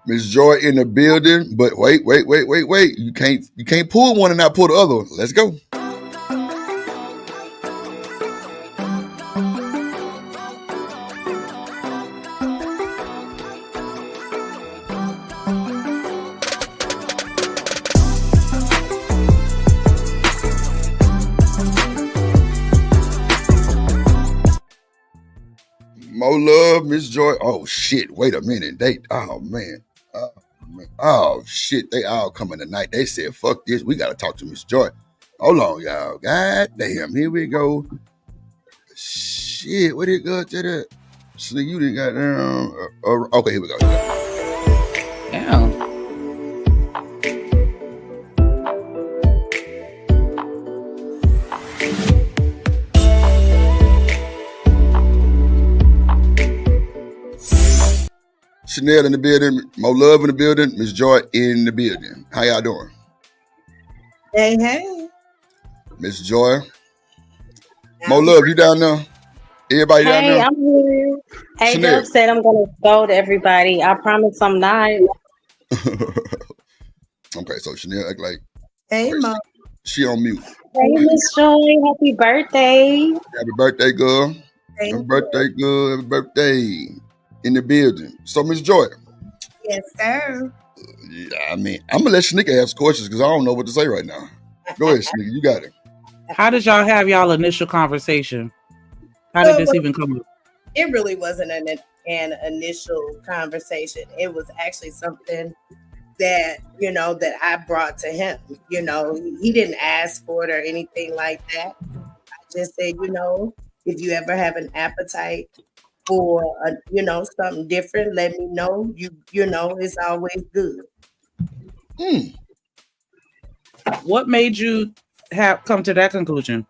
Miss Joy in the building, but wait. You can't pull one and not pull the other one. Let's go. More love, Miss Joy. Oh shit! Wait a minute. Oh man. Oh shit! They all coming tonight. They said, "Fuck this. We gotta talk to Miss Joy." Hold on, y'all. God damn. Here we go. Shit. What did it go to that? So you didn't got okay, here we go. Yeah. Chanel in the building, more love in the building, Miss Joy in the building. How y'all doing? Hey. Miss Joy. More love, you down there? Everybody down there? Hey, I'm here. Hey, Chanel. Dub said I'm gonna go to everybody. I promise I'm not. Okay, so Chanel act like Hey, Mom. she on mute. Hey, Miss Joy, happy birthday. Happy birthday, girl. Thank Happy birthday, girl. Happy birthday. In the building. So, Miss Joy. Yes, sir. Yeah, I mean, I'm gonna let Sneaker ask questions because I don't know what to say right now. Go ahead, Sneaker. You got it. How did y'all have y'all initial conversation? How did this even come up? It really wasn't an initial conversation. It was actually something that, that I brought to him. He didn't ask for it or anything like that. I just said, if you ever have an appetite for, something different, let me know. It's always good. What made you come to that conclusion?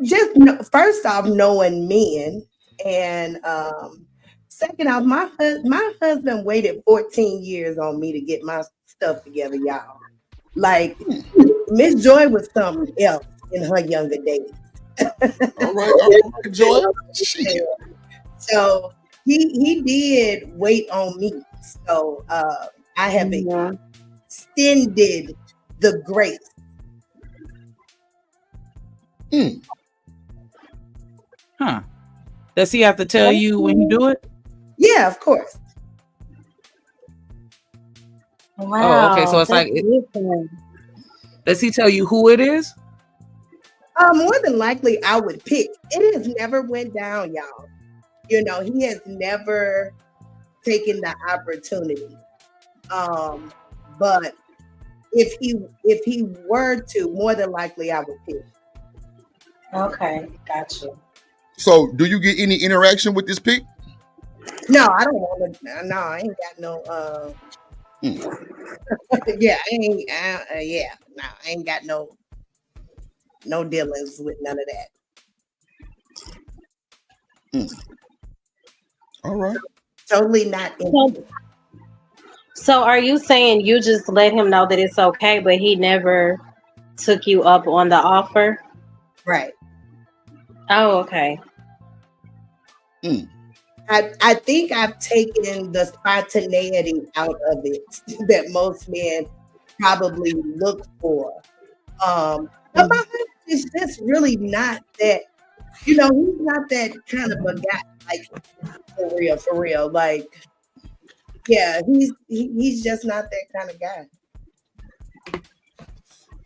Just first off, knowing men, and second off, my husband waited 14 years on me to get my stuff together, y'all. Like Miss Joy was something else in her younger days. All right, Joy. So he did wait on me. So I have extended the grace. Huh. Does he have to tell you when you do it? Yeah, of course. Wow. Oh, okay. So it's like, does he tell you who it is? More than likely, I would pick. It has never went down, y'all. He has never taken the opportunity. But if he were to, more than likely, I would pick. Okay, gotcha. So, do you get any interaction with this pick? No, I don't want to. No, I ain't got no. Yeah, I ain't got no dealings with none of that. All right. Totally not. So, are you saying you just let him know that it's okay, but he never took you up on the offer? Right. Oh, okay. I think I've taken the spontaneity out of it that most men probably look for. My husband is just really not that, he's not that kind of a guy, like for real. Like, yeah, he's just not that kind of guy.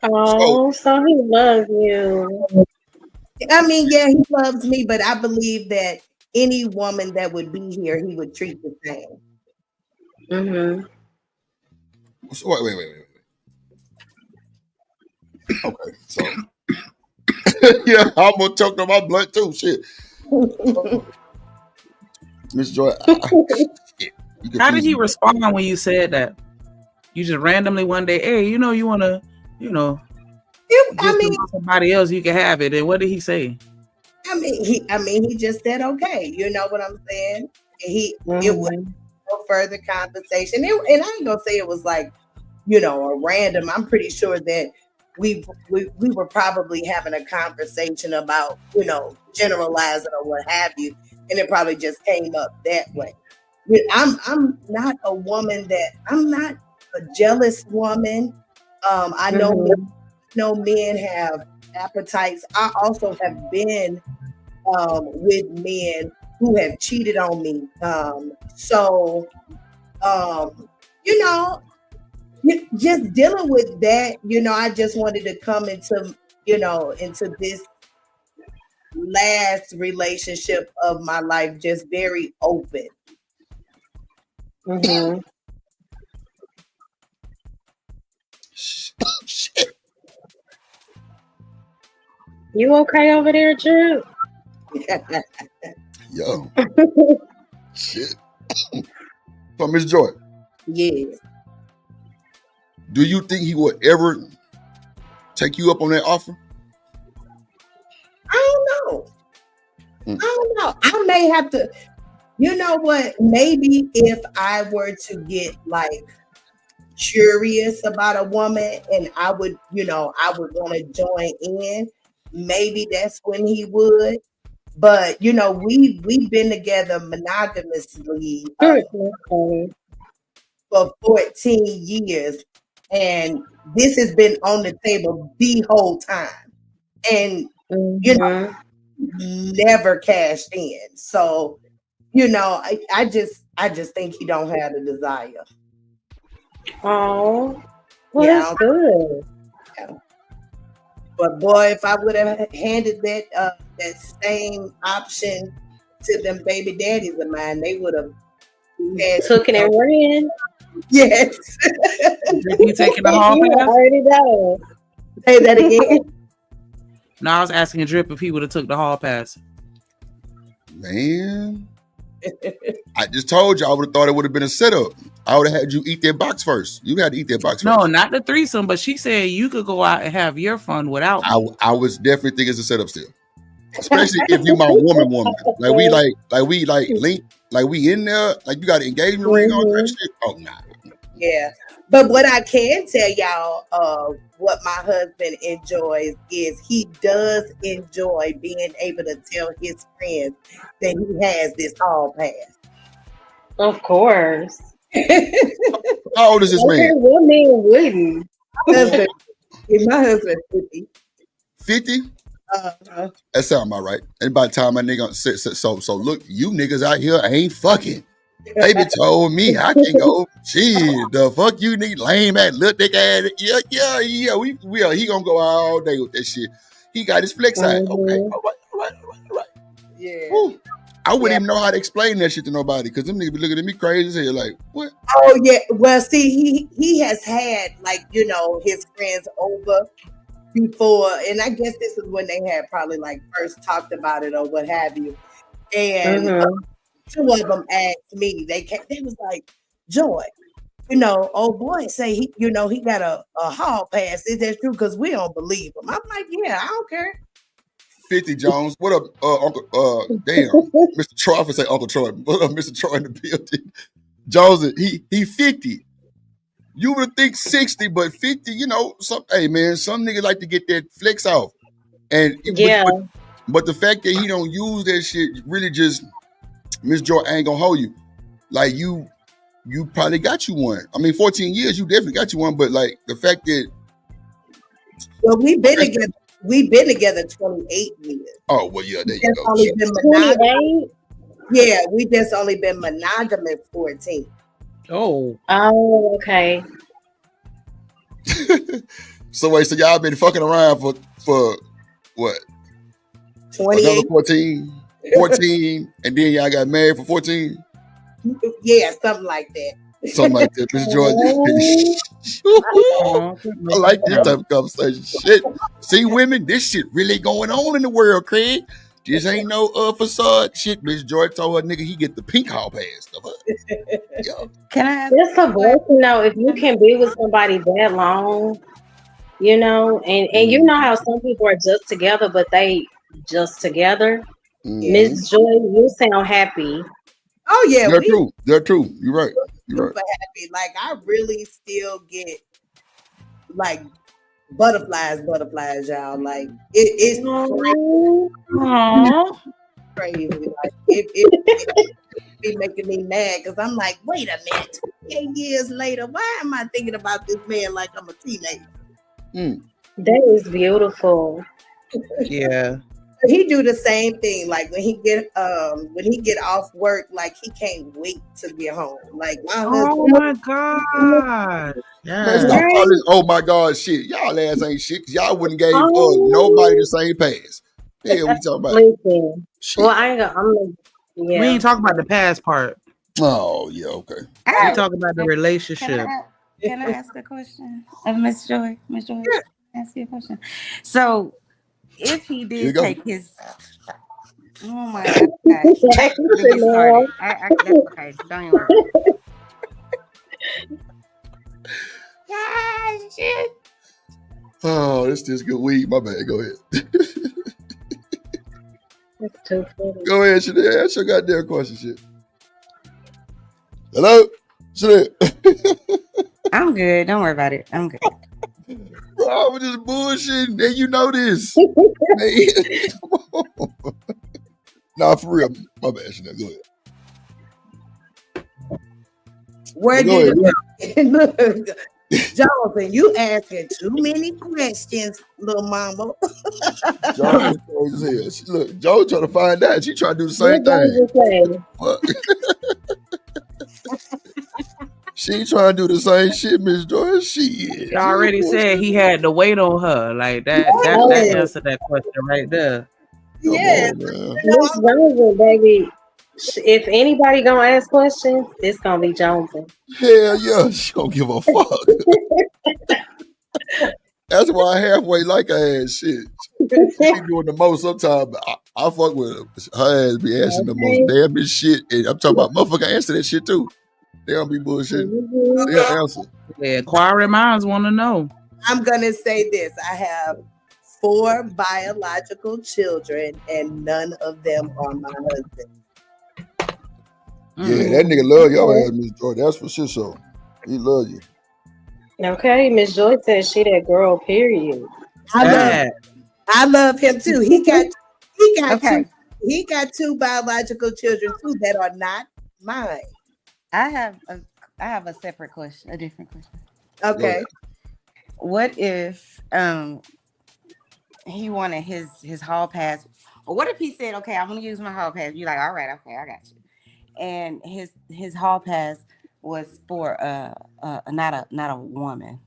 Oh, so he loves you. I mean, yeah, he loves me, but I believe that any woman that would be here, he would treat the same. Mm-hmm. So, wait. Okay, so yeah, I'm gonna choke on my blood too. Shit, Miss Joy. How did he respond when you said that? You just randomly one day, hey, you want to, somebody else, you can have it. And what did he say? He just said okay. You know what I'm saying? It was no further conversation, and I ain't gonna say it was like a random. I'm pretty sure that we were probably having a conversation about generalizing or what have you, and it probably just came up that way. I'm not a woman that I'm not a jealous woman. I know men have appetites. I also have been with men who have cheated on me. So you know, just dealing with that, I just wanted to come into this last relationship of my life just very open. Mm-hmm. Shit. You okay over there, Drew? Yo. Shit. So, Miss Joy. Yes. Do you think he would ever take you up on that offer? I don't know. I don't know. I may have to, you know what? Maybe if I were to get like curious about a woman and I would want to join in, maybe that's when he would. But we've been together monogamously for 14 years, and this has been on the table the whole time, and never cashed in. So I just think he don't have the desire. Oh, well, that's good. Yeah. But boy, if I would have handed that same option to them baby daddies of mine, they would have took it and ran. Yes. You taking the hall pass? Already know. Say that again. No, I was asking Drip if he would have took the hall pass. Man, I just told you I would have thought it would have been a setup. I would have had you eat that box first. You had to eat that box first. No, not the threesome, but she said you could go out and have your fun without me. I was definitely thinking it's a setup still. Especially if you my woman. Like we link, like we in there, like you got an engagement ring on that shit. Oh nah. Yeah. But what I can tell y'all, what my husband enjoys is he does enjoy being able to tell his friends that he has this hall pass. Of course. How old is this man? What man wouldn't? My husband 50. 50? That sound about right. And by the time my nigga said so look, you niggas out here ain't fucking. Baby told me I can go. Shit, the fuck you need lame ass little dick ass. Yeah. He gonna go all day with that shit. He got his flex side. Okay, all right. Yeah. Woo. I wouldn't even know how to explain that shit to nobody because them niggas be looking at me crazy as hell. Like, what? Oh yeah. Well, see, he has had his friends over before, and I guess this is when they had probably first talked about it or what have you. And two of them asked me. They was like, Joy, old boy say he got a hall pass. Is that true? Because we don't believe him. I'm like, yeah, I don't care. 50 Jones. What up, Uncle? Damn, Mr. Troy. I say Uncle Troy. What up, Mr. Troy in the building? Jones, he 50. You would think 60, but 50. Hey man, some niggas like to get that flex off, and but the fact that he don't use that shit really just Miss Joy ain't gonna hold you. Like you probably got you one. I mean, 14 years, you definitely got you one. But like the fact that we've been together 28 years. Oh well, yeah, there you go. Only been monogamous. Yeah, we just only been monogamous 14. Oh, okay. So wait, so y'all been fucking around for what? 28. 14, and then y'all got married for 14? Yeah, something like that. Something like that, Miss George. I like this type of conversation. Shit. See, women, this shit really going on in the world, Craig. This ain't no facade shit. Miss Joy told her nigga he get the pink hall pass. Can I ask? It's a blessing, if you can be with somebody that long, and you know how some people are just together, but they just together. Miss Joy, you sound happy. Oh yeah, they're true. You're right. Super happy. Like I really still get butterflies, y'all. Like it's crazy. Like be making me mad because I'm like, wait a minute, 28 years later, why am I thinking about this man like I'm a teenager? That is beautiful. Yeah. He do the same thing. Like when he get off work, like he can't wait to get home. Like my husband. Oh my God. Man, Yeah. stop all this oh my God shit. Y'all ass ain't shit because y'all wouldn't gave nobody the same pass. Hell, we talking about. Listen. Well, I ain't gonna. Yeah. We ain't talking about the past part. Oh, yeah, okay. We talking about the relationship. Can I ask a question of Miss Joy? Miss Joy, ask you a question. So, if he did take his, oh my God, get started. That's okay. Don't even worry. Ah, shit. Oh, this good weed. My bad. Go ahead. That's too funny. Go ahead, Chanel. Ask your goddamn question, shit. Hello? Chanel. I'm good. Don't worry about it. I'm good. Bro, I was just bullshitting, and you know this. Come on. Nah, for real. My bad, Chanel. Go ahead. Where did look, Jonathan, you asking too many questions, little mama. Joe is crazy as hell. Look, Joe trying to find out. She trying to do the same thing. She trying to do the same shit, Miss Joy. She already said he had to wait on her. Like that answered that question right there. Yeah. Miss Johnson, baby. If anybody gonna ask questions, it's gonna be Johnson. Hell yeah, she don't give a fuck. That's why I halfway like her ass shit. She be doing the most sometimes. I fuck with her. Her ass be asking the most damn shit. And I'm talking about motherfucker answer that shit too. They don't be bullshitting. They'll answer. Yeah, inquiring minds want to know. I'm gonna say this. I have 4 biological children, and none of them are my husband. Yeah, that nigga love your ass, Miss Joy. That's for sure. So he love you. Okay, Miss Joy says she that girl. Period. I love him too. He got 2 biological children too that are not mine. I have a separate question, a different question. Okay. What if he wanted his hall pass, or what if he said, okay, I'm gonna use my hall pass? You're like, all right, okay, I got you. And his hall pass was for not a woman.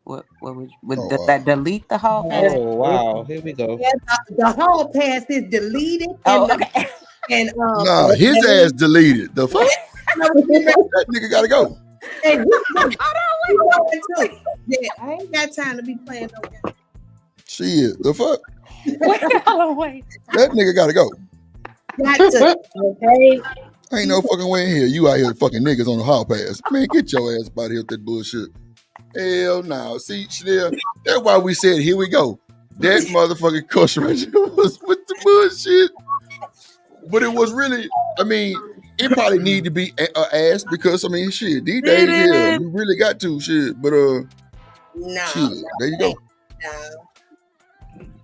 Would that delete the hall pass? Oh wow, here we go. Yeah, the hall pass is deleted. Okay. And nah, his ass deleted. The fuck? That nigga gotta go. And yeah, I ain't got time to be playing no game. Shit, the fuck? Wait. That nigga gotta go. Okay. Ain't no fucking way in here. You out here fucking niggas on the hall pass. Man, get your ass out of here with that bullshit. Hell no. See, Chanel, that's why we said, here we go. That motherfucking question right there was with the bullshit. But it was really, I mean, it probably need to be asked because, I mean, shit, these days, yeah, you really got to, shit. But, shit, there you go. No.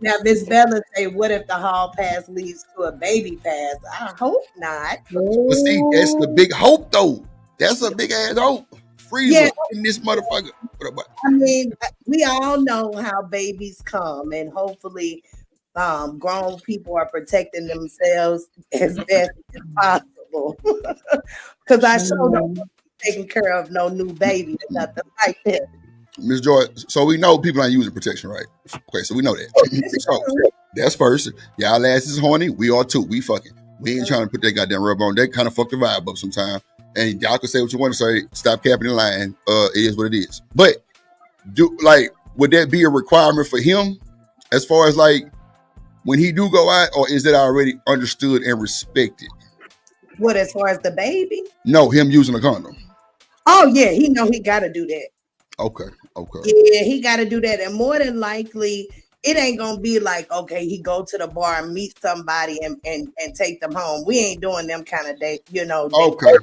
Now, Miss Bella say, what if the hall pass leads to a baby pass? I hope not. But see, that's the big hope, though. That's a big ass hope. Freezer in this motherfucker. I mean, we all know how babies come, and hopefully grown people are protecting themselves as best as possible. Because I sure don't taking care of no new baby or nothing like that. Ms. Joy, so we know people ain't using protection, right? Okay, so we know that. So that's first. Y'all ass is horny. We are too. We fucking. We ain't trying to put that goddamn rubber on. That kind of fuck the vibe up sometimes. And y'all can say what you want to say. Stop capping the line. It is what it is. But would that be a requirement for him as far as like when he do go out, or is that already understood and respected? What, as far as the baby? No, him using a condom. Oh yeah, he know he got to do that. Okay. Yeah, he got to do that, and more than likely, it ain't gonna be like, okay, he go to the bar and meet somebody and take them home. We ain't doing them kind of date, you know. Okay.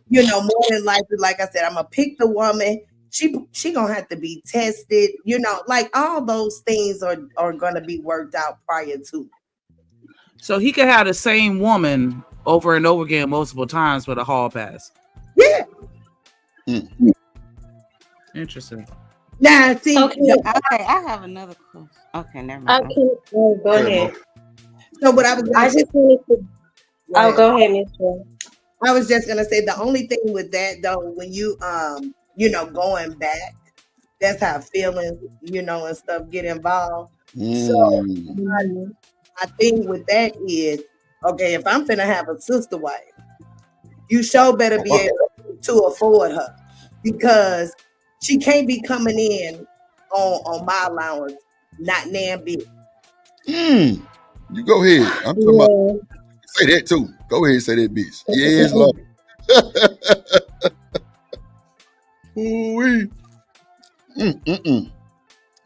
You know, more than likely, like I said, I'm gonna pick the woman. She gonna have to be tested. You know, like all those things are gonna be worked out prior to. So he could have the same woman over and over again multiple times for the hall pass. Yeah. Interesting. Now, see, okay, I have another question. Okay, never mind. Okay, go ahead. So what I was I just wanted to. Go ahead, Miss Joy. I was just gonna say the only thing with that though, when you going back, that's how feelings, and stuff get involved. So my thing with that is, okay, if I'm finna have a sister wife, you sure better be able to afford her, because she can't be coming in on my allowance, not nan bitch. You go ahead. I'm talking about. Say that too. Go ahead and say that, bitch. Yes, Lord. Ooh-wee.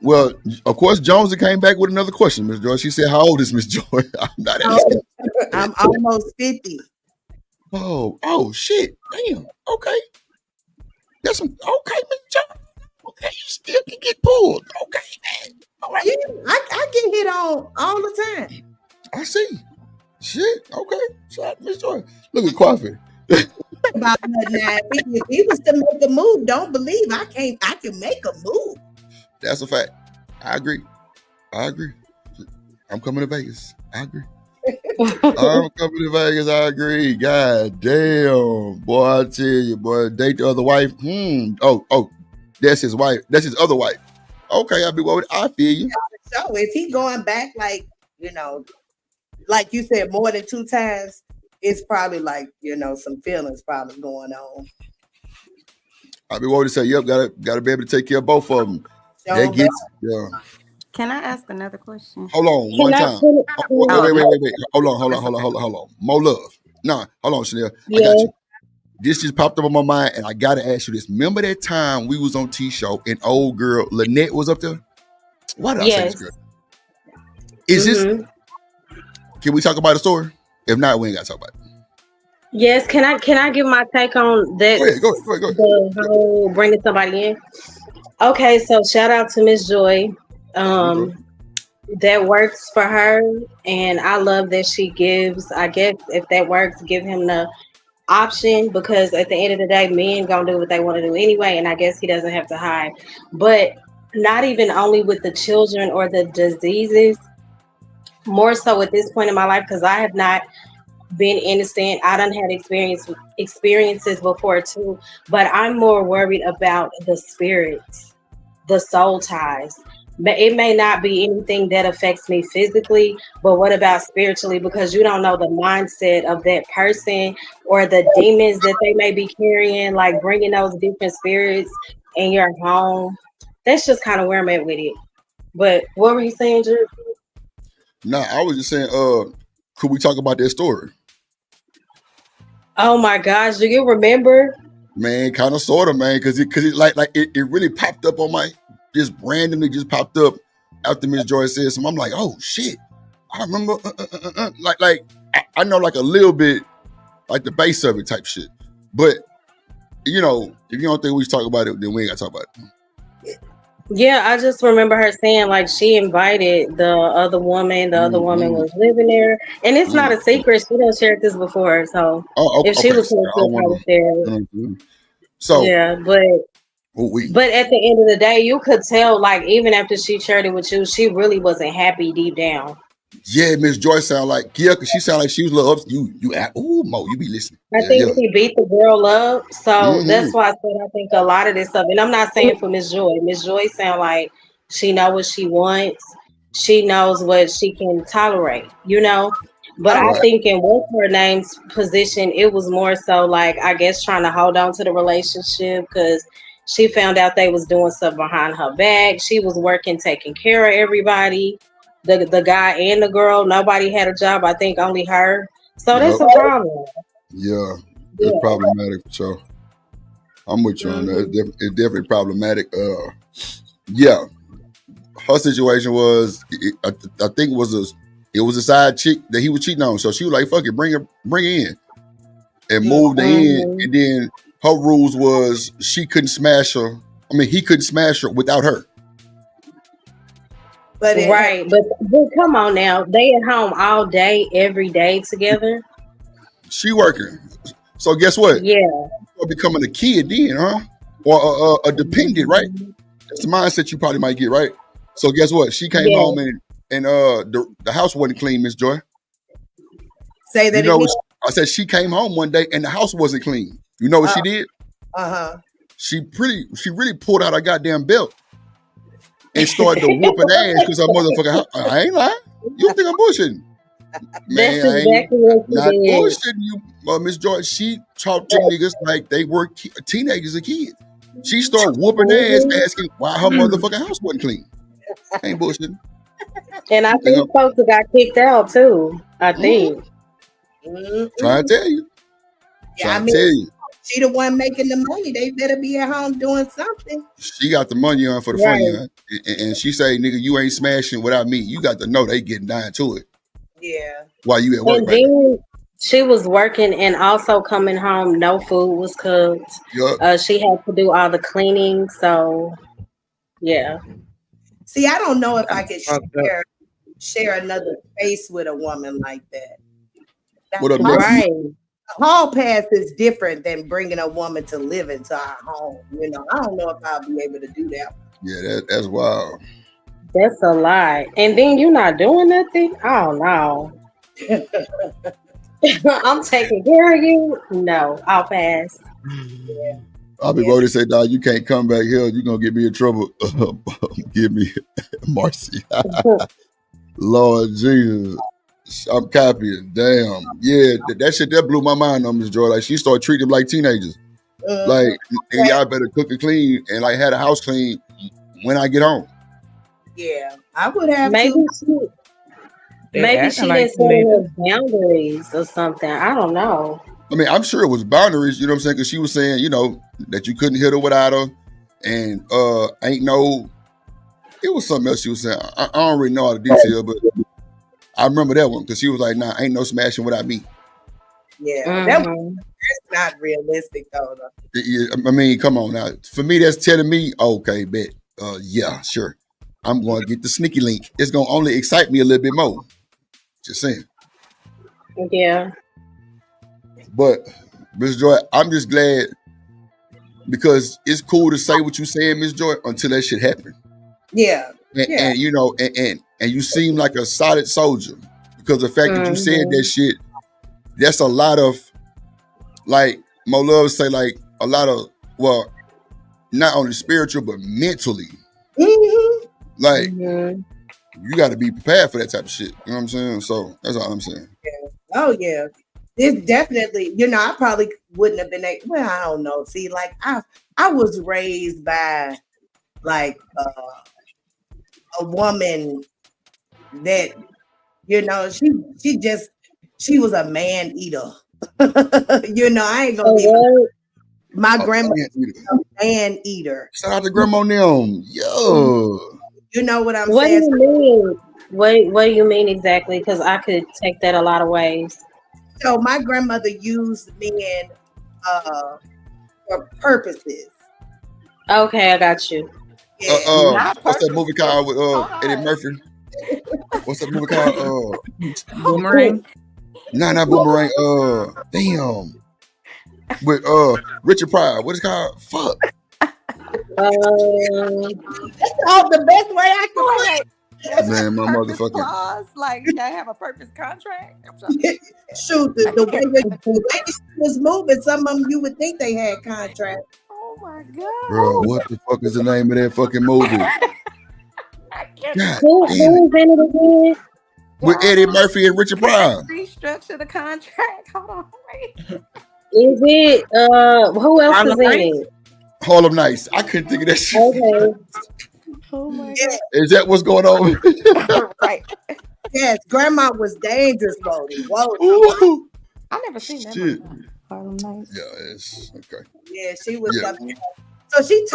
Well, of course, Jonesy came back with another question, Miss Joy. She said, "How old is Miss Joy?" I'm not asking. I'm almost 50. Oh, shit. Damn. Okay. That's some. Okay, Miss Joy. Okay, you still can get pulled. Okay. All right. Yeah, I get hit on all the time. I see. Shit. Okay. Shout out to Miss Joy. Look at Coffee. About that if he was to make a move, don't believe I can make a move. That's a fact. I agree. I'm coming to Vegas. I agree. I'm coming to Vegas. I agree. God damn. Boy, I tell you, boy, date the other wife. Oh, that's his wife. That's his other wife. Okay, I'll be worried. I feel you. So is he going back like you said, more than 2 times? It's probably like, some feelings probably going on. I'll be worried to say, yep, gotta be able to take care of both of them. That gets, yeah. Can I ask another question? Hold on, one time. Wait. Hold on. More love. Nah, hold on, Chanel. I got you. This just popped up on my mind, and I gotta ask you this. Remember that time we was on T-Show and old girl Lynette was up there? Why did I say this girl? Is this? Can we talk about the story? If not, we ain't gotta talk about it. Yes, can I give my take on that? Go ahead. The whole bringing somebody in. Okay, so shout out to Miss Joy. That works for her, and I love that she gives. I guess if that works, give him the option, because at the end of the day, men gonna do what they want to do anyway, and I guess he doesn't have to hide. But not even only with the children or the diseases, more so at this point in my life, because I have not been innocent. I done had experiences before too, but I'm more worried about the spirits, the soul ties. But it may not be anything that affects me physically, but what about spiritually? Because you don't know the mindset of that person or the demons that they may be carrying, like bringing those different spirits in your home. That's just kind of where I'm at with it. But what were you saying, Drew? Nah, I was just saying, could we talk about that story? Oh my gosh, do you remember? Man, kind of, sort of, man, because it really popped up on my, just randomly just popped up after Miss Joy said something. I'm like, oh shit, I remember, I know like a little bit, like the base of it type shit. But if you don't think we should talk about it, then we ain't gotta talk about it. Yeah, I just remember her saying like she invited the other woman. The other woman was living there, and it's not a secret. She done shared this before, so if she was here, she'll probably share it. So yeah, but at the end of the day, you could tell, like even after she shared it with you, she really wasn't happy deep down. Yeah, Miss Joy sound like because she sounded like she was a little upset. Mo, you be listening. I think she beat the girl up, so that's why I said I think a lot of this stuff. And I'm not saying for Miss Joy. Miss Joy sound like she know what she wants. She knows what she can tolerate, But I think in what's her name's position, it was more so like I guess trying to hold on to the relationship because she found out they was doing stuff behind her back. She was working, taking care of everybody. The guy and the girl, nobody had a job. I think only her. So that's a problem. Yeah, it's problematic for sure. I'm with you on that. It's definitely problematic. Yeah, her situation was, I think it was a side chick that he was cheating on. So she was like, "Fuck it, bring her in," and moved her in. And then her rules was he couldn't smash her without her. But come on now, they at home all day, every day together. She working. So guess what? Yeah. You're becoming a kid then, huh? Or a dependent, right? That's the mindset you probably might get, right? So guess what? She came home and the house wasn't clean, Miss Joy. Say that again. I said she came home one day and the house wasn't clean. You know what she did? She really pulled out her goddamn belt and started to whooping ass because her motherfucking house. I ain't lying. You think I'm bullshitting? Man, that's exactly what she not did. bullshitting you, Miss Joy. She taught them niggas like they were teenagers and kids. She started whooping ass, asking why her motherfucking house wasn't clean. Ain't bullshitting. And I think folks got kicked out too. I think. Trying to tell you. Yeah, tell you. She the one making the money. They better be at home doing something. She got the money on for the funny, and she say, "Nigga, you ain't smashing without me." You got to know they getting down to it. Yeah. While you at work, and then she was working and also coming home. No food was cooked. Yep. She had to do all the cleaning. So, yeah. See, I don't know if I could share another space with a woman like that. What up, right? Hall pass is different than bringing a woman to live into our home. You know, I don't know if I'll be able to do that. Yeah, that's wild. That's a lie. And then you're not doing nothing? Oh, no. I'm taking care of you? No, I'll pass. Yeah. I'll be ready to say, dog, you can't come back here. You're going to get me in trouble. Give me Marcy. Lord Jesus. I'm copying. Damn. Yeah, that shit that blew my mind on Miss Joy. Like she started treating them like teenagers. Like, and y'all better cook and clean and like have the house clean when I get home. Yeah, I would have maybe to. Maybe she didn't set her boundaries or something. I don't know. I mean, I'm sure it was boundaries, you know what I'm saying? Because she was saying, you know, that you couldn't hit her without her. And it was something else she was saying. I don't really know all the detail, but I remember that one because she was like, nah, ain't no smashing without me. Yeah, that's not realistic though. I mean, come on now. For me, that's telling me, okay, bet. Yeah, sure. I'm going to get the sneaky link. It's going to only excite me a little bit more. Just saying. Yeah. But, Miss Joy, I'm just glad because it's cool to say what you're saying, Miss Joy, until that shit happen. Yeah. And you know, and you seem like a solid soldier because the fact that you said that shit, that's a lot of, like, Mo Love say, like, a lot of, well, not only spiritual, but mentally. Like, you got to be prepared for that type of shit. You know what I'm saying? So that's all I'm saying. Yeah. Oh, yeah. It's definitely, you know, I probably wouldn't have been well, I don't know. See, like, I was raised by, like, a woman that, you know, she was a man eater. You know, I ain't gonna be my grandma a man eater. Shout out to Grandma Neum. Yo. You know what I'm saying? What do you mean? What do you mean exactly? Because I could take that a lot of ways. So my grandmother used men for purposes. Okay, I got you. What's that movie called with Eddie Murphy? What's that movie called? Boomerang? No, not Boomerang. Damn. With Richard Pryor. What is it called? Fuck. That's all the best way I can play. Man, my motherfucking clause, like I have a purpose contract. Shoot, the way she was moving, some of them you would think they had contracts. Oh my god, bro! What the fuck is the name of that fucking movie? Who's in it again? With Eddie Murphy and Richard Pryor. Restructure the contract. Hold on, wait. Is it? Who else is in it? Harlem Nights. I couldn't think of that shit. Okay. Oh my god. Is that what's going on? Right. Yes, grandma was dangerous, Whoa. I never seen that movie. Harlem Nights. Yeah, it's okay. Yeah, she was something. So she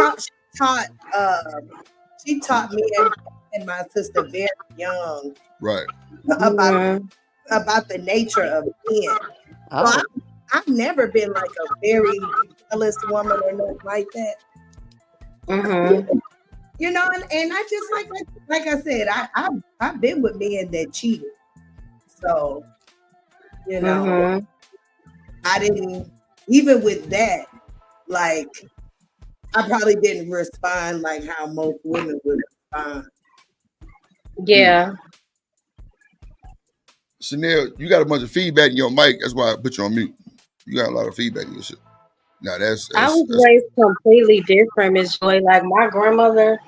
taught me and my sister very young. Right. About the nature of men. So I've never been like a very jealous woman or nothing like that. Mm-hmm. You know, and I just like I said, I've been with men that cheated. So, you know, I didn't, even with that, like, I probably didn't respond like how most women would respond. Yeah. Chanel, you got a bunch of feedback in your mic. That's why I put you on mute. You got a lot of feedback in your shit. Now I was raised completely different, Miss Joy. Like my grandmother,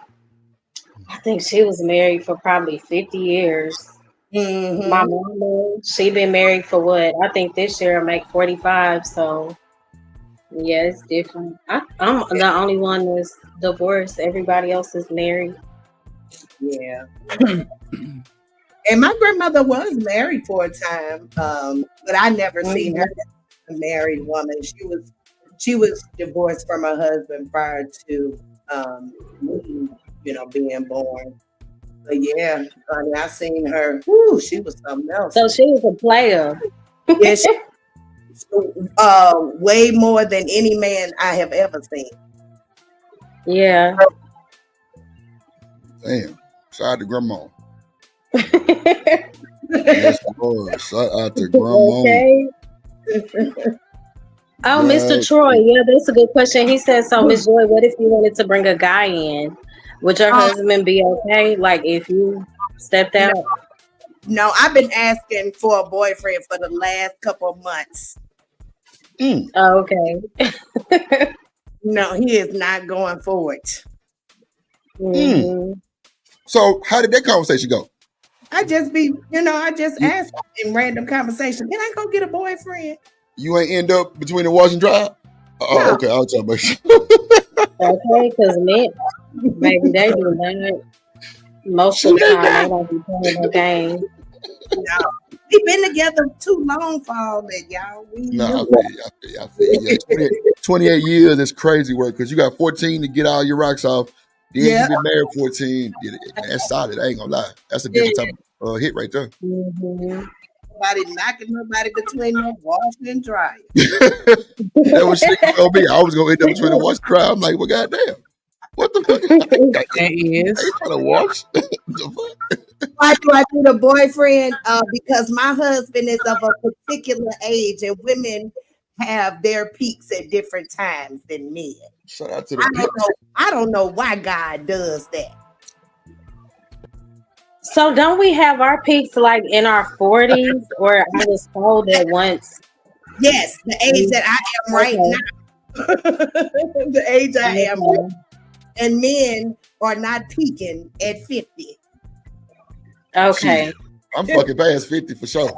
I think she was married for probably 50 years. Mm-hmm. My mama, she been married for what? I think this year will make 45. So yeah, it's different. I'm the only one that's divorced. Everybody else is married. Yeah. And my grandmother was married for a time, but I never seen her as a married woman. She was divorced from her husband prior to me, being born. But yeah, I seen her. Whoo, she was something else. So she was a player. Yeah, way more than any man I have ever seen. Yeah. Damn. Shout out to grandma. Yes, Lord. Shout out to grandma. Okay. Oh, Mr. Troy, yeah, that's a good question. He said, so Miss Joy, what if you wanted to bring a guy in? Would your husband be okay? Like if you stepped out? No, I've been asking for a boyfriend for the last couple of months. Oh, okay. No, he is not going for it. So how did that conversation go? I just asked in random conversation, can I go get a boyfriend? You ain't end up between the wash and dry? Oh, no. Okay, I'll tell you. Okay, because maybe they do not. Most of the time, they don't be playing the game. No, we've been together too long for all that, y'all. I feel you. Yeah, 28 years is crazy work because you got 14 to get all your rocks off. Then you been married 14. That's solid. I ain't gonna lie. That's a different type of hit right there. Nobody knocking nobody between the wash and dry. That was shit told me. I was gonna end up between the wash and dry. I'm like, well, goddamn. What the fuck? I ain't trying to wash. Why do I need a boyfriend? Because my husband is of a particular age, and women have their peaks at different times than men. Shout out to the I don't know why God does that. So don't we have our peaks like in our 40s? Or I was told that once. Yes, the age that I am right now. The age I am. And men are not peaking at 50. Okay. Shit, I'm fucking past 50 for sure.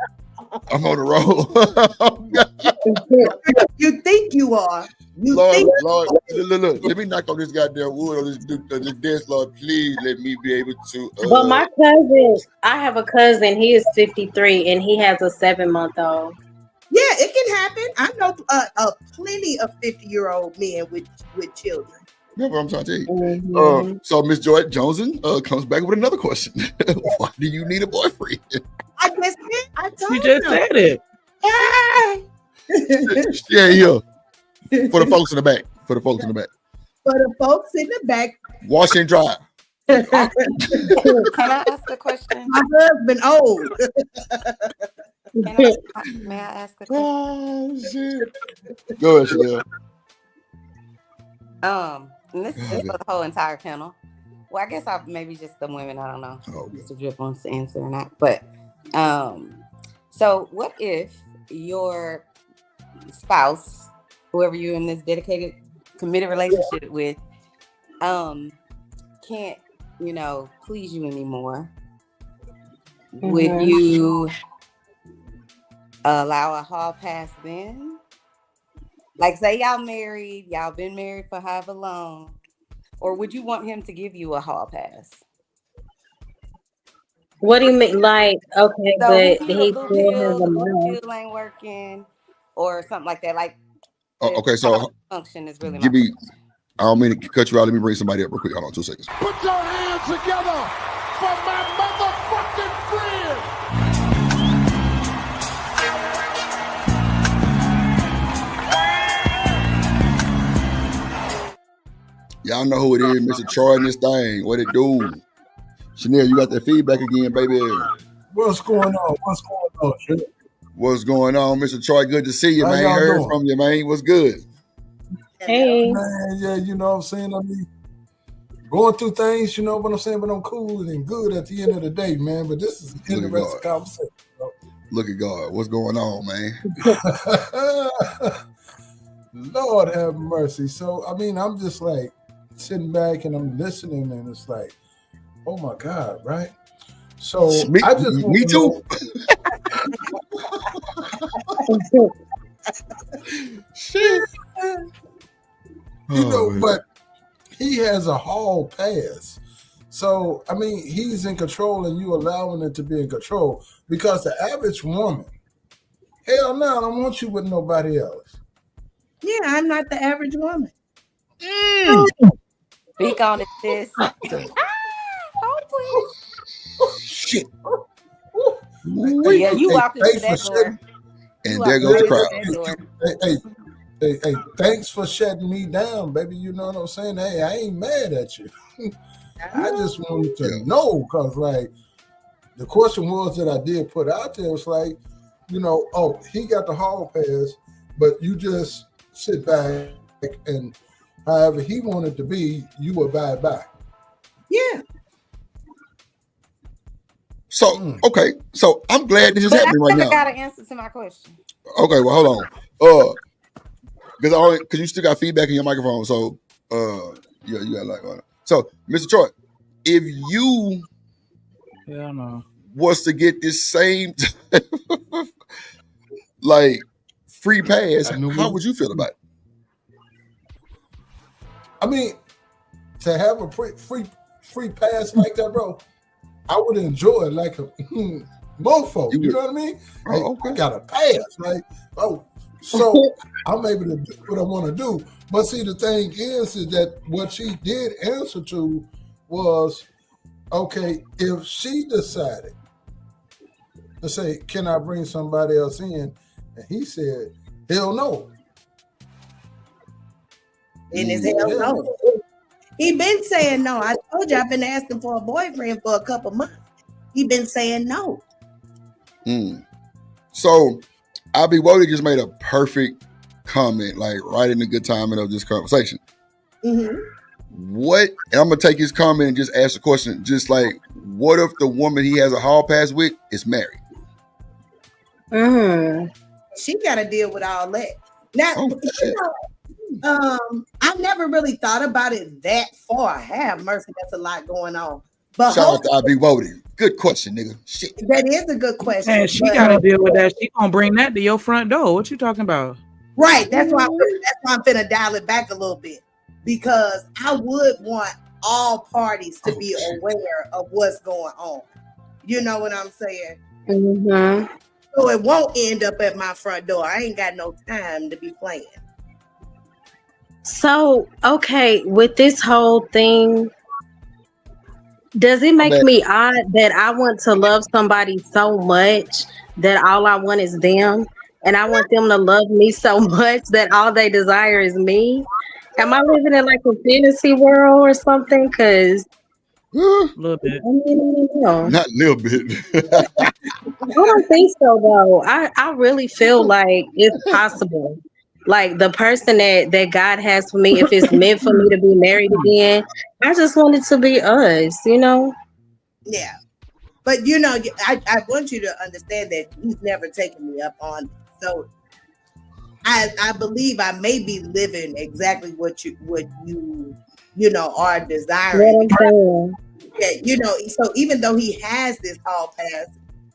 I'm on the roll. You think you are. Lord, look, let me knock on this goddamn wood on this desk, Lord. Please let me be able to. But my cousin, I have a cousin, he is 53 and he has a 7-month-old. Yeah, it can happen. I know plenty of 50-year-old men with children. That's what I'm trying to tell you. So Miss Joy Johnson comes back with another question. Why do you need a boyfriend? I just said, I told you just said it. Yeah. For the folks in the back. For the folks in the back. Wash and dry. Can I ask a question? My husband old. May I ask a question? Oh shit. Go ahead, Chanel. And this is for the whole entire panel. Well, I guess maybe just the women. I don't know. Mr. Drip wants to answer or not. But so what if your spouse, whoever you're in this dedicated, committed relationship with, can't, please you anymore? Would you allow a hall pass then? Like, say y'all married, y'all been married for however long, or would you want him to give you a hall pass? What do you mean? Like, okay, so but he still ain't working, or something like that. Like, okay, so function is really. Give me. I don't mean to cut you out. Let me bring somebody up real quick. Hold on, 2 seconds. Put your hands together for my motherfucking friend. Y'all know who it is, Mr. Troy and this thing. What it do? Chanel, you got that feedback again, baby. What's going on? Shit? What's going on, Mr. Troy? Good to see you, How man. y'all Heard doing? from you, man. What's good? Hey. Man, yeah, you know what I'm saying? I mean, going through things, you know what I'm saying? But I'm cool and good at the end of the day, man. But this is an interesting conversation. Look at God. What's going on, man? Lord have mercy. So, I mean, I'm just like sitting back and I'm listening, and it's like, oh my God, right? So I just me too. Shit. You know, but he has a hall pass. So, I mean, he's in control and you allowing it to be in control, because the average woman, hell no, I don't want you with nobody else. Yeah, I'm not the average woman. Speak on it, sis. Oh, please. Shit. Yeah, you walked into that door. And there goes the crowd. Hey, thanks for shutting me down, baby. You know what I'm saying? Hey, I ain't mad at you. I just wanted to know, because, like, the question was that I did put out there was like, you know, oh, he got the hall pass, but you just sit back and however he wanted to be, you abide by. Yeah. So, okay. So I'm glad this is happening right now. I got an answer to my question. Okay, well, hold on. Because you still got feedback in your microphone. So, yeah, you got like on it. So, Mr. Troy, if you was to get this same like free pass, how would you feel about it? I mean, to have a free pass like that, bro, I would enjoy it like a mofo. You know what I mean? Hey, I got a pass, like, so I'm able to do what I want to do. But see, the thing is that what she did answer to was, okay, if she decided to say, can I bring somebody else in? And he said, hell no. And his hell no. He been saying no. I told you I've been asking for a boyfriend for a couple months. He been saying no. So Abby Wody just made a perfect comment, like right in the good timing of this conversation. Mm-hmm. What, and I'm gonna take his comment and just ask the question, just like, what if the woman he has a hall pass with is married? She got to deal with all that. Now, I never really thought about it that far. Have mercy, that's a lot going on. But shout out to Abby Wody. Good question, nigga. Shit. That is a good question. And she got to deal with that. She gonna bring that to your front door. What you talking about? Right. That's why I'm finna dial it back a little bit, because I would want all parties to be aware of what's going on. You know what I'm saying? Mm-hmm. So it won't end up at my front door. I ain't got no time to be playing. So, okay, with this whole thing, does it make me odd that I want to love somebody so much that all I want is them? And I want them to love me so much that all they desire is me? Am I living in like a fantasy world or something? Because a little bit. I mean, not a little bit. I don't think so, though. I really feel like it's possible. Like the person that God has for me, if it's meant for me to be married again, I just want it to be us, you know? Yeah. But, you know, I want you to understand that he's never taken me up on it. So I believe I may be living exactly what you are desiring. Yeah, you know, so even though he has this hall pass,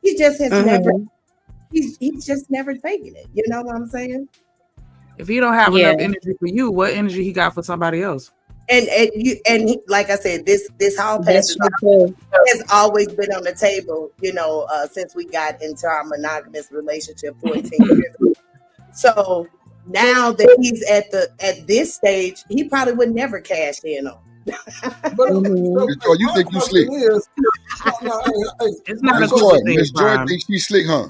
he just has never he's just never taken it. You know what I'm saying? If he don't have enough energy for you, what energy he got for somebody else? And like I said, this hall pass has always been on the table, you know, since we got into our monogamous relationship 14 years ago. So now that he's at this stage, he probably would never cash in on. So you think you slick? It's not a good thing. Miss Joy thinks she's slick, huh?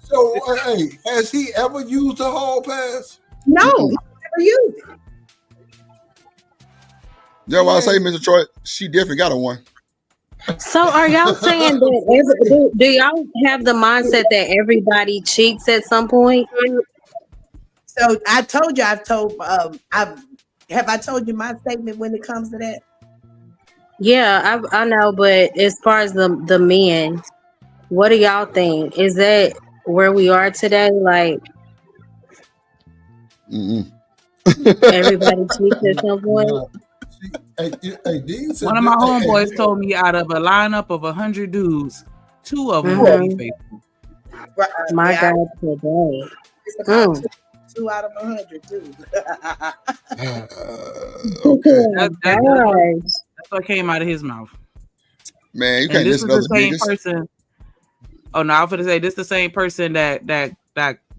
So, hey, has he ever used a hall pass? No, he never used it. Yeah, well, I say, Mr. Troy, she definitely got a one. So are y'all saying that do y'all have the mindset that everybody cheats at some point? So I told you, have I told you my statement when it comes to that? Yeah, I know, but as far as the men, what do y'all think? Is that where we are today? Like everybody cheats at some point? One of my homeboys told me out of a lineup of 100 dudes, 2 of them will be faithful. My God, today. It's about 2 out of 100 dudes. Okay. That's what came out of his mouth. Man, you can't listen to other niggas. Person. Oh no, I was going to say this is the same person that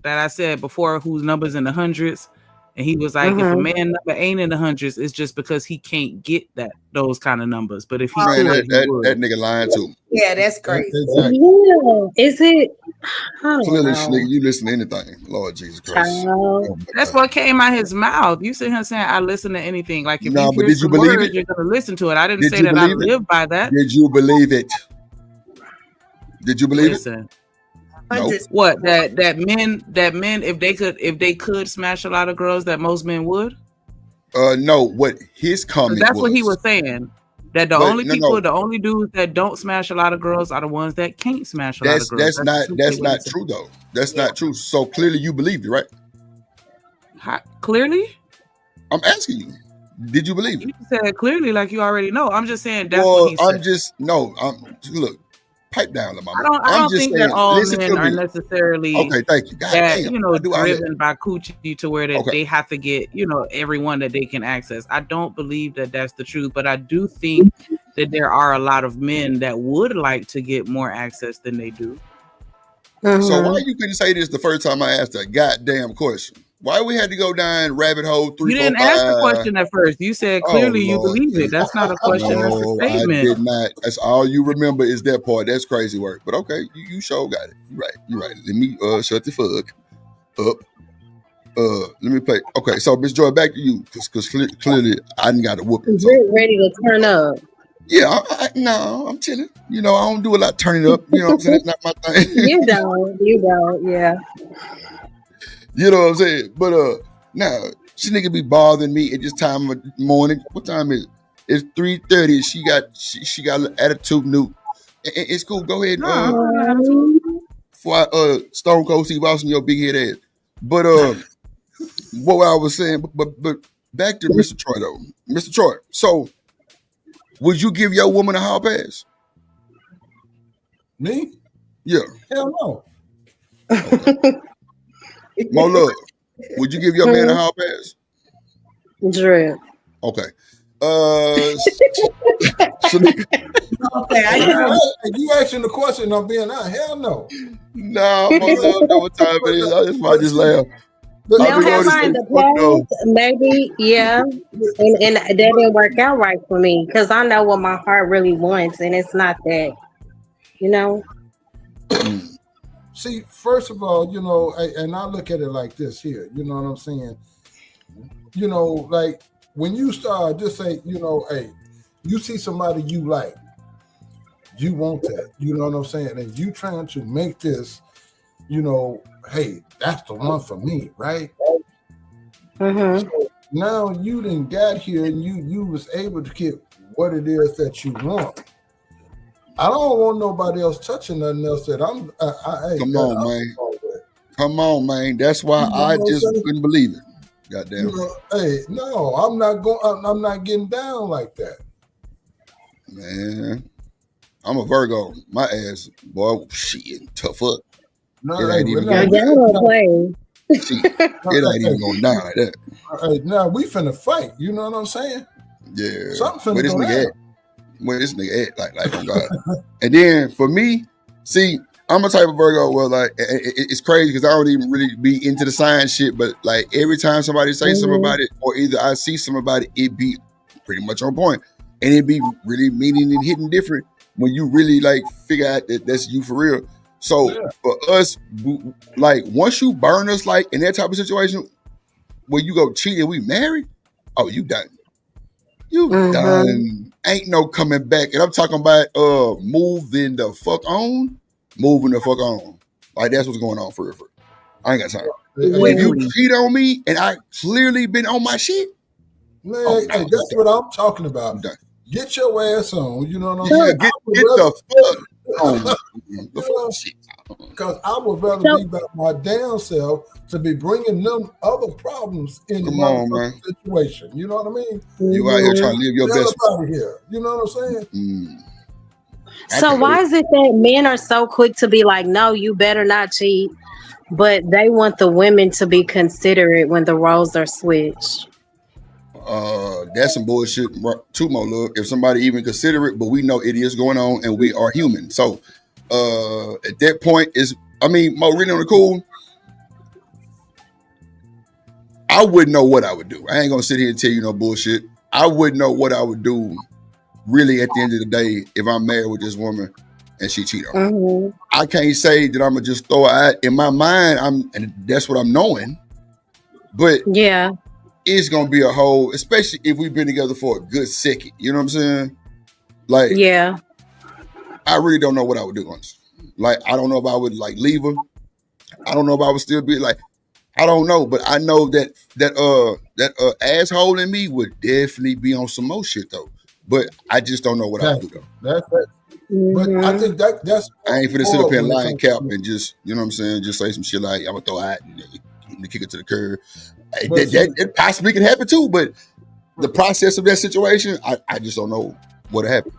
I said before, whose numbers in the hundreds. And he was like, if a man number ain't in the hundreds, it's just because he can't get those kind of numbers. But if he could, that nigga lying too. Yeah, that's crazy. Exactly. Yeah. Is it? Clearly, nigga, you listen to anything. Lord Jesus Christ. That's what came out his mouth. You sit here saying I listen to anything. Like if but did you believe it? You're gonna listen to it. I didn't say that I live by that. Did you believe it? Did you believe it? No. What that men if they could smash a lot of girls, that most men would? No, what his comment that's what he was saying. That the only dudes that don't smash a lot of girls are the ones that can't smash a lot of girls. That's not true though. That's not true. So clearly you believed it, right? Clearly? I'm asking you. Did you believe it? You said clearly like you already know. I'm just saying that's what he said. Look. Pipe down, Lamar. I don't think that all men are necessarily thank you. Driven by coochie to where that they have to get, everyone that they can access. I don't believe that that's the truth, but I do think that there are a lot of men that would like to get more access than they do. So why you couldn't say this the first time I asked a goddamn question? Why we had to go down rabbit hole 3, You didn't 4, 5? ask the question at first. You said clearly you believe it. That's not a question. That's a statement. I did not. That's all you remember is that part. That's crazy work. But okay, you sure got it. You're right. Let me shut the fuck up. Let me play. Okay, so Miss Joy, back to you because clearly I didn't got a whooping. You're ready to turn up. Yeah, I'm chilling. I don't do a lot turning up. You know what I'm saying? That's not my thing. You don't. Yeah. You know what I'm saying? But now she nigga be bothering me at this time of the morning. What time is it? It's 3:30. She got an attitude new. It's cool. Go ahead. Before I Stone Cold Steve Austin your big head ass. But what I was saying, but back to Mr. Troy though. Mr. Troy, so would you give your woman a hall pass? Me? Yeah. Hell no. Okay. More love. Would you give your man a hall pass? Drew. Okay. You asking the question, I'm being out. Hell no. No, know what time it is. I just laugh. Now have I in the past, maybe, yeah, and that didn't work out right for me because I know what my heart really wants, and it's not that, See, first of all, and I look at it like this here. You know what I'm saying? Like when you start just say, hey, you see somebody you like, you want that. You know what I'm saying? And you trying to make this, hey, that's the one for me, right? Mm-hmm. So now you done got here and you was able to get what it is that you want. I don't want nobody else touching nothing else that I'm. Come on, man. That's why I just couldn't believe it. Goddamn. Hey, no, I'm not going. I'm not getting down like that. Man, I'm a Virgo. My ass, boy, shit, tough up. No, it ain't even going down like that. Now we finna fight. You know what I'm saying? Yeah. Something finna go down. Where this nigga at, like oh God. And then for me, see, I'm a type of Virgo where like it's crazy because I don't even really be into the science shit, but like every time somebody say something about it, or either I see something about it be pretty much on point, and it be really meaning and hitting different when you really like figure out that that's you for real. So for us, like once you burn us like in that type of situation where you go cheat and we married, oh you done. You done. Ain't no coming back. And I'm talking about moving the fuck on. Like that's what's going on for real. I ain't got time. If you cheat on me and I clearly been on my shit, man, hey, that's what I'm talking about. Get your ass on. You know what I'm saying? Get the fuck on. The fuck shit. Because I would rather be by my damn self to be bringing them other problems in the situation. You know what I mean? You out here trying to live your best life here. You know what I'm saying? So why is it that men are so quick to be like, no, you better not cheat, but they want the women to be considerate when the roles are switched? That's some bullshit too, Mo. Look, if somebody even consider it, but we know it is going on and we are human. So at that point Mo, really on the cool, I wouldn't know what I would do. I ain't gonna sit here and tell you no bullshit. I wouldn't know what I would do really at the end of the day if I'm married with this woman and she cheat on me. I can't say that I'm gonna just throw her out. In my mind, and that's what I'm knowing. But yeah, it's gonna be a whole, especially if we've been together for a good second. You know what I'm saying? Like, yeah, I really don't know what I would do, honestly. Like, I don't know if I would like leave her. I don't know if I would still be like, I don't know, but I know that asshole in me would definitely be on some more shit though. But I just don't know what I would do though. But I think that's I ain't finna sit up here and lie and cap and just, you know what I'm saying, just say some shit like I'm gonna throw out and kick it to the curb. That possibly can happen too, but the process of that situation, I just don't know what happened.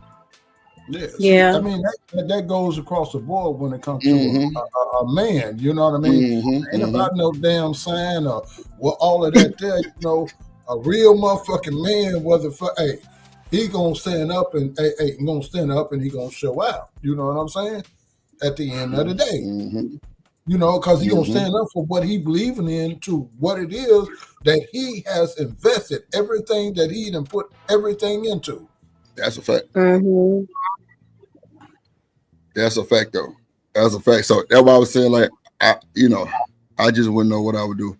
Yeah. I mean, that goes across the board when it comes to a man. You know what I mean? Ain't about no damn sign or all of that there. You know, a real motherfucking man, he gonna stand up and he gonna show out. You know what I'm saying? At the end of the day. You know, because he gonna stand up for what he believing in, to what it is that he has invested, everything that he done put everything into. That's a fact. That's a fact, though. That's a fact. So that's why I was saying, like, I just wouldn't know what I would do.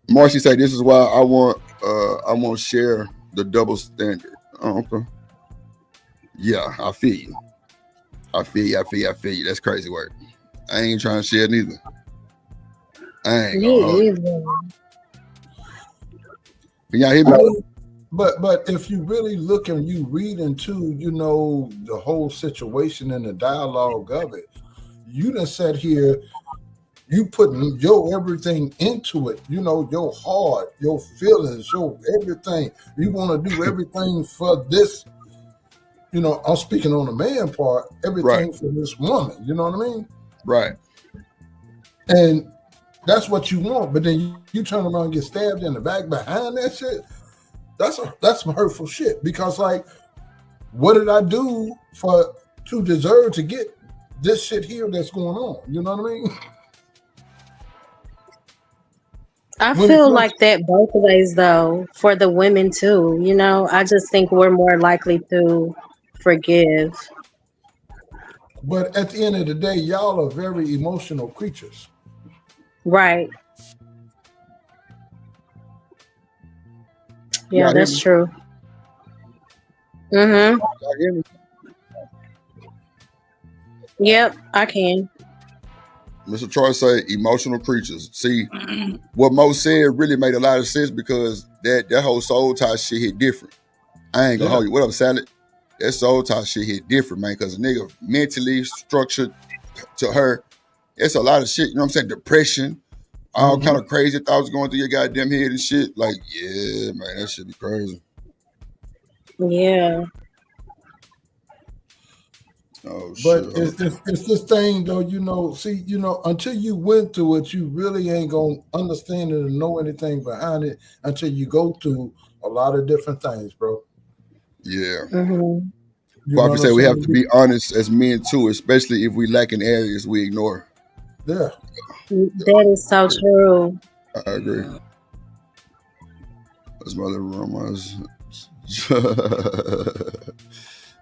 Marcy said, "This is why I won't share the double standard." Oh, okay. Yeah, I feel you. I feel you. That's crazy work. I ain't trying to share neither. I ain't gonna. Can y'all hear me? But if you really look and you read into, you know, the whole situation and the dialogue of it, you done sat here, you putting your everything into it, you know, your heart, your feelings, your everything. You want to do everything for this, you know, I'm speaking on the man part, everything for this woman, you know what I mean? Right. And that's what you want, but then you turn around and get stabbed in the back behind that shit. That's some hurtful shit, because like, what did I do to deserve to get this shit here that's going on? You know what I mean? I feel like that both ways though, for the women too. You know, I just think we're more likely to forgive. But at the end of the day, y'all are very emotional creatures. Right. Yeah, that's true. Yep, I can. Mr. Troy say emotional creatures. See, what Mo said really made a lot of sense, because that whole soul tie shit hit different. I ain't gonna hold you. What up, Salad? That soul tie shit hit different, man, because a nigga mentally structured to her, it's a lot of shit, you know what I'm saying? Depression, all kind of crazy thoughts going through your goddamn head and shit. Like, yeah, man, that shit be crazy. Yeah. Oh, but it's this thing though, you know, see, you know, until you went through it, you really ain't gonna understand it and know anything behind it until you go through a lot of different things, bro. Yeah. Bobby said we have to be honest as men too, especially if we lack in areas we ignore. Yeah. That is so true. I agree. That's my living room.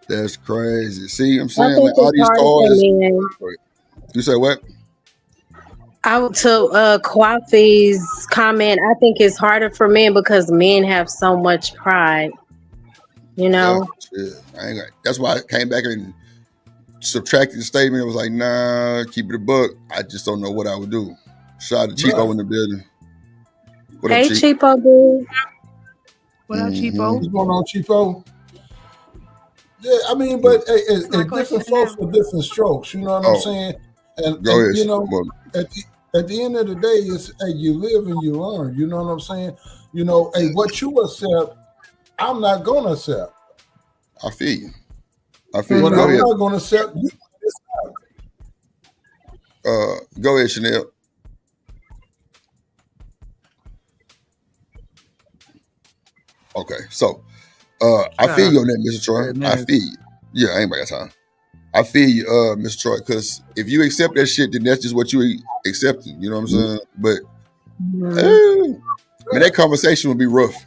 That's crazy. See, I'm saying, like, all these cars. You say what? To Kwafi's comment, I think it's harder for men because men have so much pride. You know? Yeah. That's why I came back and subtracted the statement. It was like, nah, keep it a buck. I just don't know what I would do. Shout out to Cheapo in the building. What up, Cheapo, dude? What up, Cheapo? What's going on, Cheapo? Yeah, I mean, but it's different folks with different strokes. You know what I'm saying? And you know, at the end of the day, it's you live and you learn. You know what I'm saying? You know, what you accept, I'm not gonna accept. I feel you. What I'm not gonna accept. Go ahead, Chanel. Okay, so I feel you on that, Mr. Troy. I feel you. Yeah, I ain't got time. I feel you, Mr. Troy, because if you accept that shit, then that's just what you accepting. You know what I'm saying? But man, that conversation would be rough.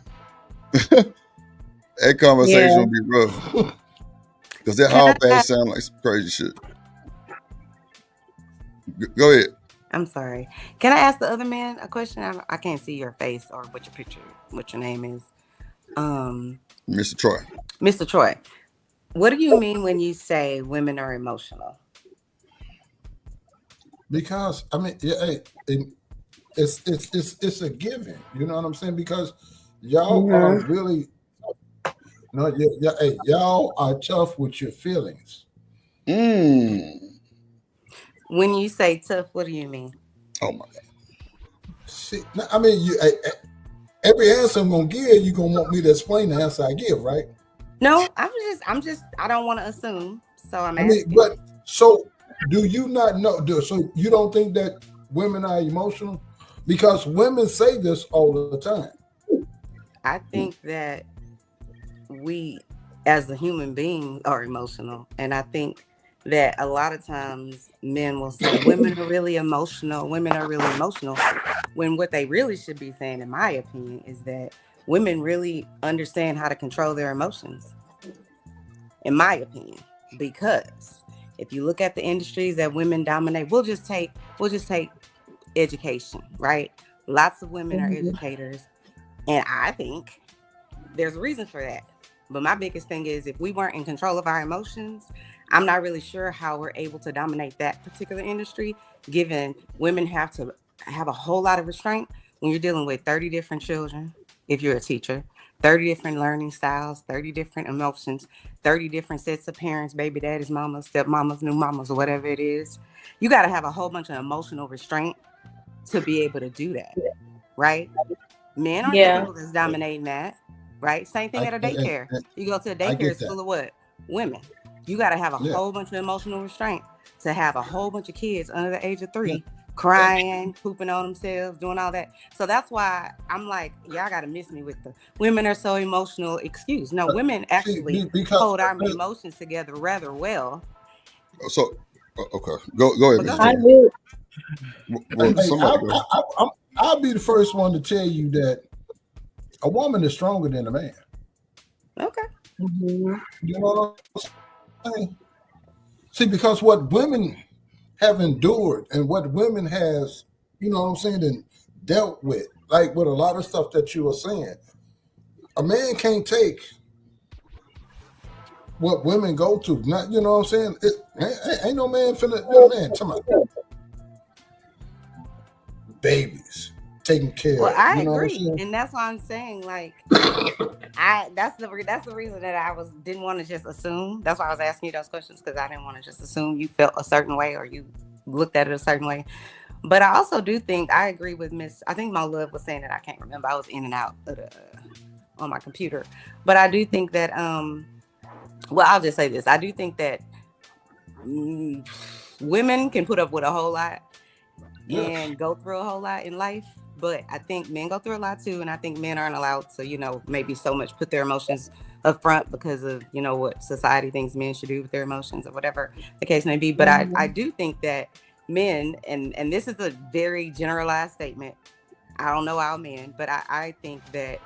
That conversation would be rough. Because that hall pass sound like some crazy shit. Go ahead. I'm sorry. Can I ask the other man a question? I can't see your face or what your name is. Mr. Troy. Mr. Troy, what do you mean when you say women are emotional? Because I mean, it's a given. You know what I'm saying? Because y'all are really, y'all are tough with your feelings. When you say tough, what do you mean? Oh my God. See, I mean, every answer I'm gonna give, you gonna want me to explain the answer I give, right? No, I'm just. I don't want to assume, so I'm asking. I mean, but so do you not know? So you don't think that women are emotional? Because women say this all the time. I think that we, as a human being, are emotional, and I think that a lot of times men will say women are really emotional. Women are really emotional. When what they really should be saying, in my opinion, is that women really understand how to control their emotions, in my opinion. Because if you look at the industries that women dominate, we'll just take education, right? Lots of women are educators, and I think there's a reason for that. But my biggest thing is, if we weren't in control of our emotions, I'm not really sure how we're able to dominate that particular industry, given women have to have a whole lot of restraint when you're dealing with 30 different children, if you're a teacher, 30 different learning styles, 30 different emotions, 30 different sets of parents, baby daddies, mamas, stepmamas, new mamas, or whatever it is. You got to have a whole bunch of emotional restraint to be able to do that, right? Men aren't the people that's dominating that, right? Same thing at a daycare. You go to a daycare, it's full of what? Women. You got to have a whole bunch of emotional restraint to have a whole bunch of kids under the age of 3 crying, pooping on themselves, doing all that. So that's why I'm like, y'all got to miss me with the women are so emotional excuse. No, women actually hold our emotions together rather well. So, okay. Go ahead, Mr. I I'll be the first one to tell you that a woman is stronger than a man. Okay. You know what I'm saying? See, because what women have endured and what women has, you know what I'm saying, and dealt with, like with a lot of stuff that you were saying, a man can't take what women go to. Not, you know what I'm saying? Ain't no man finna, man, come on. Babies, taking care. Well, I agree, and that's why I'm saying, like, that's the reason that I didn't want to just assume. That's why I was asking you those questions, because I didn't want to just assume you felt a certain way or you looked at it a certain way. But I also do think I agree with I think my love was saying that, I can't remember. I was in and out of on my computer, but I do think that well, I'll just say this: I do think that women can put up with a whole lot and go through a whole lot in life, but I think men go through a lot too, and I think men aren't allowed to, maybe so much put their emotions up front because of, what society thinks men should do with their emotions or whatever the case may be. But I do think that men, and this is a very generalized statement, I don't know all men, but I think that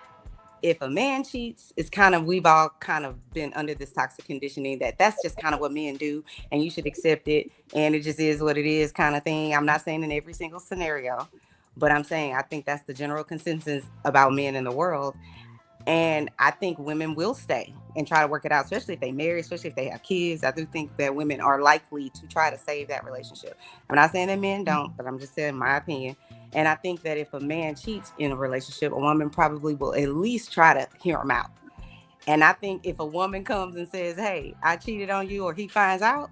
if a man cheats, it's kind of, we've all kind of been under this toxic conditioning that that's just kind of what men do, and you should accept it, and it just is what it is kind of thing. I'm not saying in every single scenario, but I'm saying I think that's the general consensus about men in the world. And I think women will stay and try to work it out, especially if they marry, especially if they have kids. I do think that women are likely to try to save that relationship. I'm not saying that men don't, but I'm just saying my opinion. And I think that if a man cheats in a relationship, a woman probably will at least try to hear him out. And I think if a woman comes and says, hey, I cheated on you, or he finds out,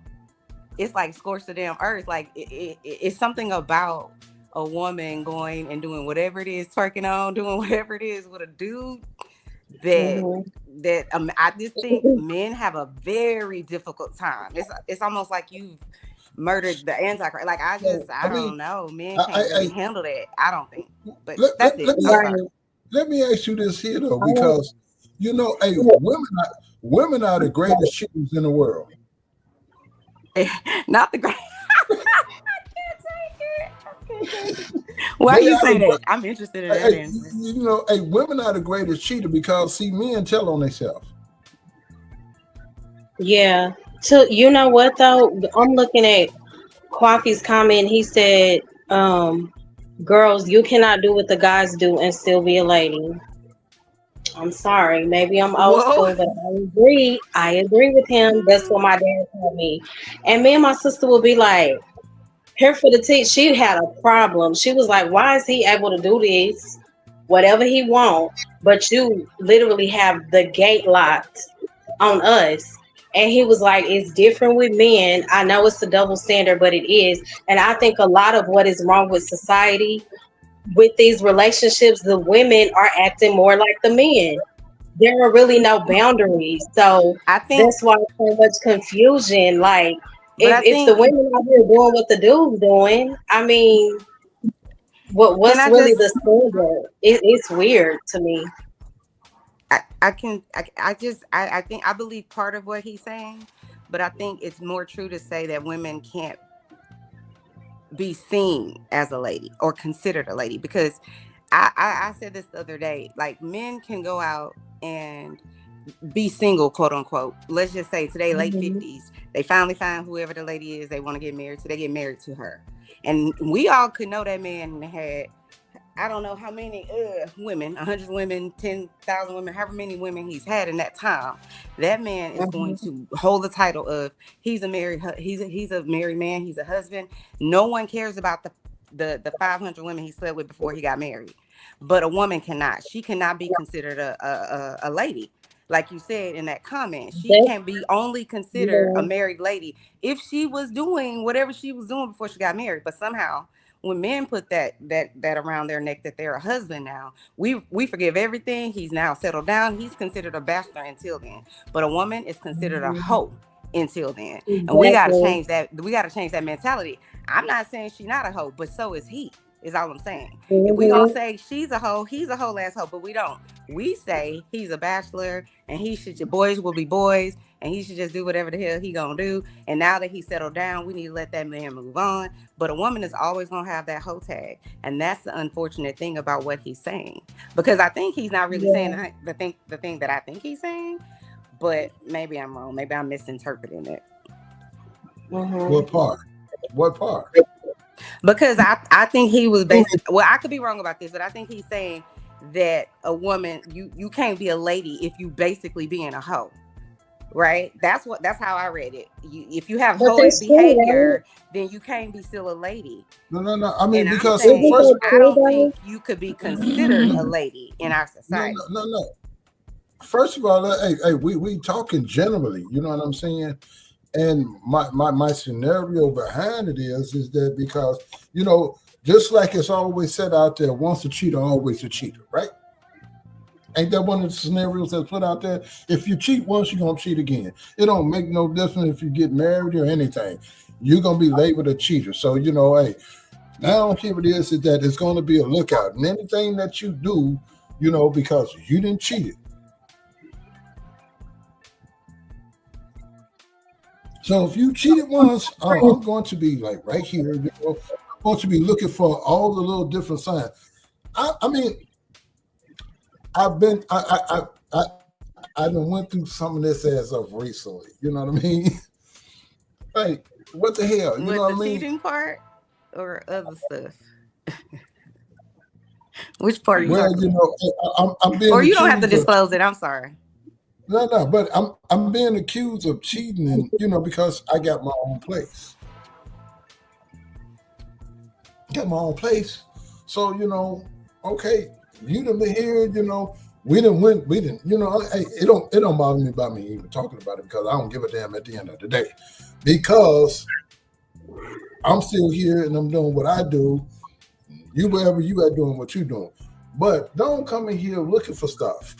it's like scorched the damn earth. Like it's something about a woman going and doing whatever it is, twerking on, doing whatever it is with a dude that I just think men have a very difficult time. It's almost like you've murdered the Antichrist. Like I don't know. Men can't really handle that. I don't think. But that's it. Let me ask you this here though, because you know, women are the greatest cheaters in the world. Not the great. Why do you say that? I'm interested in that answer. You know, women are the greatest cheater because see, men tell on themselves. Yeah. So you know what though? I'm looking at Kwaki's comment. He said, girls, you cannot do what the guys do and still be a lady. I'm sorry. Maybe I'm old school, but I agree with him. That's what my dad told me. And me and my sister will be like, here for the tea. She had a problem. She was like, why is he able to do this? Whatever he wants, but you literally have the gate locked on us. And he was like, it's different with men. I know it's a double standard, but it is. And I think a lot of what is wrong with society, with these relationships, the women are acting more like the men. There are really no boundaries. So I think that's why there's so much confusion. Like, if the women out here doing what the dude's doing, I mean, what's really the standard? It's weird to me. I think I believe part of what he's saying, but I think it's more true to say that women can't be seen as a lady or considered a lady, because I said this the other day, like men can go out and be single, quote unquote. Let's just say today, late 50s, they finally find whoever the lady is they want to get married to. They get married to her. And we all could know that man had, I don't know how many women, 100 women, 10,000 women, however many women he's had in that time. That man is going to hold the title of he's a married man, he's a husband. No one cares about the 500 women he slept with before he got married. But a woman cannot. She cannot be considered a lady. Like you said in that comment, she can be only considered a married lady if she was doing whatever she was doing before she got married. But somehow, when men put that around their neck that they're a husband now, we forgive everything. He's now settled down. He's considered a bachelor until then. But a woman is considered a hoe until then. And we gotta change that. We gotta change that mentality. I'm not saying she's not a hoe, but so is he. Is all I'm saying. If we gonna say she's a hoe, he's a whole ass hoe, but we don't. We say he's a bachelor and boys will be boys and he should just do whatever the hell he gonna do. And now that he settled down, we need to let that man move on. But a woman is always gonna have that hoe tag. And that's the unfortunate thing about what he's saying. Because I think he's not really saying the thing that I think he's saying, but maybe I'm wrong. Maybe I'm misinterpreting it. What part? Because I think he was basically, well, I could be wrong about this, but I think he's saying that a woman, you can't be a lady if you basically being a hoe, right? That's how I read it. If you have hoe behavior, then you can't be still a lady. No. I mean, and because I don't think you could be considered a lady in our society. No. First of all, hey, we talking generally. You know what I'm saying? And my scenario behind it is that because, you know, just like it's always said out there, once a cheater, always a cheater, right? Ain't that one of the scenarios that's put out there? If you cheat once, you're going to cheat again. It don't make no difference if you get married or anything. You're going to be labeled a cheater. So, you know, hey, now here it is that it's going to be a lookout. And anything that you do, you know, because you didn't cheat it. So if you cheated once, I'm going to be like right here. You know, I'm going to be looking for all the little different signs. I mean, I've been I done went through some of this as of recently. You know what I mean? Like, what the hell? You know what I mean? Cheating part or other stuff? Which part? Well, you know, I'm being. Or you don't have to disclose it. I'm sorry. No, but I'm being accused of cheating, and you know, because I got my own place. Got my own place, so you know, okay, you done been here, you know. We didn't, you know. Hey, it don't bother me about me even talking about it because I don't give a damn at the end of the day, because I'm still here and I'm doing what I do. You wherever you are doing what you're doing, but don't come in here looking for stuff.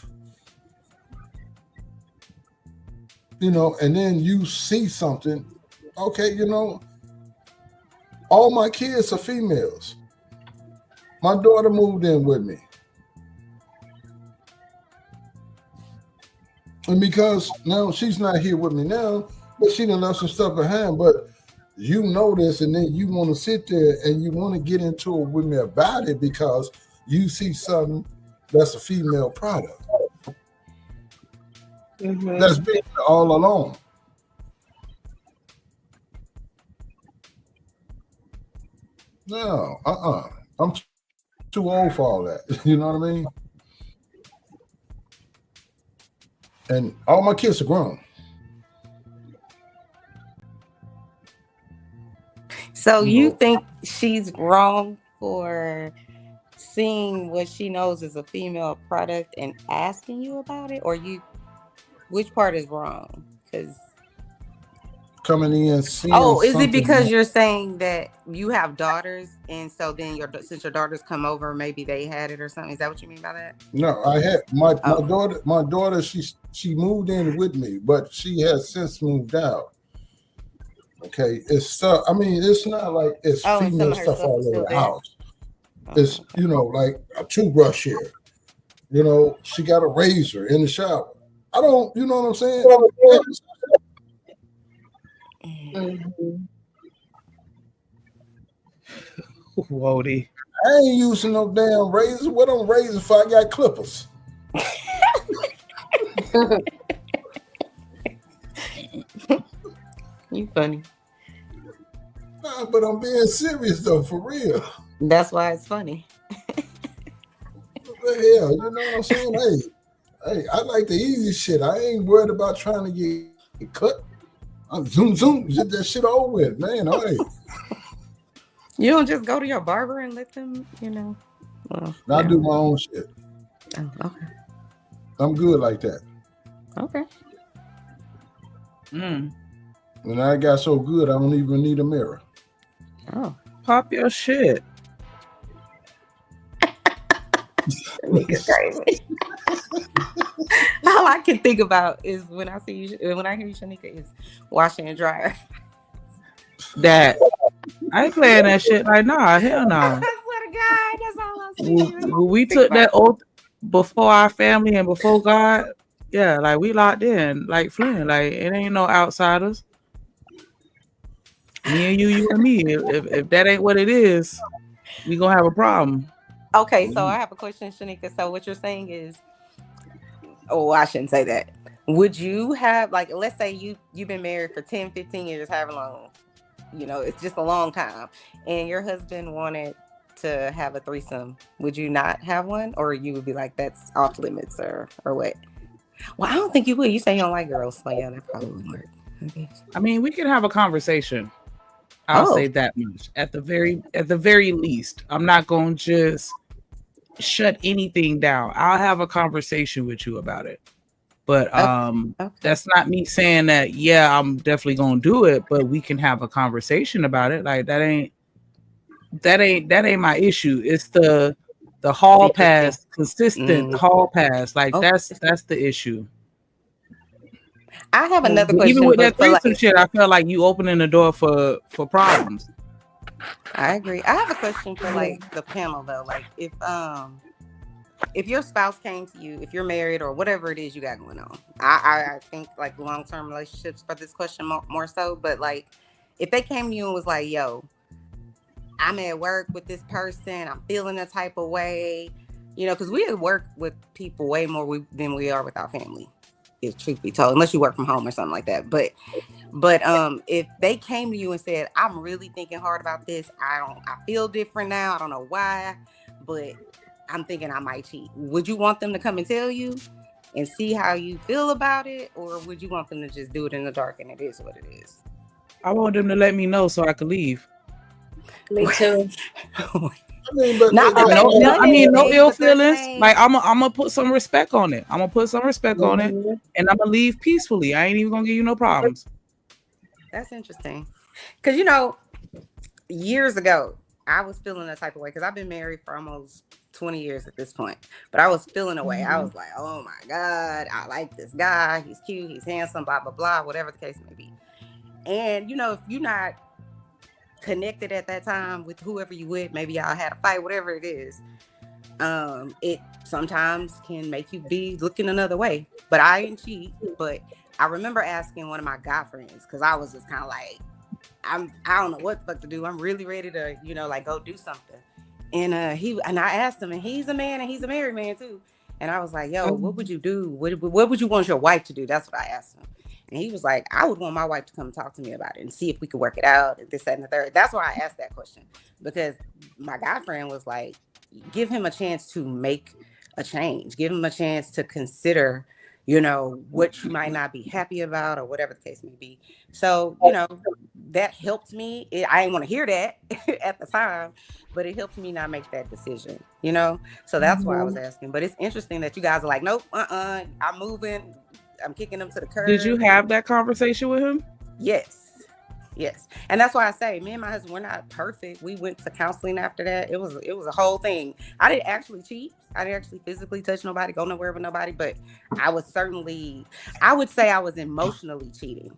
You know, and then you see something, okay, you know, all my kids are females. My daughter moved in with me. And because now she's not here with me now, but she done left some stuff behind, but you know this, and then you want to sit there and you want to get into it with me about it because you see something that's a female product. Mm-hmm. That's been all along. No, I'm too old for all that. You know what I mean? And all my kids are grown. So you think she's wrong for seeing what she knows is a female product and asking you about it, or which part is wrong? Because coming in, seeing. Oh, is it because you're saying that you have daughters, and so then since your daughters come over, maybe they had it or something? Is that what you mean by that? No, I had my daughter. My daughter, she moved in with me, but she has since moved out. Okay, it's I mean, it's not like it's female stuff all over the house. It's you know, like a toothbrush here. You know, she got a razor in the shower. I don't, you know what I'm saying? Mm-hmm. Wody. I ain't using no damn razor. What I'm razor for? I got clippers. You funny. Nah, but I'm being serious though, for real. That's why it's funny. What the hell? You know what I'm saying? Hey, I like the easy shit. I ain't worried about trying to get cut. I'm zoom, get that shit over with, man. Hey. You don't just go to your barber and let them, you know. Well, I do my own shit. Oh, okay. I'm good like that. Okay. When I got so good, I don't even need a mirror. Oh, pop your shit. Nigga's crazy. All I can think about is when I hear you, Shanika, is washing and dryer. That I ain't playing that shit. Like, nah, hell no. I swear to God, that's all I'm saying. When we took that oath before our family and before God, yeah, like we locked in, like Flynn. Like it ain't no outsiders. Me and you and me. If that ain't what it is, we gonna have a problem. Okay, so I have a question, Shanika. So what you're saying is, I shouldn't say that. Would you have, like, let's say you've been married for 10, 15 years, however long, you know, it's just a long time, and your husband wanted to have a threesome, would you not have one? Or you would be like, that's off limits or what? Well, I don't think you would. You say you don't like girls, so yeah, that probably wouldn't work. I mean, we can have a conversation. I'll say that much. At the very least, I'm not going to just shut anything down. I'll have a conversation with you about it. But okay. That's not me saying that, yeah, I'm definitely going to do it, but we can have a conversation about it. Like that ain't my issue. It's the hall pass, consistent hall pass. Like that's the issue. I have another question. Even with that threesome shit, I feel like you opening the door for problems. I agree. I have a question for like the panel though. Like if your spouse came to you, if you're married or whatever it is you got going on, I think like long-term relationships for this question more so, but like if they came to you and was like, yo, I'm at work with this person, I'm feeling a type of way, You know, because we work with people way more than we are with our family, if truth be told, unless you work from home or something like that. But if they came to you and said, I'm really thinking hard about this, I feel different now, I don't know why, but I'm thinking I might cheat, would you want them to come and tell you and see how you feel about it, or would you want them to just do it in the dark and it is what it is? I want them to let me know so I could leave. Me too. I mean, no ill feelings. Like I'm gonna put some respect on it. I'm gonna put some respect on it, and I'm gonna leave peacefully. I ain't even gonna give you no problems. That's interesting, because you know, years ago I was feeling that type of way because I've been married for almost 20 years at this point, but I was feeling a way. I was like, oh my God, I like this guy. He's cute. He's handsome. Blah blah blah. Whatever the case may be. And you know, if you're not connected at that time with whoever you with, maybe y'all had a fight, whatever it is, it sometimes can make you be looking another way. But I didn't cheat. But I remember asking one of my guy friends, because I was just kind of like, I don't know what the fuck to do. I'm really ready to, you know, like go do something. And I asked him, and he's a man and he's a married man too. And I was like, yo, what would you do? What would you want your wife to do? That's what I asked him. And he was like, I would want my wife to come talk to me about it and see if we could work it out, and this, that, and the third. That's why I asked that question, because my guy friend was like, give him a chance to make a change. Give him a chance to consider, you know, what you might not be happy about or whatever the case may be. So, you know, that helped me. I didn't want to hear that at the time, but it helped me not make that decision, you know? So that's why I was asking. But it's interesting that you guys are like, nope, I'm moving. I'm kicking him to the curb. Did you have that conversation with him? Yes. And that's why I say, me and my husband, we're not perfect. We went to counseling after that. It was a whole thing. I didn't actually cheat. I didn't actually physically touch nobody, go nowhere with nobody, but I would say I was emotionally cheating,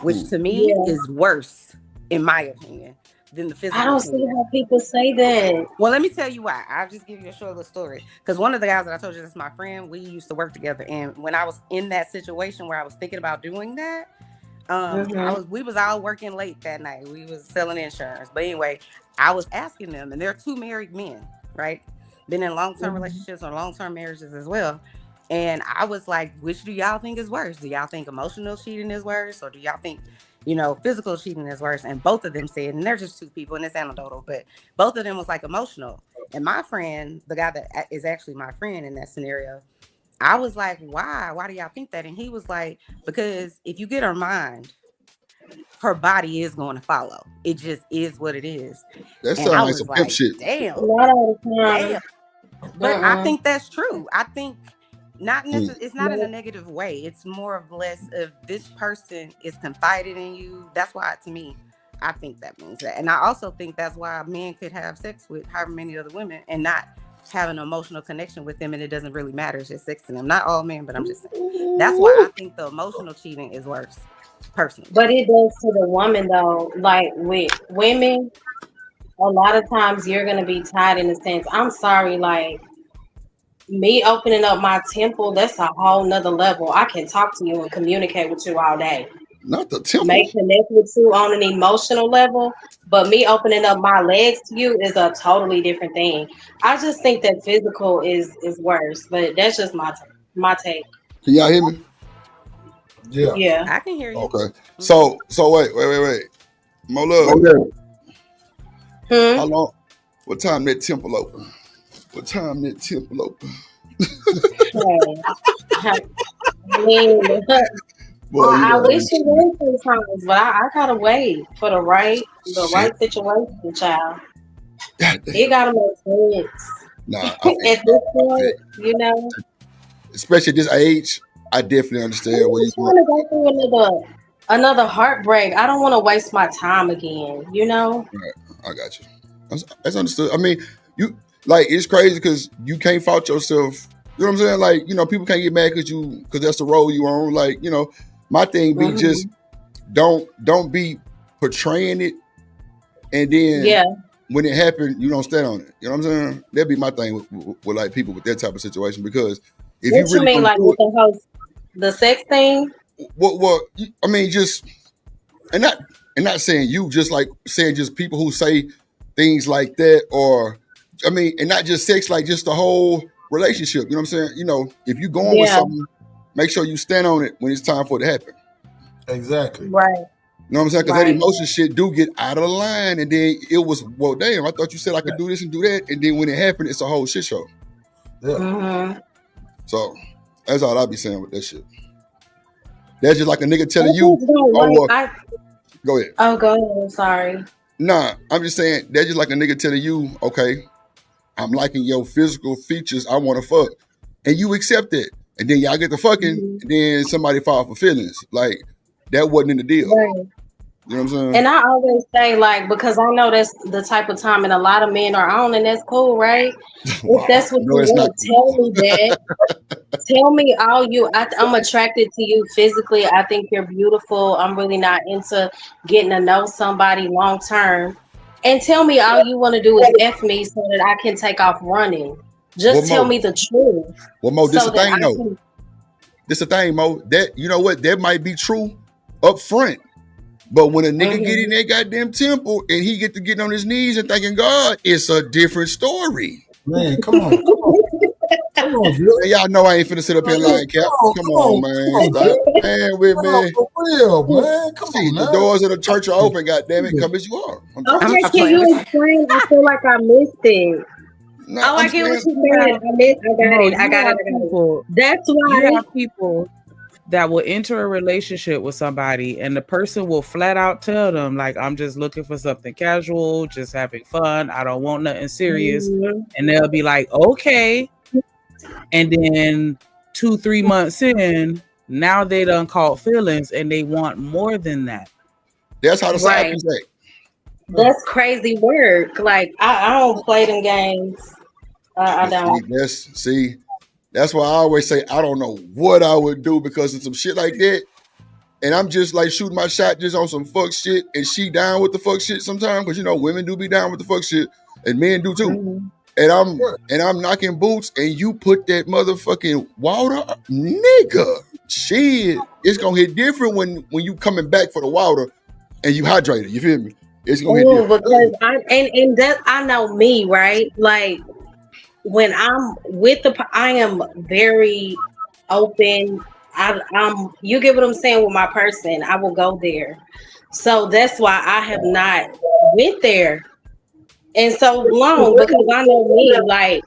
which to me is worse, in my opinion, than the physical. I don't see how people say that. Well, let me tell you why. I'll just give you a short little story. Because one of the guys that I told you, that's my friend, we used to work together. And when I was in that situation where I was thinking about doing that, we was all working late that night. We was selling insurance. But anyway, I was asking them, and they're two married men, right? Been in long-term relationships or long-term marriages as well. And I was like, which do y'all think is worse? Do y'all think emotional cheating is worse? Or do y'all think, you know, physical cheating is worse? And both of them said, and they're just two people and it's anecdotal, but both of them was like emotional. And my friend, the guy that is actually my friend in that scenario, I was like, why? Why do y'all think that? And he was like, because if you get her mind, her body is going to follow. It just is what it is. That sounds like some pimp shit. Damn. Damn. But I think that's true. I think not necessarily, it's not in a negative way. It's more or less if this person is confided in you. That's why, to me, I think that means that. And I also think that's why men could have sex with however many other women and not have an emotional connection with them, and it doesn't really matter. It's just sex to them. Not all men, but I'm just saying. That's why I think the emotional cheating is worse, personally. But it does to the woman, though. Like with women, a lot of times you're going to be tied in the sense, I'm sorry, like me opening up my temple, that's a whole nother level. I can talk to you and communicate with you all day. Not the temple. May connect with you on an emotional level, but me opening up my legs to you is a totally different thing. I just think that physical is worse, but that's just my take. Can y'all hear me? Yeah. I can hear you. Okay. So wait. More love. How long? What time that temple open? I wish it was sometimes, but I gotta wait for the right situation, child. It gotta make sense. Nah, at this point, you know, especially at this age, I definitely understand what you want to go through another heartbreak. I don't want to waste my time again. You know. Right. I got you. That's understood. I mean, you like it's crazy because you can't fault yourself. You know what I'm saying? Like, you know, people can't get mad because that's the role you on. Like, you know, my thing be just don't be portraying it, and then when it happened, you don't stand on it. You know what I'm saying? That'd be my thing with like people with that type of situation, because if what you mean, like with the sex thing? Well, I mean, just and not saying you, just like saying just people who say things like that, or I mean, and not just sex, like just the whole relationship. You know what I'm saying? You know, if you going with something, make sure you stand on it when it's time for it to happen. Exactly. Right. You know what I'm saying? Because that emotion shit do get out of line, and then it was, well, damn, I thought you said I could do this and do that, and then when it happened, it's a whole shit show. Yeah. Mm-hmm. So that's all I be saying with that shit. That's just like a nigga telling you. Go ahead. Oh, go ahead. I'm sorry. Nah, I'm just saying that's just like a nigga telling you, okay, I'm liking your physical features, I want to fuck, and you accept it, and then y'all get the fucking, and then somebody fall for feelings. Like that wasn't in the deal. Right. You know what I'm saying? And I always say, like, because I know that's the type of time and a lot of men are on, and that's cool, right? If that's what you want, tell me that. Tell me all you. I'm attracted to you physically. I think you're beautiful. I'm really not into getting to know somebody long term. And tell me all you want to do is F me so that I can take off running. Just tell me the truth. Well, Mo, this the thing, though. This the thing, Mo. That, you know what? That might be true up front. But when a nigga get in that goddamn temple and he get to get on his knees and thanking God, it's a different story. Man, come on. Come on, y'all know I ain't finna sit up here lying, Cap. Come on, man. Stop playing with me. For real, man. Come on, the doors of the church are open, goddamn it. Come as you are. Okay, can you explain? I feel like I missed it. No, I get what you said. I got it. That's why you have people that will enter a relationship with somebody and the person will flat out tell them, like, I'm just looking for something casual, just having fun. I don't want nothing serious. Mm-hmm. And they'll be like, okay. And then 2-3 months in, now they done caught feelings and they want more than that. That's how the side is like. That's crazy work. Like, I don't play them games. I don't. That's why I always say I don't know what I would do because of some shit like that. And I'm just like shooting my shot just on some fuck shit, and she down with the fuck shit sometimes, because you know women do be down with the fuck shit, and men do too. Mm-hmm. And I'm knocking boots, and you put that motherfucking water, nigga. Shit, it's gonna hit different when you coming back for the water and you hydrated. You feel me? It's gonna hit different. Because I know me, right? Like, when I'm with I am very open. You get what I'm saying with my person. I will go there. So that's why I have not went there in so long, because I know me. Like,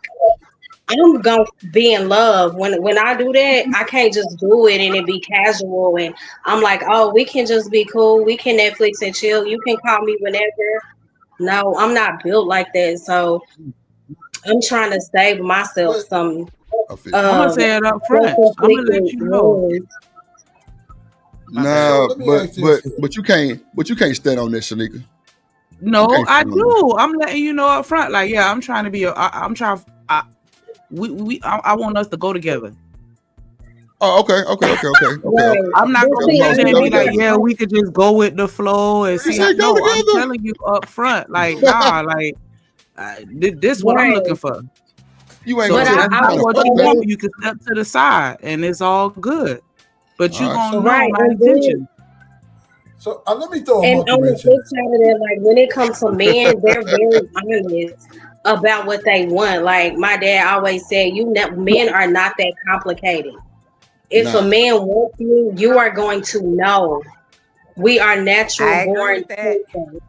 I'm gonna be in love. When I do that, I can't just do it and it be casual. And I'm like, oh, we can just be cool. We can Netflix and chill. You can call me whenever. No, I'm not built like that. So I'm trying to save myself some. I'm gonna say it up front. I'm gonna let you know. Nah, but you can't stand on this, Shanika. No, I do. I'm letting you know up front. Like, yeah, I'm trying to be. I want us to go together. Oh, okay. I'm not gonna be like, yeah, we could just go with the flow and see. I'm telling you up front, like, nah, like. This is what I'm looking for. You ain't you can step to the side and it's all good. But you gonna know my intention. So let me throw and on the flip side of that, like when it comes to men, they're very honest about what they want. Like my dad always said, men are not that complicated. If a man wants you, you are going to know. We are natural born chasers.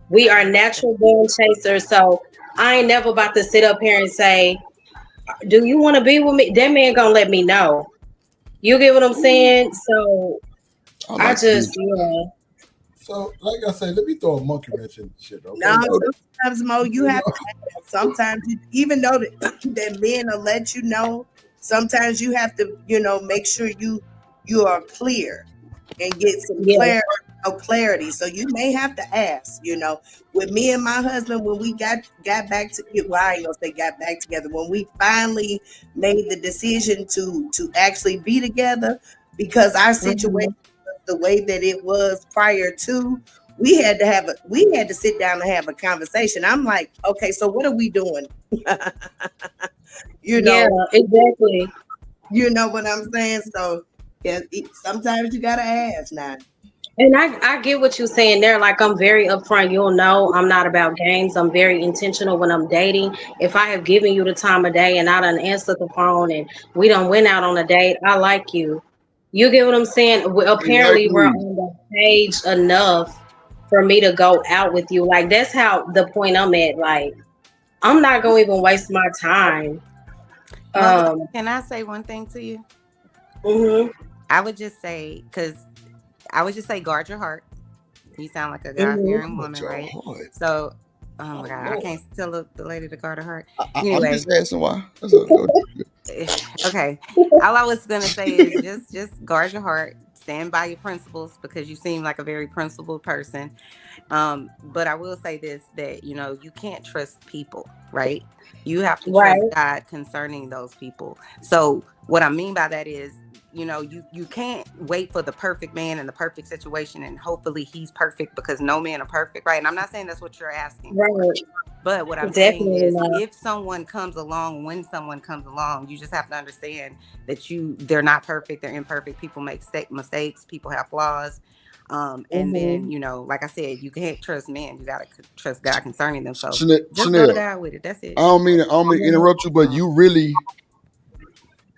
We are natural born chasers. So I ain't never about to sit up here and say, do you want to be with me? That man gonna let me know. You get what I'm saying? So I just, So, like I said, let me throw a monkey wrench in shit. Okay? No, sometimes, Mo, you have to. Sometimes, even though that men will let you know, sometimes you have to, make sure you are clear and get some clarity. So you may have to ask. With me and my husband, when we got back together, well, I ain't gonna say got back together. When we finally made the decision to actually be together, because our situation was the way that it was prior to, we had to sit down and have a conversation. I'm like, okay, so what are we doing? Yeah, exactly. You know what I'm saying? So yeah, sometimes you gotta ask now. And I get what you're saying there. Like, I'm very upfront. You'll know I'm not about games. I'm very intentional when I'm dating. If I have given you the time of day and I done answered the phone and we done went out on a date, I like you. You get what I'm saying? Apparently, we're on the page enough for me to go out with you. Like, that's how the point I'm at. Like, I'm not going to even waste my time. Can I say one thing to you? Mm-hmm. I would just say, guard your heart. You sound like a God-fearing woman, right? So, oh my God, I can't tell the lady to guard her heart. Anyway, I'm just asking why. Okay, all I was gonna say is just guard your heart, stand by your principles, because you seem like a very principled person. But I will say this, that you can't trust people, right? You have to trust God concerning those people. So what I mean by that is, you can't wait for the perfect man in the perfect situation and hopefully he's perfect, because no man are perfect, right? And I'm not saying that's what you're asking for. But what I'm saying is, if someone comes along, when someone comes along, you just have to understand that they're not perfect, they're imperfect. People make mistakes, people have flaws. And then, like I said, you can't trust men. You gotta trust God concerning them. So just go to God with it. That's it. I don't mean to interrupt you, but you really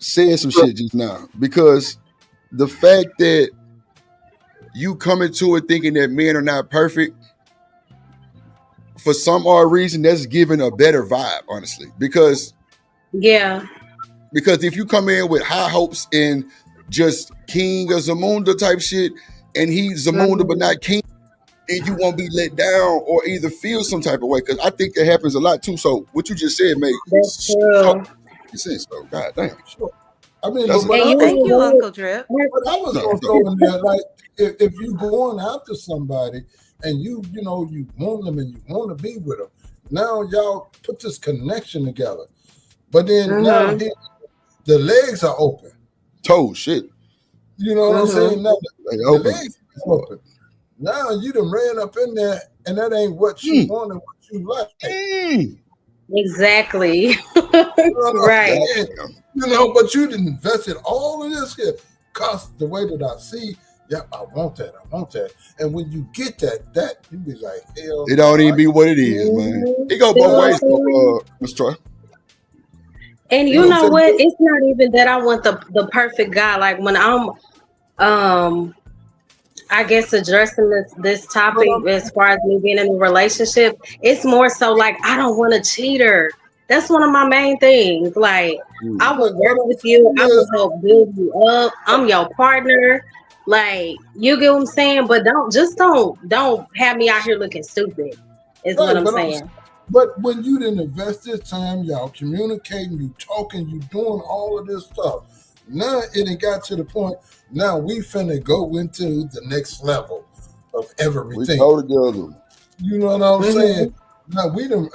said some shit just now, because the fact that you come into it thinking that men are not perfect, for some odd reason, that's giving a better vibe, honestly. Because if you come in with high hopes and just King or Zamunda type shit, and he's Zamunda but not King, and you won't be let down or either feel some type of way, because I think that happens a lot too. So what you just said made sense. So God damn. Sure. I mean, thank you, Uncle Drip. But I was gonna throw in there, like, if you going after somebody and you want them and you want to be with them, now y'all put this connection together. But then now the legs are open. Toe shit. You know what I'm saying? Now the legs are open. Now you done ran up in there, and that ain't what you want and what you like. Exactly. Right. But you done invested all of this here. Cause the way that I see, I want that. And when you get that you be like, hell. It don't even be what it is, man. It go both ways, Mr. Troy. And you know what? It's not even that I want the perfect guy. Like, when I'm I guess addressing this topic as far as me being in a relationship, it's more so like, I don't want a cheater. That's one of my main things. Like, I will work with you. I will help build you up. I'm your partner. Like, you get what I'm saying? But don't have me out here looking stupid, is what I'm saying. But when you didn't invest this time, y'all communicating, you talking, you doing all of this stuff. Now it got to the point, now we finna go into the next level of everything. We go together. You know what I'm saying? Now we done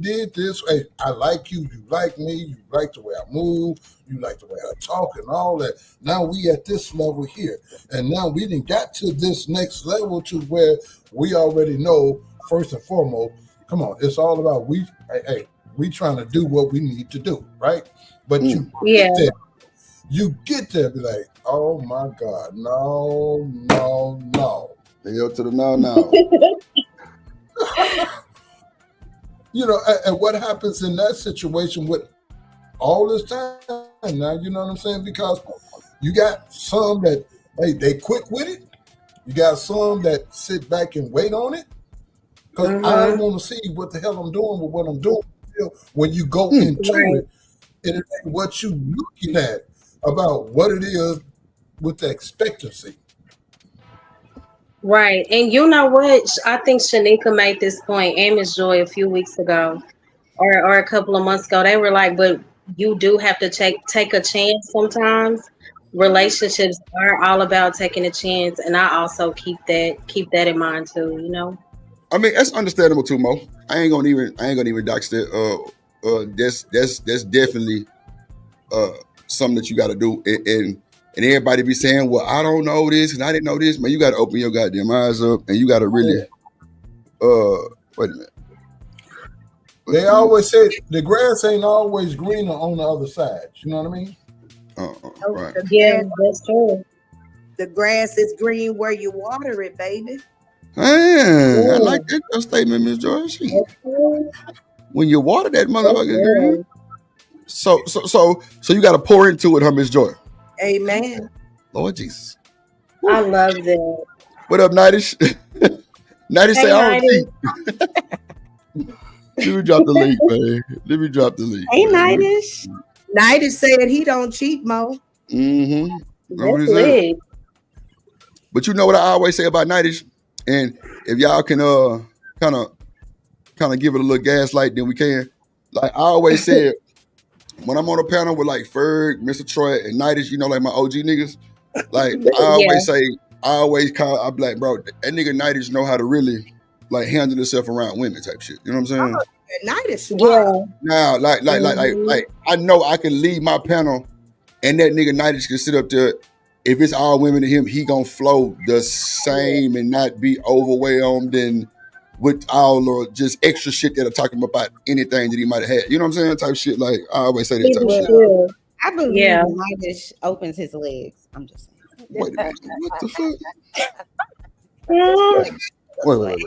did this. Hey, I like you, you like me, you like the way I move, you like the way I talk and all that. Now we at this level here. And now we done got to this next level to where we already know, first and foremost, come on, it's all about we trying to do what we need to do, right? But you get there, be like, oh my God, no. Hell to the no. And what happens in that situation with all this time now, you know what I'm saying? Because you got some that, they quick with it. You got some that sit back and wait on it. Because I don't want to see what the hell I'm doing with what I'm doing. When you go into it, and it's what you looking at about what it is with the expectancy. Right. And you know what? I think Shanika made this point, and Miss Joy, a few weeks ago or a couple of months ago. They were like, but you do have to take a chance sometimes. Relationships are all about taking a chance. And I also keep that in mind too, I mean, that's understandable too, Mo. I ain't gonna even dox that. That's definitely something that you gotta do. And everybody be saying, well, I don't know this and I didn't know this. Man, you got to open your goddamn eyes up and you got to really, wait a minute. They always say the grass ain't always greener on the other side. You know what I mean? Right. Yeah, that's true. The grass is green where you water it, baby. Man, I like that statement, Miss Joy. When you water that motherfucker green. So you got to pour into it, huh, Miss Joy? Amen. Lord Jesus. I love that. What up, Nightish? Nightish say, I don't cheat. Let me drop the link, man. Let me drop the link. Hey, Nightish. Nightish said he don't cheat, Mo. Mm-hmm. But you know what I always say about Nightish? And if y'all can kind of give it a little gaslight, then we can. Like I always said, when I'm on a panel with like Ferg, Mr. Troy, and Nightish, you know, like my OG niggas, like I always call, I'm like, bro, that nigga Nightish know how to really like handle himself around women type shit. You know what I'm saying? Nightish, Now, like I know I can lead my panel, and that nigga Nightish can sit up there. If it's all women to him, he gonna flow the same and not be overwhelmed and with all or just extra shit that are talking about anything that he might have had. You know what I'm saying? Type shit. Like I always say that type shit. I believe Nightish opens his legs. I'm just saying. Wait a minute. What the fuck? Wait.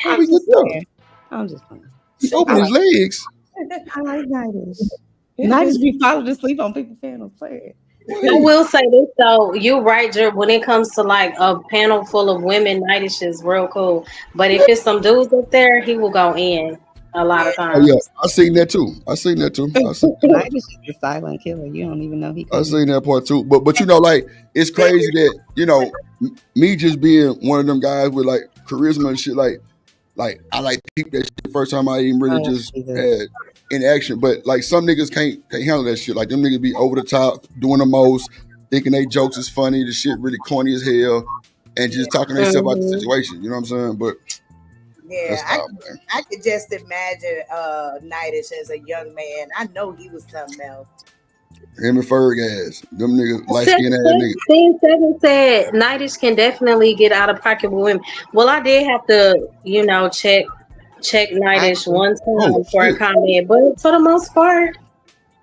I'm just playing. He opened his legs. I like Nightish. Nightish be falling asleep on people's panels. Play I will say this though, you're right, Jer. When it comes to like a panel full of women, Nightish is real cool. But if it's some dudes up there, he will go in a lot of times. Oh, yeah, I seen that too. Nightish is the silent killer. You don't even know he. I seen that part too. But you know, like it's crazy that you know me just being one of them guys with like charisma and shit. Like I like peep that shit the first time I even really had in action. But like some niggas can't handle that shit. Like them niggas be over the top, doing the most, thinking they jokes is funny, the shit really corny as hell, and just talking themselves out the situation. You know what I'm saying? But yeah, I could just imagine Nightish as a young man. I know he was something else. Him and Ferg ass. Them niggas light skinned ass niggas. Scene 7 said Nightish can definitely get out of pocket with women. Well, I did have to, you know, check Nightish one time for a comment, but for the most part,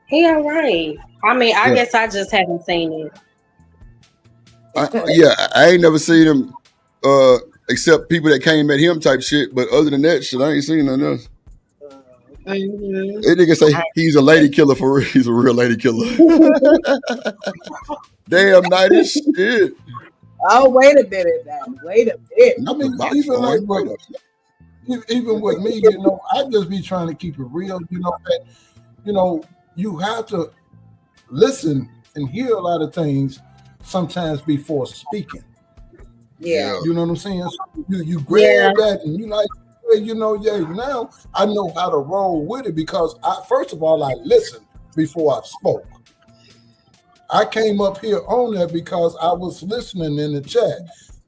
he all right. I mean, I guess I just haven't seen it. I ain't never seen him except people that came at him type shit. But other than that shit, I ain't seen nothing else. That nigga say he's a lady killer for real. He's a real lady killer. Damn, Nightish shit. Oh, wait a minute now. Wait a minute. I mean, even with me, you know, I just be trying to keep it real. You know that, you know, you have to listen and hear a lot of things sometimes before speaking. Yeah, you know what I'm saying. So you grab that and you like. You know, now I know how to roll with it because first of all, I listened before I spoke. I came up here on that because I was listening in the chat.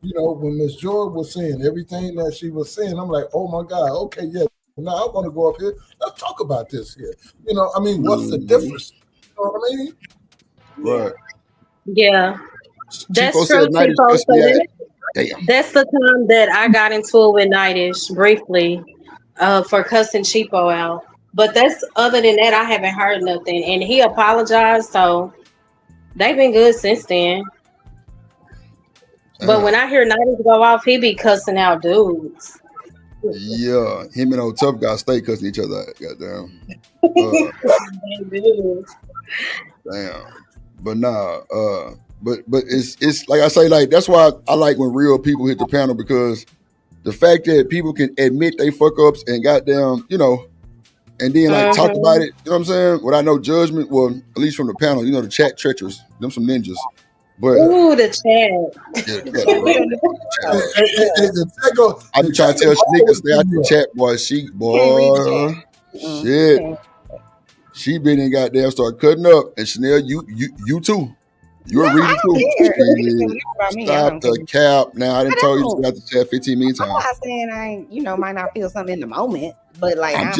You know, when Miss Joy was saying everything that she was saying, I'm like, oh my God, okay, yeah. Now I want to go up here. Let's talk about this here. You know, I mean, what's the difference? You know what I mean? Right. Yeah. That's true, Chico. That's the time that I got into it with Nightish briefly for cussing Cheapo out. But that's other than that, I haven't heard nothing. And he apologized, so they've been good since then. But when I hear Nightish go off, he be cussing out dudes. Yeah, him and old tough guy stay cussing each other out. Goddamn. Damn. But nah, but it's like I say, like that's why I like when real people hit the panel, because the fact that people can admit they fuck ups and goddamn, you know, and then like talk about it, you know what I'm saying? Without no judgment, well, at least from the panel, you know, the chat treacherous, them some ninjas. But the chat. I be trying to tell niggas stay out the chat, boy. Shit. She been in goddamn start cutting up, and Chanel, you too. You're reading too. Stop the cap. Now I didn't tell you to stay out the chat 15 minutes. I'm not saying I, might not feel something in the moment, but like I'm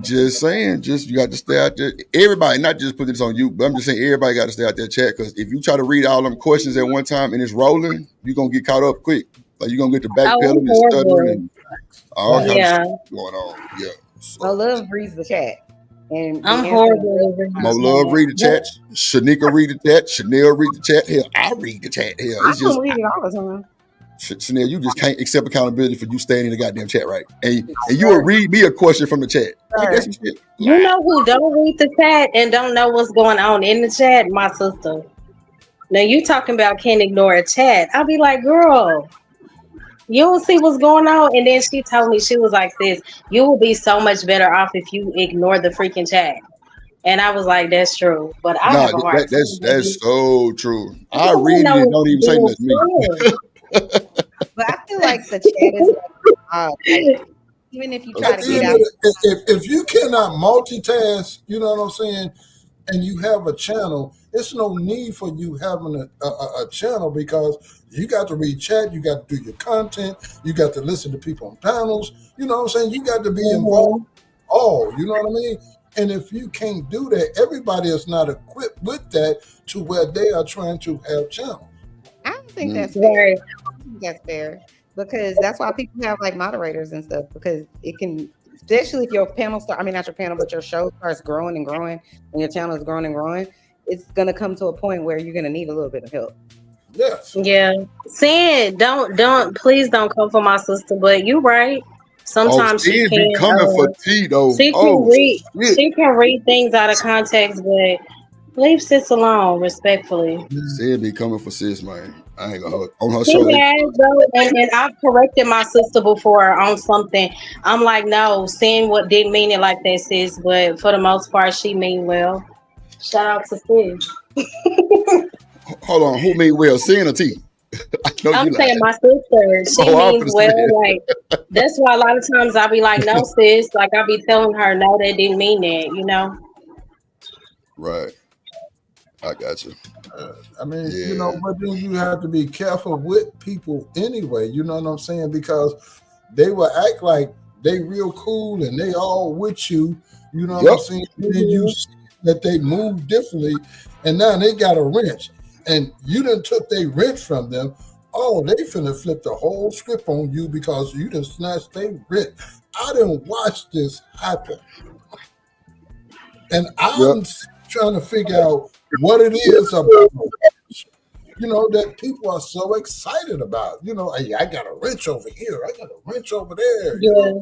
just saying, you got to stay out there. Everybody, not just put this on you, but I'm just saying everybody got to stay out there chat, because if you try to read all them questions at one time and it's rolling, you're gonna get caught up quick. Like you're gonna get the backpedaling and stuttering and all kinds of stuff going on. Yeah. So love reads the chat. And I'm horrible. Mo Love read the chat. Shanika read the chat. Chanel read the chat. Hell, I read the chat. Hell, I it's don't just read it all the time. Chanel, you just can't accept accountability for you staying in the goddamn chat, right? And you will read me a question from the chat. That's some shit. You know who don't read the chat and don't know what's going on in the chat? My sister. Now you talking about can't ignore a chat. I'll be like, girl, you don't see what's going on. And then she told me, she was like, sis, you will be so much better off if you ignore the freaking chat. And I was like, that's true. But I have a hard time. That's so true. I read it and don't even say nothing to me. But I feel like the chat is like, even if you try to get out. If you cannot multitask, you know what I'm saying, and you have a channel, it's no need for you having a channel, because you got to read chat, you got to do your content, you got to listen to people on panels, you know what I'm saying? You got to be involved all, you know what I mean? And if you can't do that, everybody is not equipped with that to where they are trying to have channels. I don't think that's fair. I don't think that's fair, because that's why people have like moderators and stuff, because it can, especially if your panel not your panel, but your show starts growing and growing, and your channel is growing and growing, it's gonna come to a point where you're gonna need a little bit of help. Yes. Yeah. Saying please don't come for my sister, but you're right. Sometimes she can be coming for tea though. She can read things out of context, but leave sis alone, respectfully. Sid be coming for sis, man. I ain't gonna on her She show. has, though, and I've corrected my sister before on something. I'm like, no, saying what didn't mean it like that, sis. But for the most part, she mean well. Shout out to sis. Hold on, who mean well? Sin or T? I'm saying my sister. She means well. Like that's why a lot of times I be like, no, sis. Like I be telling her, no, that didn't mean that. You know. Right. I got you. I mean, you know, but then you have to be careful with people anyway. You know what I'm saying? Because they will act like they real cool and they all with you. You know what I'm saying? And then you see that they move differently, and now they got a wrench, and you done took their wrench from them. Oh, they finna flip the whole script on you because you done snatched their wrench. I didn't watch this happen, and I'm trying to figure out what it is about, you know, that people are so excited about. You know, hey, I got a wrench over here, I got a wrench over there. Yeah,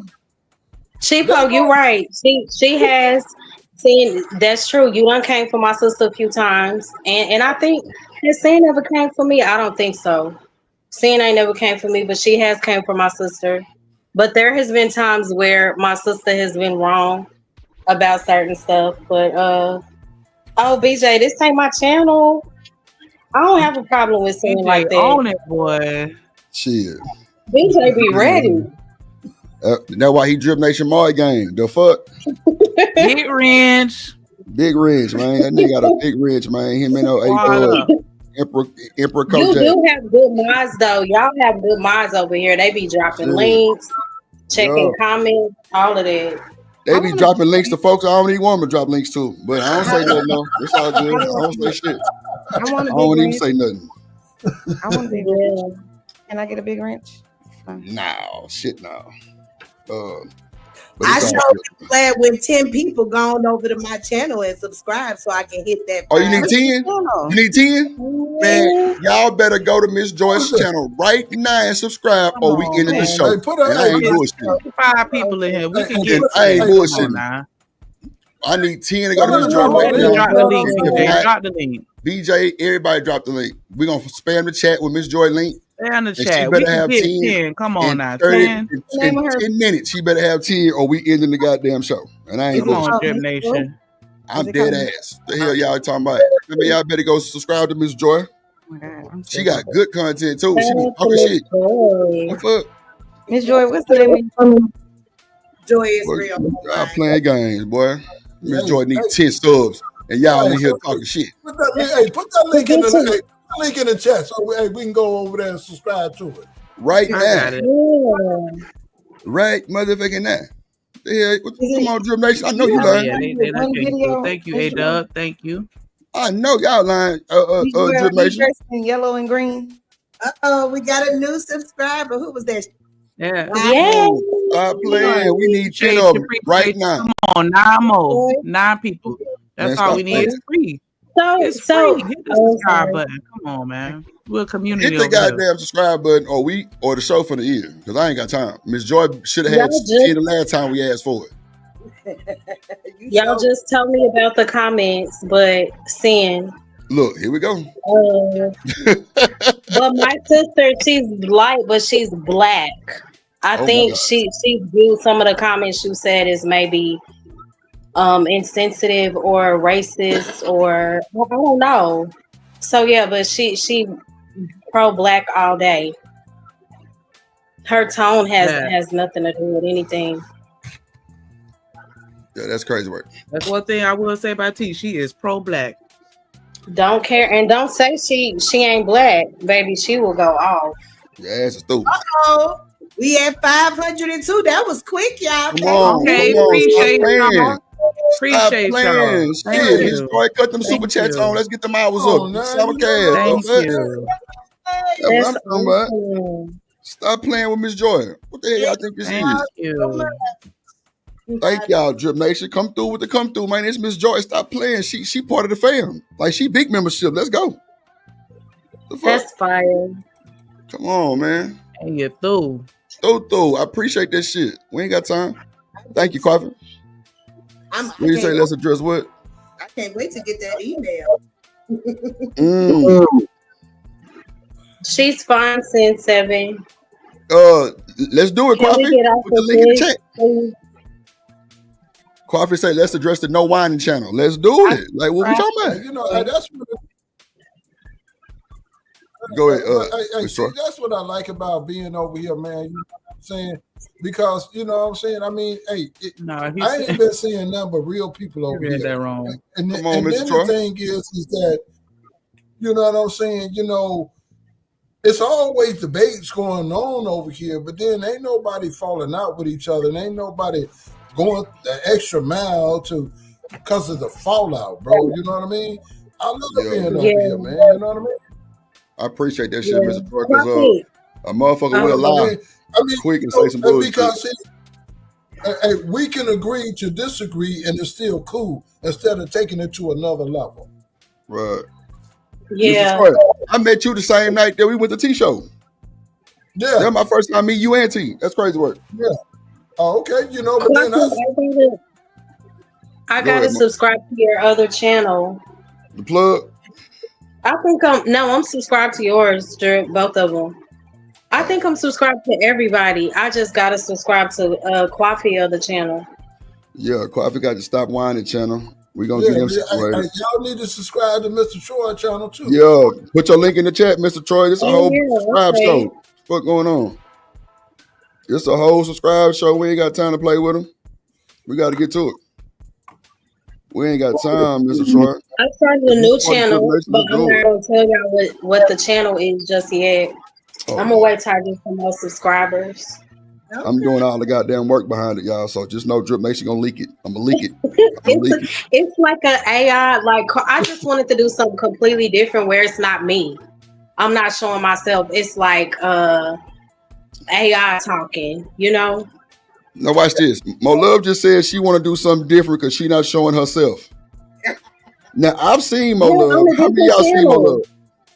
Cheapo, you're right. She has seen. That's true. You done came for my sister a few times, and I think has Sin ever came for me? I don't think so. Sin ain't never came for me, but she has came for my sister. But there has been times where my sister has been wrong about certain stuff. But oh, BJ, this ain't my channel. I don't have a problem with saying like that. Own it, boy. Shit. BJ be ready. That's why he Drip Nation Mark game. The fuck? Big wrench. Big wrench, man. That nigga got a big wrench, man. Him and Emperor Coach. You do have good minds though. Y'all have good minds over here. They be dropping links, checking comments, all of that. They be dropping links to folks I don't even want them to drop links to. But I don't say nothing, no. It's all good. I don't say shit. I don't even say nothing. I want a big wrench. Can I get a big wrench? No, shit, no. I sure be glad when 10 people gone over to my channel and subscribe so I can hit that. Oh, you need 10? You need 10? Man, y'all better go to Miss Joyce's channel right now and subscribe, or we ending the show. I ain't bullshitting. 5 people in here. We can get. I ain't bullshitting. I need 10 to go to Miss Joyce right now. Drop the link, BJ. Drop the link. BJ, everybody drop the link. We're going to spam the chat with Miss Joy link. Stay in the chat. We can get 10. Come on now. 10. In 10 minutes, she better have 10 or we ending the goddamn show. And I ain't Come on, Drip Nation. I'm dead ass. The hell y'all talking about? I mean, y'all better go subscribe to Miss Joy. She got good content too. She be talking shit. What fuck? Miss Joy, what's the name of Joy is real. Y'all playing games, boy. Miss Joy need 10 subs. And y'all in here talking shit. Put that link in the link in the chat so we can go over there and subscribe to it. Right now. Right motherfucking now. Yeah, come on, Drip Nation. I know you lying. Yeah, thank you, A-Dub. Thank you. I know y'all lying, Drip Nation. In yellow and green. We got a new subscriber. Who was that? Yeah. Stop playing. We need 10 of them right now. Come on, 9 more. 9 people. That's all we need. It's free. It's free. Hit the subscribe button. Come on, man. We're a community. Hit the goddamn subscribe button or the show for the year. Because I ain't got time. Miss Joy should have had 10 the last time we asked for it. Y'all just tell me about the comments, but Sin. Look, here we go. But my sister, she's light, but she's black. I think she viewed some of the comments you said as maybe insensitive or racist or I don't know. So yeah, but she pro-black all day. Her tone has nothing to do with anything. Yeah, that's crazy work. That's one thing I will say about T. She is pro-black. Don't care and don't say she ain't black, baby. She will go off. Yeah, it's stupid. Uh-oh. We at 502. That was quick, y'all. Come on, okay, appreciate y'all. Appreciate y'all. Shit, Miss Joy, cut them super chats on. Let's get them hours up. Thank you. That's what I'm talking about. Stop playing with Miss Joy. What the hell y'all think this is? Thank y'all, Drip Nation. Come through with the come through, man. It's Miss Joy. Stop playing. She part of the fam. Like she big membership. Let's go. That's fire. Come on, man. And you're through. Through. I appreciate that shit. We ain't got time. Thank you, Coffee. When you say let's address what? I can't wait to get that email. She's fine, Sin 7. Let's do it, Coffee. Put the link in the chat. Coffee say, let's address the no whining channel. Let's do it. Like, what we talking about? You know, that's what. Go ahead. That's what I like about being over here, man. You know what I'm saying? Because, you know what I'm saying? I mean, hey, I ain't been seeing nothing but real people over here. That wrong. And then the thing is that, you know what I'm saying? You know, it's always debates going on over here, but then ain't nobody falling out with each other, and ain't nobody going the extra mile because of the fallout, bro. You know what I mean? I love being over here, man. You know what I mean? I appreciate that shit, Mr. Troy, because a motherfucker will lie quick and say some bullshit. Because we can agree to disagree and it's still cool instead of taking it to another level. Right. Yeah. Troy, I met you the same night that we went to T-Show. Yeah. That's my first time meeting you and T. That's crazy work. Yeah. Oh, okay. You know, but then I gotta subscribe to your other channel. The plug? I think I'm subscribed to yours, both of them. I think I'm subscribed to everybody. I just gotta subscribe to Coffee other channel. Yeah, Coffee got to Stop Whining channel. We're gonna get him separated. Y'all need to subscribe to Mr. Troy channel too. Yeah, put your link in the chat, Mr. Troy. It's a whole subscribe show. What's going on? It's a whole subscribe show. We ain't got time to play with them. We got to get to it. We ain't got time, Mr. Troy. I started a new channel, but I'm not gonna tell y'all what the channel is just yet. I'm gonna wait till I get some more subscribers. I'm doing all the goddamn work behind it, y'all. So just know Drip Nation gonna leak it. I'm gonna leak it. It's like an AI. Like I just wanted to do something completely different where it's not me. I'm not showing myself. It's like AI talking, you know. Now watch this. Mo Love just said she want to do something different because she not showing herself. Now I've seen Mo Love. How many of y'all seen Mo Love?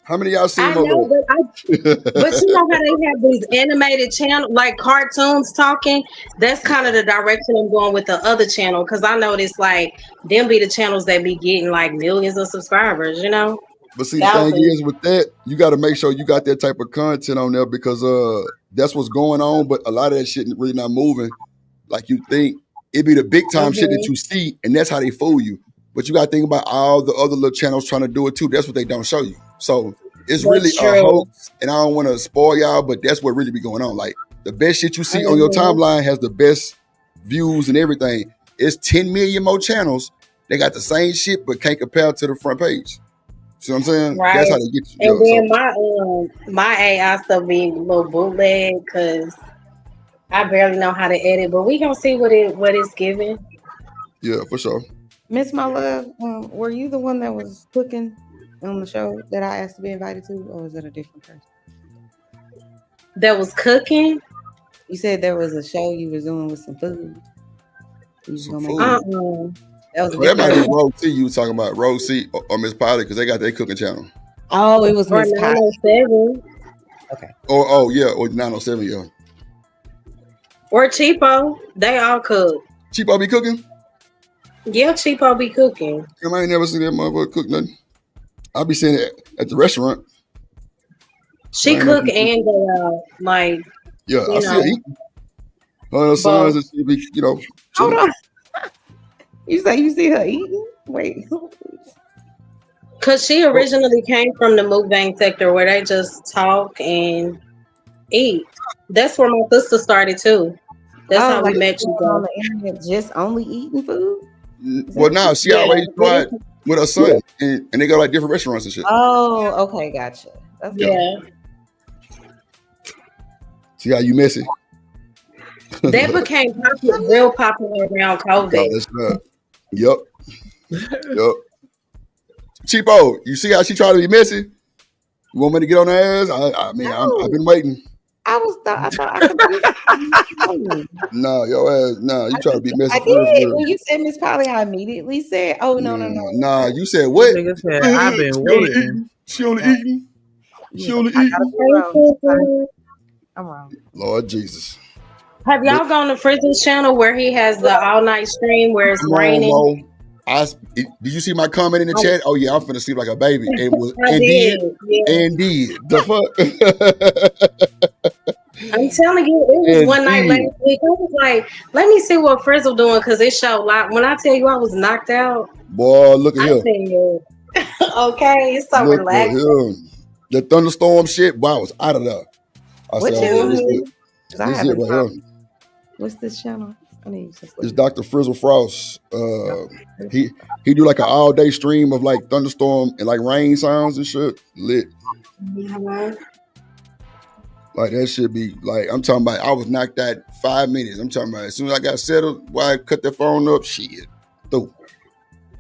How many of y'all seen Mo Love? But you know how they have these animated channels, like cartoons talking? That's kind of the direction I'm going with the other channel, because I noticed like them be the channels that be getting like millions of subscribers, you know? But see, the thing is with that, you got to make sure you got that type of content on there because that's what's going on. But a lot of that shit really not moving like you think. It be the big time shit that you see, and that's how they fool you. But you got to think about all the other little channels trying to do it too. That's what they don't show you. So it's really a hoax, and I don't want to spoil y'all, but that's what really be going on. Like the best shit you see on your timeline has the best views and everything. It's 10 million more channels. They got the same shit, but can't compare to the front page. See what I'm saying? Right. That's how they get you. And then my AI stuff be a little bootleg because I barely know how to edit, but we gonna see what it's giving. Yeah, for sure. Miss My Love, were you the one that was cooking on the show that I asked to be invited to, or was it a different person? That was cooking? You said there was a show you was doing with some food. Some food. That might be Rose C. You were talking about Rose C. or Miss Polly because they got their cooking channel. Oh, it was Miss Polly. Okay. Or 907, yeah. Or Cheapo. They all cook. Cheapo be cooking? Yeah, Cheapo be cooking. I ain't never seen that motherfucker cook nothing. I'll be seeing it at the restaurant. She cook and go out. Like, yeah, I see her eating. Her sons and she be, Hold on. You say you see her eating? Wait. Because she originally came from the mukbang sector where they just talk and eat. That's where my sister started too. That's how we met you on the internet, just only eating food. Well, now she always tried with her son, and they go like different restaurants and shit. Oh, okay, gotcha. Yeah. See how you messy? That became real popular around COVID. No, that's not. Yep. Cheapo, you see how she tried to be messy? You want me to get on her ass? I've been waiting. I thought I could. No, your ass. No, you try to be messy. I did. When you said Miss Polly, I immediately said, "Oh no." Nah, you said what? I've been waiting. She only eating. She only eating. I'm wrong. Lord Jesus. Have y'all gone to Frizzle's channel where he has the all night stream where it's raining? Did you see my comment in the chat? Oh yeah, I'm finna sleep like a baby. And did. The fuck? I'm telling you, it was one night last week. I was like, let me see what Frizzle doing because it showed live. When I tell you I was knocked out, boy, look at him. Okay, it's so relaxing. The thunderstorm shit, boy, I was out of there. I said, this is it right here. What's this channel? It's Dr. Frizzle Frost. He do like an all day stream of like thunderstorm and like rain sounds and shit. Lit. Mm-hmm. Like that should be like I'm talking about. I was knocked out 5 minutes. I'm talking about as soon as I got settled, I cut the phone up. Shit, through.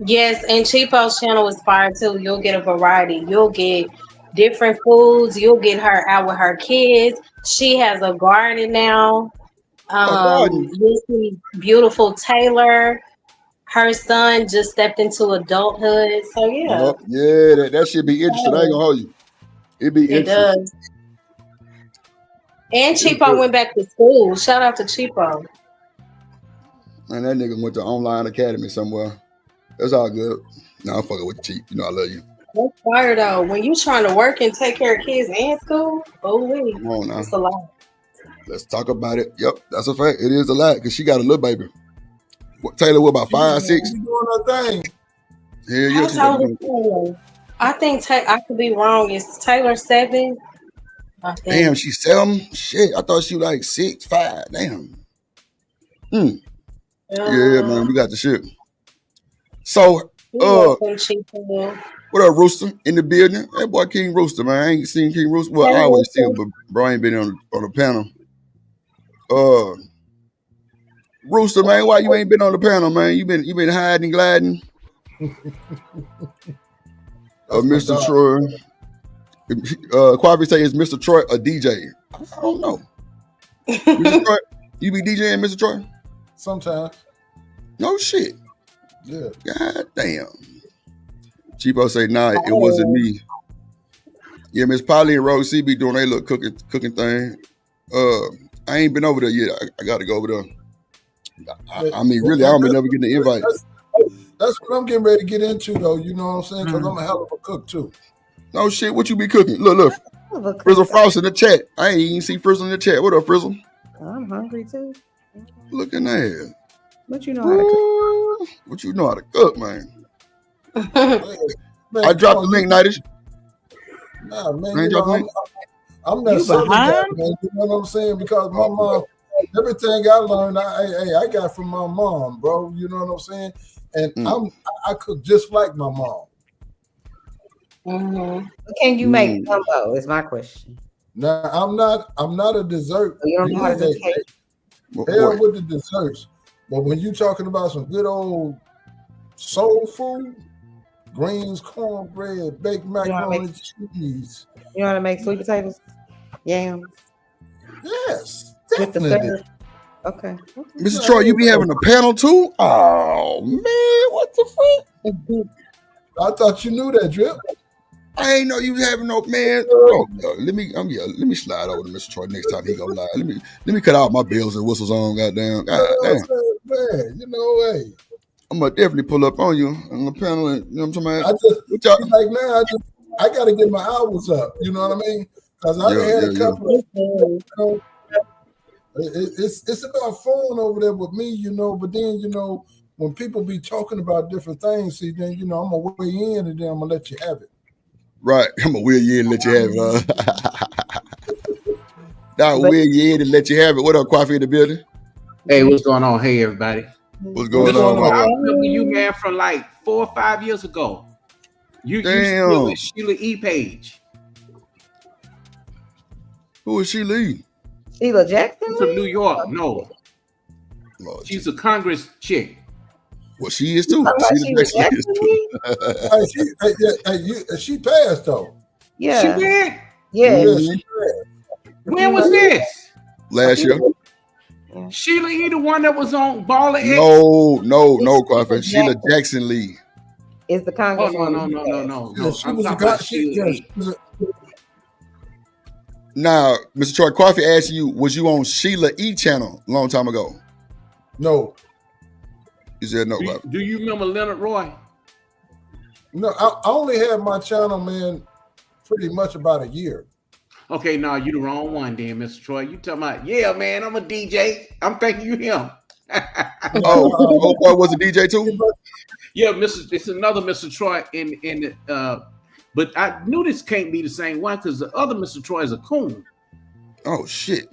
Yes, and Cheapo's channel is fire too. You'll get a variety. You'll get different foods. You'll get her out with her kids. She has a garden now. You'll see beautiful Taylor. Her son just stepped into adulthood. So yeah. Yeah, that should be interesting. I ain't gonna hold you. It'd be interesting. It does. And Cheapo went back to school. Shout out to Cheapo. And that nigga went to online academy somewhere. That's all good. Nah, I'm fucking with you, Cheap. You know I love you. That's fire though. When you trying to work and take care of kids and school, come on now. It's a lot. Let's talk about it. Yep, that's a fact. It is a lot because she got a little baby. Taylor, what about 5, 6? She doing her thing. Yeah, I think I could be wrong. Is Taylor 7? Damn, she's 7. Shit, I thought she was like 6, 5. Damn. Yeah, man, we got the shit. So, what up, Rooster? In the building? That boy King Rooster, man. I ain't seen King Rooster. Well, I always see him, but bro, I ain't been on the panel. Rooster, man, why you ain't been on the panel, man? You been hiding, gliding. Mr. Troy. Quavi say, is Mr. Troy a DJ? I don't know. Mr. Troy, you be DJing, Mr. Troy? Sometimes. No shit. Yeah. God damn. Cheapo say, nah, it wasn't me. Yeah, Miss Polly and Rose C be doing their little cooking thing. I ain't been over there yet. I got to go over there. I mean, really, I don't be never getting the invite. That's what I'm getting ready to get into, though. You know what I'm saying? Because I'm a hell of a cook, too. No shit. What you be cooking? Look. Frizzle Frost in the chat. I ain't even see Frizzle in the chat. What up, Frizzle? I'm hungry, too. Look in there. What you know how to cook? What you know how to cook, man? I dropped the link, Nightish. Nah, man, I'm not saying that, man. You know what I'm saying? Because my mom, everything I learned, I got from my mom, bro. You know what I'm saying? And I cook just like my mom. Mm-hmm. Can you make gumbo? Is my question. Now I'm not a dessert. You don't know how to do cake? Hell with the desserts. But when you talking about some good old soul food, greens, cornbread, baked macaroni and cheese. You know how to make sweet potatoes? Yams? Yes. Definitely. Okay. Mr. Troy, you be having a panel too? Oh man, what the fuck? I thought you knew that, Drip. I ain't know you was having no man. Oh, let me slide over to Mr. Troy next time he go live. Let me cut out my bells and whistles on. Goddamn. Man, you know, hey. I'm gonna definitely pull up on you on the panel. And, you know what I'm talking about? I got to get my hours up. You know what I mean? Because I had a couple of. You know, it's about fun over there with me, you know. But then, you know, when people be talking about different things, see, then you know, I'm gonna weigh in and then I'm gonna let you have it. Right, I'm gonna wheel you in and let you have it. I'll wheel you in and let you have it. What up, Coffee in the building? Hey, what's going on? Hey, everybody. What's going on? I remember you, man, from like 4 or 5 years ago. You still with Sheila E. Page. Who is Sheila E? Sheila Jackson? From New York. No. She's a Congress chick. Well, she is too. She passed though. Yeah. She did? Yeah. When was this? Last year. Sheila E, the one that was on Baller X? No, Coffee. Sheila Jackson Lee. Is the Congress? Oh, no. She was a guy. Now, Mr. Troy, Coffee asked you, was you on Sheila E channel a long time ago? No. You said no. Do you remember Leonard Roy? No, I only had my channel, man, pretty much about a year. Okay, no, you the wrong one then, Mr. Troy. You talking about, yeah, man, I'm a DJ. I'm thinking you him. Old boy was a DJ too? Yeah, it's another Mr. Troy but I knew this can't be the same one because the other Mr. Troy is a coon. Oh shit.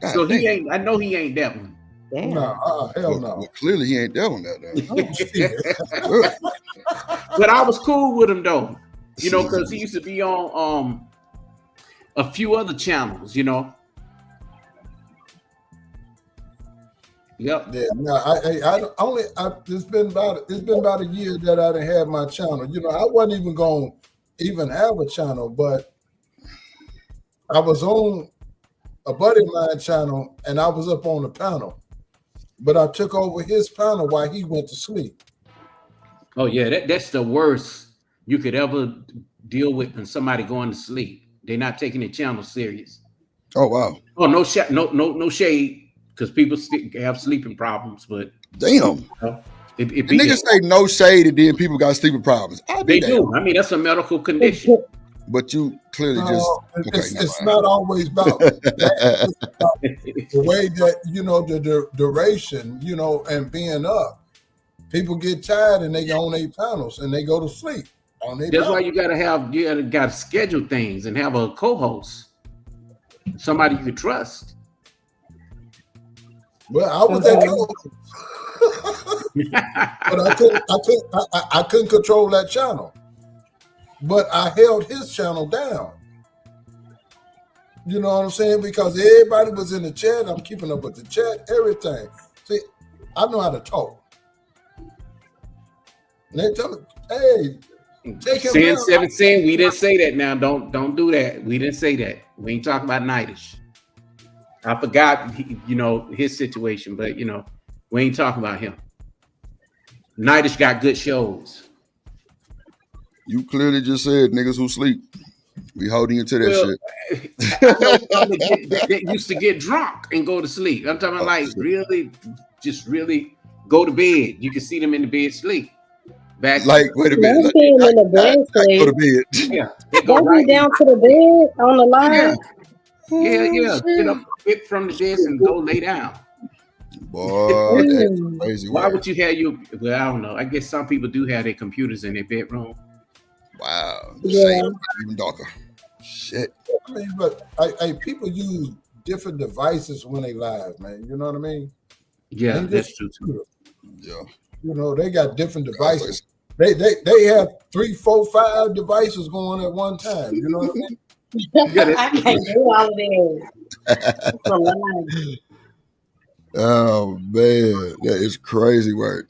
God so damn. He ain't, I know he ain't that one. Damn. No, hell no. Well, clearly he ain't that one that. But I was cool with him though. You know, because he used to be on a few other channels, you know. Yep. Yeah. No, it's been about a year that I done had my channel. You know, I wasn't even going to even have a channel, but I was on a buddy of mine channel and I was up on the panel, but I took over his panel while he went to sleep. Oh yeah, that's the worst you could ever deal with when somebody going to sleep. They're not taking the channel serious. Oh wow. Oh no shade. Because people have sleeping problems, but damn, if niggas say no shade, and then people got sleeping problems. They do. I mean, that's a medical condition. But you clearly it's not always about that. It's about the way that you know the duration, you know, and being up. People get tired and they go on their panels and they go to sleep on their. That's why you gotta schedule things and have a co-host, somebody you can trust. Well, I was that but I couldn't control that channel. But I held his channel down. You know what I'm saying? Because everybody was in the chat. I'm keeping up with the chat, everything. See, I know how to talk. And they tell me, hey, take him down. 7 we didn't say that now. Don't do that. We didn't say that. We ain't talking about Nightish. I forgot, you know, his situation, but you know, we ain't talking about him. Nightish got good shows. You clearly just said niggas who sleep. We holding you to that shit. I know they used to get drunk and go to sleep. I'm talking about really go to bed. You can see them in the bed sleep. Back wait a minute. Go to bed. Yeah. They go right down to the bed on the line. Yeah. Get up from the desk and go lay down. Boy, that's crazy. Why would you have well, I don't know. I guess some people do have their computers in their bedroom. Wow. Yeah. Even darker. Shit. I mean, but people use different devices when they live, man. You know what I mean? Yeah, that's true too. Yeah. You know, they got different devices. They have 3, 4, 5 devices going at one time. You know what I mean? I can't do all of this. Oh man, that is crazy work.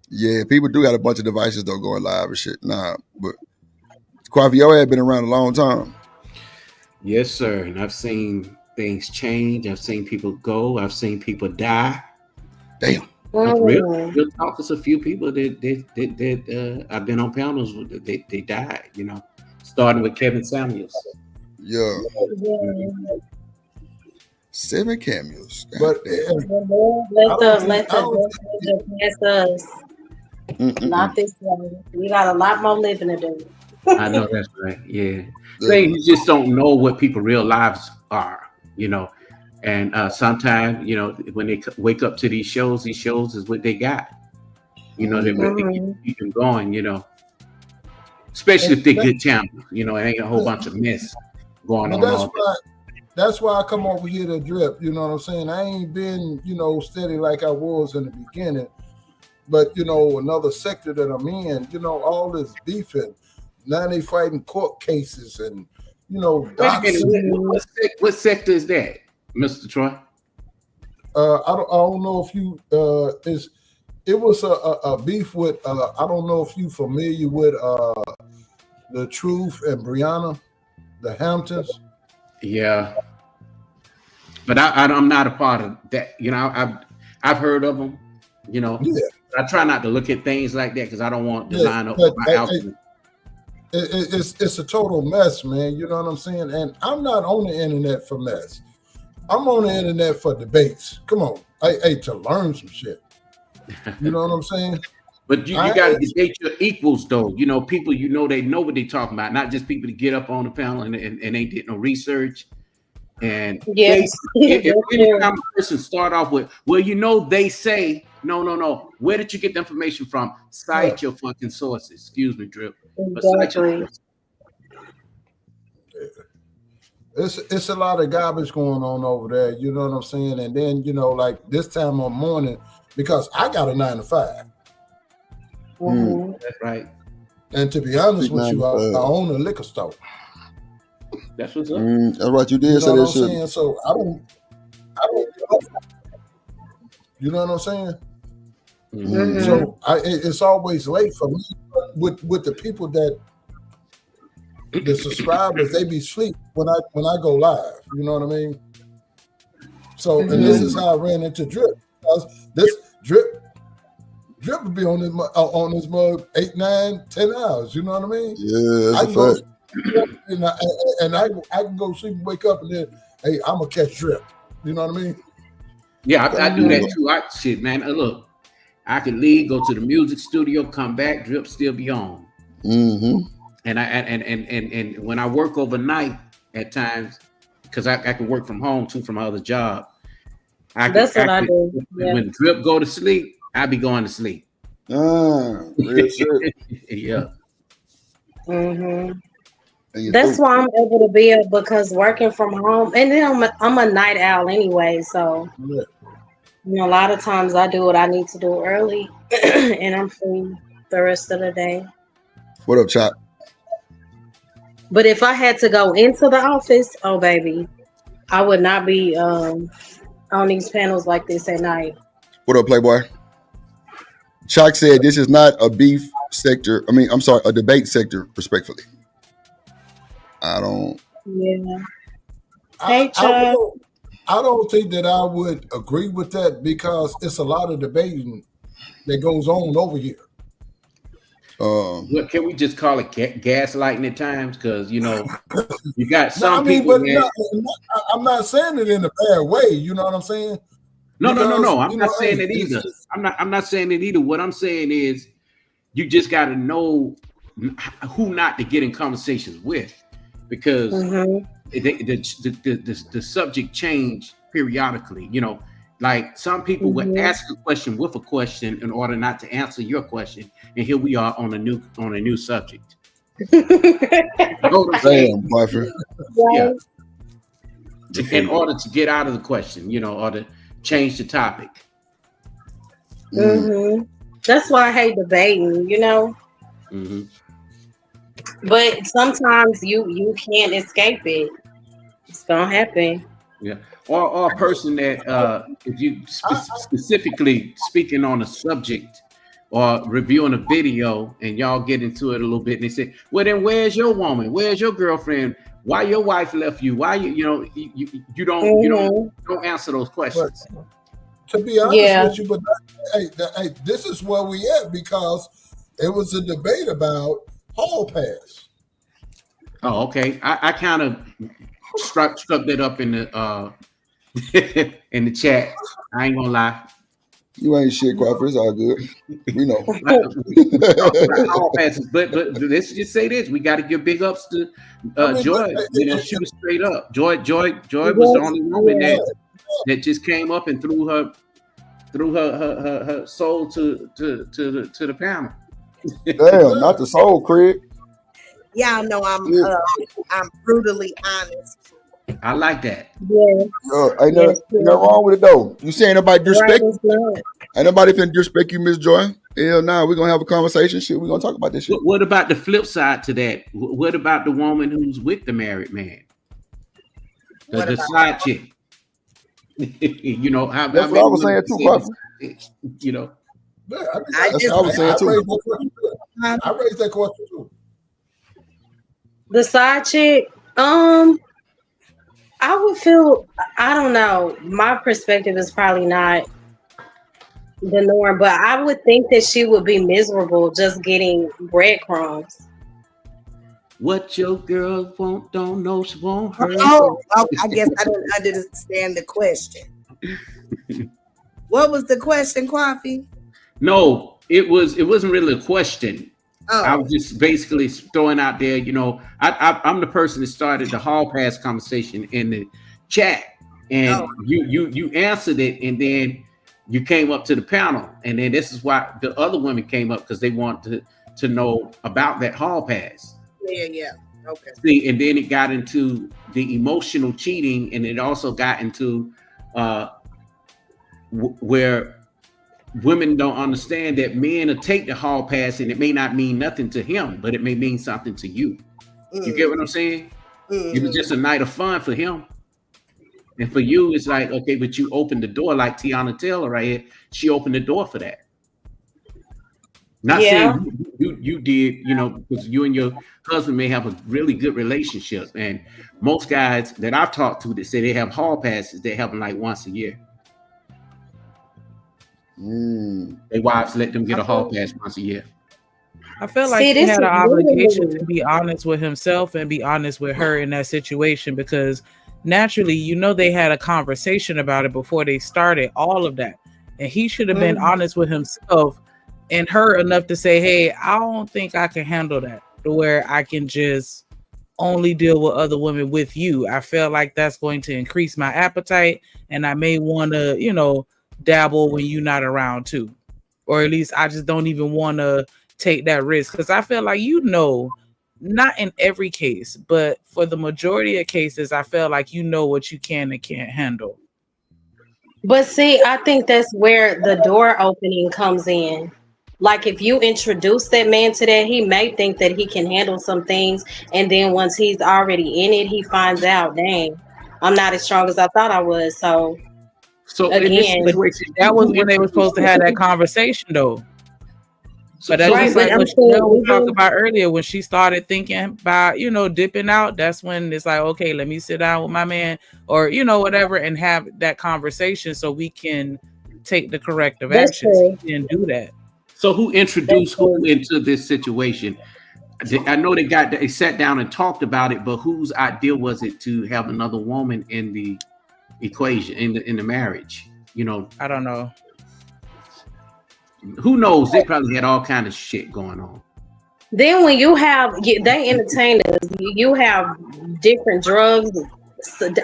Yeah, people do got a bunch of devices though going live and shit. Nah, but Quavio had been around a long time. Yes, sir. And I've seen things change. I've seen people go. I've seen people die. Damn. Real talk. There's a few people that I've been on panels with. They died. You know, starting with Kevin Samuels. Yeah. 7 cameos. But let the past us. Not this one. We got a lot more living to do. I know that's right. Yeah. You just don't know what people's real lives are, you know. And sometimes, you know, when they wake up to these shows is what they got. You know, they keep them going, you know. Especially if they're good channels, you know, it ain't a whole bunch of mess going on. That's why I come over here to Drip, you know what I'm saying? I ain't been, you know, steady like I was in the beginning. But, you know, another sector that I'm in, you know, all this beefing. Now they fighting court cases and, you know, what sector is that, Mr. Troy? I don't know if you it was a beef with I don't know if you familiar with The Truth and Brianna, the Hamptons. Yeah, but I'm not a part of that. You know, I've heard of them. You know, I try not to look at things like that because I don't want to line up with my outfit. It's a total mess, man. You know what I'm saying? And I'm not on the internet for mess. I'm on the internet for debates. Come on, to learn some shit. You know what I'm saying? But you got to debate your equals, though. You know, people you know they know what they're talking about, not just people to get up on the panel and ain't did no research. And if any time a person start off with, well, you know, they say no. Where did you get the information from? Cite your fucking sources. Excuse me, Drip. Exactly. It's a lot of garbage going on over there. You know what I'm saying? And then, you know, like this time of morning, because I got a 9 to 5. That's right. And to be honest with you, I own a liquor store. That's what's up. That's right. You did say that shit. Saying? So I don't. You know what I'm saying? So it's always late for me with the people that the subscribers. They be asleep when I go live. You know what I mean? So and this is how I ran into Drip. This Drip would be on his mug 8, 9, 10 hours. You know what I mean? Yeah, that's a fact. And I can go sleep and wake up and then, hey, I'm gonna catch Drip. You know what I mean? Yeah, I do that too. Shit, man. Look, I could leave, go to the music studio, come back, Drip still be on. And I when I work overnight at times, because I can work from home too from my other job. That's what I do. When Drip go to sleep, I be going to sleep. Real shit. Yeah. That's why I'm able to be up, because working from home, and then I'm a night owl anyway. So you know, a lot of times I do what I need to do early, and I'm free the rest of the day. What up, Chop? But if I had to go into the office, oh baby, I would not be on these panels like this at night. What up, Playboy? Chuck said this is not a beef sector. I mean, I'm sorry, a debate sector, respectfully. I don't. Yeah. Hey, I don't think that I would agree with that, because it's a lot of debating that goes on over here. What can we just call it gaslighting at times? Because you know, you got some people. I'm not saying it in a bad way. You know what I'm saying? No. I'm not saying it either. I'm not saying it either. What I'm saying is, you just got to know who not to get in conversations with, because the subject change periodically. You know, like some people would ask a question with a question in order not to answer your question, and here we are on a new subject. Damn, boyfriend. Yeah. In order to get out of the question, you know, or to change the topic. That's why I hate debating, you know. But sometimes you can't escape it. It's gonna happen. Yeah. Or a person that if you specifically speaking on a subject or reviewing a video, and y'all get into it a little bit, and they say, "Well, then where's your woman? Where's your girlfriend? Why your wife left you? Why you don't answer those questions." But, to be honest with you, but hey, this is where we at because it was a debate about hall pass. Oh, okay. I kind of struck that up in the in the chat. I ain't gonna lie. You ain't shit, Crawford. It's all good. We know. Hall passes, but let's just say this: we got to give big ups to Joy. She was straight up. Joy was the only woman that just came up and threw her soul to the panel. Damn, not the soul, Craig. Y'all know I'm brutally honest. I like that. Yeah. Ain't nothing wrong with it though. You saying nobody disrespect? Ain't nobody finna disrespect you, Miss Joy. Hell nah, we're gonna have a conversation. Shit, we're gonna talk about this shit. What about the flip side to that? What about the woman who's with the married man? The side chick. You know, that's what I was saying too, Crawford. You know. I raised that question too. The side chick, I would feel, I don't know, my perspective is probably not the norm, but I would think that she would be miserable just getting breadcrumbs. What your girl won't, don't know, she won't hurt. Oh, I guess I didn't understand the question. What was the question, Coffee? No, it wasn't really a question. Oh. I was just basically throwing out there, you know, I'm the person that started the hall pass conversation in the chat, and you answered it, and then you came up to the panel, and then this is why the other women came up, because they want to know about that hall pass. Yeah. Okay. See, and then it got into the emotional cheating, and it also got into where women don't understand that men will take the hall pass, and it may not mean nothing to him, but it may mean something to you. You get what I'm saying? It was just a night of fun for him. And for you, it's like, okay, but you opened the door, like Tiana Taylor right here. She opened the door for that. Not saying you did, you know, because you and your husband may have a really good relationship. And most guys that I've talked to that say they have hall passes, they have them like once a year. Their wives let them get a hall pass once a year. I feel like he had an obligation to be honest with himself and be honest with her in that situation, because naturally, you know, they had a conversation about it before they started all of that. And he should have been honest with himself and her enough to say, hey, I don't think I can handle that, to where I can just only deal with other women with you. I feel like that's going to increase my appetite, and I may want to, you know, dabble when you're not around too. Or at least I just don't even want to take that risk, because I feel like, you know, not in every case, but for the majority of cases, I feel like you know what you can and can't handle. But see, I think that's where the door opening comes in. Like, if you introduce that man to that, he may think that he can handle some things, and then once he's already in it, he finds out, dang, I'm not as strong as I thought I was. So again, that was when they were supposed to have that conversation, though. But that's just like what we talked about earlier, when she started thinking about, you know, dipping out. That's when it's like, okay, let me sit down with my man, or, you know, whatever, and have that conversation so we can take the corrective actions and do that. So who introduced who into this situation? I know they sat down and talked about it, but whose idea was it to have another woman in the equation, in the marriage? You know, I don't know. Who knows? They probably had all kind of shit going on. Then when you have, they entertain us, you have different drugs,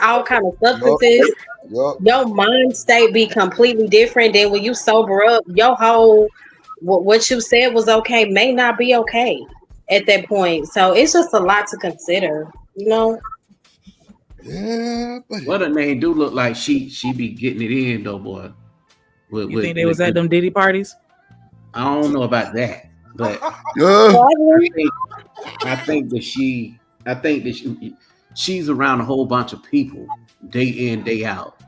all kind of substances. Your mind state be completely different. Then when you sober up, your whole what you said was okay may not be okay at that point. So it's just a lot to consider, you know. Yeah, but what her name do look like she be getting it in though, boy. You think they was at them Diddy parties? I don't know about that, but I think that she's around a whole bunch of people day in, day out,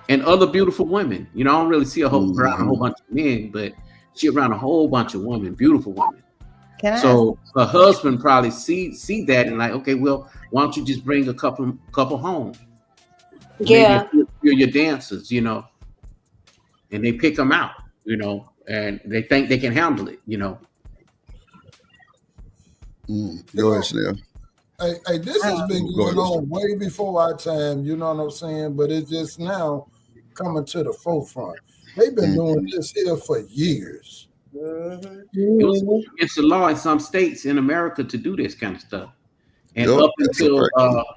and other beautiful women. You know, I don't really see around a whole bunch of men, but She around a whole bunch of women, beautiful women. So her husband probably see that and like, okay, well, why don't you just bring a couple home? Yeah, maybe you're your dancers, you know, and they pick them out, you know, and they think they can handle it, you know. Go ahead, Chanel. Hey, this has been going on way before our time, you know what I'm saying? But it's just now coming to the forefront. They've been doing this here for years. It was against the law in some states in America to do this kind of stuff. And up until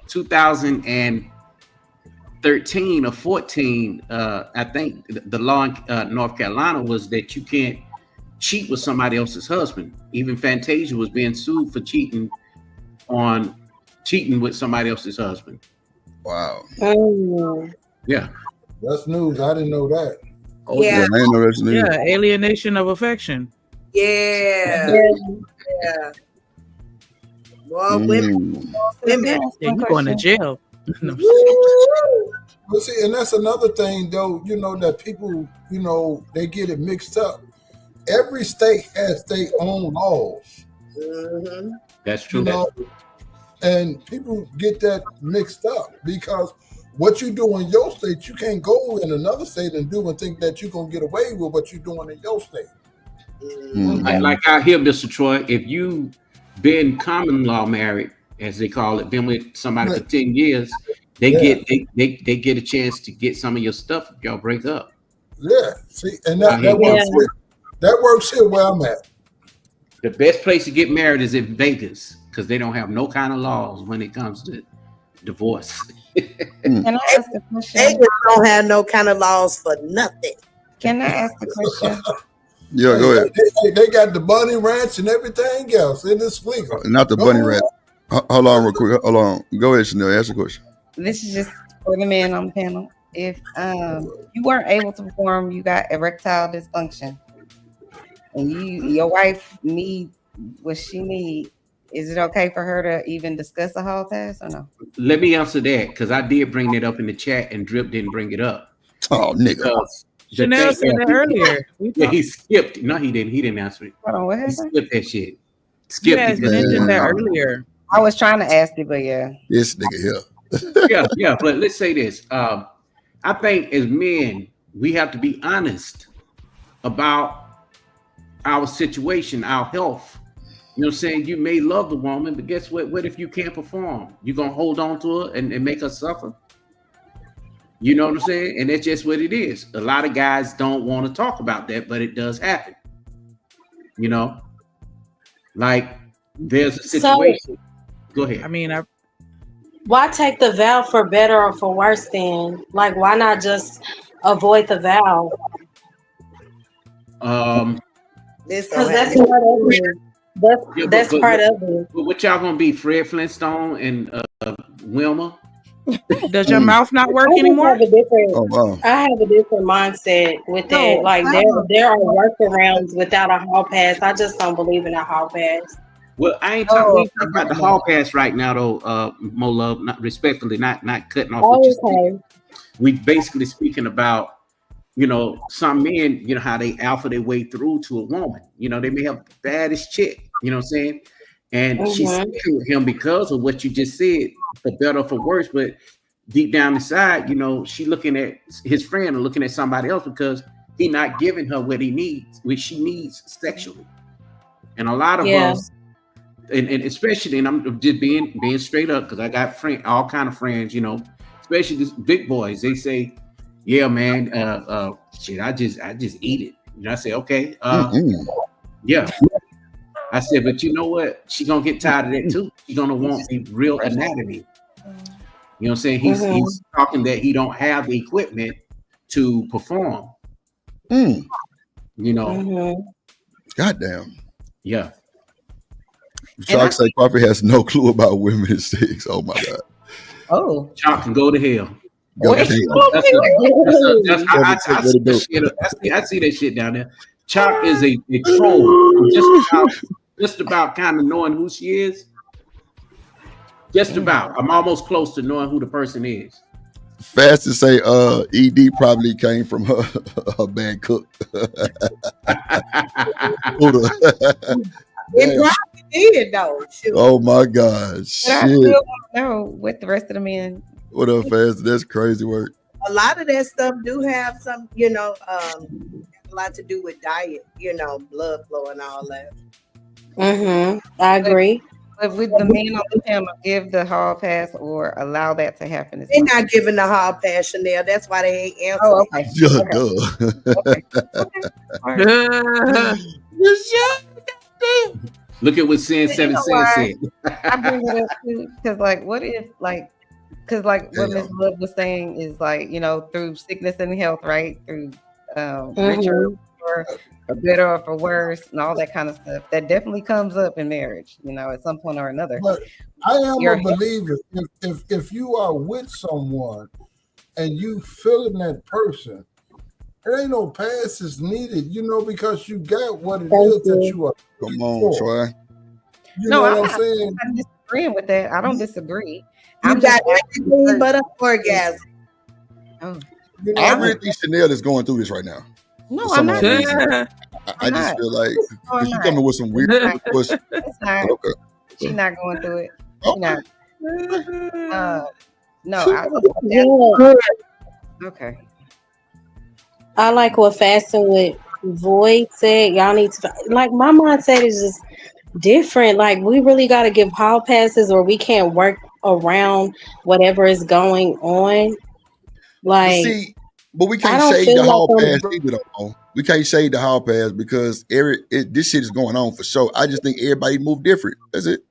2013 or 14, I think the law in North Carolina was that you can't cheat with somebody else's husband. Even Fantasia was being sued for cheating with somebody else's husband. Wow. Yeah. That's news. I didn't know that. Oh, yeah. I didn't know that's news. Yeah, alienation of affection. Yeah. Well, women. Yeah, you going to jail. Well, see, and that's another thing, though, you know, that people, you know, they get it mixed up. Every state has their own laws. That's true. You know, and people get that mixed up because what you do in your state, you can't go in another state and do and think that you're going to get away with what you're doing in your state. Like out here, Mr. Troy, if you been common law married, as they call it, been with somebody for 10 years, they get a chance to get some of your stuff if y'all break up. Yeah, see, and that works here. That works here where I'm at. The best place to get married is in Vegas because they don't have no kind of laws when it comes to divorce. Can I ask a question? Vegas don't have no kind of laws for nothing. Can I ask a question? Yeah, go ahead. They got the bunny ranch and everything else in this league. Not the bunny ranch. Hold on real quick. Hold on. Go ahead, Chanel. Ask a question. This is just for the men on the panel. If you weren't able to perform, you got erectile dysfunction, and your wife need what she need, is it okay for her to even discuss a hall pass or no? Let me answer that because I did bring it up in the chat and Drip didn't bring it up. Oh, nigga. Chanel said that earlier. Yeah, he skipped. No, he didn't. He didn't answer it. Hold on, what happened? He skipped that shit. Skipped it. Mentioned that earlier. I was trying to ask it, but yeah. This nigga here. yeah. But let's say this. I think as men, we have to be honest about our situation, our health. You know what I'm saying? You may love the woman, but guess what? What if you can't perform? You gonna hold on to her and make her suffer? You know what I'm saying? And that's just what it is. A lot of guys don't want to talk about that, but it does happen. You know? Like there's a situation. Go ahead. I mean, why take the vow for better or for worse then? Like, why not just avoid the vow? Because that's part of it. That's part of it. What y'all gonna be, Fred Flintstone and Wilma? Does your mouth not work anymore? I have a different mindset with that. Like there are workarounds without a hall pass. I just don't believe in a hall pass. Well, I ain't talking about the hall pass right now, though. Mo Love, not respectfully, not cutting off. We basically speaking about, you know, some men, you know, how they alpha their way through to a woman. You know, they may have the baddest chick. You know what I'm saying? And she's with him because of what you just said, for better or for worse. But deep down inside, you know, she looking at his friend or looking at somebody else because he not giving her what he needs, which she needs sexually. And a lot of us. And especially, and I'm just being straight up because I got all kind of friends, you know, especially these big boys. They say, "Yeah, man, shit, I just eat it." You know, I say, "Okay, yeah." I said, "But you know what? She gonna get tired of that too. She's gonna want the real anatomy." You know what I'm saying? He's talking that he don't have the equipment to perform. You know, goddamn. Yeah. Chalk say Coffee has no clue about women's sex. Oh my god. Oh, Chalk can go to hell. I see that shit down there. Chalk is a troll. Just about kind of knowing who she is. Just about. I'm almost close to knowing who the person is. Fast to say, ED probably came from her bad cook. It probably did though. Shoot. Oh my God! Shit. But I still want to know what the rest of the men. What up, Fast? That's crazy work. A lot of that stuff do have some, a lot to do with diet, blood flow and all that. I agree. But with the men on the panel, give the hall pass or allow that to happen? They're not giving the hall pass, Chanel. That's why they ain't answering. Oh, okay. Look at what Sin 7 said. I bring it up too because, what if, what Ms. Love was saying is through sickness and health, right? Through richer or better or for worse and all that kind of stuff. That definitely comes up in marriage, at some point or another. But I am a believer. If you are with someone and you feeling that person, there ain't no passes needed, because you got what it is that you are. Come on, Troy. You know what I'm saying? I'm disagreeing with that. I don't disagree. I'm got everything but an orgasm. Oh. I really think Chanel is going through this right now. No, I'm not. I just feel like you're coming with some weird questions. Okay. She's not going through it. She's not. Okay. I like what Fasting with Void said. Y'all need to my mindset is just different. Like we really got to give hall passes, or we can't work around whatever is going on. But we can't shade the hall pass either, though. We can't shade the hall pass because this shit is going on for sure. I just think everybody move different. That's it.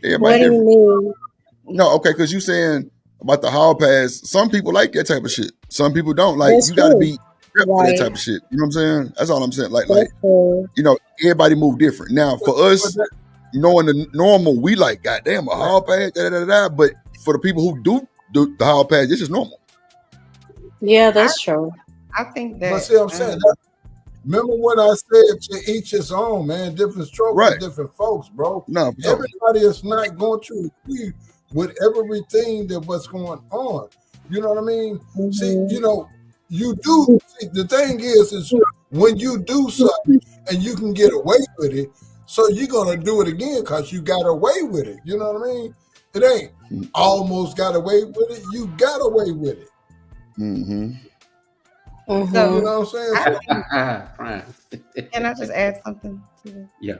Everybody what do you mean? No, okay, because you saying about the hall pass, some people like that type of shit. Some people don't. Like That's you got to true. be prepped for that type of shit. You know what I'm saying? That's all I'm saying. Everybody move different. Now for us, knowing the normal, we like goddamn a hall pass, But for the people who do the hall pass, this is normal. Yeah, that's true. I think that. But see what I'm saying? Remember what I said, to each his own, man. Different strokes for different folks, bro. No, everybody is not going to agree with everything that what's going on. You know what I mean? Mm-hmm. See, you do. See, the thing is when you do something and you can get away with it, so you're gonna do it again because you got away with it. You know what I mean? It ain't almost got away with it. You got away with it. Mm-hmm. So, you know what I'm saying? Can I just add something to this? Yeah.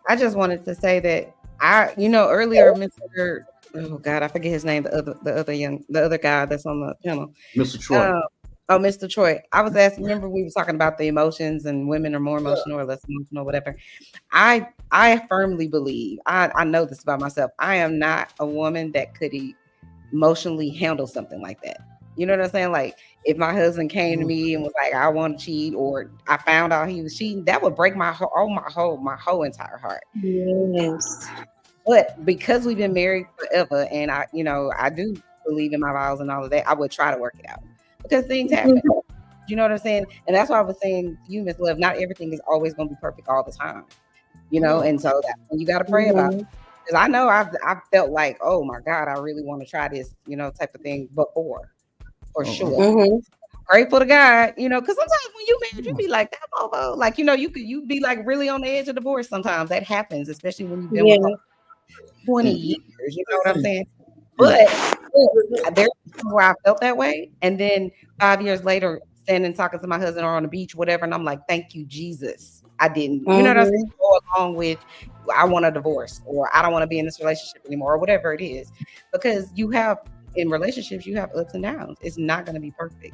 I just wanted to say that earlier, Mr. Oh God, I forget his name. The other guy that's on the panel, Mr. Troy. Mr. Troy. I was asking. Remember, we were talking about the emotions and women are more emotional or less emotional, whatever. I firmly believe. I know this about myself. I am not a woman that could emotionally handle something like that. You know what I'm saying? Like if my husband came to me and was like, I want to cheat, or I found out he was cheating, that would break my whole entire heart. Yes. But because we've been married forever and I do believe in my vows and all of that, I would try to work it out because things happen. You know what I'm saying? And that's why I was saying to you, Miss Love, not everything is always going to be perfect all the time, and so that's when you got to pray about it. Because I know I've felt like, oh my God, I really want to try this, type of thing before. For sure. Mm-hmm. Grateful to God, because sometimes when you married, you be like that, Bobo. Like, you be like really on the edge of divorce sometimes. That happens, especially when you've been with 20 years. You know what I'm saying? But there's where I felt that way. And then 5 years later, standing talking to my husband or on the beach, whatever, and I'm like, thank you, Jesus. I didn't, you know what I'm saying? Go along with I want a divorce or I don't want to be in this relationship anymore or whatever it is. Because in relationships, you have ups and downs. It's not going to be perfect.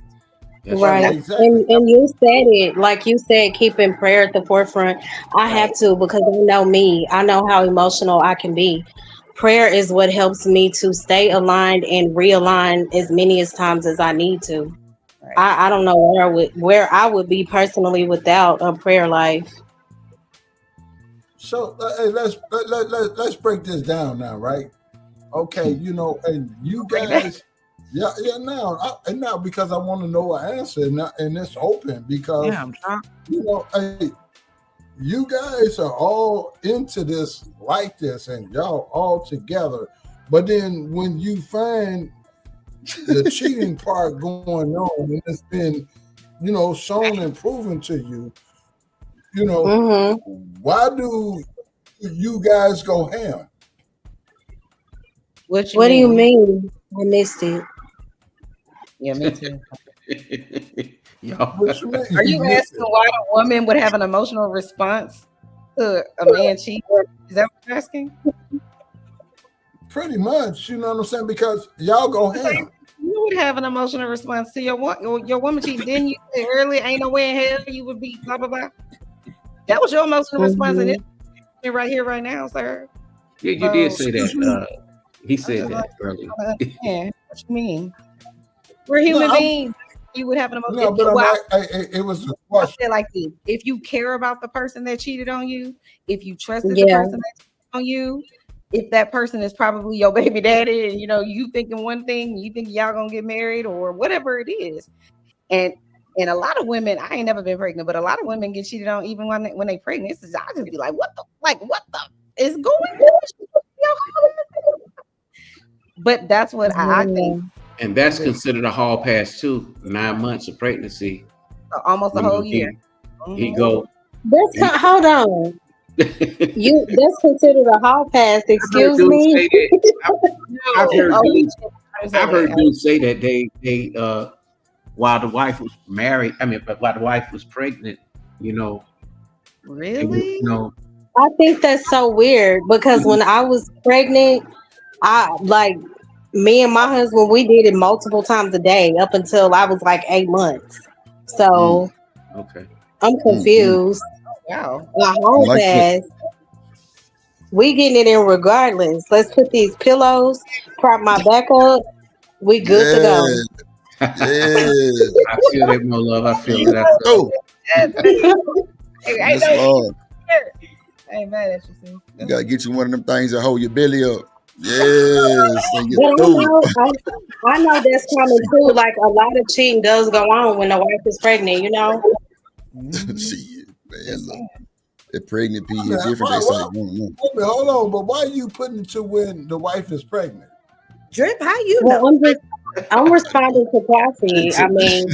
Right. Exactly. And you said it, like you said, keeping prayer at the forefront. I have to, because I know me. I know how emotional I can be. Prayer is what helps me to stay aligned and realign as many times as I need to. Right. I don't know where I would be personally without a prayer life. So let's break this down now, right? Okay, and you guys, now because I want to know an answer, and it's open because you guys are all into this like this, and y'all all together. But then when you find the cheating part going on, and it's been, shown and proven to you, why do you guys go ham? What do you mean? I missed it. Yeah, me too. Are you asking why a woman would have an emotional response to a man cheating? Is that what you're asking? Pretty much, you know what I'm saying? Because y'all go ham. You would have an emotional response to your woman cheating. Didn't you say earlier, ain't no way in hell you would be blah, blah, blah? That was your emotional response. And it's right here, right now, sir. Yeah, you did say that. He said that earlier. Yeah, what you mean? We're human beings. You would have an emotional. No, but it was a question. I said like this: if you care about the person that cheated on you, if you trusted the person that cheated on you, if that person is probably your baby daddy, and you thinking one thing, you think y'all gonna get married or whatever it is, and a lot of women, I ain't never been pregnant, but a lot of women get cheated on even when they pregnant. I just be like, what the is going on? But that's what I think. And that's considered a hall pass too. 9 months of pregnancy, almost a whole year. He go. Hold on. That's considered a hall pass. Excuse me. I've heard dudes say that they while the wife was married. But while the wife was pregnant, Really? I think that's so weird because when I was pregnant, me and my husband, we did it multiple times a day up until I was like 8 months. So okay, I'm confused. Wow. Hall pass. We getting it in regardless. Let's put these pillows, prop my back up. We good to go. Yeah. I feel it, no love. I feel it. I ain't mad at you. You gotta get you one of them things that hold your belly up. Yes. I know that's coming too. Like a lot of cheating does go on when the wife is pregnant, Shit, man. Look, the pregnant pee is different. They say, hold on, but why are you putting it to when the wife is pregnant? Drip, how you know? I'm responding to Cassie. I mean,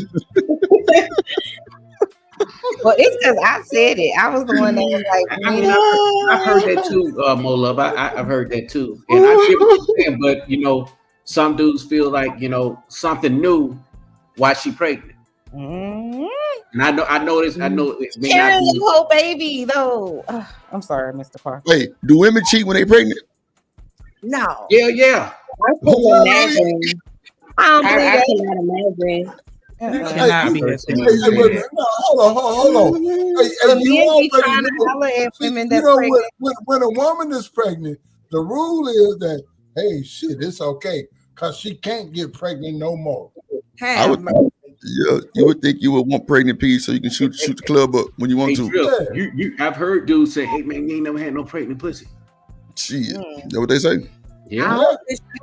well, it's because I said it. I was the one that was like, I've heard that too, Mo Love. I've heard that too, and I get what you're saying. But some dudes feel like something new while she pregnant. And I know this. I know it may carrying not be the whole baby though. I'm sorry, Mr. Parker. Wait, do women cheat when they pregnant? No. Yeah. I couldn't imagine. I cannot imagine. Cannot be Hold on. When a woman is pregnant, the rule is that it's okay because she can't get pregnant no more. You would think you would want pregnant peas so you can shoot the club up when you want to. I've heard dudes say, "Hey man, you ain't never had no pregnant pussy." Shit, that's what they say. Yeah,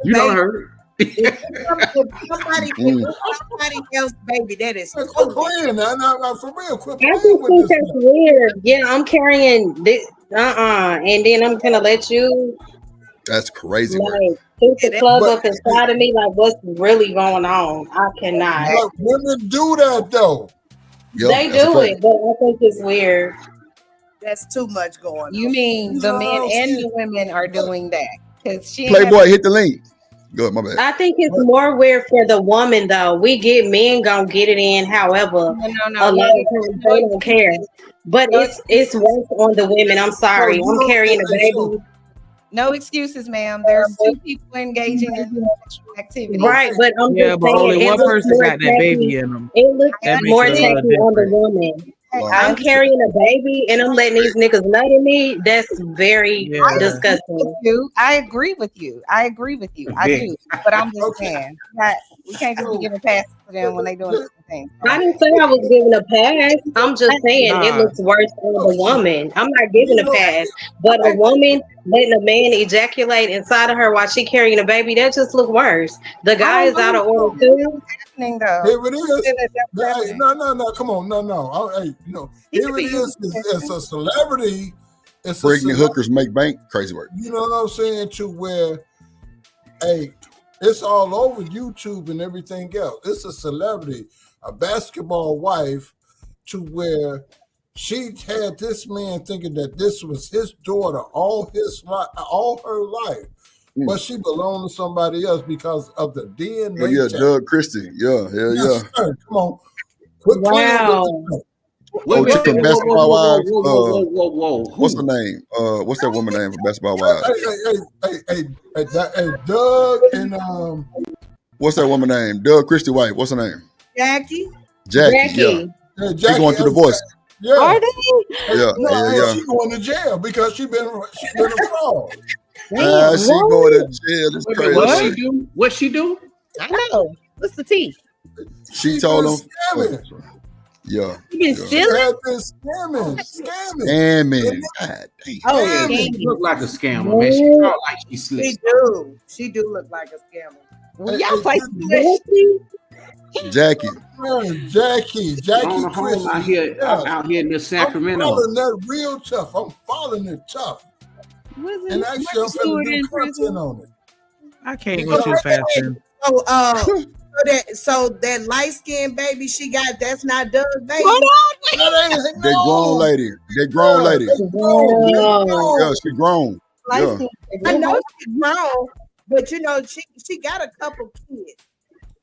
you don't heard. Somebody else, baby, that is for real. I just think that's weird. Yeah, I'm carrying this. And then I'm gonna let you. That's crazy. Put the club up inside of me. Like, what's really going on? I cannot. But women do that though. They do it, but I think it's weird. That's too much going on. You mean the men and the women are doing that? Because Playboy, hit the link. Good, my bad. I think it's more weird for the woman though. We get men gonna get it in, however, a lot of times they don't care. But it's worse on the women. I'm sorry. I'm carrying a baby. No excuses, ma'am. There's two people engaging in sexual activity. Right, but I'm just but saying, only one person got that baby in them. It looks more tacky on the woman. I'm carrying a baby and I'm letting these niggas nut in me. That's very disgusting. I agree with you. I do. But I'm just saying, we can't just be giving passes to them when they doing certain things. I didn't say I was giving a pass. I'm just saying it looks worse on the woman. I'm not giving a pass. But a woman letting a man ejaculate inside of her while she carrying a baby, that just look worse. The guy is out of order too. Here it is. No. Come on. No. Here it is. It's a celebrity. Pregnant hookers make bank. Crazy work. You know what I'm saying? To where, It's all over YouTube and everything else. It's a celebrity, a basketball wife, to where she had this man thinking that this was his daughter all her life, but she belonged to somebody else because of the DNA. Yeah, Doug Christie. Yeah. Sir. Come on. Wow. From Basketball Wives. Whoa. What's her name? What's that woman name for Basketball Wives? Hey, Doug and What's that woman name? Doug Christie wife. What's her name? Jackie. Yeah. She's going through divorce. Yeah. Are they? Yeah. She's going to jail because she been a fraud. She going to jail. It's crazy. What she do? I know. What's the tea? She told him. You been She stealing? had been scamming. Scamming. God damn. Oh, She look like a scammer, man. She talk like she slick. She do look like a scammer. well, y'all play Jackie. Jackie Home out here in the Sacramento. I'm following that real tough. I'm following it tough. And actually, I'm finna do content on it. I can't go too fast. So that light skinned baby she got, that's not Doug baby. They grown lady. Yeah, she grown. Yeah. I know she's grown, but you know she got a couple kids.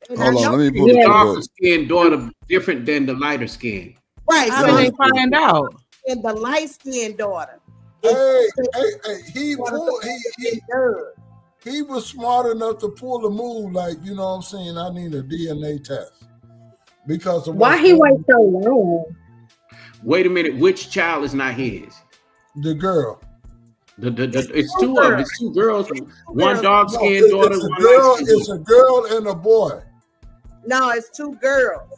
And Hold on, let me pull the the darker skin daughter different than the lighter skin. Right. How did they find out? And the light skinned daughter. He was smart enough to pull a move like, you know what I'm saying, I need a DNA test. Because of why he wait so long? Wait a minute, which child is not his? The girl. It's two of them. It's two girls. One dark skinned daughter. It's a girl and a boy. No, it's two girls.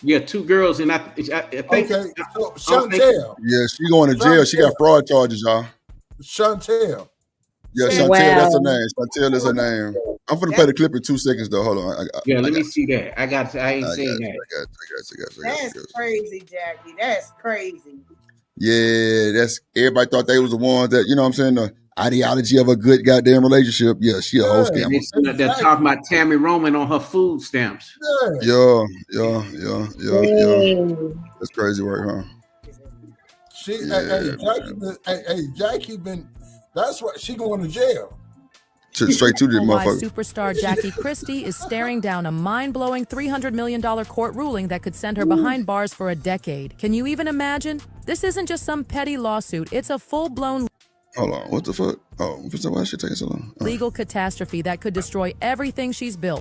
Yeah, two girls, and I think. Okay, so Chantel. Yeah, she going to jail. She got fraud charges, y'all. Chantel. Yeah, Chantel, that's her name. Chantel is her name. I'm gonna play the clip in 2 seconds though. Hold on. Let me see that. I ain't seen that. That's crazy, Jackie. That's crazy. Yeah, that's everybody thought they was the ones that, you know what I'm saying, the ideology of a good goddamn relationship. Yeah, she a whole scammer. They're talking about Tammy Roman on her food stamps. Yeah. That's crazy work, huh? Jackie been. That's why she going to jail. Straight to the motherfucker. Superstar Jackie Christie is staring down a mind-blowing $300 million court ruling that could send her behind bars for a decade. Can you even imagine? This isn't just some petty lawsuit. It's a full-blown... Hold on. What the fuck? Oh, why is she taking so long? Legal catastrophe that could destroy everything she's built.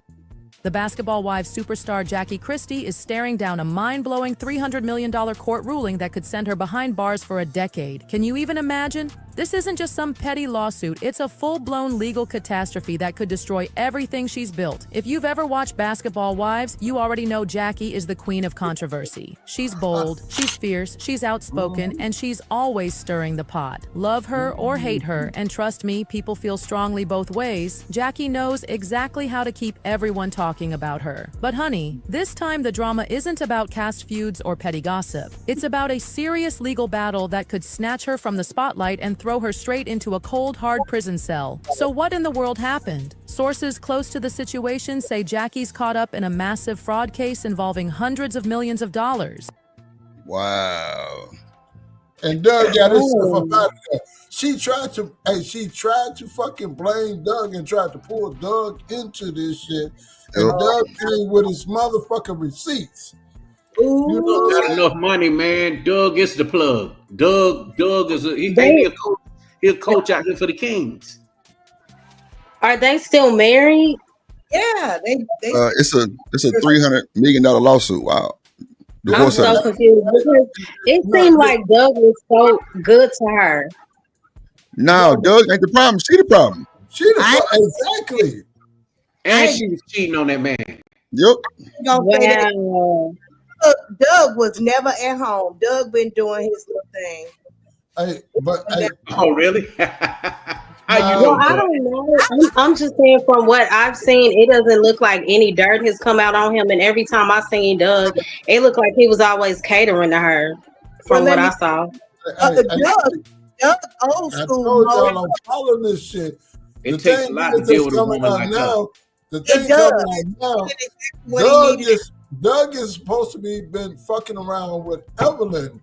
The Basketball Wives superstar Jackie Christie is staring down a mind-blowing $300 million court ruling that could send her behind bars for a decade. Can you even imagine? This isn't just some petty lawsuit. It's a full-blown legal catastrophe that could destroy everything she's built. If you've ever watched Basketball Wives, you already know Jackie is the queen of controversy. She's bold, she's fierce, she's outspoken, and she's always stirring the pot. Love her or hate her, and trust me, people feel strongly both ways, Jackie knows exactly how to keep everyone talking about her. But honey, this time the drama isn't about cast feuds or petty gossip. It's about a serious legal battle that could snatch her from the spotlight and throw her straight into a cold, hard prison cell. So what in the world happened? Sources close to the situation say Jackie's caught up in a massive fraud case involving hundreds of millions of dollars. Wow. And Doug got himself up out of there. She tried to fucking blame Doug and tried to pull Doug into this shit. And Doug came with his motherfucking receipts. You don't got enough money, man. Doug is the plug. Doug is he a coach. He's a coach out here for the Kings. Are they still married? Yeah, they it's a $300 million lawsuit. Wow. I'm so confused because it seemed like Doug was so good to her. No, Doug ain't the problem. She the problem. Exactly. And she was cheating on that man. Yep. Wow. Doug was never at home. Doug been doing his little thing. Oh, really? I don't know. I'm just saying from what I've seen, it doesn't look like any dirt has come out on him. And every time I seen Doug, it looked like he was always catering to her from what I saw. Doug old school. I told y'all I'm following this shit. It takes a lot to deal with a woman like that. The thing coming out now, Doug is supposed to be been fucking around with Evelyn.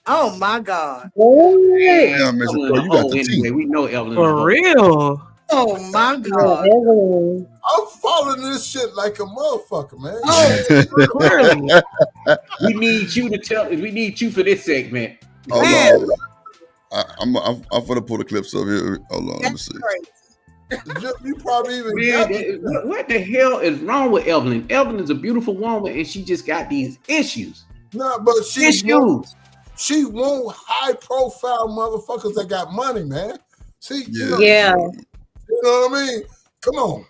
Oh my God! Yeah, Mr. Joy, you got the anyway, we know Evelyn. For real. Oh my God! I'm following this shit like a motherfucker, man. Oh, we need you to tell. We need you for this segment. Hold on. I'm gonna pull the clips up here. Hold on, let me see. You probably even what the hell is wrong with Evelyn? Evelyn is a beautiful woman, and she just got these issues. No, but she won't high profile motherfuckers that got money, man. See, you know what I mean? Come on.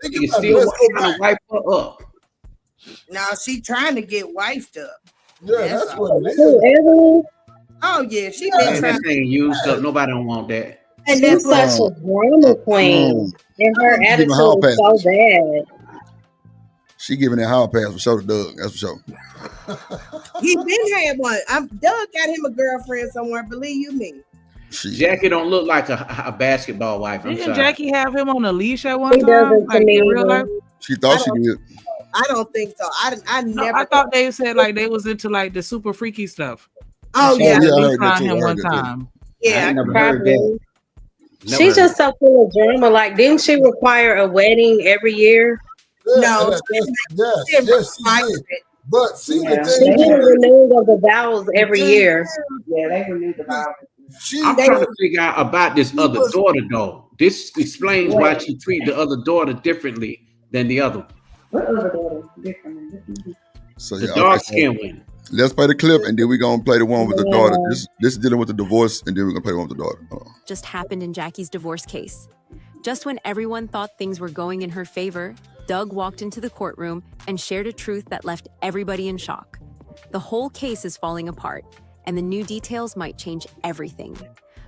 You still want to wipe her up. Now she trying to get wifed up. Yeah, that's what it is. Oh yeah, she been trying. That thing used up. Nobody don't want that. And she's such a drama queen, and her attitude is so bad. She giving that hall pass for sure to Doug. That's for sure. He been had one. Doug got him a girlfriend somewhere. Believe you me. Jackie don't look like a basketball wife. Didn't Jackie have him on a leash at one time? Like in real life? She thought she did. I don't think so. I never. I thought they said like they was into like the super freaky stuff. Oh yeah, I heard that him one time. Yeah, I never heard that. She's just so full of drama. Like, didn't she require a wedding every year? No, yes. But see, the thing she did a renewal of the vows every year. Yeah, they renewed the vows. I'm trying to figure out about this other daughter, though. This explains why she treated the other daughter differently than the other. What other daughter? Different. So the dark skin one. Let's play the clip, and then we're gonna play the one with the daughter. This is dealing with the divorce, and then we're gonna play the one with the daughter. Just happened in Jackie's divorce case. Just when everyone thought things were going in her favor, Doug walked into the courtroom and shared a truth that left everybody in shock. The whole case is falling apart, and the new details might change everything.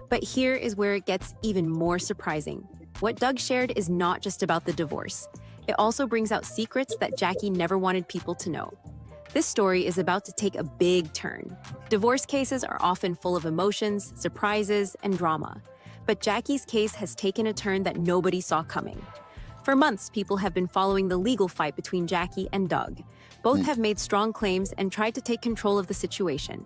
But here is where it gets even more surprising. What Doug shared is not just about the divorce. It also brings out secrets that Jackie never wanted people to know. This story is about to take a big turn. Divorce cases are often full of emotions, surprises, and drama. But Jackie's case has taken a turn that nobody saw coming. For months, people have been following the legal fight between Jackie and Doug. Both have made strong claims and tried to take control of the situation.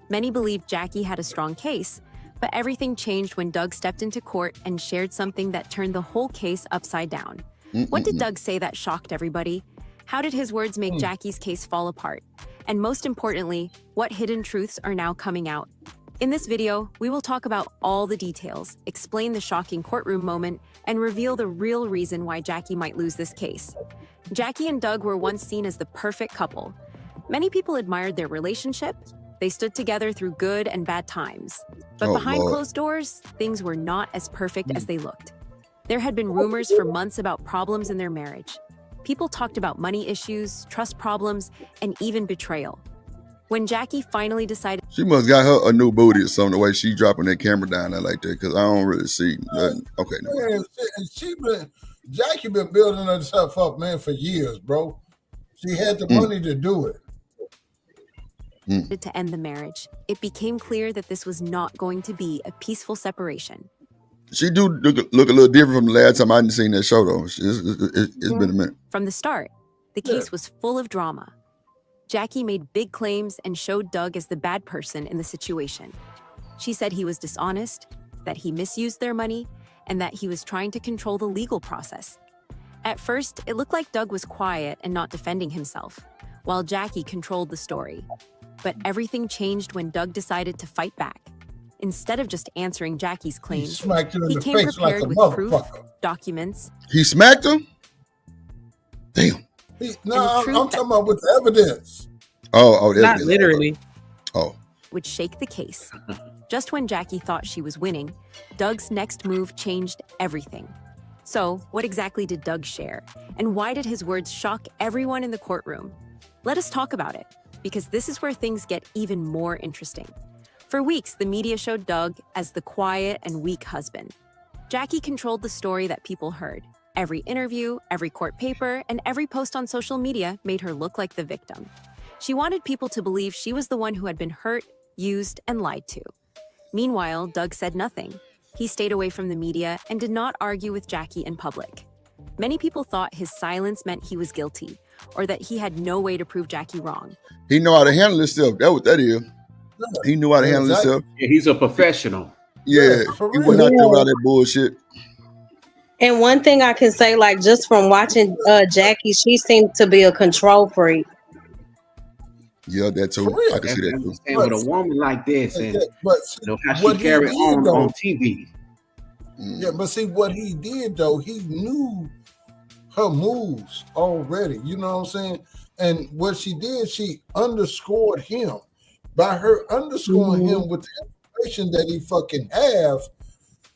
Many believe Jackie had a strong case, but everything changed when Doug stepped into court and shared something that turned the whole case upside down. What did Doug say that shocked everybody? How did his words make Jackie's case fall apart? And most importantly, what hidden truths are now coming out? In this video, we will talk about all the details, explain the shocking courtroom moment, and reveal the real reason why Jackie might lose this case. Jackie and Doug were once seen as the perfect couple. Many people admired their relationship. They stood together through good and bad times. But behind closed doors, things were not as perfect as they looked. There had been rumors for months about problems in their marriage. People talked about money issues, trust problems, and even betrayal. When Jackie finally decided... She must got her a new booty or something, the way she dropping that camera down there like that, because I don't really see nothing. Okay, no. Jackie been building herself up, man, for years, bro. She had the money to do it. To end the marriage, it became clear that this was not going to be a peaceful separation. She do look a little different from the last time I didn't seen that show, though. It's been a minute. From the start, the case was full of drama. Jackie made big claims and showed Doug as the bad person in the situation. She said he was dishonest, that he misused their money, and that he was trying to control the legal process. At first, it looked like Doug was quiet and not defending himself, while Jackie controlled the story. But everything changed when Doug decided to fight back. Instead of just answering Jackie's claims, he came prepared with proof, documents. He smacked her? Damn. I'm talking about with the evidence. Oh, not literally. Oh. Would shake the case. Just when Jackie thought she was winning, Doug's next move changed everything. So, what exactly did Doug share? And why did his words shock everyone in the courtroom? Let us talk about it, because this is where things get even more interesting. For weeks, the media showed Doug as the quiet and weak husband. Jackie controlled the story that people heard. Every interview, every court paper, and every post on social media made her look like the victim. She wanted people to believe she was the one who had been hurt, used, and lied to. Meanwhile, Doug said nothing. He stayed away from the media and did not argue with Jackie in public. Many people thought his silence meant he was guilty or that he had no way to prove Jackie wrong. He know how to handle himself. That's what that is. He knew how to handle himself. Yeah, he's a professional. Yeah, he went out there with all that bullshit. And one thing I can say, like, just from watching Jackie, she seems to be a control freak. Yeah, that too. I can see that too. And with a woman like this, and but you know how she carried on TV. Yeah, but see what he did though, he knew her moves already. You know what I'm saying? And what she did, she underscored him. By her underscoring him with the information that he fucking have,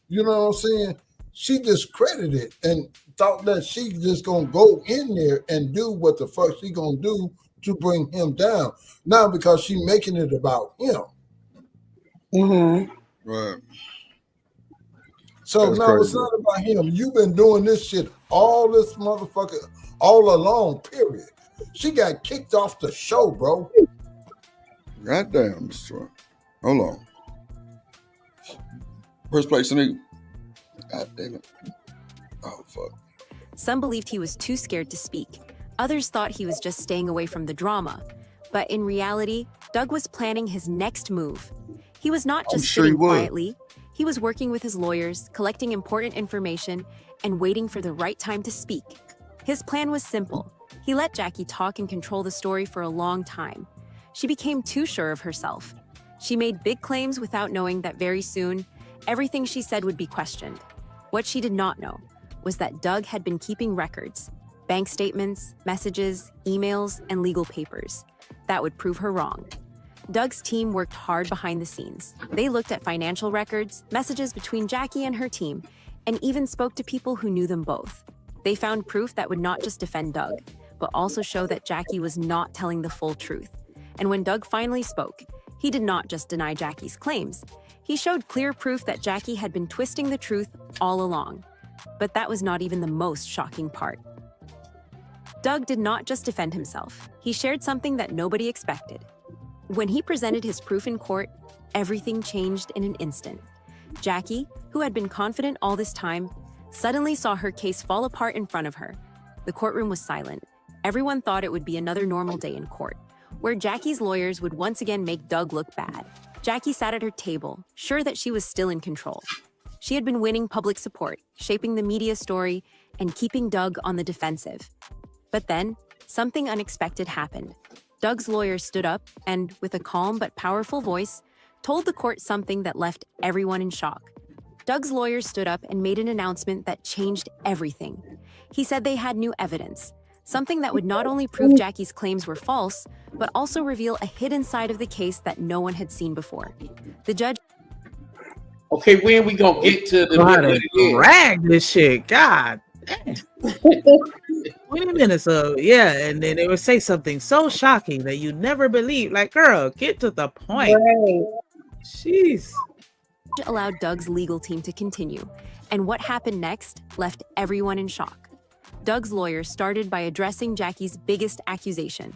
you know what I'm saying? She discredited and thought that she just gonna go in there and do what the fuck she gonna do to bring him down. Now because she making it about him. Right. So now it's not about him. You've been doing this shit all this motherfucker all along, period. She got kicked off the show, bro. Goddamn, Mr. Troy. Hold on. First place, Sneak. God damn it. Oh, fuck. Some believed he was too scared to speak. Others thought he was just staying away from the drama. But in reality, Doug was planning his next move. He was not just sitting quietly. He was working with his lawyers, collecting important information, and waiting for the right time to speak. His plan was simple. He let Jackie talk and control the story for a long time. She became too sure of herself. She made big claims without knowing that very soon, everything she said would be questioned. What she did not know was that Doug had been keeping records, bank statements, messages, emails, and legal papers. That would prove her wrong. Doug's team worked hard behind the scenes. They looked at financial records, messages between Jackie and her team, and even spoke to people who knew them both. They found proof that would not just defend Doug, but also show that Jackie was not telling the full truth. And when Doug finally spoke, he did not just deny Jackie's claims. He showed clear proof that Jackie had been twisting the truth all along. But that was not even the most shocking part. Doug did not just defend himself. He shared something that nobody expected. When he presented his proof in court, everything changed in an instant. Jackie, who had been confident all this time, suddenly saw her case fall apart in front of her. The courtroom was silent. Everyone thought it would be another normal day in court, where Jackie's lawyers would once again make Doug look bad. Jackie sat at her table, sure that she was still in control. She had been winning public support, shaping the media story, and keeping Doug on the defensive. But then, something unexpected happened. Doug's lawyers stood up and, with a calm but powerful voice, told the court something that left everyone in shock. Doug's lawyers stood up and made an announcement that changed everything. He said they had new evidence, something that would not only prove Jackie's claims were false, but also reveal a hidden side of the case that no one had seen before. The judge... Okay, when we gonna get to the middle of the drag this shit? God damn. 20 minutes of, yeah, and then they would say something so shocking that you never believe. Like, girl, get to the point. Right. Jeez. Allowed Doug's legal team to continue, and what happened next left everyone in shock. Doug's lawyers started by addressing Jackie's biggest accusation,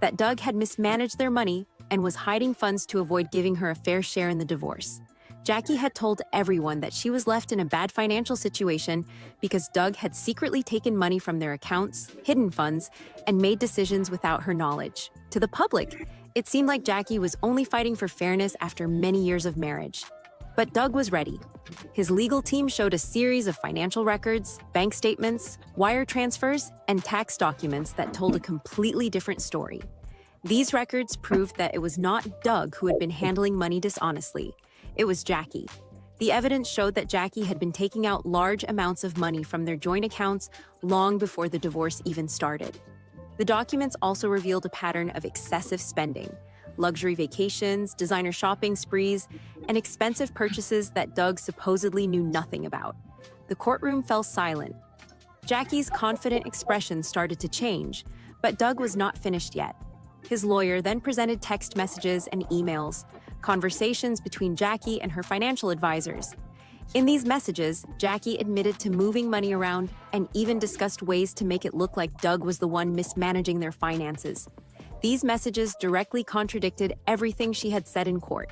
that Doug had mismanaged their money and was hiding funds to avoid giving her a fair share in the divorce. Jackie had told everyone that she was left in a bad financial situation because Doug had secretly taken money from their accounts, hidden funds, and made decisions without her knowledge. To the public, it seemed like Jackie was only fighting for fairness after many years of marriage. But Doug was ready. His legal team showed a series of financial records, bank statements, wire transfers, and tax documents that told a completely different story. These records proved that it was not Doug who had been handling money dishonestly. It was Jackie. The evidence showed that Jackie had been taking out large amounts of money from their joint accounts long before the divorce even started. The documents also revealed a pattern of excessive spending, luxury vacations, designer shopping sprees, and expensive purchases that Doug supposedly knew nothing about. The courtroom fell silent. Jackie's confident expression started to change, but Doug was not finished yet. His lawyer then presented text messages and emails, conversations between Jackie and her financial advisors. In these messages, Jackie admitted to moving money around and even discussed ways to make it look like Doug was the one mismanaging their finances. These messages directly contradicted everything she had said in court.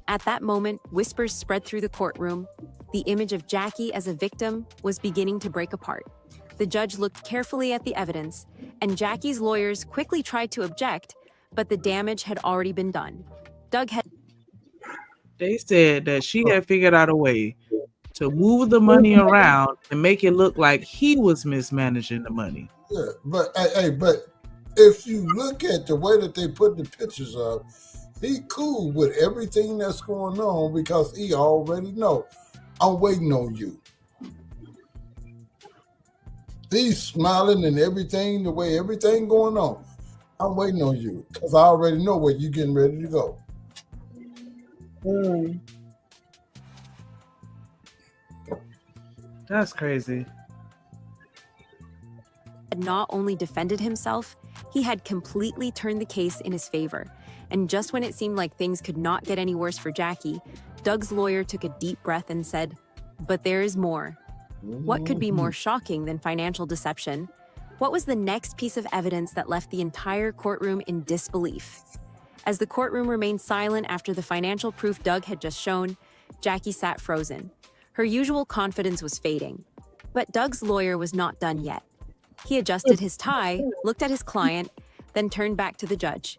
At that moment, whispers spread through the courtroom. The image of Jackie as a victim was beginning to break apart. The judge looked carefully at the evidence, and Jackie's lawyers quickly tried to object, but the damage had already been done. Doug had... They said that she had figured out a way to move the money around and make it look like he was mismanaging the money. Yeah, but if you look at the way that they put the pictures up, he cool with everything that's going on because he already know. I'm waiting on you. He's smiling and everything, the way everything going on. I'm waiting on you because I already know where you're getting ready to go. That's crazy. Had not only defended himself, he had completely turned the case in his favor. And just when it seemed like things could not get any worse for Jackie, Doug's lawyer took a deep breath and said, "But there is more." What could be more shocking than financial deception? What was the next piece of evidence that left the entire courtroom in disbelief? As the courtroom remained silent after the financial proof Doug had just shown, Jackie sat frozen. Her usual confidence was fading. But Doug's lawyer was not done yet. He adjusted his tie, looked at his client, then turned back to the judge.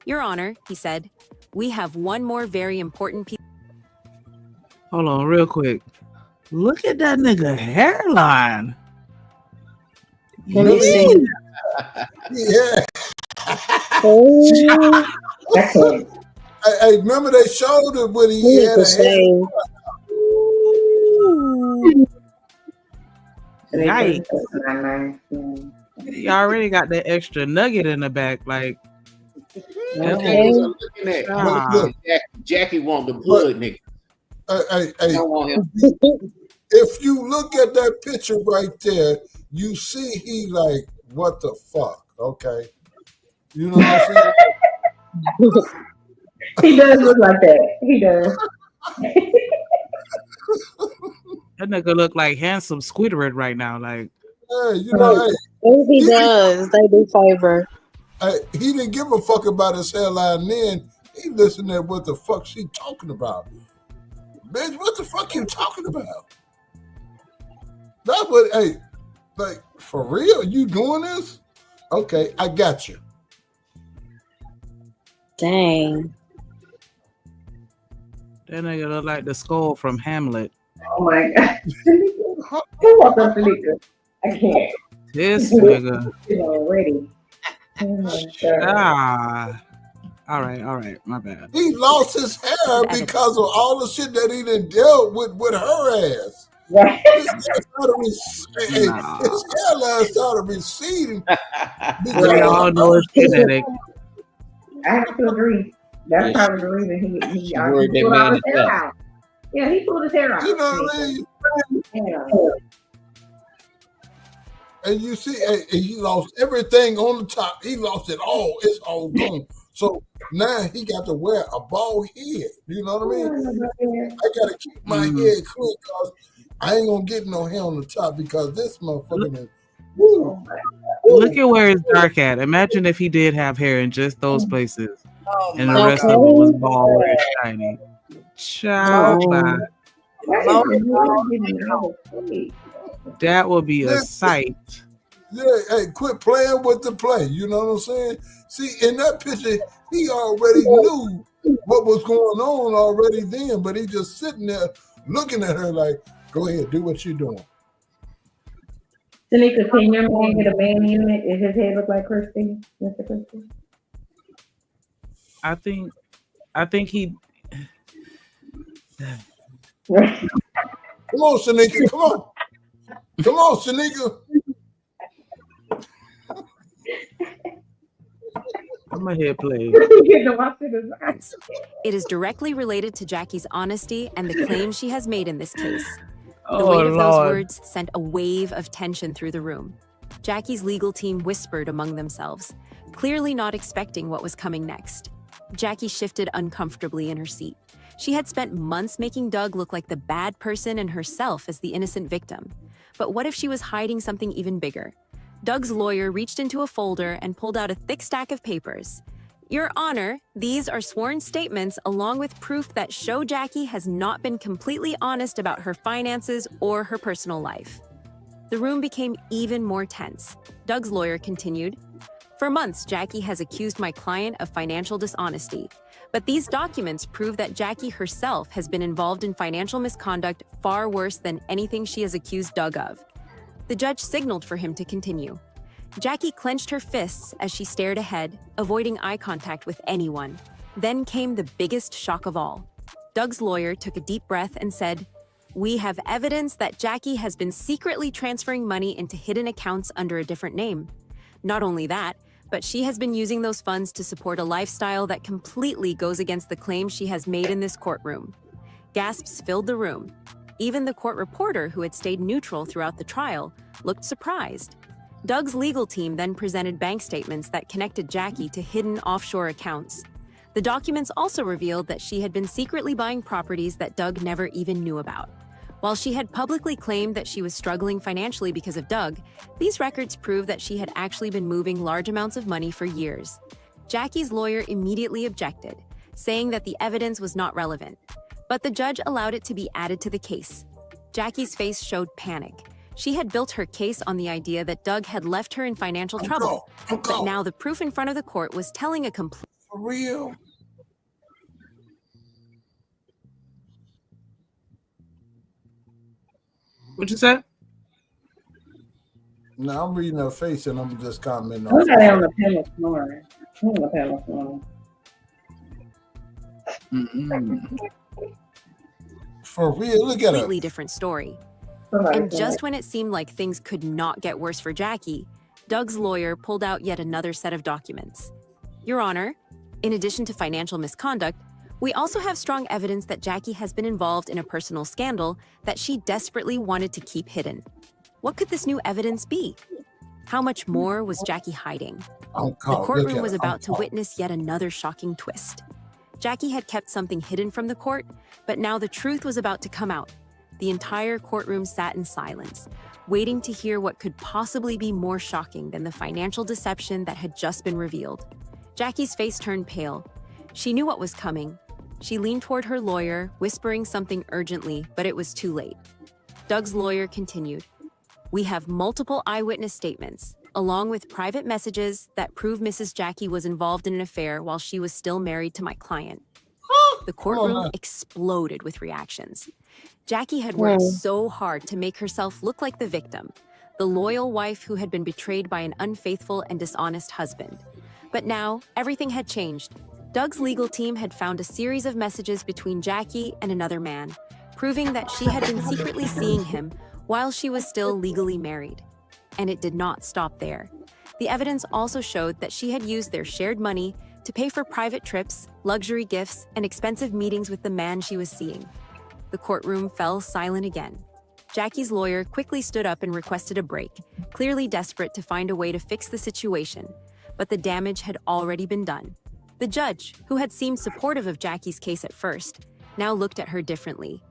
"Your Honor," he said, "we have one more very important piece." Hold on, real quick. Look at that nigga hairline. Yeah. Hey, remember they showed it when he had a hair. Yikes. You already got that extra nugget in the back, like. Jackie want the blood, nigga. If you look at that picture right there, you see he like, what the fuck? Okay. You know what I'm saying? He does look like that. He does. That nigga look like handsome Squidward right now. Like, hey, you know, he does. They do favor. He didn't give a fuck about his hairline then. He listened to what the fuck she talking about. Bitch, what the fuck you talking about? That's what, hey, like, for real? You doing this? Okay, I got you. Dang. That nigga look like the skull from Hamlet. Oh my God. Who wants up to I can't. This nigga. Already. All right, my bad. He lost his hair because of all the shit that he done dealt with her ass. Right. His hairline started receding. We all know it's genetic. I have to agree. That's probably the reason he pulled all his hair out. Yeah, he pulled his hair out. You know what I mean? Yeah. And you see, he lost everything on the top. He lost it all. It's all gone. So now he got to wear a bald head. You know what I mean? I got to keep my head clean because I ain't going to get no hair on the top because this motherfucker is... Woo. Look at where it's dark at. Imagine if he did have hair in just those places and the rest of it was bald and shiny. Child, that would be a sight. Yeah, hey, quit playing with the play. You know what I'm saying? See, in that picture, he already knew what was going on already then, but he just sitting there looking at her like, go ahead, do what you're doing. Tanika, can your man get a man unit? Does his head look like Christy, Mr. Christy? I think he... Come on, Tanika, come on. Come on, Tanika. I'm gonna hit play. It is directly related to Jackie's honesty and the claims she has made in this case. The Oh, weight of those Lord. words sent a wave of tension through the room. Jackie's legal team whispered among themselves, clearly not expecting what was coming next. Jackie shifted uncomfortably in her seat. She had spent months making Doug look like the bad person and herself as the innocent victim. But what if she was hiding something even bigger? Doug's lawyer reached into a folder and pulled out a thick stack of papers. Your Honor, these are sworn statements along with proof that show Jackie has not been completely honest about her finances or her personal life. The room became even more tense. Doug's lawyer continued, "For months, Jackie has accused my client of financial dishonesty. But these documents prove that Jackie herself has been involved in financial misconduct far worse than anything she has accused Doug of." The judge signaled for him to continue. Jackie clenched her fists as she stared ahead, avoiding eye contact with anyone. Then came the biggest shock of all. Doug's lawyer took a deep breath and said, "We have evidence that Jackie has been secretly transferring money into hidden accounts under a different name. Not only that, but she has been using those funds to support a lifestyle that completely goes against the claims she has made in this courtroom." Gasps filled the room. Even the court reporter, who had stayed neutral throughout the trial, looked surprised. Doug's legal team then presented bank statements that connected Jackie to hidden offshore accounts. The documents also revealed that she had been secretly buying properties that Doug never even knew about. While she had publicly claimed that she was struggling financially because of Doug, these records prove that she had actually been moving large amounts of money for years. Jackie's lawyer immediately objected, saying that the evidence was not relevant. But the judge allowed it to be added to the case. Jackie's face showed panic. She had built her case on the idea that Doug had left her in financial trouble. But now the proof in front of the court was telling a complete... For real? What you said? No, I'm reading her face and I'm just commenting Who's on that on the panel snoring? Who's on the panel snoring? For real, look at her. Completely different story. And just when it seemed like things could not get worse for Jackie, Doug's lawyer pulled out yet another set of documents. Your Honor, in addition to financial misconduct, we also have strong evidence that Jackie has been involved in a personal scandal that she desperately wanted to keep hidden. What could this new evidence be? How much more was Jackie hiding? The courtroom was about to witness yet another shocking twist. Jackie had kept something hidden from the court, but now the truth was about to come out. The entire courtroom sat in silence, waiting to hear what could possibly be more shocking than the financial deception that had just been revealed. Jackie's face turned pale. She knew what was coming. She leaned toward her lawyer, whispering something urgently, but it was too late. Doug's lawyer continued, "We have multiple eyewitness statements, along with private messages that prove Mrs. Jackie was involved in an affair while she was still married to my client." The courtroom exploded with reactions. Jackie had worked so hard to make herself look like the victim, the loyal wife who had been betrayed by an unfaithful and dishonest husband. But now, everything had changed. Doug's legal team had found a series of messages between Jackie and another man, proving that she had been secretly seeing him while she was still legally married. And it did not stop there. The evidence also showed that she had used their shared money to pay for private trips, luxury gifts, and expensive meetings with the man she was seeing. The courtroom fell silent again. Jackie's lawyer quickly stood up and requested a break, clearly desperate to find a way to fix the situation, but the damage had already been done. The judge, who had seemed supportive of Jackie's case at first, now looked at her differently.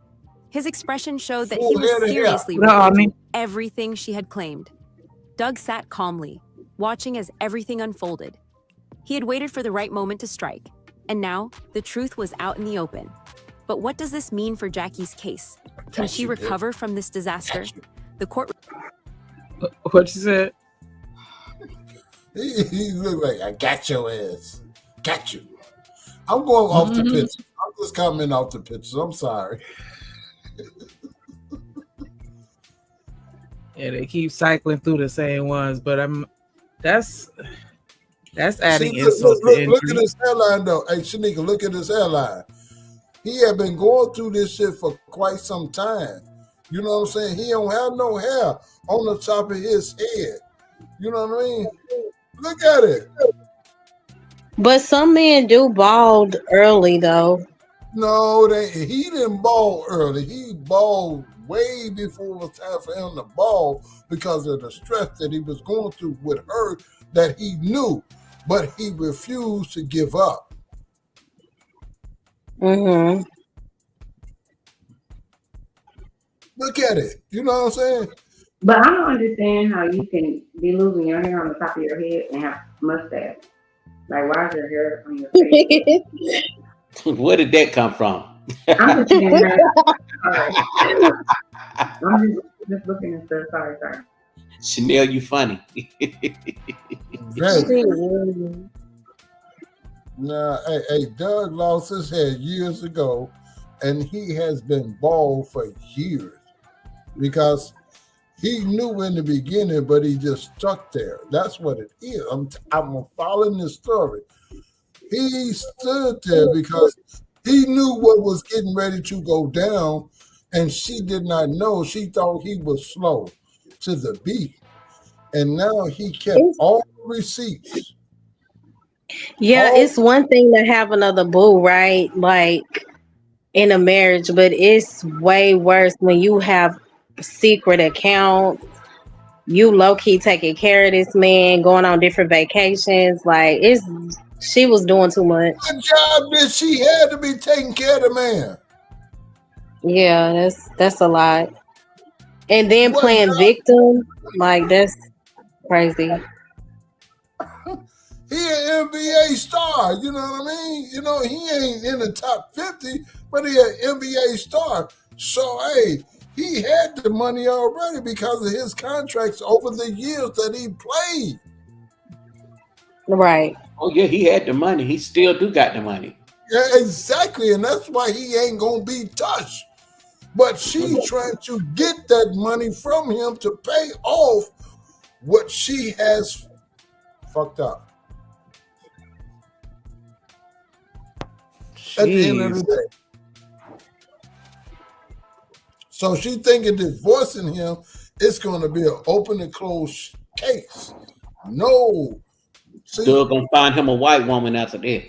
His expression showed that he was seriously recanting everything she had claimed. Doug sat calmly, watching as everything unfolded. He had waited for the right moment to strike, and now the truth was out in the open. But what does this mean for Jackie's case? Can she recover from this disaster? The court... What you said? He looked like, "I got your ass. Got you." I'm going off the pictures. I'm just commenting off the pictures. I'm sorry. Yeah, they keep cycling through the same ones, but that's adding insult to injury. Look at this hairline though. Hey, Shanika, look at this hairline. He had been going through this shit for quite some time. You know what I'm saying? He don't have no hair on the top of his head. You know what I mean? Look at it. But some men do bald early though. No, he didn't bald early. He bald way before it was time for him to bald because of the stress that he was going through with her that he knew, but he refused to give up. Mm-hmm. Look at it. You know what I'm saying? But I don't understand how you can be losing your hair on the top of your head and have mustache. Like, why is your hair on your face? Where did that come from? I'm just saying that. just looking and stuff. Sorry. Chanel, you funny. Now, hey, Doug lost his head years ago, and he has been bald for years because he knew in the beginning, but he just stuck there. That's what it is. I'm following this story. He stood there because he knew what was getting ready to go down, and she did not know. She thought he was slow to the beat. And now he kept all the receipts. Yeah, it's one thing to have another boo, right? Like in a marriage, but it's way worse when you have secret accounts. You low key taking care of this man, going on different vacations. Like she was doing too much. What job did she have to be taking care of the man? Yeah, that's a lot. And then playing victim, like that's crazy. He an NBA star, you know what I mean? You know, he ain't in the top 50, but he an NBA star. So, hey, he had the money already because of his contracts over the years that he played. Right. Oh, yeah, he had the money. He still do got the money. Yeah, exactly. And that's why he ain't going to be touched. But she's trying to get that money from him to pay off what she has fucked up. At the end of the day. So she thinking divorcing him, it's going to be an open and closed case. No. Still going to find him a white woman after that.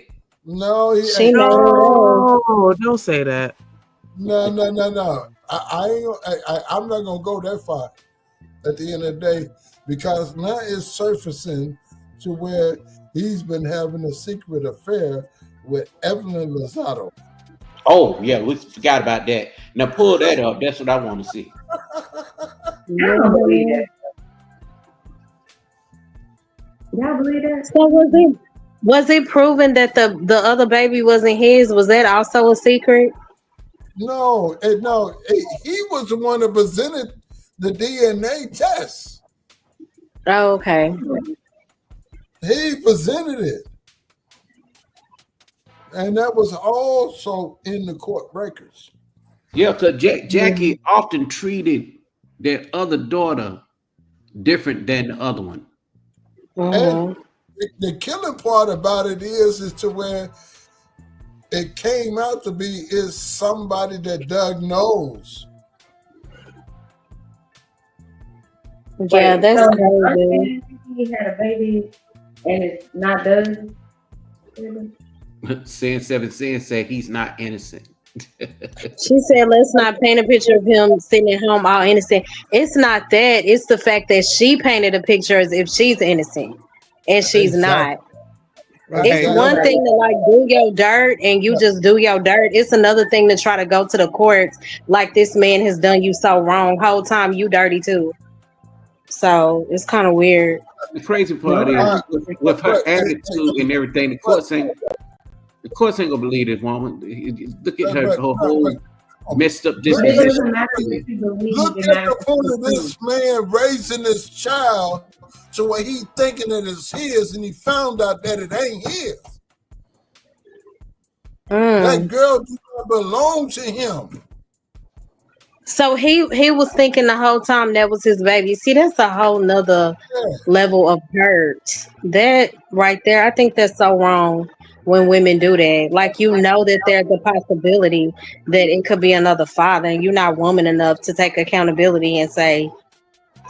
No, he ain't. No, don't say that. No. I'm not going to go that far at the end of the day because now it's surfacing to where he's been having a secret affair with Evelyn Lozado. Oh, yeah, we forgot about that. Now pull that up. That's what I want to see. Y'all believe that? Y'all believe that? So was it proven that the other baby wasn't his? Was that also a secret? No. He was the one that presented the DNA test. Oh, okay. He presented it. And that was also in the court records. Yeah, because Jackie often treated their other daughter different than the other one. And the killing part about it is to where it came out to be is somebody that Doug knows. Yeah, that's crazy. He had a baby and it's not Doug. Sin 7 said he's not innocent. She said, let's not paint a picture of him sitting at home all innocent. It's not that. It's the fact that she painted a picture as if she's innocent and she's not. Right. It's one thing to like do your dirt and you just do your dirt. It's another thing to try to go to the courts like this man has done you so wrong. Whole time you dirty too. So it's kind of weird. The crazy part is with her attitude and everything, the courts ain't gonna believe this woman. Look at her whole messed up disposition. Look at the point of this man raising this child to where he thinking that it's his, and he found out that it ain't his. That girl does not belong to him. So he was thinking the whole time that was his baby. See, that's a whole nother level of hurt. That right there, I think that's so wrong when women do that. Like, you know that there's a possibility that it could be another father, and you're not woman enough to take accountability and say,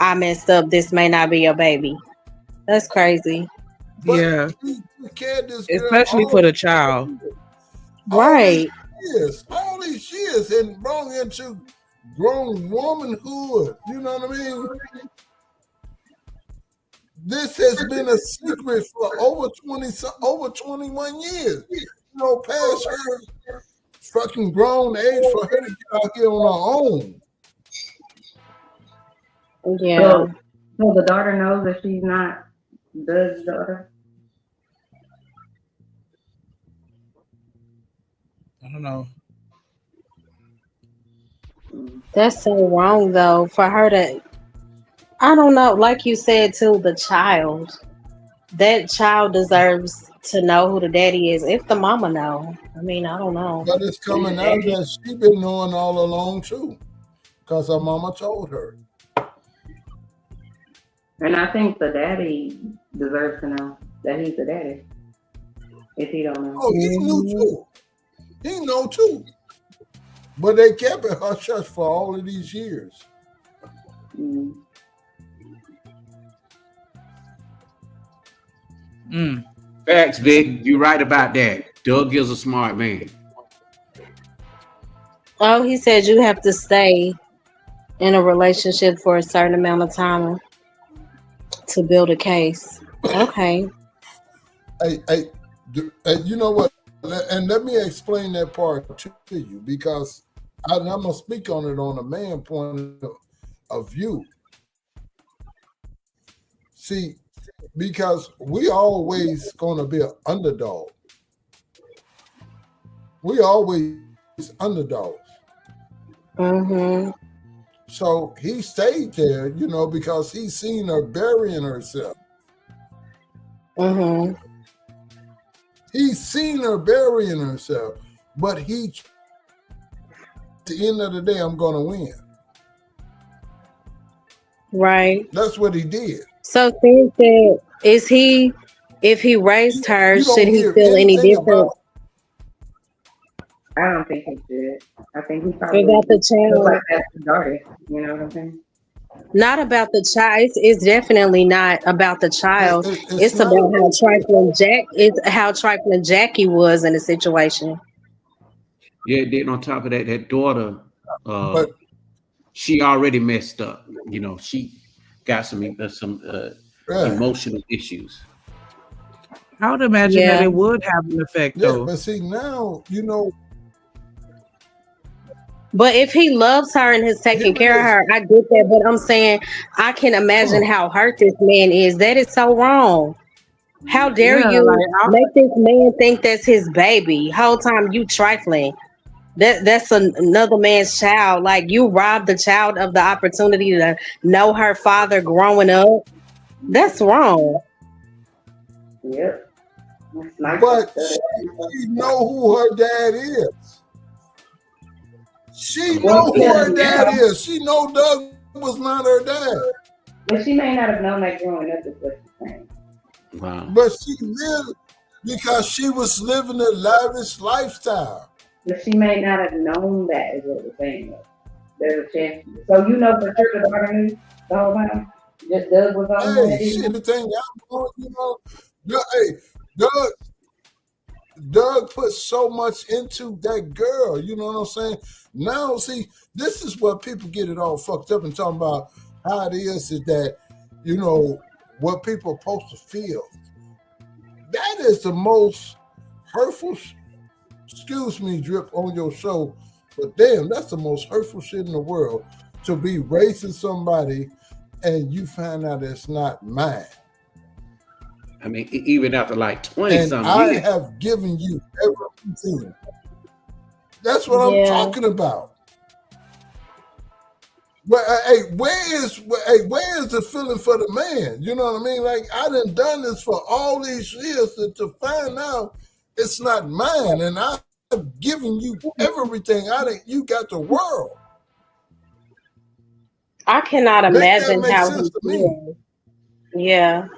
I messed up, this may not be your baby. That's crazy. Yeah. Especially for the child. Right. All these years and grown into grown womanhood. You know what I mean? This has been a secret for over 21 years. You know, past her fucking grown age for her to get out here on her own. Yeah. So the daughter knows that she's not Doug's daughter. I don't know. That's so wrong though for her to. I don't know, like you said to the child. That child deserves to know who the daddy is. If the mama know, I mean, I don't know. But it's coming out that she been knowing all along too, because her mama told her. And I think the daddy deserves to know that he's the daddy. If he don't know. Oh, he knew too. He know too. But they kept it hush hush for all of these years. Facts, Vic. You're right about that. Doug is a smart man. Oh, he said you have to stay in a relationship for a certain amount of time to build a case. Okay. Hey, you know what? And let me explain that part to you, because I'm gonna speak on it on a man point of view. See, because we always gonna be an underdog. We always underdogs. Mm-hmm. So he stayed there, because he seen her burying herself. Mm-hmm. He's seen her burying herself, but at the end of the day, I'm gonna win. Right. That's what he did. So since that, if he raised her, should he feel any different? I don't think he should. I think he probably About the child. like that's his daughter. You know what I'm saying? Not about the child. It's definitely not about the child. It's about how trifling Jackie was in the situation. Yeah, then on top of that, that daughter, she already messed up. She got some emotional issues. I would imagine that it would have an effect, though. But see, now, But if he loves her and is taking care of her, I get that. But I'm saying I can imagine how hurt this man is. That is so wrong. How dare you make this man think that's his baby? Whole time you trifling. That's another man's child. Like, you robbed the child of the opportunity to know her father growing up. That's wrong. Yep. But she know who her dad is. She know who her dad is. She know Doug was not her dad. But she may not have known that growing up, is what she's saying. Wow. But she lived because she was living a lavish lifestyle. But she may not have known that, is what we're saying. There's a chance. So for sure the daughter knew the whole time? Just Doug was on the thing Doug put so much into that girl, you know what I'm saying? Now, see, this is what people get it all fucked up and talking about how it is that, what people are supposed to feel. That is the most hurtful, excuse me, Drip, on your show, but damn, that's the most hurtful shit in the world, to be raising somebody and you find out it's not mine. I mean, even after like 20-something I years. have given you everything. That's what I'm talking about. But where is the feeling for the man? You know what I mean? Like, I done this for all these years to find out it's not mine, and I've given you everything. You got the world. I cannot imagine how he feels. Yeah.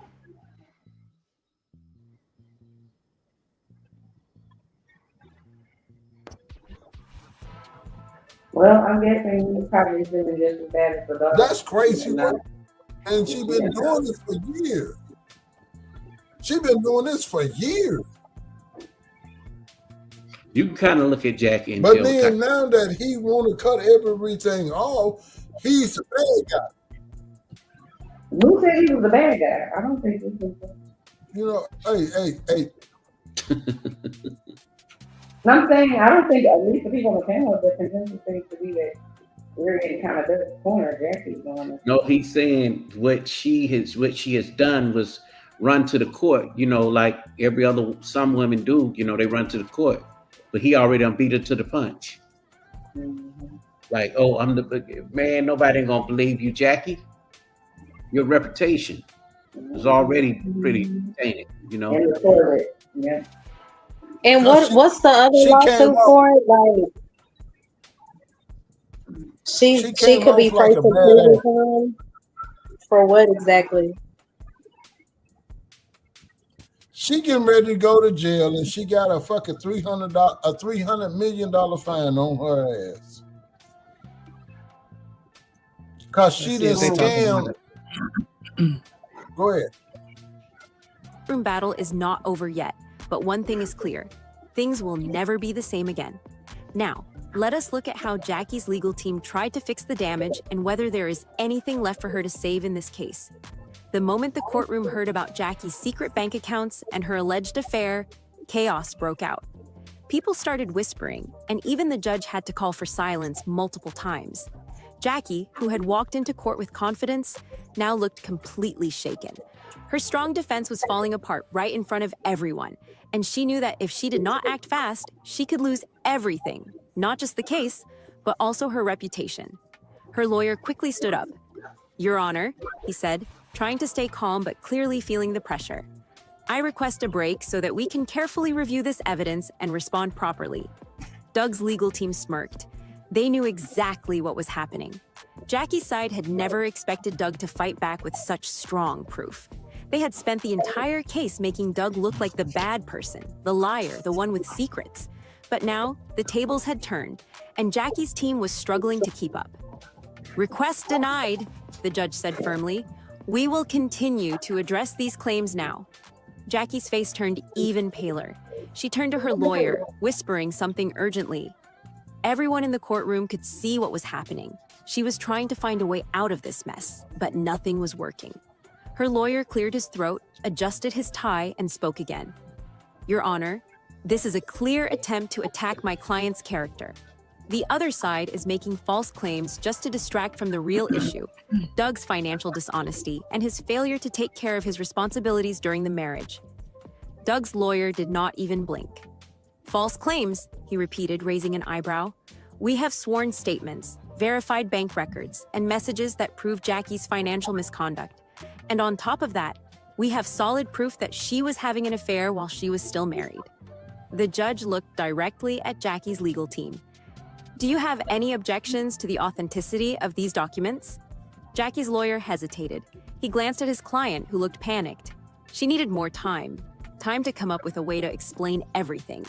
Well, I'm guessing he's probably feeling just as bad as the daughter. That's crazy, and she's been doing this for years. She's been doing this for years. You can kind of look at Jackie and but then now that he want to cut everything off, he's the bad guy. Who said he was the bad guy? I don't think this is. Hey. I'm saying, I don't think, at least the people on the panel, the consensus seems to be that we're in kind of this corner. Jackie's going. No, he's saying what she has done was run to the court. Like some women do. They run to the court, but he already beat her to the punch. Mm-hmm. Like, oh, I'm the man. Nobody gonna believe you, Jackie. Your reputation is already pretty tainted, you know. Yeah. And what's the other lawsuit for? Like, she could be facing prison time for what exactly? She getting ready to go to jail, and she got a fucking $300 million fine on her ass because she didn't scam. Go ahead. Courtroom battle is not over yet, but one thing is clear: things will never be the same again. Now, let us look at how Jackie's legal team tried to fix the damage and whether there is anything left for her to save in this case. The moment the courtroom heard about Jackie's secret bank accounts and her alleged affair, chaos broke out. People started whispering, and even the judge had to call for silence multiple times. Jackie, who had walked into court with confidence, now looked completely shaken. Her strong defense was falling apart right in front of everyone, and she knew that if she did not act fast, she could lose everything, not just the case, but also her reputation. Her lawyer quickly stood up. "Your Honor," he said, trying to stay calm but clearly feeling the pressure. "I request a break so that we can carefully review this evidence and respond properly." Doug's legal team smirked. They knew exactly what was happening. Jackie's side had never expected Doug to fight back with such strong proof. They had spent the entire case making Doug look like the bad person, the liar, the one with secrets. But now, the tables had turned, and Jackie's team was struggling to keep up. "Request denied," the judge said firmly. "We will continue to address these claims now." Jackie's face turned even paler. She turned to her lawyer, whispering something urgently. Everyone in the courtroom could see what was happening. She was trying to find a way out of this mess, but nothing was working. Her lawyer cleared his throat, adjusted his tie, and spoke again. "Your Honor, this is a clear attempt to attack my client's character. The other side is making false claims just to distract from the real issue, Doug's financial dishonesty and his failure to take care of his responsibilities during the marriage." Doug's lawyer did not even blink. "False claims," he repeated, raising an eyebrow. "We have sworn statements, verified bank records, and messages that prove Jackie's financial misconduct. And on top of that, we have solid proof that she was having an affair while she was still married." The judge looked directly at Jackie's legal team. "Do you have any objections to the authenticity of these documents?" Jackie's lawyer hesitated. He glanced at his client, who looked panicked. She needed more time to come up with a way to explain everything.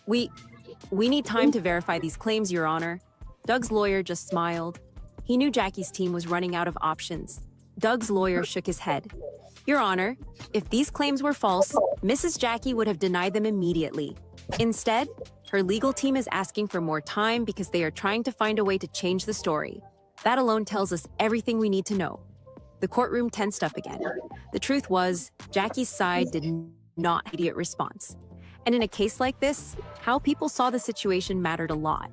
We need time to verify these claims, Your Honor." Doug's lawyer just smiled. He knew Jackie's team was running out of options. Doug's lawyer shook his head. "Your Honor, if these claims were false, Mrs. Jackie would have denied them immediately. Instead, her legal team is asking for more time because they are trying to find a way to change the story. That alone tells us everything we need to know." The courtroom tensed up again. The truth was, Jackie's side did not have an immediate response. And in a case like this, how people saw the situation mattered a lot.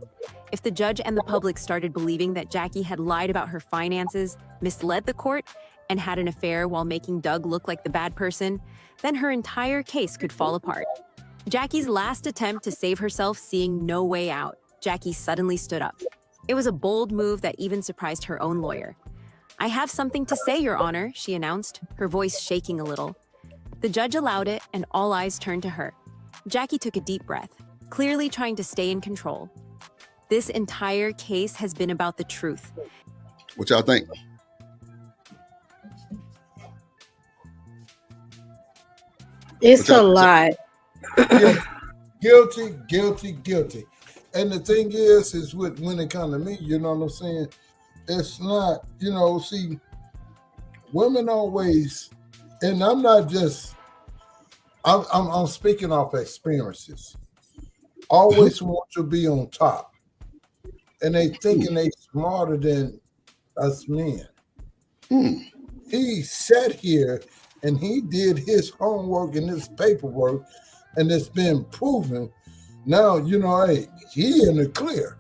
If the judge and the public started believing that Jackie had lied about her finances, misled the court, and had an affair while making Doug look like the bad person, then her entire case could fall apart. Jackie's last attempt to save herself seeing no way out, Jackie suddenly stood up. It was a bold move that even surprised her own lawyer. "I have something to say, Your Honor," she announced, her voice shaking a little. The judge allowed it, and all eyes turned to her. Jackie took a deep breath, clearly trying to stay in control. "This entire case has been about the truth." What y'all think? It's a lot. Guilty. And the thing is when it comes to me, you know what I'm saying? It's not, see, women always, and I'm not just, I'm speaking off experiences, always want to be on top. And they thinking they smarter than us men. He sat here and he did his homework and his paperwork, and it's been proven. Now, hey, he in the clear.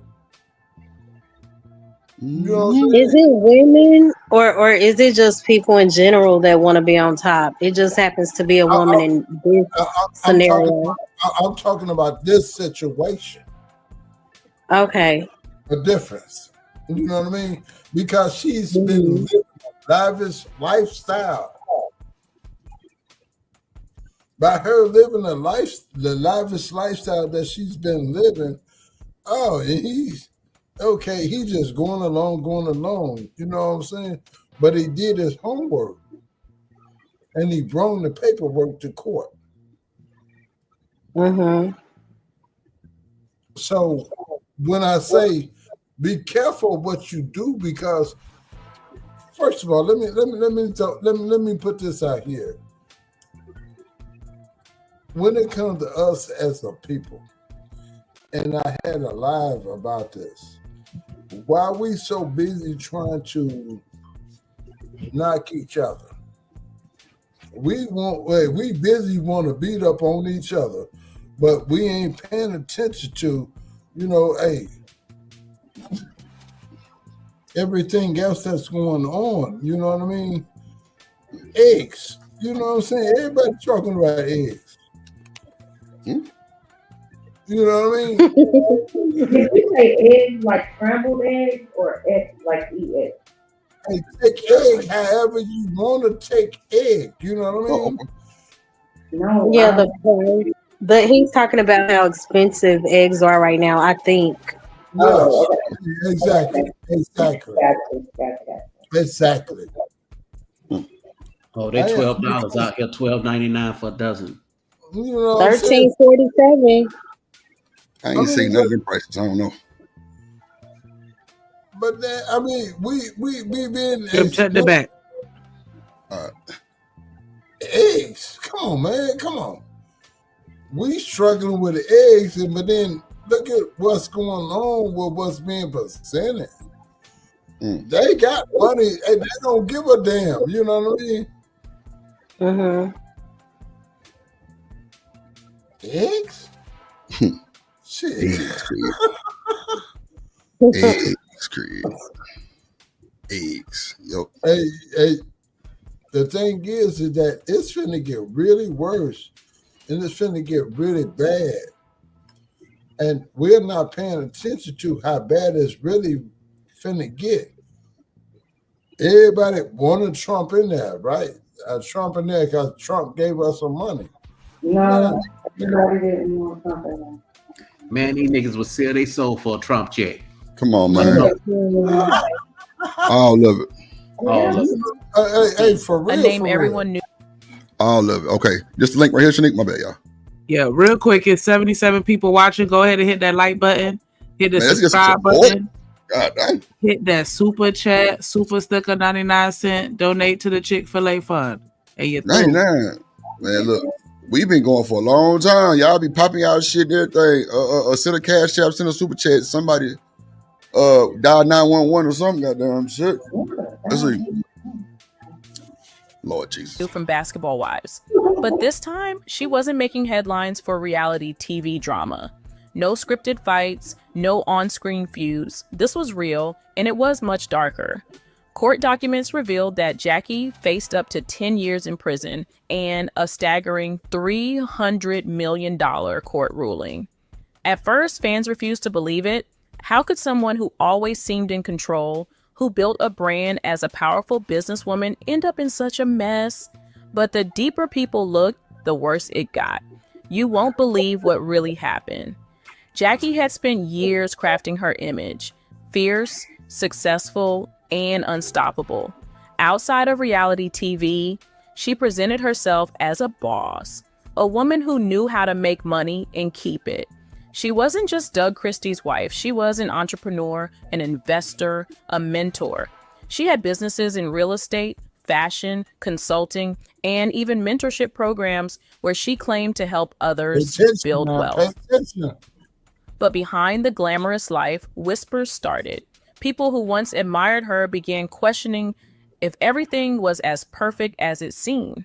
Is it women or is it just people in general that want to be on top? It just happens to be a woman in this scenario. I'm talking about this situation. Okay. A difference. You know what I mean? Because she's been living a lavish lifestyle. By her living the lavish lifestyle that she's been living, he's okay. He's just going along. You know what I'm saying? But he did his homework, and he brought the paperwork to court. So when I say be careful what you do, because first of all, let me put this out here. When it comes to us as a people, and I had a live about this, why we so busy trying to knock each other? We busy want to beat up on each other, but we ain't paying attention to, everything else that's going on. You know what I mean? Eggs. You know what I'm saying? Everybody talking about eggs. You know what I mean? Did you say eggs like scrambled eggs or eggs like eggs? Hey, take egg however you want to take egg. You know what I mean? No. Yeah, but he's talking about how expensive eggs are right now, I think. Yes, exactly. Oh, they're $12 out here, $12.99 for a dozen. You know, $13.47. I ain't seen none of them prices. I don't know. But then, I mean, we been check the back. Eggs. Come on, man. Come on. We struggling with the eggs, but then look at what's going on with what's being presented. They got money and they don't give a damn. You know what I mean? Eggs? Shit. Eggs. Yo. Hey, the thing is that it's finna get really worse and it's finna get really bad. And we're not paying attention to how bad it's really finna get. Everybody wanted Trump in there, right? Trump in there because Trump gave us some money. No, everybody didn't want Trump in there. Man, these niggas would sell their soul for a Trump check. Come on, man. All of it. Hey, for real. A name everyone knew. All of it. Okay. Just the link right here, Shanique. My bad, y'all. Yeah, real quick. It's 77 people watching. Go ahead and hit that like button. Hit the subscribe button. God dang. Hit that super chat, super sticker 99¢. Donate to the Chick-fil-A fund. And you 99. Man, look. We've been going for a long time. Y'all be popping out shit and everything. Send a cash app, send a super chat. Somebody dial 911 or something. Goddamn shit. Let's see. Lord Jesus. From Basketball Wives. But this time, she wasn't making headlines for reality TV drama. No scripted fights, no on-screen feuds. This was real, and it was much darker. Court documents revealed that Jackie faced up to 10 years in prison and a staggering $300 million court ruling. At first, fans refused to believe it. How could someone who always seemed in control, who built a brand as a powerful businesswoman, end up in such a mess? But the deeper people looked, the worse it got. You won't believe what really happened. Jackie had spent years crafting her image, fierce, successful, and unstoppable. Outside of reality TV, she presented herself as a boss, a woman who knew how to make money and keep it. She wasn't just Doug Christie's wife. She was an entrepreneur, an investor, a mentor. She had businesses in real estate, fashion, consulting, and even mentorship programs where she claimed to help others build wealth. But behind the glamorous life, whispers started. People who once admired her began questioning if everything was as perfect as it seemed.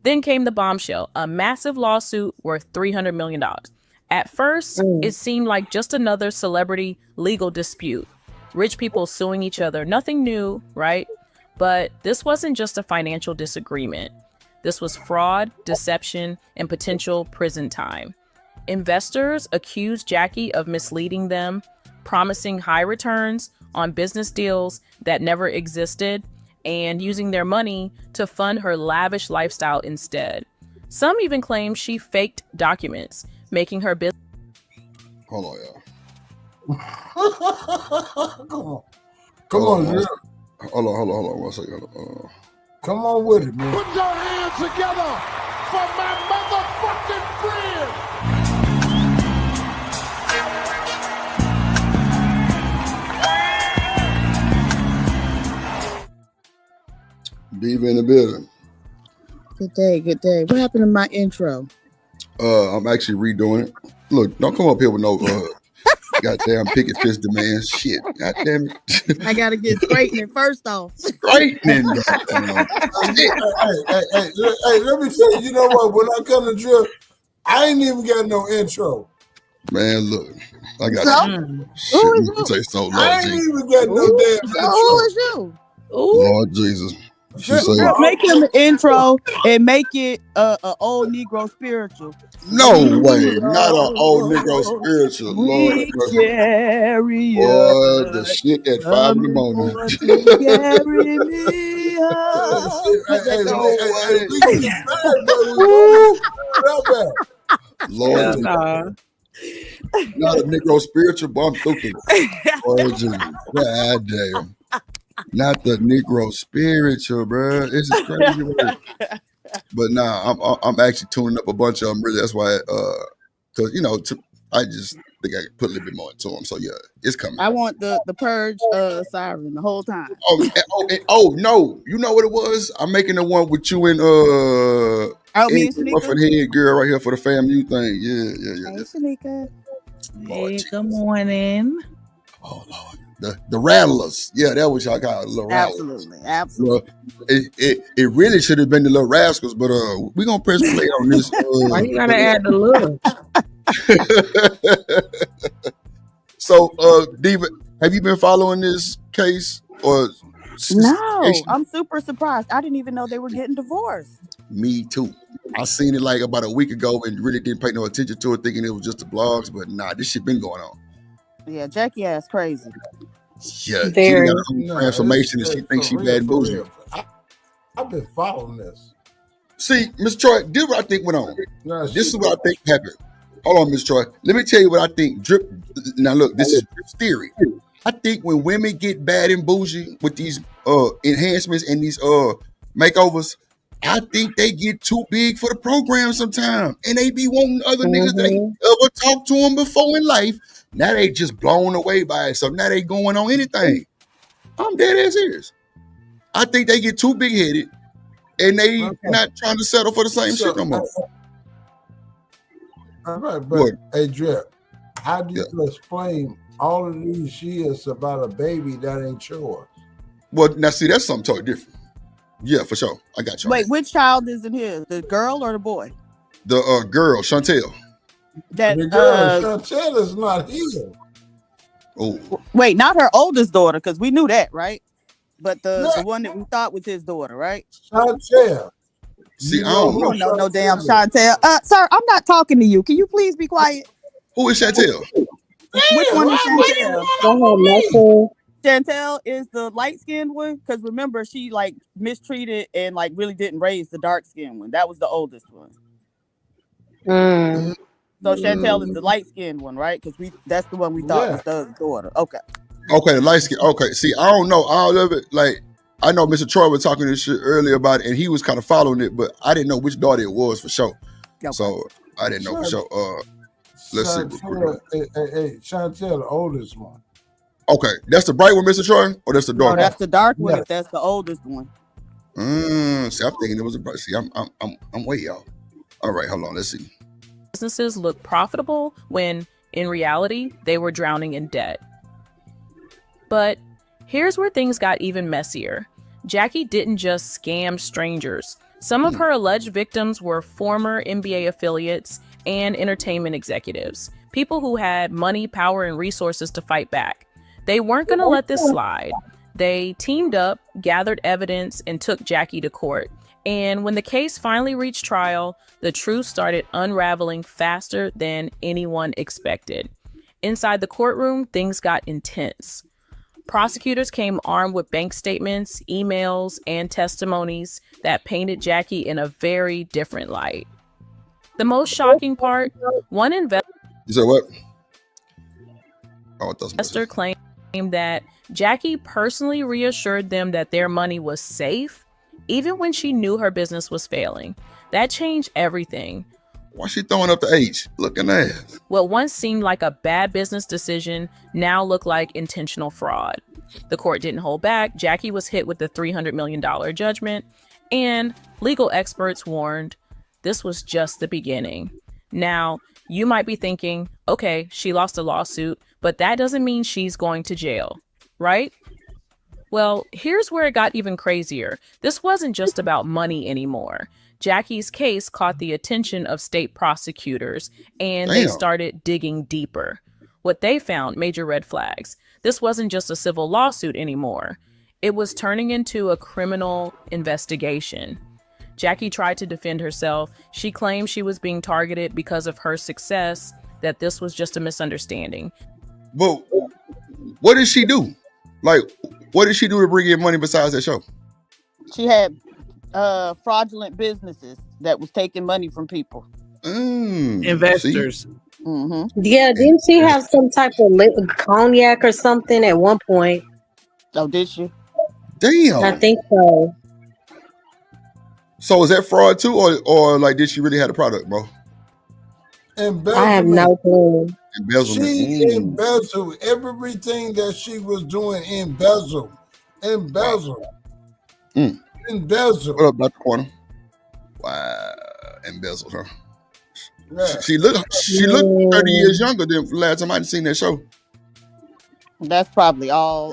Then came the bombshell, a massive lawsuit worth $300 million. At first, it seemed like just another celebrity legal dispute. Rich people suing each other, nothing new, right? But this wasn't just a financial disagreement. This was fraud, deception, and potential prison time. Investors accused Jackie of misleading them, promising high returns on business deals that never existed and using their money to fund her lavish lifestyle instead. Some even claim she faked documents, making her business. Hold on, y'all. Come on, yeah. Hold on. 1 second. Come on with it, man. Put your hands together for my motherfucking friend. Diva in the building. Good day. What happened to my intro? I'm actually redoing it. Look, don't come up here with no goddamn picket fist demands. Shit, goddamn it. I gotta get straightening first off. Straightening. Hey, let me tell you, you know what? When I come to drill, I ain't even got no intro. Man, look, I got So? shit. Who is You you? say so, Lord I ain't Jesus. even got no damn So intro. who is you? Lord Jesus. She say, Make him an intro and make it a old Negro spiritual. no way, not an old Negro spiritual. Lord, have mercy. Carry Boy, the shit at 5 in the morning. carry me Lord, Yeah, Jesus. nah. Not a Negro spiritual, but I'm stupid. Lord Jesus. God damn. Not the Negro spiritual, bro. It's a crazy word. But nah, I'm actually tuning up a bunch of them. Really, that's why, because I just think I could put a little bit more into them. So yeah, it's coming. I want the purge siren the whole time. Oh no, you know what it was? I'm making the one with you and me and Shanika? Ruffin Head girl right here for the FAMU thing. Yeah. Hey, Shanika. Hey, good morning. Oh Lord. The Rattlers. Yeah, that was y'all call it, Little Rattlers. Absolutely. Well, it really should have been the Little Rascals, but we're gonna press play on this. Why you gotta add the little? So, Diva, have you been following this case or? No, I'm super surprised. I didn't even know they were getting divorced. Me too. I seen it like about a week ago and really didn't pay no attention to it, thinking it was just the blogs. But nah, this shit been going on. Yeah, Jackie ass crazy. Yeah, she Very. got a whole transformation and she thinks she bad and bougie. I've been following this. See, Miss Troy, this is what I think went on. This is what I think happened. Hold on, Miss Troy. Let me tell you what I think. Now look, this is Drip's theory. I think when women get bad and bougie with these enhancements and these makeovers, I think they get too big for the program sometimes. And they be wanting other niggas that ain't ever talked to them before in life. Now they just blown away by it. So now they going on anything. I'm dead ass serious. I think they get too big headed and they not trying to settle for the same shit no more. All right, but hey, Drip, how do you explain all of these years about a baby that ain't yours? Well, now see, that's something totally different. Yeah, for sure. I got you. Wait, which child is in here? The girl or the boy? The girl, Chantel. The girl, Chantel is not here. Oh. Wait, not her oldest daughter, because we knew that, right? But the one that we thought was his daughter, right? Chantel. See, I don't know. No damn Chantel. Sir, I'm not talking to you. Can you please be quiet? Who is Chantel? Which one is Chantel? Chantel is the light-skinned one, because remember, she like mistreated and like really didn't raise the dark-skinned one. That was the oldest one. So Chantel is the light-skinned one, right? Because that's the one we thought was the daughter. Okay, the light skin. Okay, see, I don't know all of it. Like, I know Mr. Troy was talking this shit earlier about it, and he was kind of following it, but I didn't know which daughter it was for sure. Okay. So I didn't know for sure. Let's see. Hey, Chantel, the oldest one. Okay, that's the bright one, Mr. Troy, or that's the dark one? No, that's the dark one. If that's the oldest one. See, I'm thinking it was a bright. See, I'm way off. All right, hold on. Let's see. Businesses look profitable when, in reality, they were drowning in debt. But here's where things got even messier. Jackie didn't just scam strangers. Some of her alleged victims were former NBA affiliates and entertainment executives, people who had money, power, and resources to fight back. They weren't going to let this slide. They teamed up, gathered evidence, and took Jackie to court. And when the case finally reached trial, the truth started unraveling faster than anyone expected. Inside the courtroom, things got intense. Prosecutors came armed with bank statements, emails, and testimonies that painted Jackie in a very different light. The most shocking part, one investor You said what? Oh, claimed that Jackie personally reassured them that their money was safe, even when she knew her business was failing. That changed everything. Why she throwing up the H? Looking at it. What once seemed like a bad business decision now looked like intentional fraud. The court didn't hold back. Jackie was hit with the $300 million judgment, and legal experts warned this was just the beginning. Now, you might be thinking, okay, she lost a lawsuit, but that doesn't mean she's going to jail, right? Well, here's where it got even crazier. This wasn't just about money anymore. Jackie's case caught the attention of state prosecutors, and they started digging deeper. What they found, major red flags. This wasn't just a civil lawsuit anymore. It was turning into a criminal investigation. Jackie tried to defend herself. She claimed she was being targeted because of her success, that this was just a misunderstanding. But what did she do? Like, what did she do to bring in money besides that show? She had fraudulent businesses that was taking money from people. Investors. Mm-hmm. Yeah, didn't she have some type of cognac or something at one point? Oh, did she? Damn. I think so. So is that fraud too, or like did she really have the product, bro? Embezzlement. I have no clue. Embezzlement. She embezzled everything that she was doing. Embezzled. Embezzled. What up, Dr. Corner? Wow, embezzled, huh? Yeah. She looked 30 years younger than the last time I'd seen that show. That's probably all.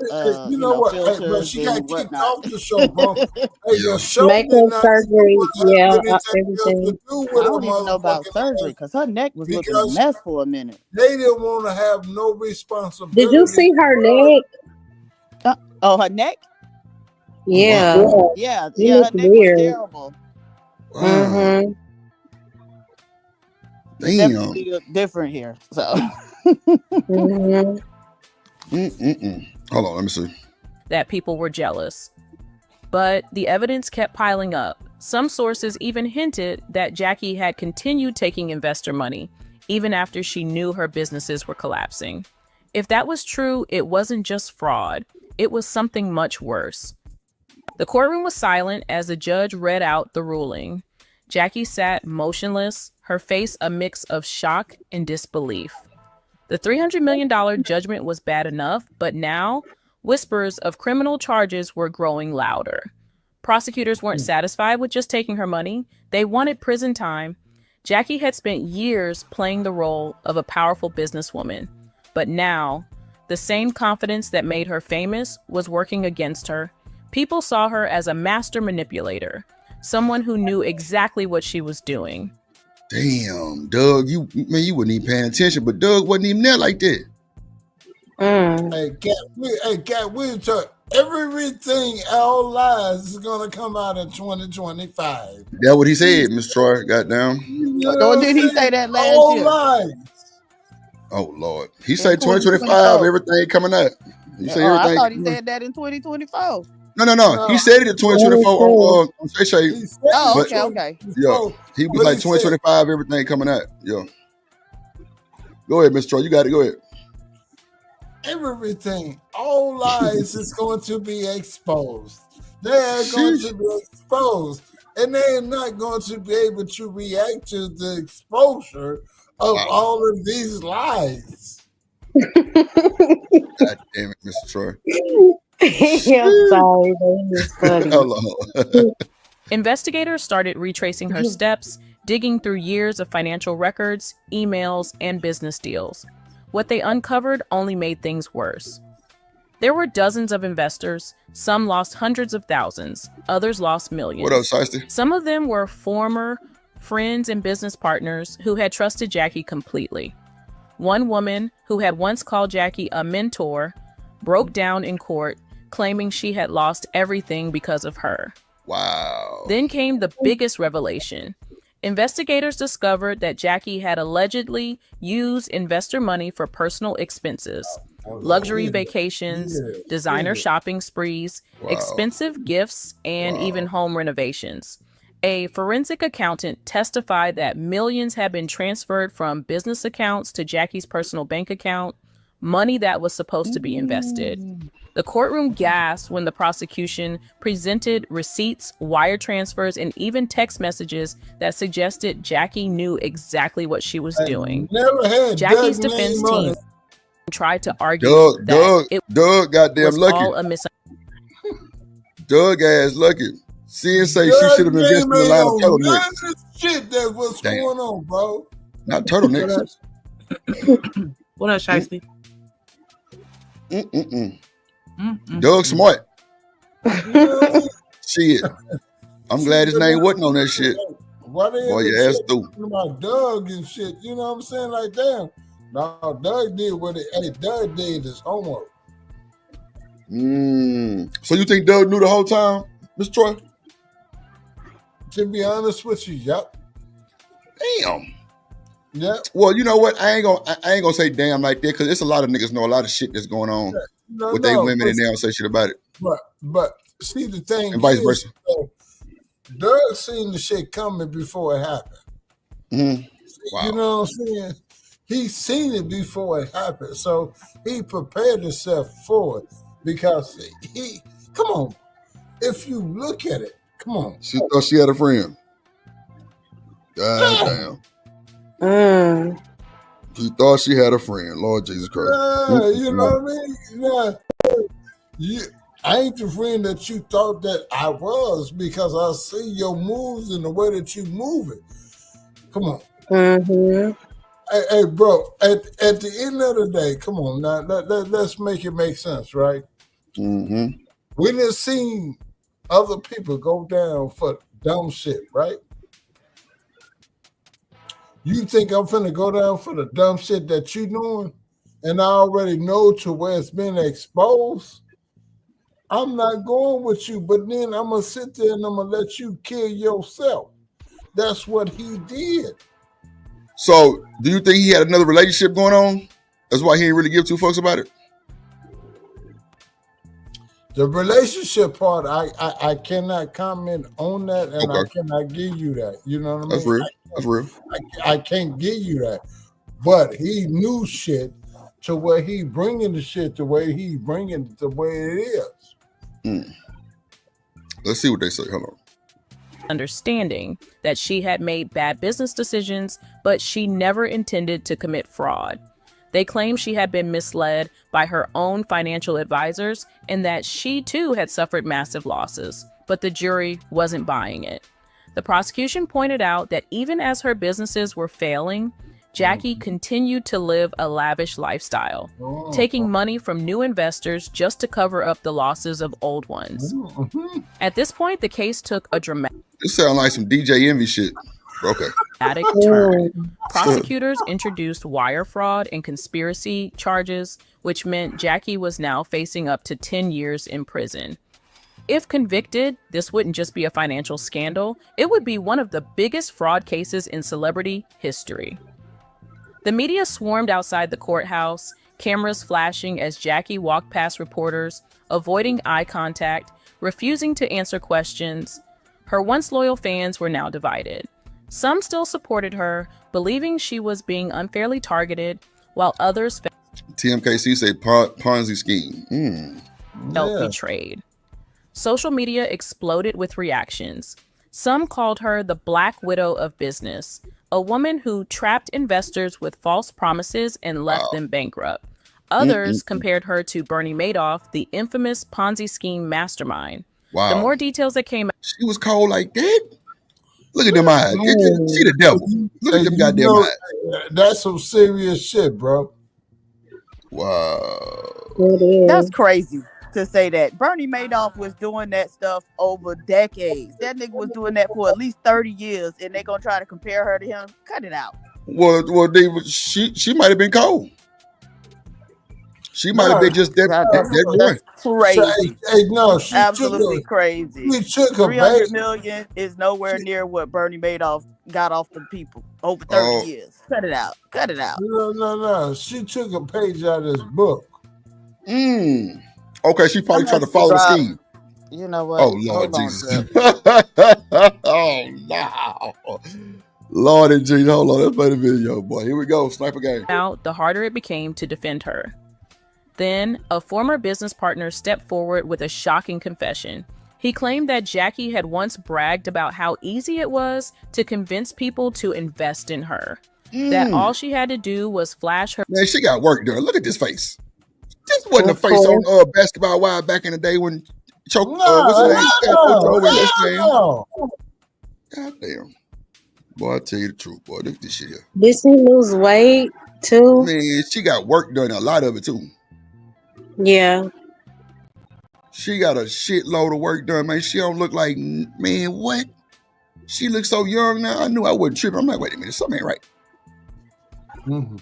You know what? Hey, bro, she got kicked off the show, bro. Hey, the show Makeup surgery, everything. I don't even know about surgery because her neck was looking a mess for a minute. They didn't want to have no responsibility. Did you see her neck? Her neck? Yeah. Yeah, her neck was terrible. Wow. Mm-hmm. Damn. Definitely look different here. So. Hold on, let me see. That people were jealous. But the evidence kept piling up. Some sources even hinted that Jackie had continued taking investor money, even after she knew her businesses were collapsing. If that was true, it wasn't just fraud. It was something much worse. The courtroom was silent as the judge read out the ruling. Jackie sat motionless, her face a mix of shock and disbelief. The $300 million judgment was bad enough, but now whispers of criminal charges were growing louder. Prosecutors weren't satisfied with just taking her money. They wanted prison time. Jackie had spent years playing the role of a powerful businesswoman, but now the same confidence that made her famous was working against her. People saw her as a master manipulator, someone who knew exactly what she was doing. Damn, Doug, you wasn't even paying attention, but Doug wasn't even there like that. Hey, Cat Williams, everything, all lies is gonna come out in 2025. That's what he said, Mr. Troy. Goddamn. Or did he say that last all year? Lies. Oh Lord, he said 2025. Everything coming up. He said everything. I thought he said that in 2024. No. He said it in 2024 on Shay Shay. Oh, okay. Yeah, he was like 2025. Everything coming out. Yeah. Go ahead, Mr. Troy. You got it. Go ahead. Everything, all lies is going to be exposed. They're going to be exposed, and they're not going to be able to react to the exposure of all of these lies. God damn it, Mr. Troy. I'm sorry, that funny. Hello. Investigators started retracing her steps, digging through years of financial records, emails, and business deals. What they uncovered only made things worse. There were dozens of investors. Some lost hundreds of thousands. Others lost millions. What up, Shiesty? Some of them were former friends and business partners who had trusted Jackie completely. One woman, who had once called Jackie a mentor, broke down in court, claiming she had lost everything because of her. Wow. Then came the biggest revelation. Investigators discovered that Jackie had allegedly used investor money for personal expenses. luxury vacations, designer shopping sprees, expensive gifts, and even home renovations. A forensic accountant testified that millions had been transferred from business accounts to Jackie's personal bank account, money that was supposed to be invested. The courtroom gasped when the prosecution presented receipts, wire transfers, and even text messages that suggested Jackie knew exactly what she was doing. Jackie's defense team tried to argue that it goddamn was lucky. all a misunderstanding. Doug ass lucky. Seeing say she should have invested in a line of turtlenecks. Shit, that what's going on, bro? Not turtlenecks. What else, Shiesty? Doug smart. Shit. I'm glad his name wasn't on that shit. Why they Boy, your ass through. about Doug and shit? You know what I'm saying? Like, damn. No, Doug did what Doug did his homework. So you think Doug knew the whole time, Mr. Troy? To be honest with you, yep. Damn. Yeah. Well, you know what? I ain't gonna say damn like that because there's a lot of niggas know a lot of shit that's going on with their women and they don't say shit about it. But see the thing and vice versa. Doug seen the shit coming before it happened. Wow. You know what I'm saying? He seen it before it happened, so he prepared himself for it because come on. If you look at it, come on. She thought she had a friend. God damn. She thought she had a friend. Lord Jesus Christ. You know what I mean? I ain't the friend that you thought that I was because I see your moves and the way that you move it. Come on. Hey, bro, at the end of the day, come on now, let's make it make sense, right? We done seen other people go down for dumb shit, right? You think I'm finna go down for the dumb shit that you doing and I already know to where it's been exposed? I'm not going with you, but then I'm going to sit there and I'm going to let you kill yourself. That's what he did. So, do you think he had another relationship going on? That's why he didn't really give two fucks about it? The relationship part, I cannot comment on that, and I cannot give you that. You know what I mean? That's real. I can't give you that. But he knew shit to where he bringing the shit the way he bringing it the way it is. Let's see what they say. Hold on. Understanding that she had made bad business decisions, but she never intended to commit fraud. They claim she had been misled by her own financial advisors and that she too had suffered massive losses, but the jury wasn't buying it. The prosecution pointed out that even as her businesses were failing, Jackie continued to live a lavish lifestyle, taking money from new investors just to cover up the losses of old ones. At this point, the case took a dramatic This sounds like some DJ Envy shit. Okay. turn. Prosecutors introduced wire fraud and conspiracy charges, which meant Jackie was now facing up to 10 years in prison. If convicted, this wouldn't just be a financial scandal, it would be one of the biggest fraud cases in celebrity history. The media swarmed outside the courthouse, cameras flashing as Jackie walked past reporters, avoiding eye contact, refusing to answer questions. Her once loyal fans were now divided. Some still supported her, believing she was being unfairly targeted, while others TMKC say Ponzi scheme. felt betrayed. Social media exploded with reactions. Some called her the Black Widow of business, a woman who trapped investors with false promises and left them bankrupt. Others compared her to Bernie Madoff, the infamous Ponzi scheme mastermind. Wow. The more details that came out. She was cold like that? Look at them eyes. She the devil. Look at them goddamn eyes. That's some serious shit, bro. Wow. That's crazy to say that. Bernie Madoff was doing that stuff over decades. That nigga was doing that for at least 30 years, and they gonna try to compare her to him. Cut it out. Well, she might have been cold. She might have been just that one. Crazy. No, absolutely crazy. She took a 300 million is nowhere near what Bernie Madoff got off the people over 30 years. Cut it out. Cut it out. No. She took a page out of his book. Okay, she probably tried to follow the scheme. You know what? Oh, Lord Jesus. Oh, no. Lord and Jesus. Hold on. Let's play the video, boy. Here we go. Sniper game. Now, the harder it became to defend her. Then, a former business partner stepped forward with a shocking confession. He claimed that Jackie had once bragged about how easy it was to convince people to invest in her. That all she had to do was flash her. Man, she got work done. Look at this face. This wasn't the face on Basketball Wives back in the day when Choke. What's his name? God damn. Boy, I tell you the truth, boy. Look at this shit here. Did she lose weight too? Man, she got work done. A lot of it too. Yeah. She got a shitload of work done, man. She don't look like, man, what? She looks so young now. I knew I wasn't tripping. I'm like, wait a minute, something ain't right. Mm-hmm.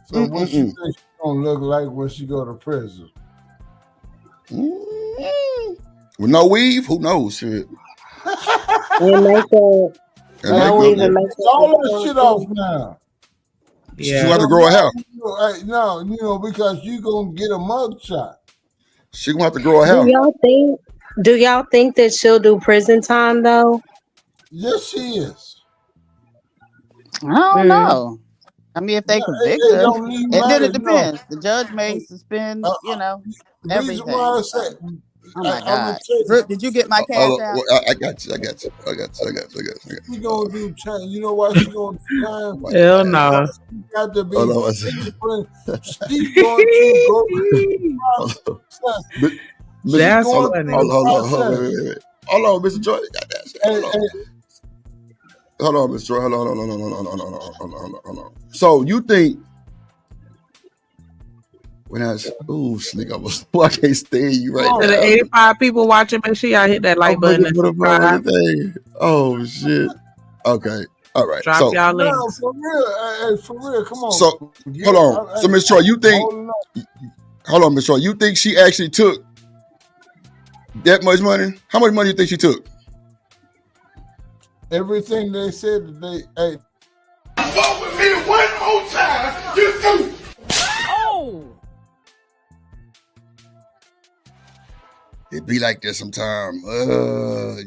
So what you think she's gonna look like when she go to prison? With no weave? Who knows? Shit. All that shit off now. Yeah. She want to grow her hair. No, because you gonna get a mug shot. She gonna have to grow her hair. Do y'all think that she'll do prison time though? Yes, she is. I don't know. I mean, if they convict her, and then it depends. The judge may suspend, everything. Why I said, oh my God! Brooke, did you get my cash out? I got you. She gonna do time. You know why she gonna do time? Hell no. She got to be. She's going to go. That's funny. Hold on, Mr. Joy. Hold on, Mr. Joy. Hold on. So you think when I sneak almost I can't stand you right now. The 85 people watching, make sure y'all hit that like button and subscribe. Oh shit. Okay. All right. Drop y'all links. No, for real, come on. So hold on. So Ms. Troy, you think hold on, Ms. Troy, you think she actually took that much money? How much money do you think she took? Everything they said that they ate. Vote with me one more time. You do. Oh. It be like that sometime.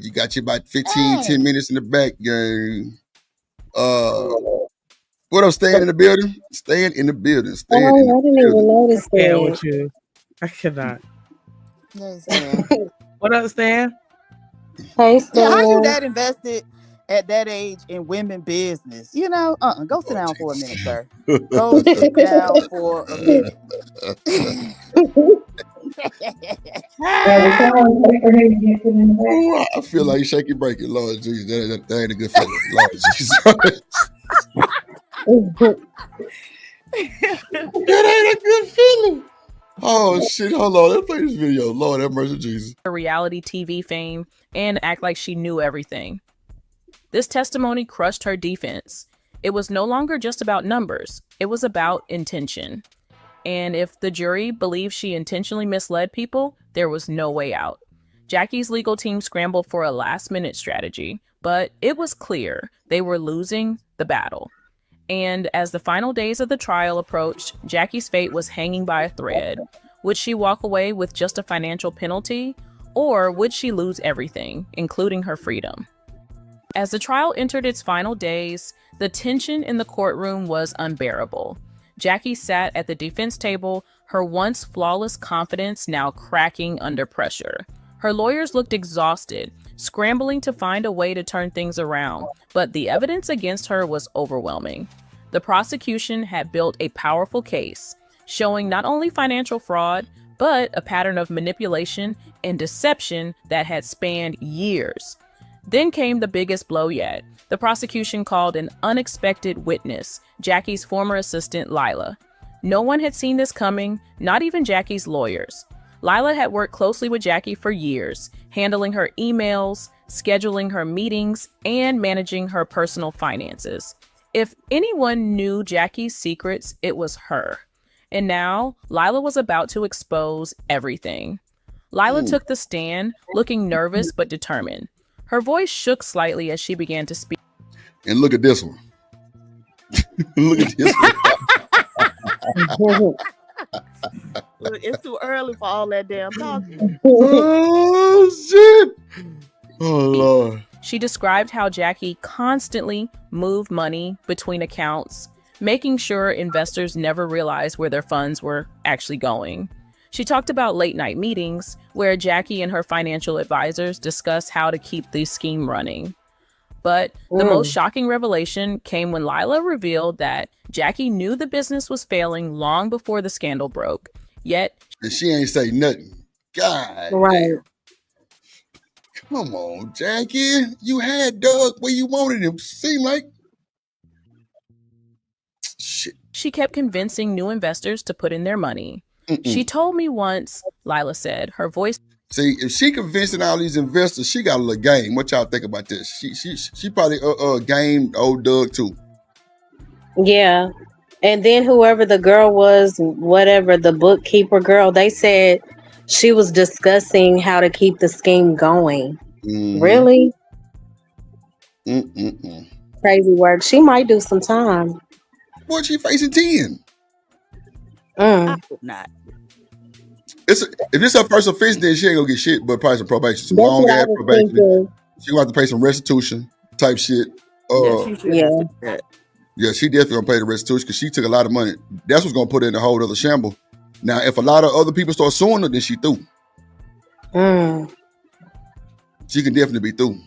You got you about 10 minutes in the back game. What up, staying in the building? Staying in the building. I didn't even notice that. With you. I cannot. What up, Stan? Hey, Stan. How you that invested at that age in women business? Go sit down for a minute, sir. Go sit down for a minute. I feel like shaking breaking. Lord Jesus, that ain't a good feeling. Lord Jesus. That ain't a good feeling. Oh shit, hold on. Let's play this video. Lord have mercy, Jesus. Her reality TV fame and act like she knew everything. This testimony crushed her defense. It was no longer just about numbers. It was about intention. And if the jury believed she intentionally misled people, there was no way out. Jackie's legal team scrambled for a last-minute strategy, but it was clear they were losing the battle. And as the final days of the trial approached, Jackie's fate was hanging by a thread. Would she walk away with just a financial penalty, or would she lose everything, including her freedom? As the trial entered its final days, the tension in the courtroom was unbearable. Jackie sat at the defense table, her once flawless confidence now cracking under pressure. Her lawyers looked exhausted, scrambling to find a way to turn things around, but the evidence against her was overwhelming. The prosecution had built a powerful case, showing not only financial fraud, but a pattern of manipulation and deception that had spanned years. Then came the biggest blow yet. The prosecution called an unexpected witness, Jackie's former assistant, Lila. No one had seen this coming, not even Jackie's lawyers. Lila had worked closely with Jackie for years, handling her emails, scheduling her meetings, and managing her personal finances. If anyone knew Jackie's secrets, it was her. And now, Lila was about to expose everything. Lila took the stand, looking nervous but determined. Her voice shook slightly as she began to speak. And look at this one. Look at this one. It's too early for all that damn talking. Oh shit! Oh Lord. She described how Jackie constantly moved money between accounts, making sure investors never realized where their funds were actually going. She talked about late night meetings where Jackie and her financial advisors discussed how to keep the scheme running. But the most shocking revelation came when Lila revealed that Jackie knew the business was failing long before the scandal broke. Yet, and she ain't say nothing. God Right. damn. Come on, Jackie. You had Doug where you wanted him. Seemed like shit. She kept convincing new investors to put in their money. She told me once, Lila said, her voice. See, if she convincing all these investors, she got a little game. What y'all think about this? She probably gamed old Doug too. Yeah. And then whoever the girl was, whatever, the bookkeeper girl, they said she was discussing how to keep the scheme going. Really? Crazy work. She might do some time. Boy, she facing 10. I hope not. If it's her first offense, then she ain't gonna get shit, but probably some probation, some long ass probation. She gonna have to pay some restitution type shit. Yeah, she definitely gonna pay the restitution because she took a lot of money. That's what's gonna put her in a whole other shamble. Now, if a lot of other people start suing her, then she through. She can definitely be through.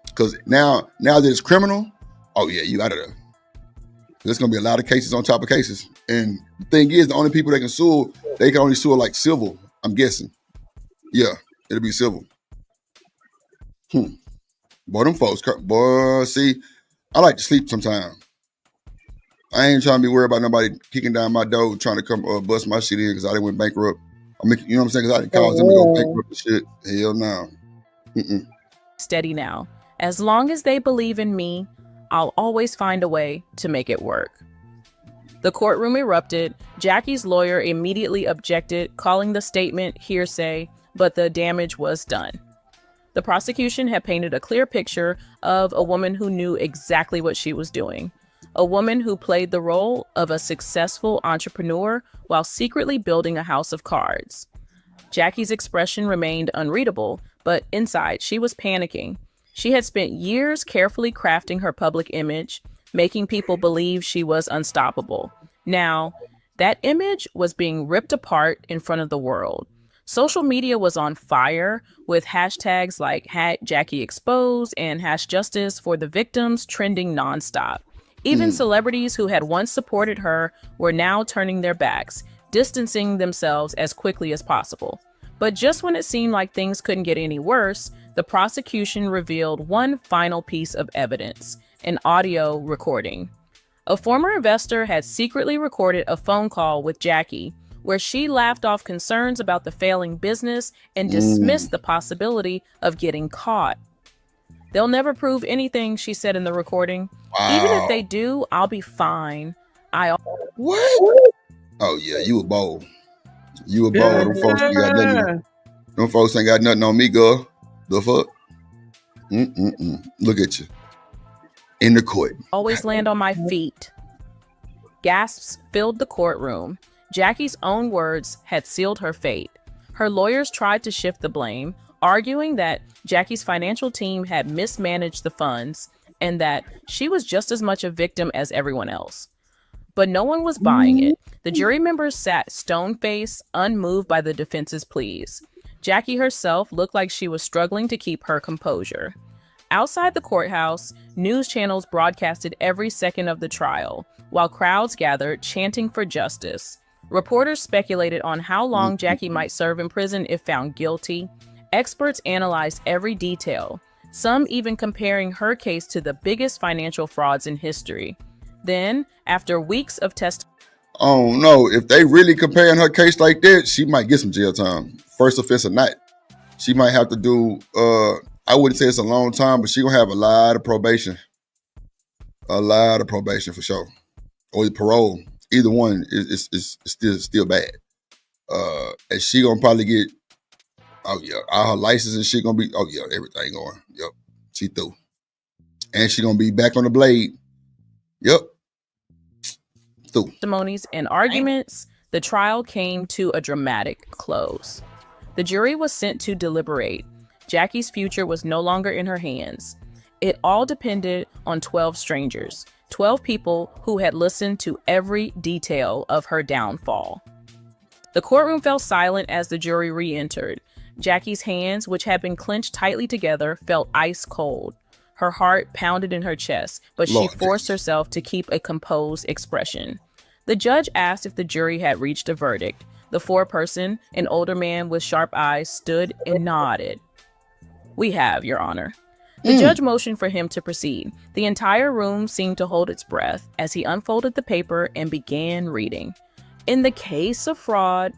Because now that it's criminal, oh yeah, you out of there. There's gonna be a lot of cases on top of cases. And the thing is, the only people that can sue, they can only sue like civil, I'm guessing. Yeah, it'll be civil. Boy, them folks, boy, see, I like to sleep sometimes. I ain't trying to be worried about nobody kicking down my door trying to come bust my shit in because I didn't went bankrupt. I mean, you know what I'm saying? Because I didn't cause them to go bankrupt and shit. Hell no. Steady now. As long as they believe in me, I'll always find a way to make it work. The courtroom erupted. Jackie's lawyer immediately objected, calling the statement hearsay, but the damage was done. The prosecution had painted a clear picture of a woman who knew exactly what she was doing. A woman who played the role of a successful entrepreneur while secretly building a house of cards. Jackie's expression remained unreadable, but inside she was panicking. She had spent years carefully crafting her public image, making people believe she was unstoppable. Now, that image was being ripped apart in front of the world. Social media was on fire with hashtags like #JackieExposed and #Justice for the victims trending nonstop. Even celebrities who had once supported her were now turning their backs, distancing themselves as quickly as possible. But just when it seemed like things couldn't get any worse, the prosecution revealed one final piece of evidence, an audio recording. A former investor had secretly recorded a phone call with Jackie, where she laughed off concerns about the failing business and dismissed the possibility of getting caught. They'll never prove anything, she said in the recording. Wow. Even if they do, I'll be fine. What? Oh yeah, you were bold. You were bold. Them folks ain't got nothing. Them folks ain't got nothing on me, girl. The fuck? Look at you. In the court. Always land on my feet. Gasps filled the courtroom. Jackie's own words had sealed her fate. Her lawyers tried to shift the blame, arguing that Jackie's financial team had mismanaged the funds and that she was just as much a victim as everyone else. But no one was buying it. The jury members sat stone-faced, unmoved by the defense's pleas. Jackie herself looked like she was struggling to keep her composure. Outside the courthouse, news channels broadcasted every second of the trial, while crowds gathered chanting for justice. Reporters speculated on how long Jackie might serve in prison if found guilty. Experts analyzed every detail, some even comparing her case to the biggest financial frauds in history. Then, after weeks of testimony, oh no, if they really comparing her case like that, she might get some jail time. First offense or not. She might have to do, I wouldn't say it's a long time, but she gonna have a lot of probation. A lot of probation for sure. Or parole. Either one is still bad. And she gonna probably get, oh yeah, all her license and shit gonna be, oh yeah, everything going. Yep, she through. And she gonna be back on the blade. Yep. testimonies and arguments, The trial came to a dramatic close. The jury was sent to deliberate. Jackie's future was no longer in her hands. It all depended on 12 strangers, 12 people who had listened to every detail of her downfall. The courtroom fell silent as the jury re-entered. Jackie's hands, which had been clenched tightly together, felt ice cold. Her heart pounded in her chest, but she forced herself to keep a composed expression. The judge asked if the jury had reached a verdict. The foreperson, an older man with sharp eyes, stood and nodded. "We have, Your Honor." The judge motioned for him to proceed. The entire room seemed to hold its breath as he unfolded the paper and began reading. "In the case of fraud,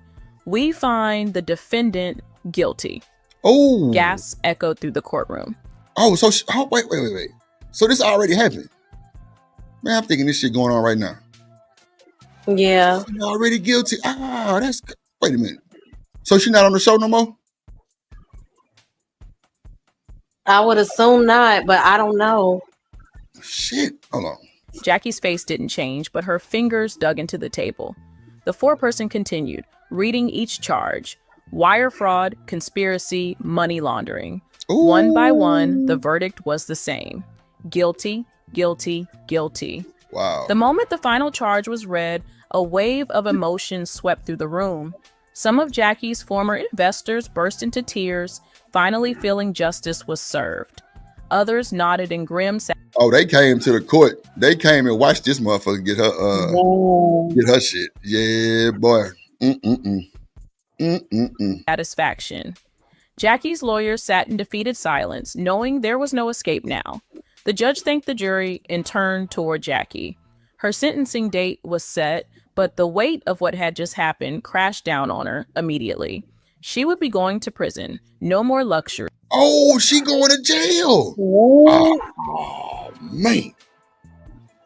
we find the defendant guilty." Oh. Gasps echoed through the courtroom. Oh, so wait. So this already happened. Man, I'm thinking this shit going on right now. Yeah. She's already guilty. Wait a minute. So she's not on the show no more? I would assume not, but I don't know. Shit. Hold on. Jackie's face didn't change, but her fingers dug into the table. The foreperson continued, reading each charge. Wire fraud, conspiracy, money laundering. Ooh. One by one, the verdict was the same. Guilty, guilty, guilty. Wow. The moment the final charge was read, a wave of emotion swept through the room. Some of Jackie's former investors burst into tears, finally feeling justice was served. Others nodded in grim sadness. Oh, they came to the court. They came and watched this motherfucker get her shit. Yeah, boy. Satisfaction. Jackie's lawyer sat in defeated silence, knowing there was no escape now. The judge thanked the jury and turned toward Jackie. Her sentencing date was set, but the weight of what had just happened crashed down on her immediately. She would be going to prison. No more luxury. Oh, she going to jail. Oh, man.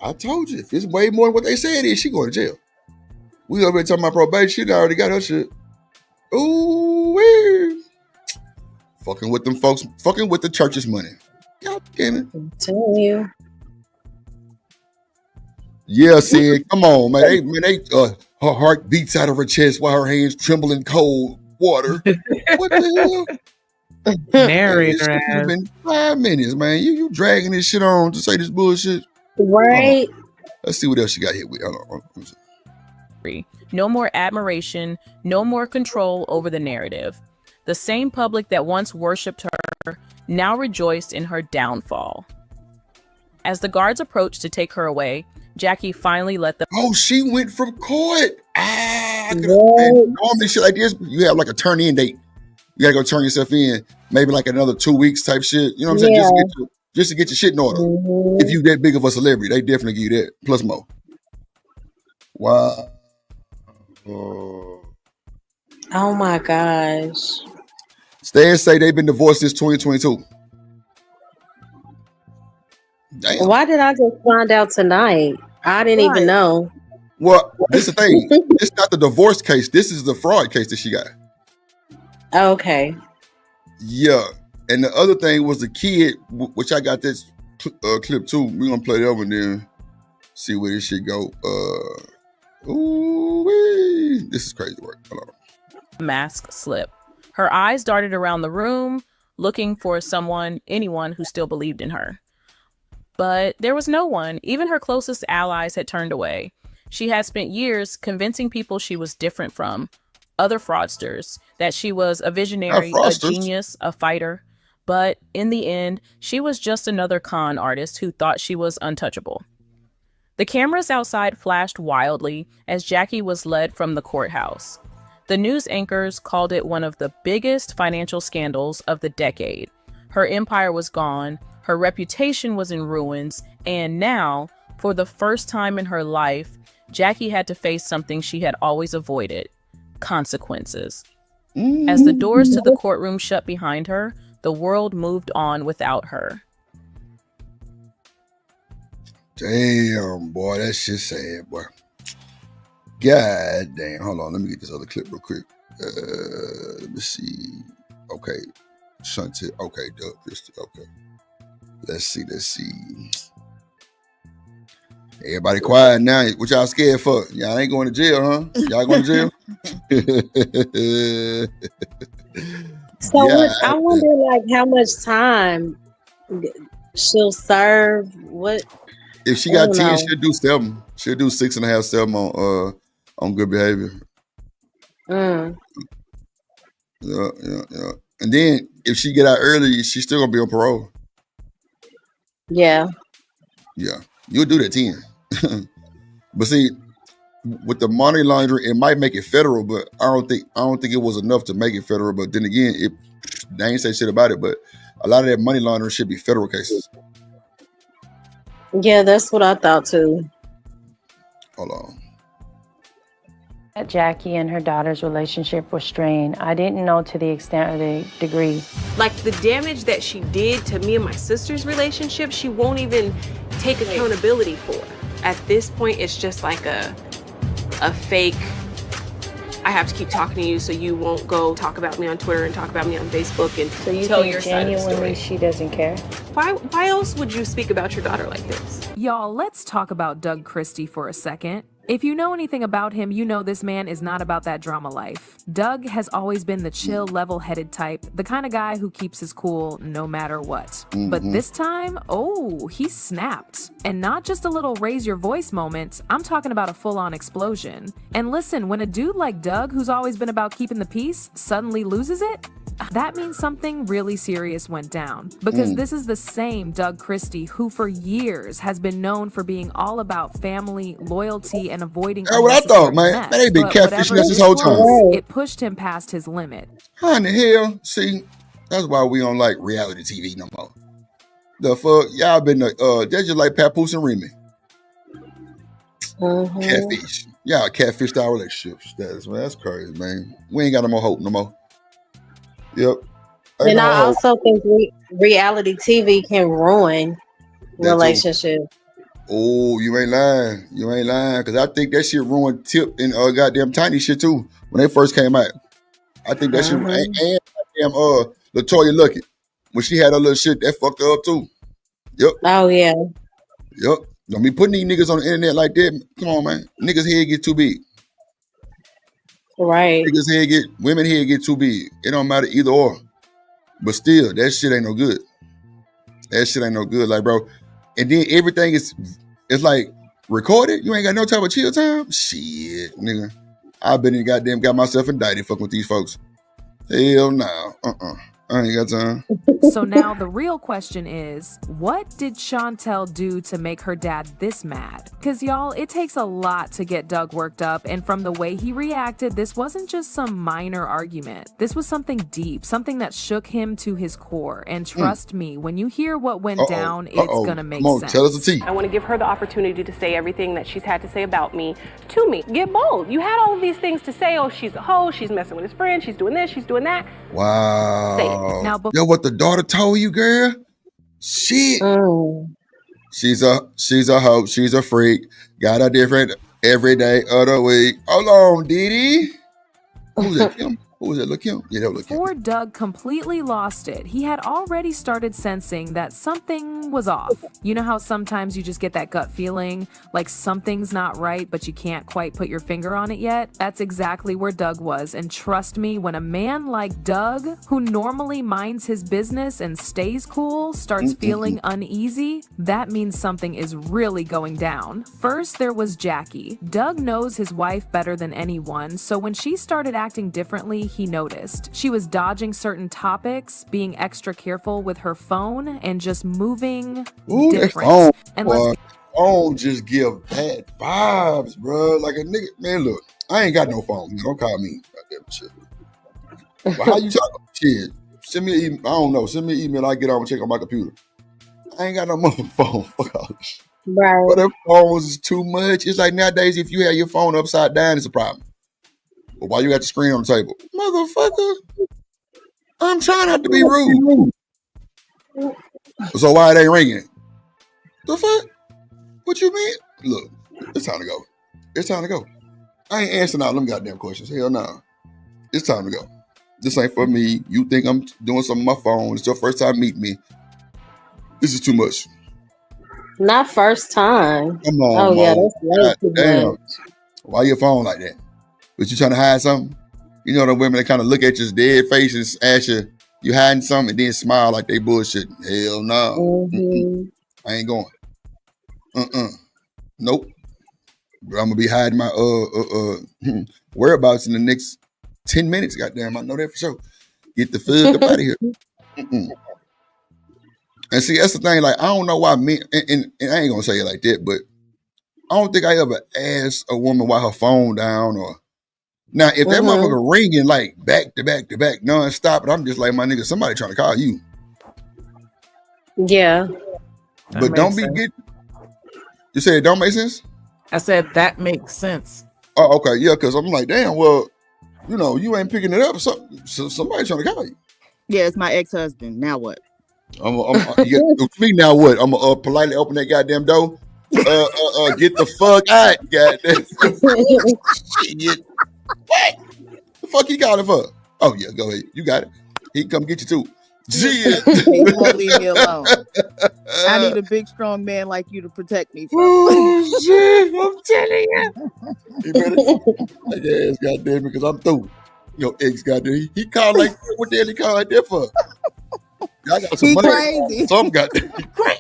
I told you. If it's way more than what they said it is, she going to jail. We over here talking about probation. She already got her shit. Ooh, wee. Fucking with them folks. Fucking with the church's money. God damn it. I'm telling you. Yeah, Sid. Come on, man. Her heart beats out of her chest while her hands tremble in cold water. What the hell? Narrator It's been 5 minutes, man. You dragging this shit on to say this bullshit. Right. Let's see what else she got hit with. Hold on. No more admiration, no more control over the narrative. The same public that once worshipped her now rejoiced in her downfall. As the guards approached to take her away, Jackie finally let them. Oh, she went from court. Normally shit like this, you have like a turn-in date. You gotta go turn yourself in, maybe like another 2 weeks type shit. You know what I'm saying? Just to get your shit in order. If you that big of a celebrity, they definitely give you that plus more. Wow. Oh my gosh. Stan say they've been divorced since 2022. Damn. Why did I just find out tonight? I didn't even know. Well, this is the thing. It's not the divorce case. This is the fraud case that she got. Okay. Yeah. And the other thing was the kid, which I got this clip too. We're going to play that one then. See where this shit go. Ooh-wee. This is crazy work. Hold on. Mask slip. Her eyes darted around the room, looking for anyone who still believed in her. But there was no one. Even her closest allies had turned away. She had spent years convincing people she was different from other fraudsters, that she was a visionary, a genius, a fighter. But in the end, she was just another con artist who thought she was untouchable. The cameras outside flashed wildly as Jackie was led from the courthouse. The news anchors called it one of the biggest financial scandals of the decade. Her empire was gone, her reputation was in ruins, and now, for the first time in her life, Jackie had to face something she had always avoided: consequences. As the doors to the courtroom shut behind her, the world moved on without her. Damn, boy, that shit sad, boy. God damn. Hold on, let me get this other clip real quick. Let me see. Okay. Shunted. Okay, Doug Christie. Okay. Let's see. Everybody quiet now. What y'all scared for? Y'all ain't going to jail, huh? Y'all going to jail? So I wonder, like, how much time she'll serve. What if she got 10, she'll do 7. She'll do 6.5, 7 on good behavior. Yeah. And then if she get out early, she's still gonna be on parole. Yeah. You'll do that 10. But see, with the money laundering, it might make it federal, but I don't think it was enough to make it federal. But then again, they ain't say shit about it. But a lot of that money laundering should be federal cases. Yeah, that's what I thought too. Hold on. Jackie and her daughter's relationship was strained. I didn't know to the extent or the degree. Like the damage that she did to me and my sister's relationship, she won't even take accountability for. At this point, it's just like a fake, I have to keep talking to you so you won't go talk about me on Twitter and talk about me on Facebook and So you tell think your side of the genuinely story. she doesn't care? Why else would you speak about your daughter like this? Y'all, let's talk about Doug Christie for a second. If you know anything about him, you know this man is not about that drama life. Doug has always been the chill, level-headed type, the kind of guy who keeps his cool no matter what. But this time, he snapped. And not just a little raise your voice moment, I'm talking about a full-on explosion. And listen, when a dude like Doug, who's always been about keeping the peace, suddenly loses it, that means something really serious went down. Because this is the same Doug Christie who for years has been known for being all about family, loyalty, and avoiding That's what I thought, man. mess. Man, they been But catfishing whatever us this this whole time. was, it pushed him past his limit. How in the hell? See, that's why we don't like reality TV no more. The fuck? Y'all been, that's just like Papoose and Remy. Catfish. Y'all catfished our relationship status, man. That's crazy, man. We ain't got no more hope no more. Yep. Ain't And no I hope. also think reality TV can ruin That too. relationships. Oh, you ain't lying. You ain't lying. Because I think that shit ruined Tip and goddamn Tiny shit too when they first came out. I think that shit and goddamn LaToya Luckett when she had her little shit that fucked her up too. Yep. Oh yeah. Yep. Don't be putting these niggas on the internet like that. Come on, man. Niggas head get too big. Right. Women head get too big. It don't matter either or. But still, that shit ain't no good. That shit ain't no good. Like, bro. And then everything it's like recorded. You ain't got no type of chill time. Shit, nigga. I've been got myself indicted fucking with these folks. Hell no. I ain't got time. So now the real question is, what did Chantel do to make her dad this mad? Because y'all, it takes a lot to get Doug worked up, and from the way he reacted, this wasn't just some minor argument. This was something deep, something that shook him to his core. And trust me, when you hear what went down, it's gonna make sense. Tell us the tea. I want to give her the opportunity to say everything that she's had to say about me to me. Get bold. You had all of these things to say. Oh, she's a hoe. She's messing with his friend. She's doing this. She's doing that. Wow. Say it. Now, Yo, what the daughter told you, girl? Shit. She's a hoe. She's a freak. Got a different every day of the week. Hold on, Didi. Who's that, Kim? Who was that? Look Kim? Yeah, that was Kim. Before Doug completely lost it, he had already started sensing that something was off. You know how sometimes you just get that gut feeling, like something's not right, but you can't quite put your finger on it yet? That's exactly where Doug was. And trust me, when a man like Doug, who normally minds his business and stays cool, starts feeling uneasy, that means something is really going down. First, there was Jackie. Doug knows his wife better than anyone, so when she started acting differently, he noticed. She was dodging certain topics, being extra careful with her phone, and just moving different. That phone just give bad vibes, bro. Like a nigga, man, look, I ain't got no phone. Don't call me. Goddamn shit. But how you talking? Shit. Send me an email. I don't know. Send me an email. I get on and check on my computer. I ain't got no motherfucking phone. Fuck all this shit. Right. But them phones is too much. It's like nowadays, if you have your phone upside down, it's a problem. But why you got the screen on the table? Motherfucker, I'm trying not to be rude. So why it ain't ringing? The fuck? What you mean? Look, it's time to go. It's time to go. I ain't answering all them goddamn questions. Hell no. It's time to go. This ain't for me. You think I'm doing something on my phone. It's your first time meeting me. This is too much. Not first time. Come on, Oh yeah, Mo. that's way God too damn. much. Why your phone like that? Was you trying to hide something? You know the women that kind of look at your dead faces, ask you hiding something, and then smile like they bullshit. Hell no. I ain't going. Nope. But I'm gonna be hiding my whereabouts in the next 10 minutes. Goddamn, I know that for sure. Get the fuck up out of here. And see, that's the thing. Like, I don't know why men, and I ain't gonna say it like that, but I don't think I ever asked a woman why her phone down or. Now, if that motherfucker ringing like back to back to back nonstop, and I'm just like, my nigga, somebody trying to call you. Yeah. But don't be get. You said it don't make sense? I said that makes sense. Oh, okay, yeah, because I'm like, damn, well, you know, you ain't picking it up, so somebody trying to call you. Yeah, it's my ex-husband. Now what? Me now what? I'm gonna politely open that goddamn door. Get the fuck out, goddamn. Shit. What? The fuck he calling for? Oh yeah, go ahead. You got it. He can come get you too. Shit. He won't leave me alone. I need a big, strong man like you to protect me from. Oh shit! I'm telling you. You better take your ass, goddamn it, because I'm through. Your ex, goddamn. He called like what the hell he called like that for? I got some He money. crazy. Some got crazy.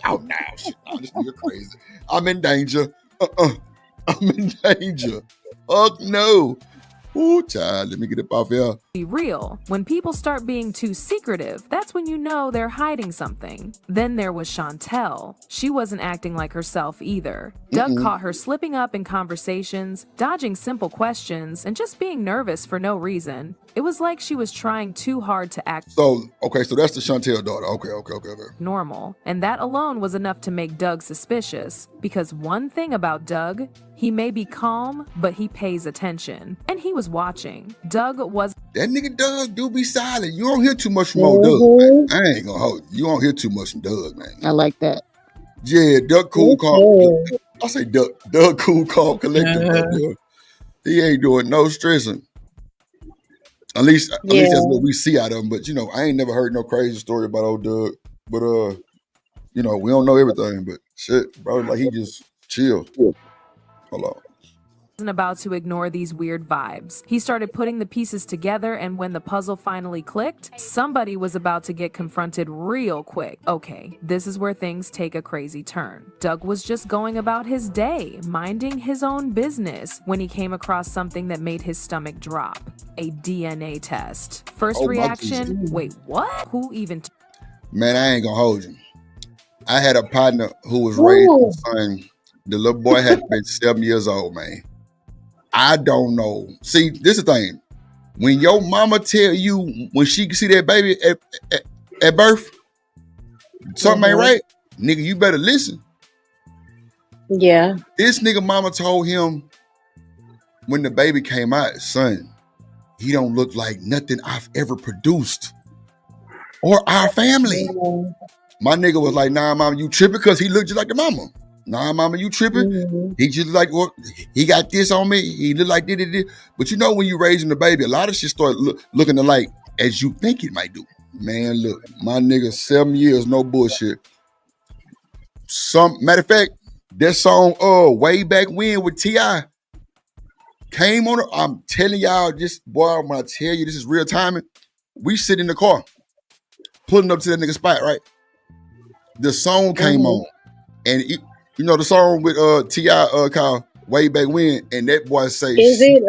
Oh no, shit. No, this nigga crazy. I'm in danger. I'm in danger. Fuck no. Ooh, child, let me get up off here. Be real. When people start being too secretive, that's when you know they're hiding something. Then there was Chantel. She wasn't acting like herself either. Doug caught her slipping up in conversations, dodging simple questions, and just being nervous for no reason. It was like she was trying too hard to act So that's the Chantel daughter. Okay. normal, and that alone was enough to make Doug suspicious. Because one thing about Doug, he may be calm, but he pays attention. And he was watching. Doug was... That nigga Doug do be silent. You don't hear too much from old Doug, man. I ain't gonna hold you. You don't hear too much from Doug, man. I like that. Yeah, Doug cool, calm. I say Doug cool, calm, collective. He ain't doing no stressing. At least that's what we see out of him. But you know, I ain't never heard no crazy story about old Doug. But you know, we don't know everything. But shit, bro, like he just chill. Hold on. Wasn't about to ignore these weird vibes. He started putting the pieces together, and when the puzzle finally clicked, somebody was about to get confronted real quick. Okay, this is where things take a crazy turn. Doug was just going about his day, minding his own business, when he came across something that made his stomach drop. A DNA test. First reaction, wait, what? Who even... Man, I ain't gonna hold you. I had a partner who was raised with a son. The little boy had been 7 years old, man. I don't know. See, this is the thing. When your mama tell you when she see that baby at birth, something ain't right, nigga, you better listen. Yeah. This nigga mama told him when the baby came out, son, he don't look like nothing I've ever produced or our family. My nigga was like, nah, mama, you tripping because he looked just like the mama. Nah, mama, you tripping? He just like, well, he got this on me. He look like this. But you know, when you raising the baby, a lot of shit start looking alike as you think it might do. Man, look, my nigga, 7 years, no bullshit. Matter of fact, that song, way back when with T.I. came on. I'm telling y'all, this boy, when I tell you this is real timing, we sit in the car, pulling up to that nigga spot, right? The song came on, and you know the song with T.I. called Way Back When, and that boy say, is it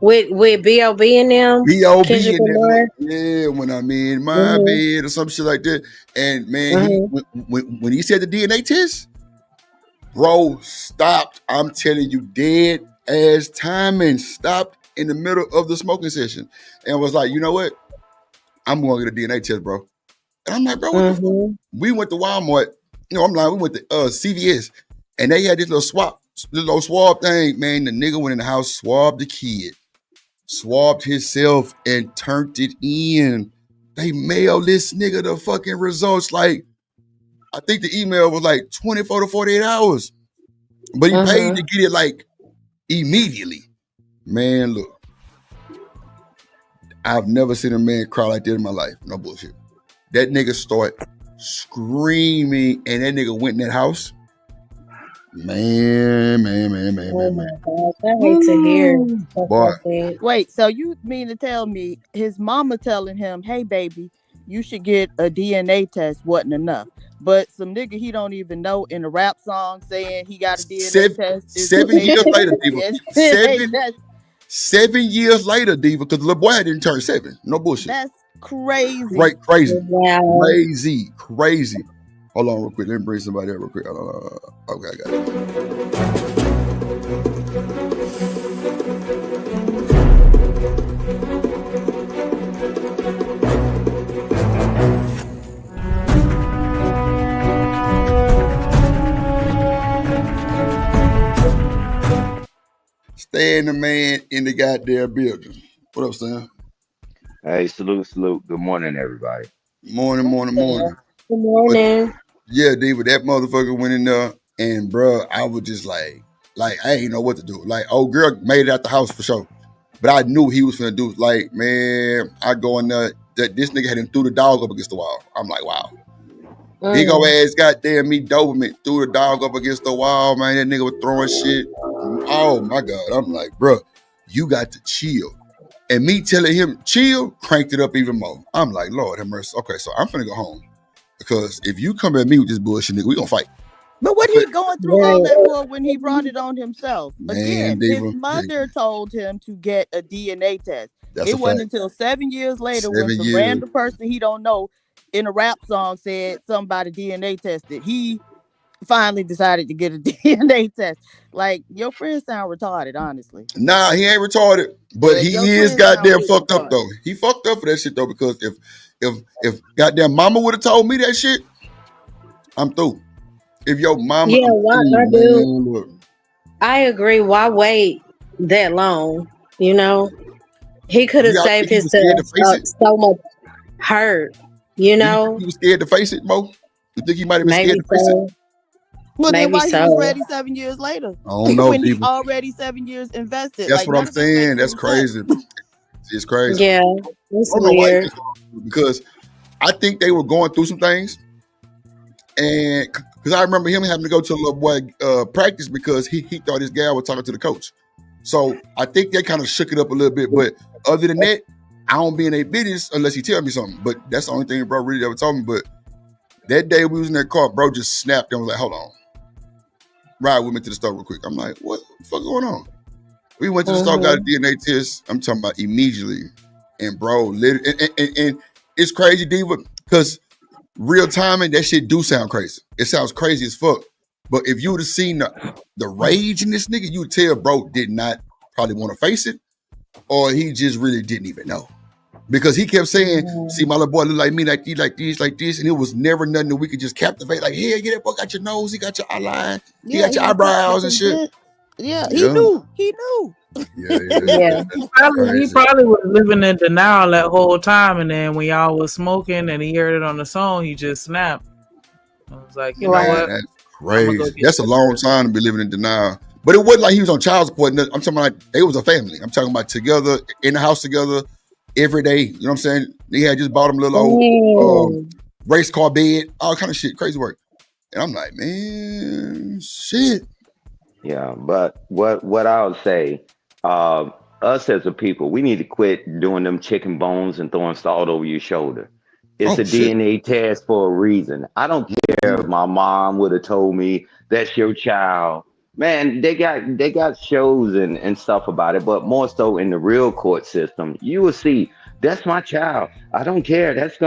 with B.O.B. in them? B.O.B. in them, yeah, when I'm in my bed or some shit like that. And man, when he said the DNA test, bro, stopped. I'm telling you, dead ass timing, stopped in the middle of the smoking session, and was like, you know what? I'm going to get a DNA test, bro. And I'm like, bro, what the fuck? We went to Walmart. You know, I'm like, we went to CVS, and they had this little swab thing. Man, the nigga went in the house, swabbed the kid, swabbed himself, and turned it in. They mailed this nigga the fucking results. Like, I think the email was like 24 to 48 hours, but he paid to get it like immediately. Man, look, I've never seen a man cry like that in my life. No bullshit. That nigga start screaming, and that nigga went in that house. Man. Oh my God, I hate to hear. Boy. Wait, so you mean to tell me his mama telling him, "Hey, baby, you should get a DNA test," wasn't enough? But some nigga he don't even know in a rap song saying he got a DNA test. 7 years later, Diva. 7 years later, Diva, because the little boy didn't turn 7. No bullshit. That's crazy. Right, crazy. Wow. Crazy. Hold on real quick. Let me bring somebody up real quick. Okay, I got it. Staying the man in the goddamn building. What up, Sam? Hey, salute. Good morning, everybody. Morning. Good morning. But, yeah, Diva, that motherfucker went in there, and bro, I was just like I ain't know what to do. Like, old girl made it out the house for sure, but I knew he was finna do. Like, man, I go in there. That this nigga had him threw the dog up against the wall. I'm like, wow. Big old ass goddamn me Doberman threw the dog up against the wall, man. That nigga was throwing shit. Oh my God. I'm like, bro, you got to chill. And me telling him chill cranked it up even more. I'm like, Lord have mercy. Okay, so I'm finna go home. Because if you come at me with this bullshit, nigga, we gonna fight. But what he going through all that for when he brought it on himself? Man, Again, Diva, his mother told him to get a DNA test. That's it a wasn't fact. until 7 years later 7 when some years. random person he don't know in a rap song said somebody DNA tested. He finally decided to get a DNA test. Like, your friend sound retarded, honestly. Nah, he ain't retarded, but he is goddamn fucked up though. He fucked up for that shit though, because if goddamn mama would have told me that shit, I'm through. If your mama, Yeah, why, dude? I agree. Why wait that long? You know, he could have You saved think he was scared to himself face it? so much hurt. You know, He was scared to face it, Mo. You think he might have been maybe scared to face so. it? Well, then Maybe why he so. was ready 7 years later? I don't know, when he people. already 7 years invested. That's Like, what none I'm of this makes saying. That's any crazy. sense. It's crazy. Yeah, I it's don't know why weird. because I think they were going through some things, and because I remember him having to go to a little boy practice because he thought his gal was talking to the coach. So I think they kind of shook it up a little bit. But other than that, I don't be in their business unless he tell me something. But that's the only thing bro really ever told me. But that day we was in that car, bro just snapped and was like, hold on. Ride with me to the store real quick. I'm like, what the fuck going on? We went to the store, got a DNA test. I'm talking about immediately. And bro, literally, and it's crazy, Diva, because real timing, that shit do sound crazy. It sounds crazy as fuck. But if you would have seen the rage in this nigga, you would tell bro did not probably want to face it, or he just really didn't even know. Because he kept saying, see, my little boy look like me, like this, and it was never nothing that we could just captivate. Like, yeah, that boy got your nose, he got your eyeline, he got your eyebrows and shit. Yeah, he knew. He knew. Yeah. He probably was living in denial that whole time, and then when y'all was smoking and he heard it on the song, he just snapped. I was like, you know what? That's crazy. That's a long time to be living in denial. But it wasn't like he was on child support. I'm talking about they was a family. I'm talking about together, in the house together, every day. You know what I'm saying? They had just bought him a little old race car bed, all kind of shit, crazy work. And I'm like, man, shit. Yeah, but what I'll say, us as a people, we need to quit doing them chicken bones and throwing salt over your shoulder. It's a DNA test for a reason. I don't care if my mom would have told me that's your child. Man, they got shows and stuff about it, but more so in the real court system, you will see that's my child. I don't care. That's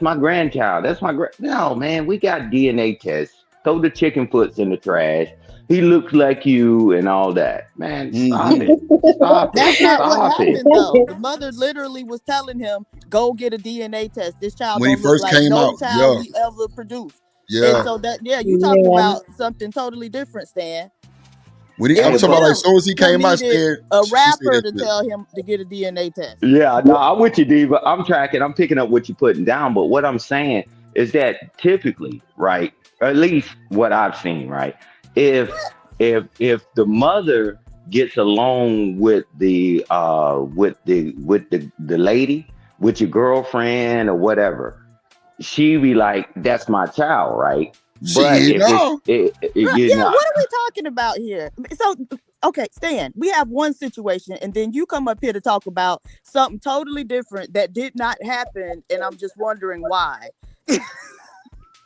my grandchild. That's my no, man. We got DNA tests. Throw the chicken foots in the trash. He looks like you and all that. Man, stop it. Stop That's it. not what Stop happened, it. though. The mother literally was telling him, go get a DNA test. This child When he don't look first like came no out, child we ever produced. Yeah. And so that, you talking about something totally different, Stan. When I'm talking about like as soon as he came out, needed a rapper to tell him to get a DNA test. Yeah, no, I'm with you, Diva. I'm tracking. I'm picking up what you're putting down. But what I'm saying is that typically, right, or at least what I've seen, right, if the mother gets along with the lady, with your girlfriend or whatever, she be like, "That's my child, right?" But if no. What are we talking about here? So, okay, Stan, we have one situation, and then you come up here to talk about something totally different that did not happen, and I'm just wondering why.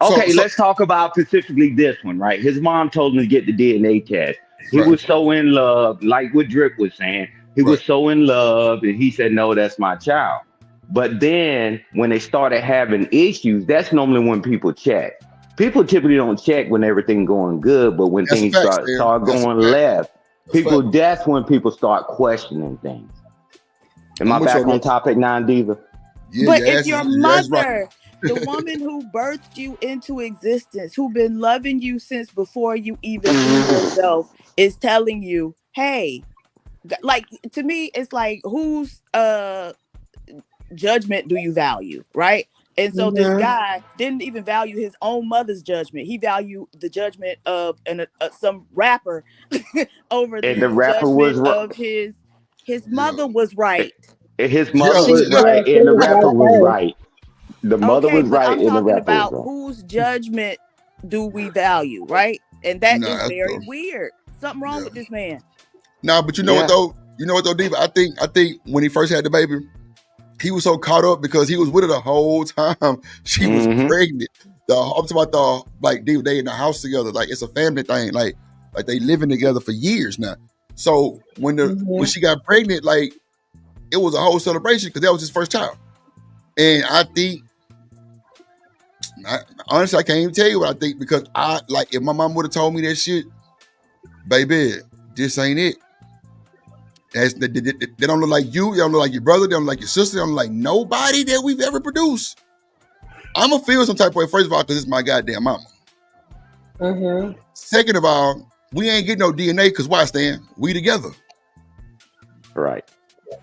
Okay, let's talk about specifically this one, right? His mom told him to get the DNA test. He was so in love, like what Drip was saying. He was so in love, and he said, "No, that's my child." But then when they started having issues, that's normally when people check. People typically don't check when everything going good, but when things start going left, that's when people start questioning things. Am I back on topic now, Diva? Yeah, but if your mother, the woman who birthed you into existence, who been loving you since before you even knew yourself, is telling you, hey, like, to me, it's like, whose judgment do you value, right? And so this guy didn't even value his own mother's judgment. He valued the judgment of some rapper over the rapper of his mother was right. His mother was right, and the rapper was right. The mother was right, and the rapper was right. Whose judgment do we value, right? And that is very weird. Something wrong with this man. No, but you know what though? You know what though, Diva? I think when he first had the baby, he was so caught up because he was with her the whole time. She was pregnant. I'm talking about Diva, they in the house together. Like, it's a family thing. Like they living together for years now. So when she got pregnant, like, it was a whole celebration because that was his first child. And I think, honestly, I can't even tell you what I think, because if my mom would have told me that shit, baby, this ain't it. They don't look like you. They don't look like your brother. They don't look like your sister. They don't look like nobody that we've ever produced. I'm going to feel some type of way, first of all, because it's my goddamn mama. Second of all, we ain't getting no DNA because why, Stan? We together. Right.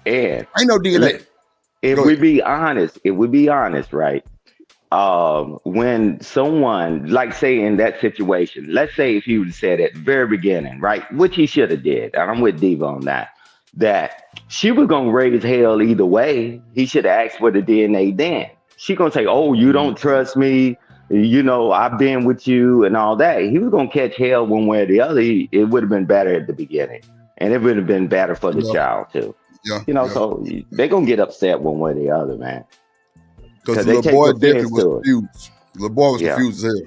And ain't no DNA. If we be honest, right? When someone, like, say in that situation, let's say if he would have said at the very beginning, right, which he should have did, and I'm with Diva on that she was gonna raise hell either way. He should have asked for the DNA then. She gonna say, "Oh, you don't trust me, you know, I've been with you," and all that. He was gonna catch hell one way or the other. It would have been better at the beginning, and it would have been better for the child too. So they're gonna get upset one way or the other, man. Because the little boy definitely was confused. The little boy was confused as hell.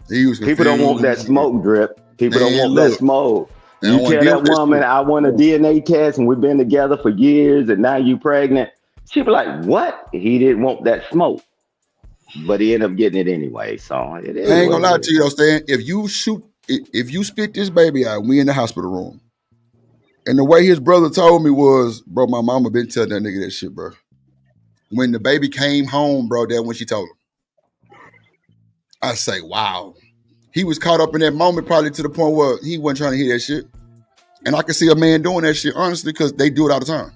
He was confused. People don't want that smoke, Drip. People don't want that smoke. You tell that woman, I want a DNA test, and we've been together for years, and now you pregnant. She'd be like, what? He didn't want that smoke. But he ended up getting it anyway. So I ain't gonna lie to you though, Stan. If you spit this baby out, we in the hospital room. And the way his brother told me was, bro, my mama been telling that nigga that shit, bro. When the baby came home, bro, that's when she told him. I say, wow. He was caught up in that moment probably to the point where he wasn't trying to hear that shit. And I can see a man doing that shit, honestly, because they do it all the time.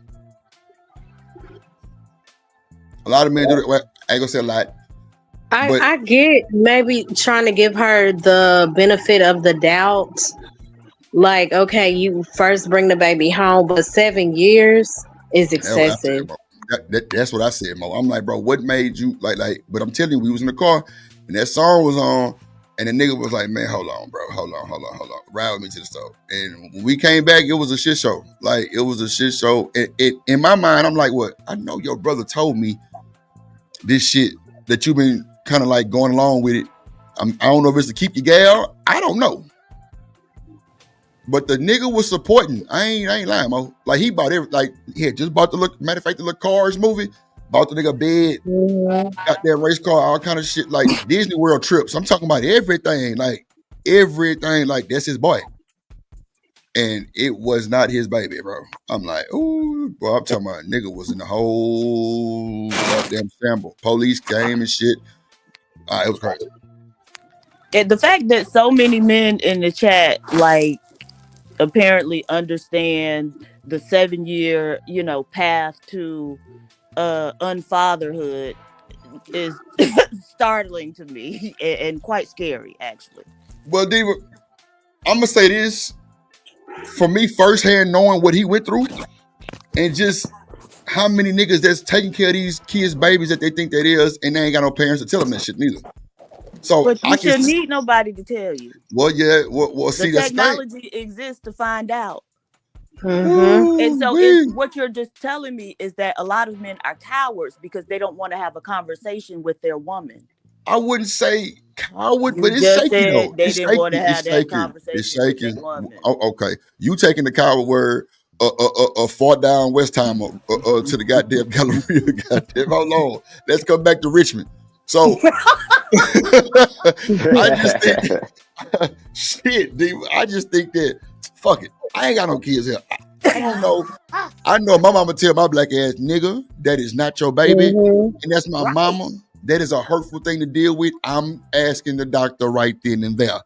A lot of men do it. Well, I ain't gonna say a lot. I get maybe trying to give her the benefit of the doubt. Like, okay, you first bring the baby home, but 7 years is excessive. That's what I said, Mo. I'm like, bro, what made you like? But I'm telling you, we was in the car and that song was on, and the nigga was like, man, hold on, bro, hold on, ride with me to the store. And when we came back, it was a shit show. Like, it was a shit show. It in my mind, I'm like, what? I know your brother told me this shit that you've been kind of like going along with it. I don't know if it's to keep your gal. I don't know. But the nigga was supporting. I ain't lying, Mo. Like, he bought everything. Like, he had just bought matter of fact, the little Cars movie. Bought the nigga bed. Got that race car, all kind of shit. Like, Disney World trips. I'm talking about everything. Like, Like, that's his boy. And it was not his baby, bro. I'm like, ooh. Boy, I'm talking about nigga was in the whole goddamn shamble. Police came and shit. It was crazy. And the fact that so many men in the chat, like, apparently understand the 7-year, path to unfatherhood is startling to me and quite scary, actually. Well, Diva, I'm gonna say this. For me, firsthand knowing what he went through, and just how many niggas that's taking care of these kids' babies that they think that is, and they ain't got no parents to tell them that shit neither. So but you shouldn't need nobody to tell you. Well, yeah. Well, see, the technology exists to find out. Mm-hmm. And so what you're just telling me is that a lot of men are cowards because they don't want to have a conversation with their woman. I wouldn't say coward, but it's shaky though. They didn't want to have that conversation. It's shaky. Oh, okay, you taking the coward word far down West Time to the goddamn Galleria. Goddamn, hold on. Let's come back to Richmond. So I just think shit, dude. I just think that fuck it. I ain't got no kids here. I don't know. I know my mama tell my black ass, nigga, that is not your baby, and that's my mama. That is a hurtful thing to deal with. I'm asking the doctor right then and there,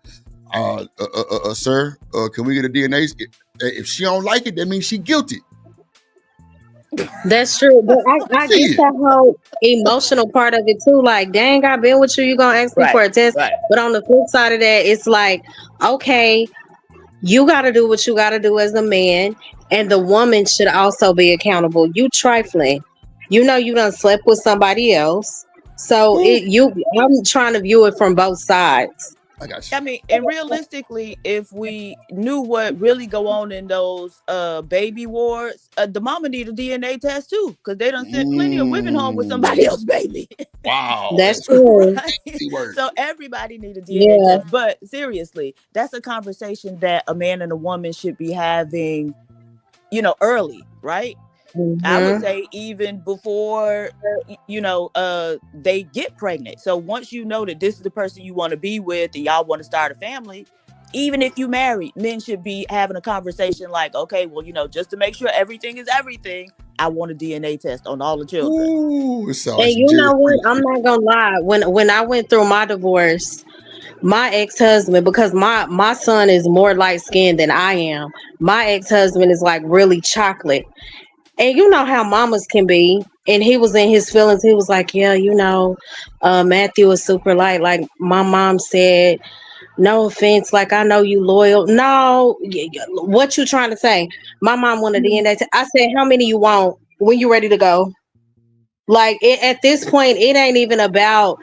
sir, can we get a DNA? If she don't like it, that means she guilty. That's true, but I get that whole emotional part of it too. Like, dang, I've been with you. You gonna ask me for a test? Right. But on the flip side of that, it's like, okay, you got to do what you got to do as a man, and the woman should also be accountable. You trifling, you know, you done slept with somebody else, so I'm trying to view it from both sides. I got you. I mean, and realistically, if we knew what really go on in those baby wards, the mama need a DNA test too, because they done sent plenty of women home with somebody else's baby. Wow, that's true. Right? So everybody need a DNA test. But seriously, that's a conversation that a man and a woman should be having, you know, early, right? I would say even before, they get pregnant. So once you know that this is the person you want to be with and y'all want to start a family, even if you married, men should be having a conversation like, okay, well, you know, just to make sure everything is everything, I want a DNA test on all the children. Ooh, and you know what? I'm not gonna lie. When I went through my divorce, my ex-husband, because my son is more light-skinned than I am, my ex-husband is like really chocolate. And you know how mamas can be. And he was in his feelings. He was like, yeah, you know, Matthew is super light. Like my mom said, no offense. Like, I know you loyal. No, what you trying to say? My mom wanted DNA test. I said, how many you want? When you ready to go? Like at this point, it ain't even about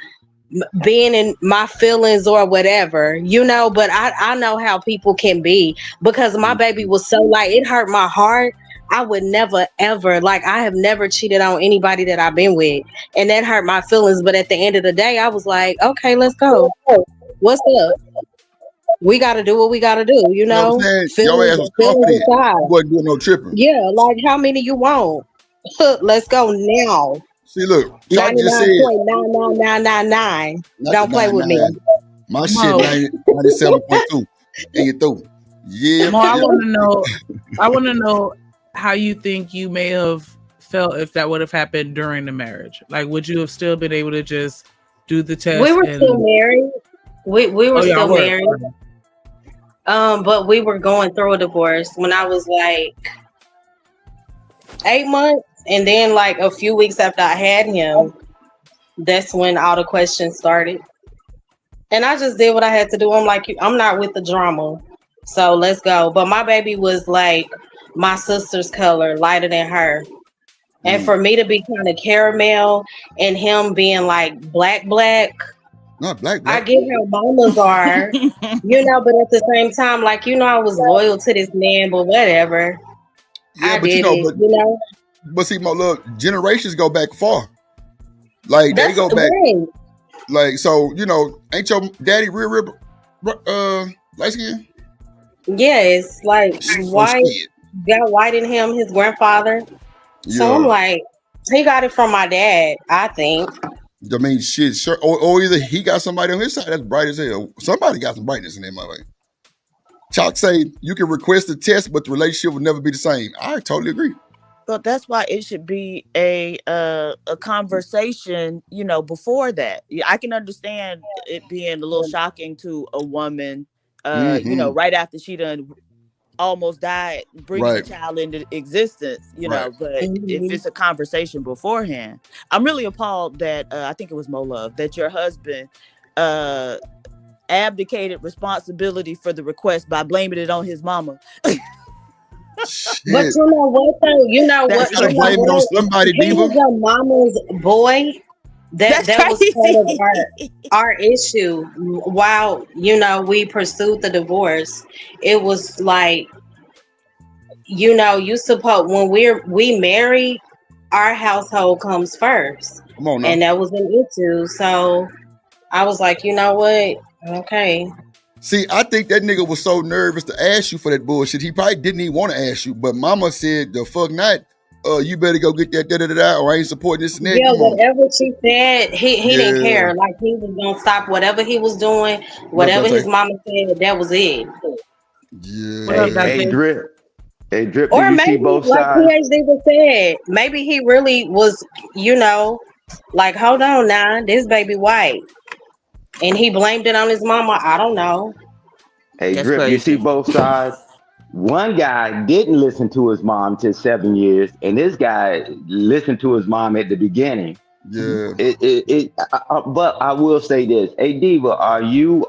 being in my feelings or whatever, you know, but I know how people can be, because my baby was so light. It hurt my heart. I would never, ever, like, I have never cheated on anybody that I've been with. And that hurt my feelings. But at the end of the day, I was like, okay, let's go. What's up? We got to do what we got to do, you know? Your ass was confident. You wasn't doing no tripping. Yeah, like, how many you want? Let's go now. See, look, Chuck just said 99.99999. Don't play with me. My shit 97.2. And you through. Yeah. Mo, I want to know how you think you may have felt if that would have happened during the marriage. Like, would you have still been able to just do the test? We were still married. We were still married. But we were going through a divorce when I was like 8 months. And then like a few weeks after I had him, that's when all the questions started. And I just did what I had to do. I'm like, I'm not with the drama. So let's go. But my baby was like my sister's color, lighter than her. And for me to be kind of caramel and him being like black. Not black. I get how mamas are, you know, but at the same time, like, you know, I was loyal to this man, but whatever. Yeah, but you know. But see, my look, generations go back far. Like they go back. Like, so, you know, ain't your daddy real light skin? Yes, like white, got white in him, his grandfather. Yeah. So I'm like, he got it from my dad, I think. I mean, shit, sure. Or either he got somebody on his side that's bright as hell. Somebody got some brightness in their mind. Chalk say you can request a test, but the relationship will never be the same. I totally agree. But that's why it should be a conversation, you know, before that. I can understand it being a little shocking to a woman, you know, right after she done almost died, bringing the child into existence, you know, but if it's a conversation beforehand, I'm really appalled that, I think it was Mo Love, that your husband abdicated responsibility for the request by blaming it on his mama. But you know what though? You know what? You gotta blame it on somebody, He Diva. was a mama's boy. That was part of our issue. While we pursued the divorce, it was like, you suppose when we marry, our household comes first. Come on now. And that was an issue. So I was like, you know what? Okay. See, I think that nigga was so nervous to ask you for that bullshit. He probably didn't even want to ask you, but mama said, the fuck not. You better go get that da-da-da-da, or I ain't supporting this and that. Yeah, whatever she said, he didn't care. Like, he was gonna stop whatever he was doing, whatever his mama said, that was it. Yeah. Hey, Drip. Hey, Drip, Or do you maybe, see both like sides? PhD was said, maybe he really was, like, hold on now, this baby white. And he blamed it on his mama. I don't know. Hey, That's Drip, you crazy. see both sides? One guy didn't listen to his mom till 7 years, and this guy listened to his mom at the beginning. Yeah. But I will say this. Hey, Diva, are you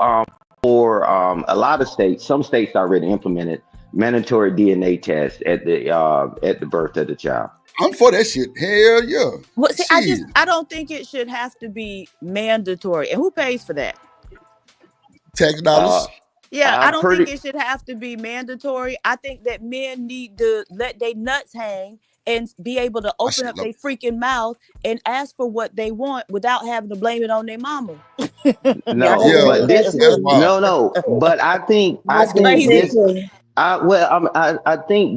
for a lot of states, some states already implemented mandatory DNA tests at the birth of the child? I'm for that shit. Hell yeah. Well, see, I don't think it should have to be mandatory. And who pays for that? Tax dollars. Yeah, I don't think it should have to be mandatory. I think that men need to let their nuts hang and be able to open up their freaking mouth and ask for what they want without having to blame it on their mama. No, but I think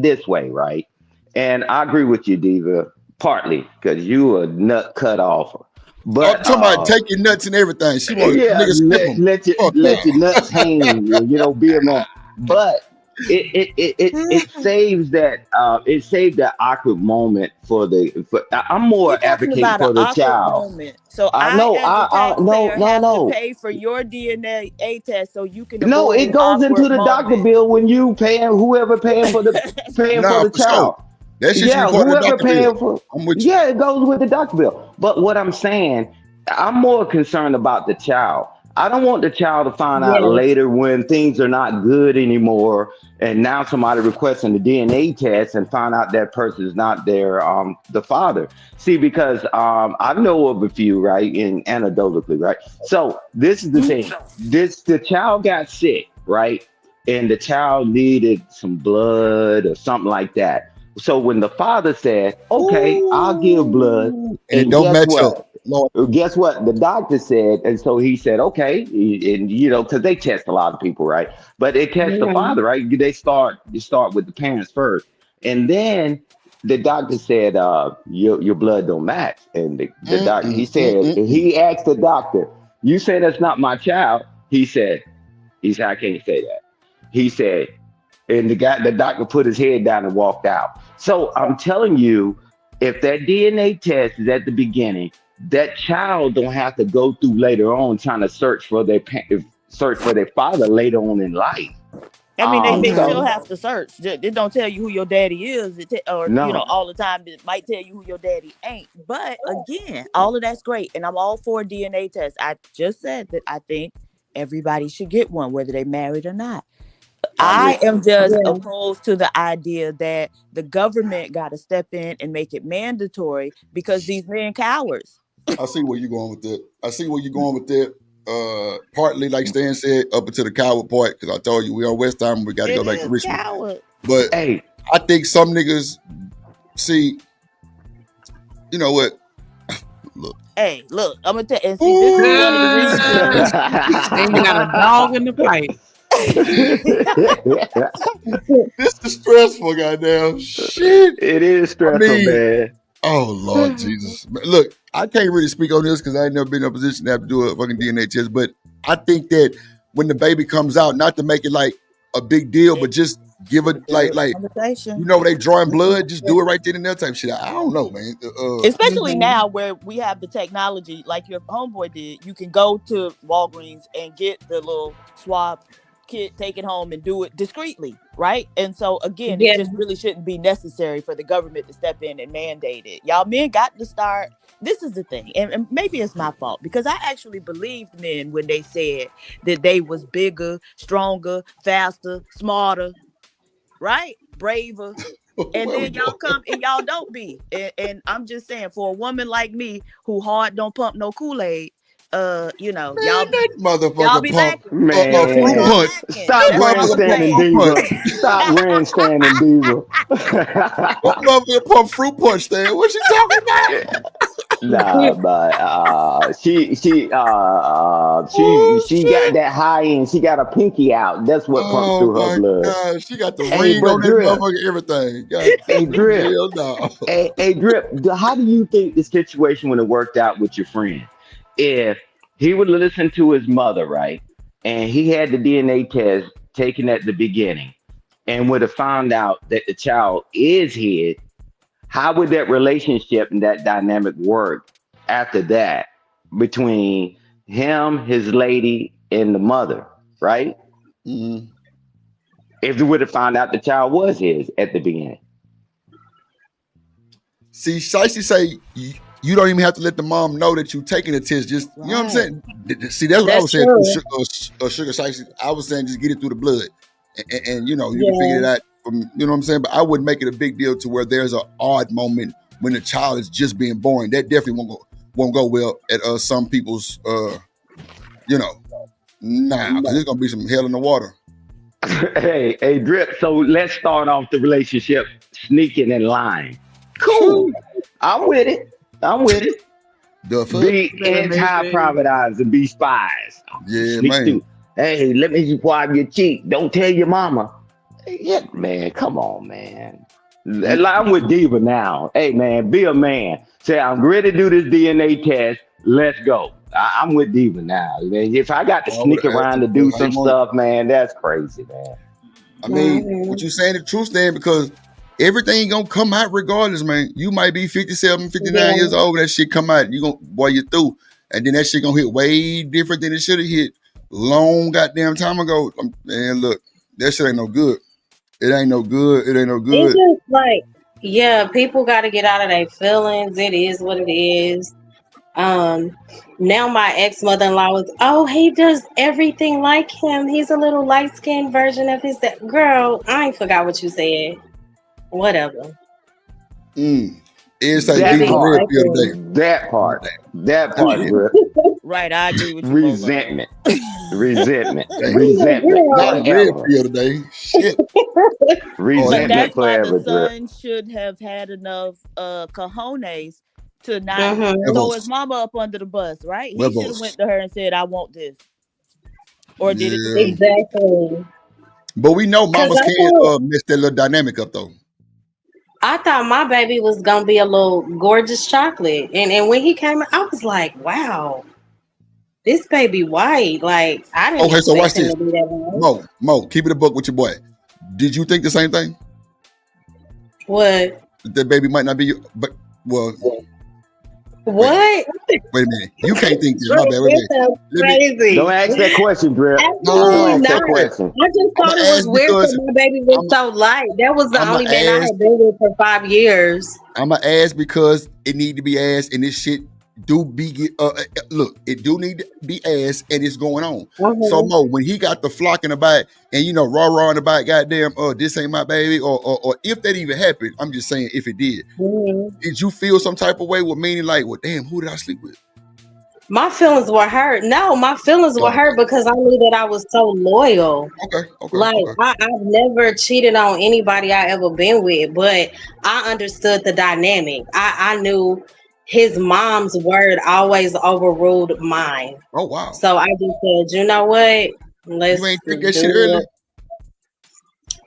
this way, right? And I agree with you, Diva, partly because you a nut cut off. But talking about take your nuts and everything. She wants niggas let your nuts hang, be a man. But it saves that it saved that awkward moment for I'm more advocating for the child. Moment. So I know have to pay for your DNA test so you can. No, it goes into the doctor bill when you paying whoever paying for the for the child. Sure. That shit whoever paying for. It goes with the doctor bill. But what I'm saying, I'm more concerned about the child. I don't want the child to find out later when things are not good anymore, and now somebody requesting the DNA test and find out that person is not the father. See, because I know of a few, right, in anecdotally, right. So this is the thing. The child got sick, right, and the child needed some blood or something like that. So when the father said, "Okay, I'll give blood," and don't match up. Guess what? The doctor said, and so he said, "Okay," and because they test a lot of people, right? But they test the father, right? They start with the parents first, and then the doctor said, "Your blood don't match." And the doctor, he said, he asked the doctor, "You say that's not my child?" He said, "I can't say that." He said. And the doctor put his head down and walked out. So I'm telling you, if that DNA test is at the beginning, that child don't have to go through later on trying to search for their father later on in life. I mean, they still have to search. It don't tell you who your daddy is, all the time. It might tell you who your daddy ain't. But again, all of that's great, and I'm all for DNA tests. I just said that I think everybody should get one, whether they married or not. I am just opposed to the idea that the government got to step in and make it mandatory because these men cowards. I see where you're going with that. Partly, like Stan said, up until the coward part, because I told you we on West Time, we got to go back to Richmond. Coward. But hey, I think some niggas see. You know what? Look. Hey, look, I'm gonna tell you. And see, this is one of the reasons. And you got a dog in the fight. This is stressful, goddamn shit. It is stressful, man. Oh Lord Jesus! Look, I can't really speak on this because I ain't never been in a position to have to do a fucking DNA test. But I think that when the baby comes out, not to make it like a big deal, but just give it like they drawing blood, just do it right then and there type shit. I don't know, man. Especially now where we have the technology, like your homeboy did. You can go to Walgreens and get the little swab kit, take it home and do it discreetly, right? And so again, it just really shouldn't be necessary for the government to step in and mandate it. Y'all men got to start. This is the thing, and maybe it's my fault because I actually believed men when they said that they was bigger, stronger, faster, smarter. right? Braver. And then y'all come and y'all don't be. And I'm just saying, for a woman like me who hard don't pump no Kool-Aid, you know, Man, y'all that motherfucker y'all be pump lacking. fruit Man, punch. stop That motherfucker grandstanding, pump fruit Diva. punch. Stop grandstanding, Diva. That motherfucker pump fruit punch there. What she talking about? Nah, but she got that high end. She got a pinky out. That's what pumps Oh through her my blood. God, she got the Hey, ring but on that Drip, motherfucker, everything. God hey Drip, hell no. hey Drip. How do you think the situation would have worked out with your friend if he would listen to his mother, right? And he had the DNA test taken at the beginning, and would have found out that the child is his. How would that relationship and that dynamic work after that between him, his lady, and the mother, right? Mm-hmm. If we would have found out the child was his at the beginning. See, Shicey say you don't even have to let the mom know that you're taking the test. Just you know what I'm saying. See, that's what I was saying. Sugar Shicey. I was saying just get it through the blood, and you know you can figure it out. From, you know what I'm saying. But I wouldn't make it a big deal to where there's an odd moment when the child is just being born. That definitely won't go well at some people's you know. Nah, because there's gonna be some hell in the water. Hey, Drip. So let's start off the relationship sneaking and lying. Cool. I'm with it. The fuck? Be anti-private eyes and be spies. Yeah, Sneak man. through. Hey, let me swipe your cheek. Don't tell your mama. Yeah, man. Come on, man. I'm with Diva now. Hey, man, be a man. Say, I'm ready to do this DNA test. Let's go. I'm with Diva now. Man, if I got to sneak around to do some stuff, man, that's crazy, man. I mean, what you saying the truth, then, because everything gonna come out regardless, man. You might be 57, 59 years old, that shit come out, you through. And then that shit gonna hit way different than it should have hit long goddamn time ago. Man, look, that shit ain't no good. It ain't no good. It's just like, yeah, people got to get out of their feelings. It is what it is. Now my ex-mother-in-law was, oh, he does everything like him. He's a little light-skinned version of his dad. Girl, I ain't forgot what you said. Whatever. It's like that part, bro. Right, I agree with you. Resentment. Not a red pill today. Shit. Resentment that's why forever, the son should have had enough cojones to not Mm-hmm. throw his mama up under the bus, right? He should have went to her and said, I want this. Or did it? Exactly. But we know mamas can't mess that little dynamic up, though. I thought my baby was gonna be a little gorgeous chocolate, and when he came, I was like, "Wow, this baby white." Like I didn't. Okay, so watch expect him this. to be that white. Mo, keep it a buck with your boy. Did you think the same thing? What? That baby might not be you, but well. What? Wait a minute. You can't think this. My bad. Crazy. Don't ask that question, Drip. Absolutely not. I just thought it was weird because my baby was so light. That was the only man I had been with for 5 years. I'm gonna ask because it need to be asked, and this shit do be look, it do need to be asked, and it's going on. So Mo, when he got the flock in the back, and you know, rah in the back, goddamn, this ain't my baby, or if that even happened, I'm just saying if it did, did you feel some type of way? With meaning like, well, damn, who did I sleep with? My feelings were hurt. No, my feelings were hurt because I knew that I was so loyal. I've never cheated on anybody I ever been with, but I understood the dynamic. I knew his mom's word always overruled mine. Oh wow! So I just said, you know what? Let's you ain't think that shit early.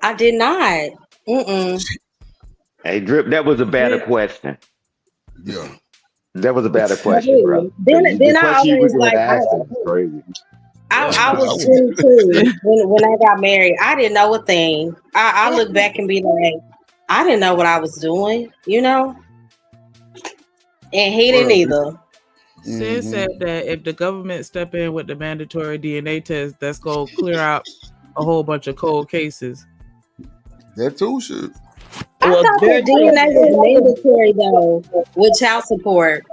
I did not. Hey, Drip, that was a better question. Yeah. That was a better question, bro. Then I always like I was 22 when I got married. I didn't know a thing. I look back and be like, I didn't know what I was doing, you know? And he didn't either. Sid said that if the government step in with the mandatory DNA test, that's going to clear out a whole bunch of cold cases. That too should. I thought the DNA was mandatory though with child support.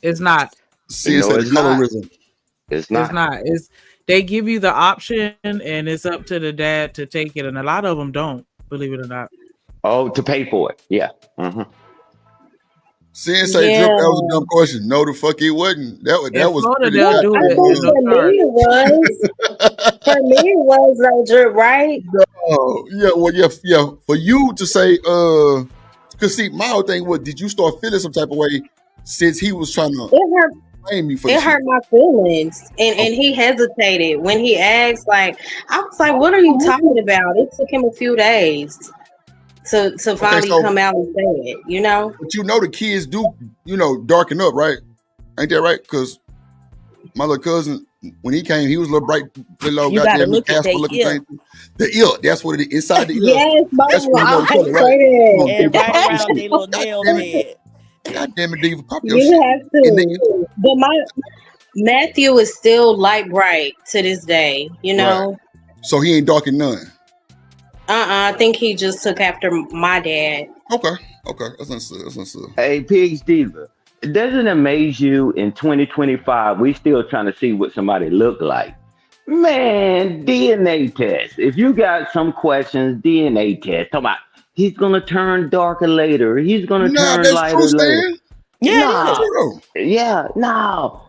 It's not. See, it's colorism. It's not. It's not. It's they give you the option, and it's up to the dad to take it, and a lot of them don't. Believe it or not. Oh, to pay for it. Yeah. Mm-hmm. Drip, that was a dumb question. No, the fuck it wasn't. That was pretty I think for me it was though, Drip, right? Yeah. For you to say, because see, my whole thing was, did you start feeling some type of way since he was trying to blame you for it hurt my feelings, and he hesitated when he asked. Like, I was like, "What are you talking about?" It took him a few days to finally come out and say it. You know, but the kids do, darken up, right? Ain't that right? Because my little cousin, when he came, he was a little bright, little you gotta look at Casper looking thing. The ear, that's what it is. Inside the ear. Yes, that's what I color, say right? And right around their little nail head. God damn it, Diva, pop your You shit. have to. But my Matthew is still light bright to this day, you know. Right. So he ain't dark in none. I think he just took after my dad. Okay. That's understood. Hey, Pigs Diva, doesn't it amaze you in 2025, we still trying to see what somebody look like? Man, DNA test. If you got some questions, DNA test. Talk about he's gonna turn darker later. He's gonna turn lighter later. No.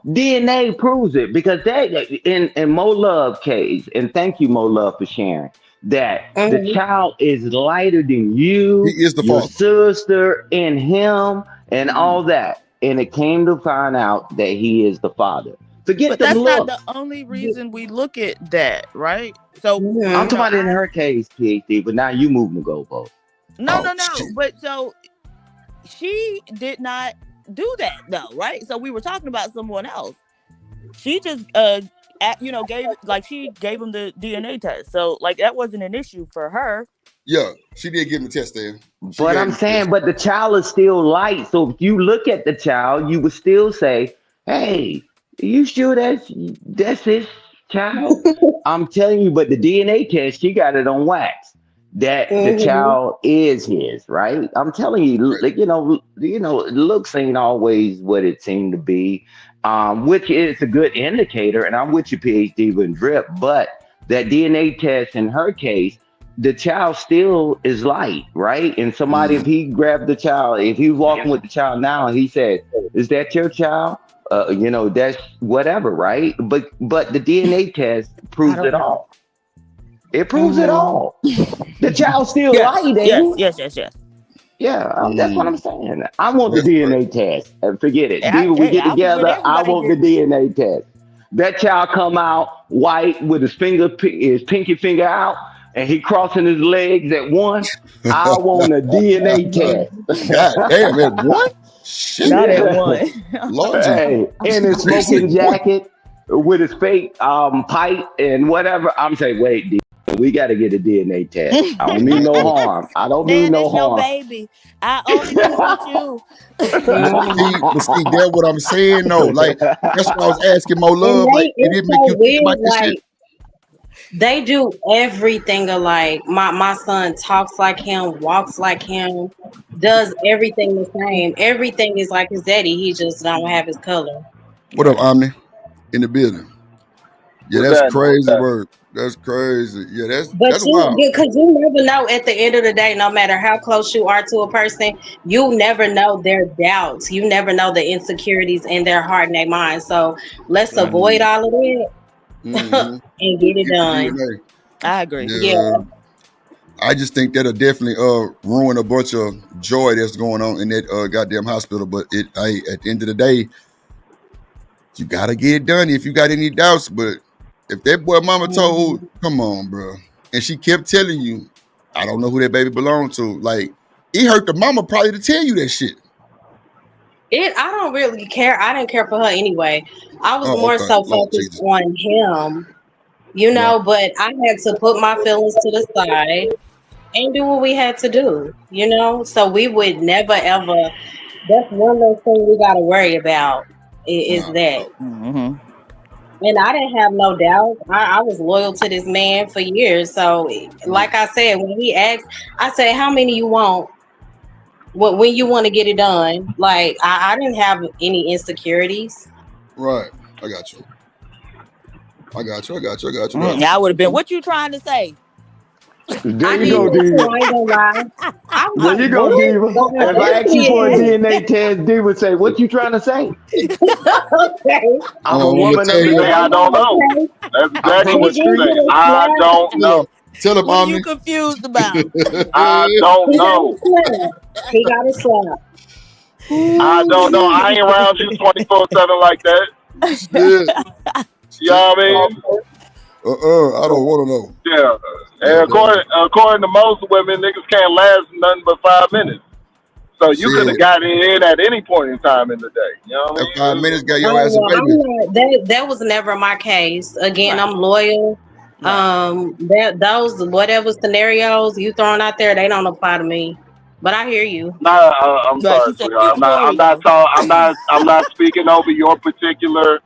DNA proves it because they in Mo Love case, and thank you, Mo Love, for sharing that the child is lighter than you, he is the your father, sister, and him, and all that. And it came to find out that he is the father. But that's not the only reason we look at that, right? So I'm talking about in her case, PhD, but now you moving the goalpost. No. But so she did not do that though, right? So we were talking about someone else. She just gave him the DNA test. So like that wasn't an issue for her. Yeah, she did give him a test there. But I'm saying, but the child is still light. So if you look at the child, you would still say, hey, are you sure that's his child? I'm telling you, but the DNA test, she got it on wax. That the child is his, right? I'm telling you, like, looks ain't always what it seemed to be, which is a good indicator. And I'm with you, PhD and Drip, but that DNA test in her case, the child still is light, right? And somebody, if he grabbed the child, if he's walking with the child now, and he said, "Is that your child?" That's whatever, right? But the DNA test proves it all. It proves it all. The child's still light, Yes. Yeah, that's what I'm saying. I want the DNA test. Forget it. We get together. I want the DNA test. That child come out white with his pinky finger out, and he crossing his legs at once. I want a DNA test. God damn, at one? Shit. Not at one. Hey, in his smoking jacket with his fake pipe and whatever. I'm saying, wait, we got to get a DNA test. I don't mean no harm. I don't mean no harm. Your baby. I only want you. See, that's what I'm saying. No, like that's what I was asking Mo Love. Like, it didn't make you think about this shit. They do everything alike. My son talks like him, walks like him, does everything the same. Everything is like his daddy. He just don't have his color. What up, Omni? In the building. Yeah, that's crazy word. That's crazy. Yeah, that's wild. Because you never know at the end of the day, no matter how close you are to a person, you never know their doubts. You never know the insecurities in their heart and their mind. So let's avoid all of that. And get it done. I agree. Yeah. I just think that'll definitely ruin a bunch of joy that's going on in that goddamn hospital. But at the end of the day, you gotta get it done if you got any doubts. But if that boy mama told, come on, bro, and she kept telling you, I don't know who that baby belonged to. Like, it hurt the mama probably to tell you that shit. I don't really care. I didn't care for her anyway. I was more so focused on him, but I had to put my feelings to the side and do what we had to do, so we would never ever, that's one of those things we got to worry about is that. And I didn't have no doubt. I was loyal to this man for years. So like I said, when he asked, I said, how many you want? When you want to get it done, like I didn't have any insecurities. Right, I got you. I got you. I would have been. What you trying to say? There you go, Diva. I ain't gonna lie. I was There you go, Diva. If I ask you for a DNA test, Diva would say, "What you trying to say?" Okay. I'm a woman of the I don't know. That's exactly what you say. I don't know. Tell him, what you confused about? I don't know. He got a slap. I don't know. I ain't around you 24/7 like that. Yeah. You know what I mean? I don't want to know. Yeah. And according to most women, niggas can't last nothing but 5 minutes. So you could have gotten in at any point in time in the day. You know what I mean? 5 minutes got your ass a baby. That was never my case. Again, I'm loyal. Those whatever scenarios you throwing out there, they don't apply to me. But I hear you. I'm sorry, sweetheart. I'm not speaking over your particular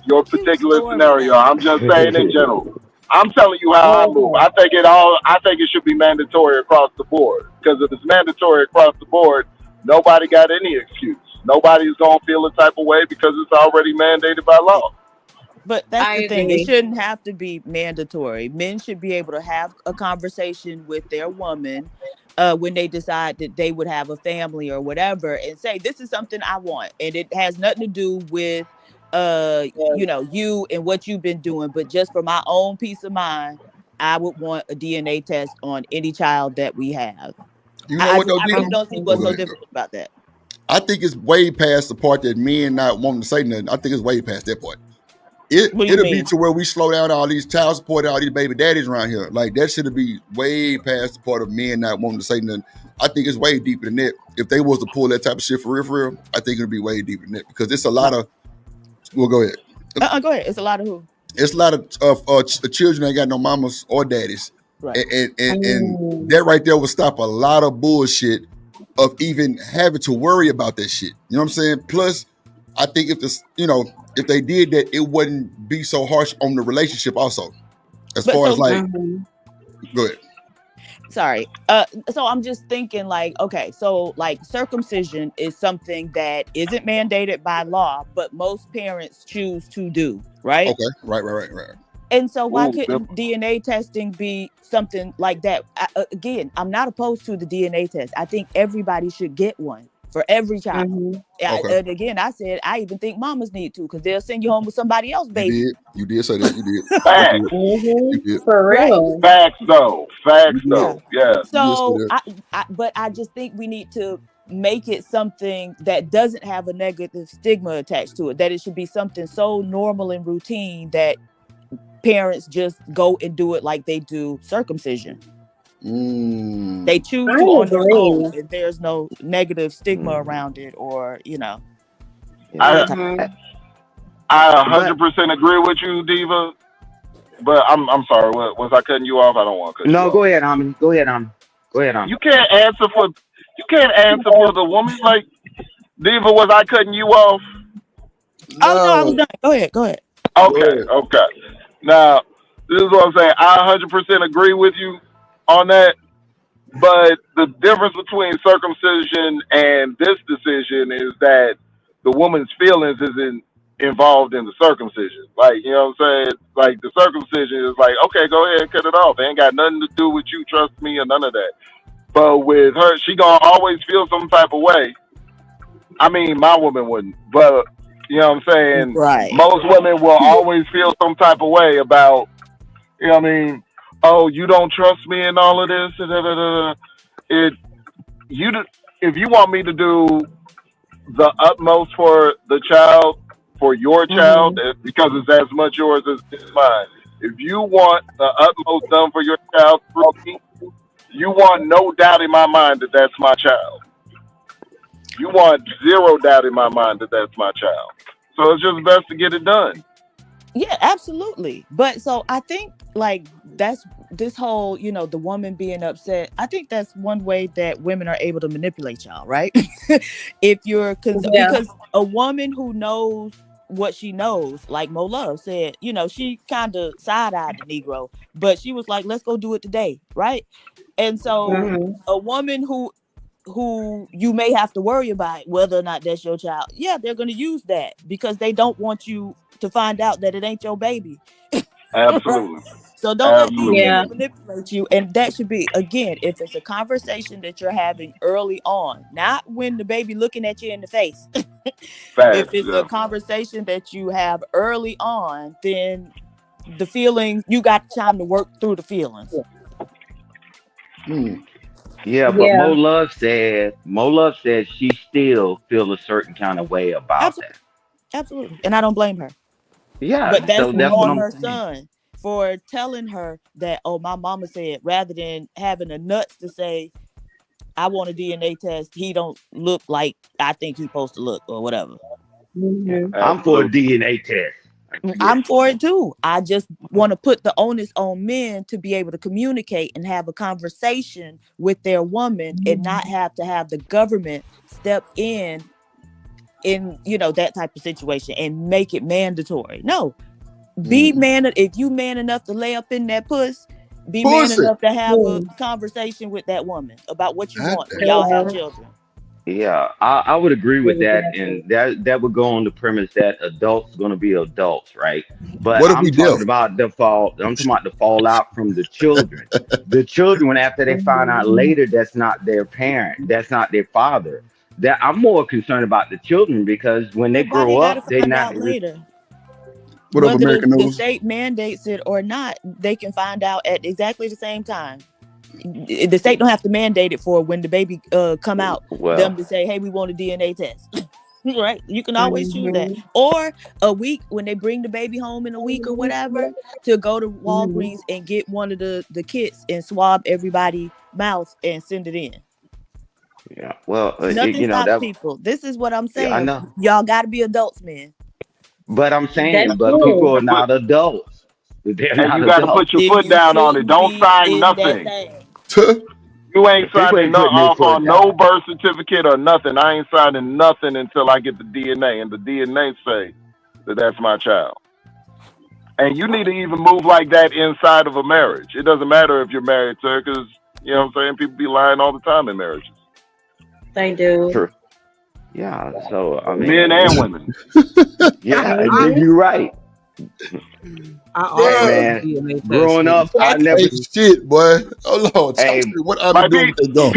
scenario. I'm just saying in general. I'm telling you how I move. I think it should be mandatory across the board. Because if it's mandatory across the board, nobody got any excuse. Nobody's gonna feel a type of way because it's already mandated by law. But that's the thing. It shouldn't have to be mandatory. Men should be able to have a conversation with their woman when they decide that they would have a family or whatever, and say, "This is something I want," and it has nothing to do with you and what you've been doing, but just for my own peace of mind, I would want a DNA test on any child that we have. You know what? I really don't see what's so difficult about that. I think it's way past the part that men not wanting to say nothing. I think it's way past that part. It'll be to where we slow down all these child support, all these baby daddies around here. Like that should be way past the part of men not wanting to say nothing. I think it's way deeper than that. If they was to pull that type of shit for real, I think it'd be way deeper than that because it's a lot of. Well, go ahead. Go ahead. It's a lot of who? It's a lot of children that ain't got no mamas or daddies. Right. And that right there will stop a lot of bullshit of even having to worry about that shit. You know what I'm saying? Plus, I think if they did that, it wouldn't be so harsh on the relationship also. Go ahead. Sorry. So I'm just thinking okay, so circumcision is something that isn't mandated by law, but most parents choose to do, right? Okay. Right. And so why couldn't DNA testing be something like that? Again, I'm not opposed to the DNA test. I think everybody should get one for every child. Okay. And again, I said, I even think mamas need to, because they'll send you home with somebody else, baby. You did say that. You did. Facts. You did. For real. Facts though. Yeah. So, but I just think we need to make it something that doesn't have a negative stigma attached to it, that it should be something so normal and routine that parents just go and do it like they do circumcision. They choose to on their own, and there's no negative stigma around it, or I 100% agree with you, Diva. But I'm sorry. Was I cutting you off? I don't want to cut you off. Go ahead, Ami. Go ahead, Ami. You can't answer for the woman. Like, Diva, was I cutting you off? No, I was done. Go ahead. Okay. Now, this is what I'm saying. I 100% agree with you on that. But the difference between circumcision and this decision is that the woman's feelings isn't involved in the circumcision. Like, you know what I'm saying? Like, the circumcision is like, okay, go ahead and cut it off. It ain't got nothing to do with you, trust me, or none of that. But with her, she gonna always feel some type of way. I mean, my woman wouldn't, but you know what I'm saying? Right. Most women will always feel some type of way about, you know what I mean? Oh, you don't trust me and all of this. If you want me to do the utmost for the child, for your child, because it's as much yours as mine. If you want the utmost done for your child, you want no doubt in my mind that that's my child. You want zero doubt in my mind that that's my child. So it's just best to get it done. Yeah, absolutely. But so I think that's this whole, the woman being upset. I think that's one way that women are able to manipulate y'all, right? Because a woman who knows what she knows, like Mo Love said, she kind of side-eyed the Negro, but she was like, let's go do it today, right? And so a woman who you may have to worry about whether or not that's your child, they're going to use that because they don't want you to find out that it ain't your baby. Absolutely. So don't let these Absolutely. niggas manipulate you. And that should be, again, if it's a conversation that you're having early on, not when the baby looking at you in the face. If it's a conversation that you have early on, then the feelings, you got time to work through the feelings. Yeah, but Mo Love said she still feel a certain kind of way about that. Absolutely. And I don't blame her. Yeah, But that's so that's what on I'm her saying. son for telling her that, oh, my mama said, rather than having the nuts to say, I want a DNA test, he don't look like I think he's supposed to look or whatever. I'm for a DNA test. I'm for it too. I just want to put the onus on men to be able to communicate and have a conversation with their woman and not have to have the government step in, that type of situation and make it mandatory. No, be man. If you man enough to lay up in that puss, be man enough to have a conversation with that woman about what you want when y'all have children. Yeah, I would agree with that, and that would go on the premise that adults are going to be adults, right? But What if I'm we talking deaf? about the fallout from the children. The children, after they find out later that's not their parent, that's not their father. That I'm more concerned about the children because when they grow up, they find not out later. What up, Whether American the News? state mandates it or not, they can find out at exactly the same time. The state don't have to mandate it for when the baby come out, them to say, hey, we want a DNA test. Right? You can always choose that. Or a week when they bring the baby home in a week or whatever, to go to Walgreens and get one of the kits and swab everybody's mouth and send it in. Yeah, well, Nothing stops people. This is what I'm saying. I know. Y'all got to be adults, man. But I'm saying, people are not adults. They're And not you got to put your foot down on it. Don't sign nothing. You ain't signing off on no birth certificate or nothing. I ain't signing nothing until I get the DNA, and the DNA say that that's my child. And you need to even move like that inside of a marriage. It doesn't matter if you're married to her, because, you know what I'm saying, people be lying all the time in marriages. They do. True. Yeah, so I mean, men and women. Yeah, you're right. Hey, man, growing up, I never shit, boy. Hold on, what are they doing with their gum?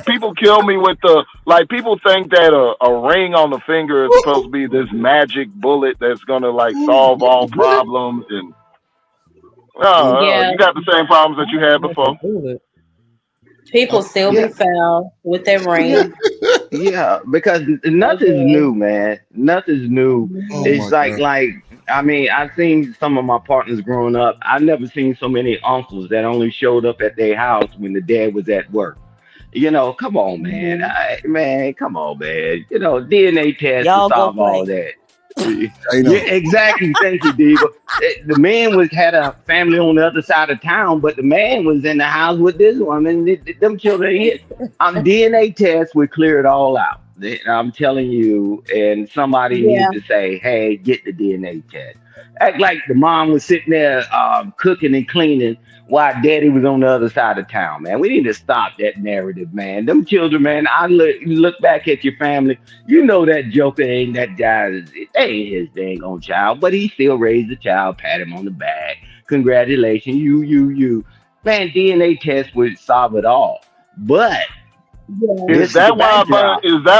People kill me with the, like, people think that a ring on the finger is supposed to be this magic bullet that's gonna like solve all problems, and you got the same problems that you had before. People still be foul with their ring. Yeah, because nothing's new, man. Nothing's new. It's like I mean, I've seen some of my partners growing up. I never seen so many uncles that only showed up at their house when the dad was at work. You know, come on, man. Come on, man. You know, DNA test to solve all that. Yeah, exactly. Thank you, Diva. The man had a family on the other side of town, but the man was in the house with this woman. Them children here. DNA test would clear it all out. I'm telling you, and somebody needs to say, hey, get the DNA test. Act like the mom was sitting there cooking and cleaning while daddy was on the other side of town, man. We need to stop that narrative, man. Them children, man, I look back at your family. You know that Joker ain't that guy. They ain't his dang on child, but he still raised the child, pat him on the back. Congratulations, you. Man, DNA test would solve it all. But is that why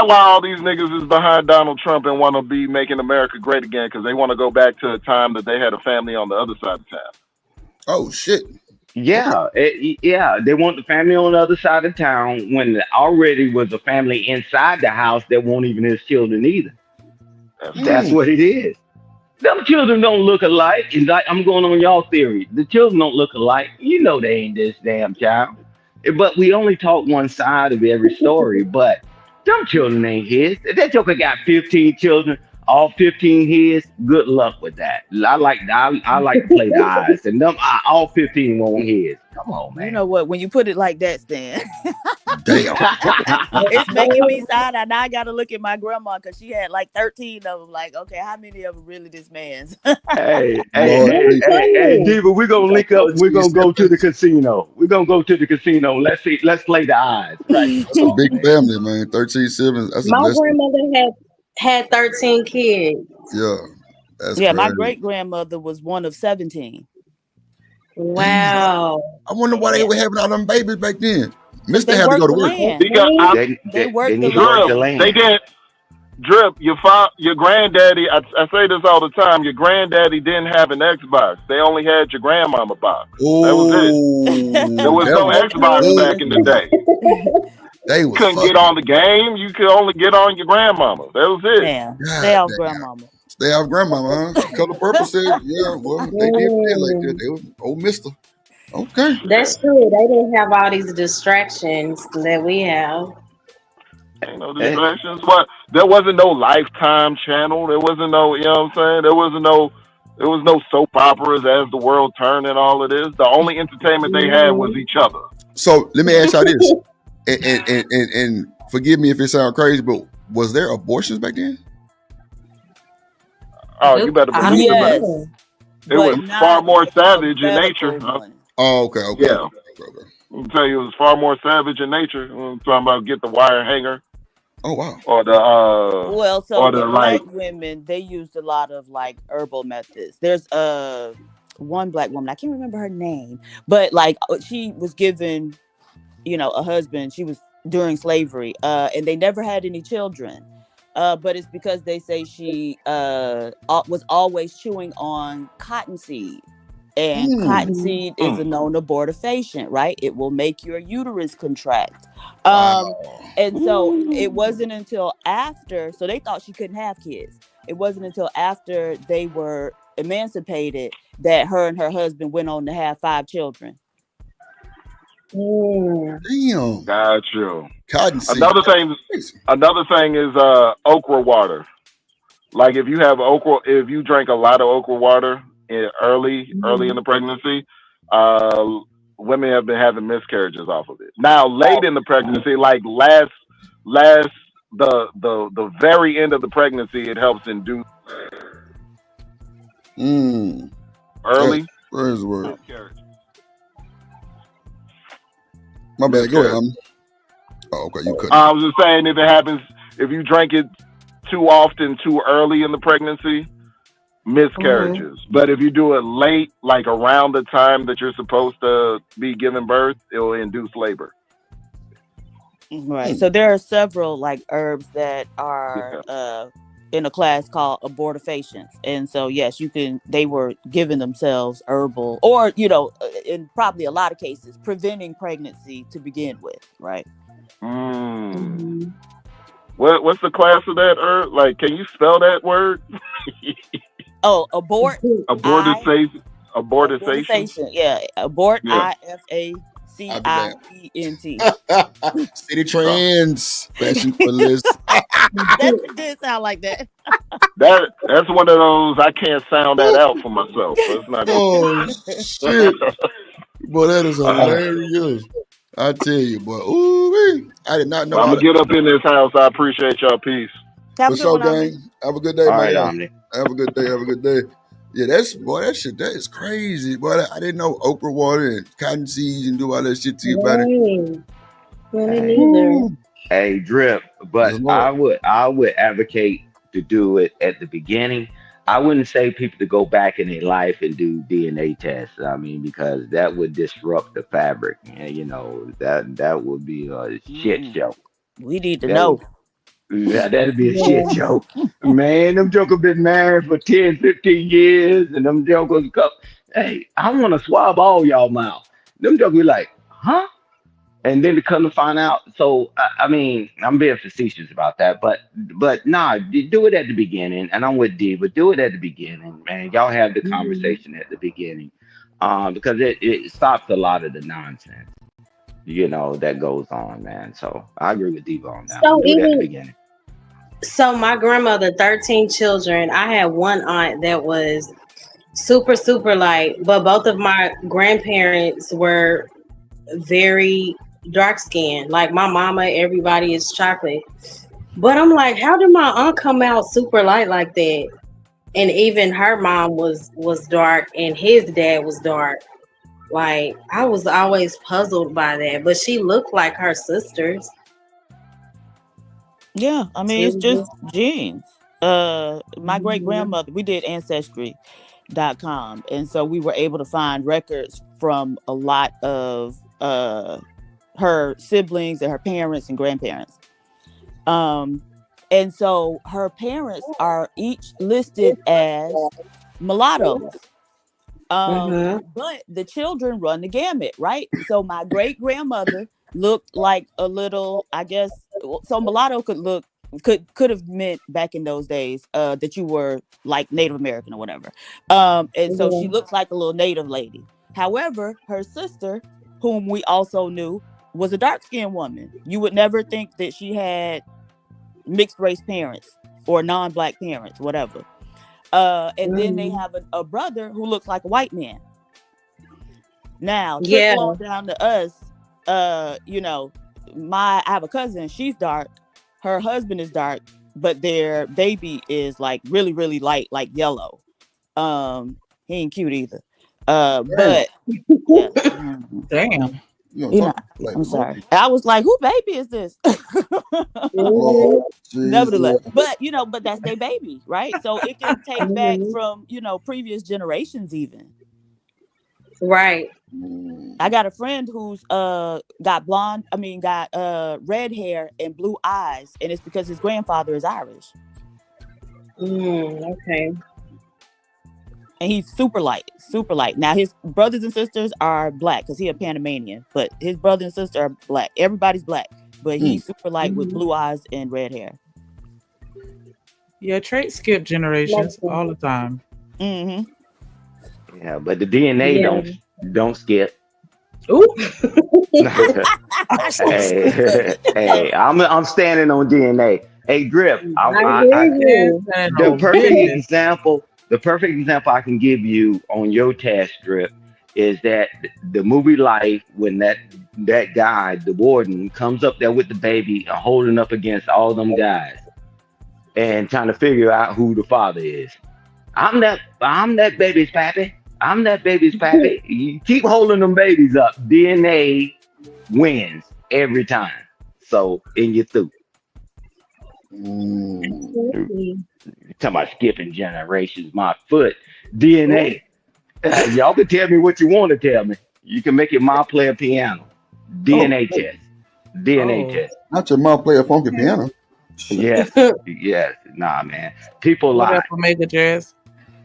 all these niggas is behind Donald Trump and want to be making America great again? Because they want to go back to a time that they had a family on the other side of town. Oh shit. Yeah, they want the family on the other side of town when there already was a family inside the house that won't even his children either. That's what it is. Them children don't look alike. It's like, I'm going on y'all theory. The children don't look alike. You know they ain't this damn child. But we only talk one side of every story. But them children ain't his. That joker got 15 children. All 15 his. Good luck with that. I like to play the odds, and them all 15 won't his. Come on, man. You know what? When you put it like that, Stan, damn, it's making me sad. And I got to look at my grandma because she had like 13 of them. Like, okay, how many of them really this man's? Hey, Diva, we're gonna link up. We're gonna go to the casino. We're gonna go to the casino. Let's see. Let's play the odds. Right? That's a big family, man. 13 siblings. That's my grandmother had 13 kids. Yeah. That's yeah, my crazy. great grandmother was one of 17. Wow. I wonder why they were having all them babies back then. Mister They had to go worked to the work. land. Because They worked the need to work the land. land. they did. Drip, your granddaddy, I say this all the time, your granddaddy didn't have an Xbox. They only had your grandmama box. That was it. There was no Xbox back in the day. They was couldn't get on the game. You could only get on your grandmama. That was it. Damn. Stay off grandmama. Stay off grandmama, huh? Color Purple said, yeah, well, they did play like that. They was old mister. Okay. That's true. They didn't have all these distractions that we have. Ain't no distractions. What? There wasn't no Lifetime channel. There wasn't no, you know what I'm saying? There was no soap operas as the world turned and all of this. The only entertainment they had was each other. So let me ask y'all this, and forgive me if it sounds crazy, but was there abortions back then? Oh, you better believe Yes. it. It But was not far more like a savage in medical nature. Huh? one. Oh, okay. Yeah. I'll tell you, it was far more savage in nature. I'm talking about get the wire hanger. Oh wow. Or the Well, so or with the black women, they used a lot of like herbal methods. There's one black woman, I can't remember her name, but like she was given, a husband. She was during slavery, and they never had any children. But it's because they say she was always chewing on cottonseed. And cottonseed is a known abortifacient, right? It will make your uterus contract. And so it wasn't until after, so they thought she couldn't have kids. It wasn't until after they were emancipated that her and her husband went on to have 5 children. Damn. Got you. Cottonseed. Another thing is okra water. Like if you drink a lot of okra water early in the pregnancy, women have been having miscarriages off of it. Now late in the pregnancy, like last the very end of the pregnancy, it helps induce early where's the word? My bad. Go ahead. Oh, okay. You couldn't. I was just saying if you drink it too often, too early in the pregnancy, miscarriages. But if you do it late, like around the time that you're supposed to be giving birth, it will induce labor. Right. So there are several like herbs that are in a class called abortifacients. And so yes, they were giving themselves herbal or, in probably a lot of cases, preventing pregnancy to begin with, right? What's the class of that herb? Like, can you spell that word? Abortifacient. Yeah. Abort. Yeah. IFACIENT. City Trends. Fashion for Liz. That did sound like that. That's one of those I can't sound that out for myself. So it's not shit. Boy, that is hilarious. I tell you, boy. Ooh, I did not know. I'm gonna get up in this house. I appreciate y'all. Peace. What's up, gang? Have a good day, man. Omni. Have a good day. Have a good day. Yeah, that is crazy. Boy, I didn't know okra water and cotton seeds and do all that shit to your body. Hey, Drip, but I would advocate to do it at the beginning. I wouldn't say people to go back in their life and do DNA tests. I mean, because that would disrupt the fabric, and that would be a shit show. We need to know. That'd be a shit show. Man, them jokers been married for 10, 15 years, and them jokers go, hey, I want to swab all y'all mouth. Them jokers be like, huh? And then to come to find out. So, I mean, I'm being facetious about that, but nah, do it at the beginning. And I'm with D, but do it at the beginning, man. Y'all have the conversation at the beginning, because it stops a lot of the nonsense, that goes on, man. So I agree with Diva on that. So do it at the beginning. So my grandmother, 13 children. I had one aunt that was super, super light, but both of my grandparents were very dark skinned. Like my mama, everybody is chocolate. But I'm like, how did my aunt come out super light like that? And even her mom was dark and his dad was dark. Like I was always puzzled by that. But she looked like her sisters. Yeah, I mean, it's just genes. my great grandmother, we did Ancestry.com, and so we were able to find records from a lot of her siblings and her parents and grandparents. And so her parents are each listed as mulattoes. But the children run the gamut, right? So my great grandmother looked like a little, I guess, so mulatto could have meant back in those days that you were like Native American or whatever. And so she looks like a little Native lady. However, her sister, whom we also knew, was a dark-skinned woman. You would never think that she had mixed race parents or non-black parents, whatever. And then they have a brother who looks like a white man. Now, trickle on down to us. You know, I have a cousin. She's dark. Her husband is dark, but their baby is like really, really light, like yellow. He ain't cute either. But yeah. Damn. I'm sorry. I was like, who baby is this? Nevertheless, but that's their baby, right? So it can take back from, previous generations even. Right. I got a friend who's got red hair and blue eyes, and it's because his grandfather is Irish. Okay. And he's super light. Now his brothers and sisters are black because he's a Panamanian, but his brother and sister are black. Everybody's black, but he's super light with blue eyes and red hair. Yeah, traits skip generations all the time. Yeah, but the DNA don't skip. Ooh. hey, I'm standing on DNA. Hey, Drip, the perfect example I can give you on your test strip is that the movie Life, when that guy, the warden, comes up there with the baby holding up against all them guys and trying to figure out who the father is. I'm that baby's pappy. I'm that baby's pappy. You keep holding them babies up. DNA wins every time. So in your through. Talking about skipping generations, my foot. DNA. Y'all can tell me what you want to tell me. You can make it my player piano. DNA test. DNA test. Not your my player funky piano. Yes. Nah, man. People lie. Make a jazz.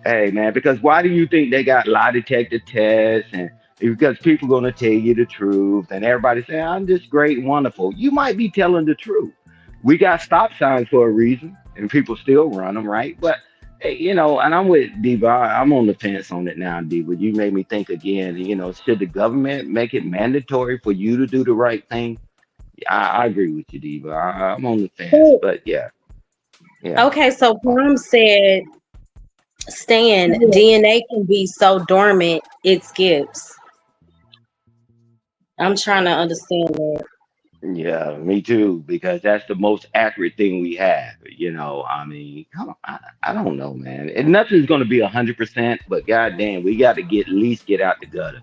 Hey, man, because why do you think they got lie detector tests? And because people going to tell you the truth, and everybody say, I'm just great and wonderful. You might be telling the truth. We got stop signs for a reason, and people still run them, right? But, hey, and I'm with Diva. I'm on the fence on it now, Diva. You made me think again, should the government make it mandatory for you to do the right thing? I agree with you, Diva. I'm on the fence, but yeah. Okay, so Plum said, Stan, DNA can be so dormant, it skips. I'm trying to understand that. Yeah, me too, because that's the most accurate thing we have. I mean, come on, I don't know, man. And nothing's going to be 100%, but goddamn, we got to at least get out the gutter.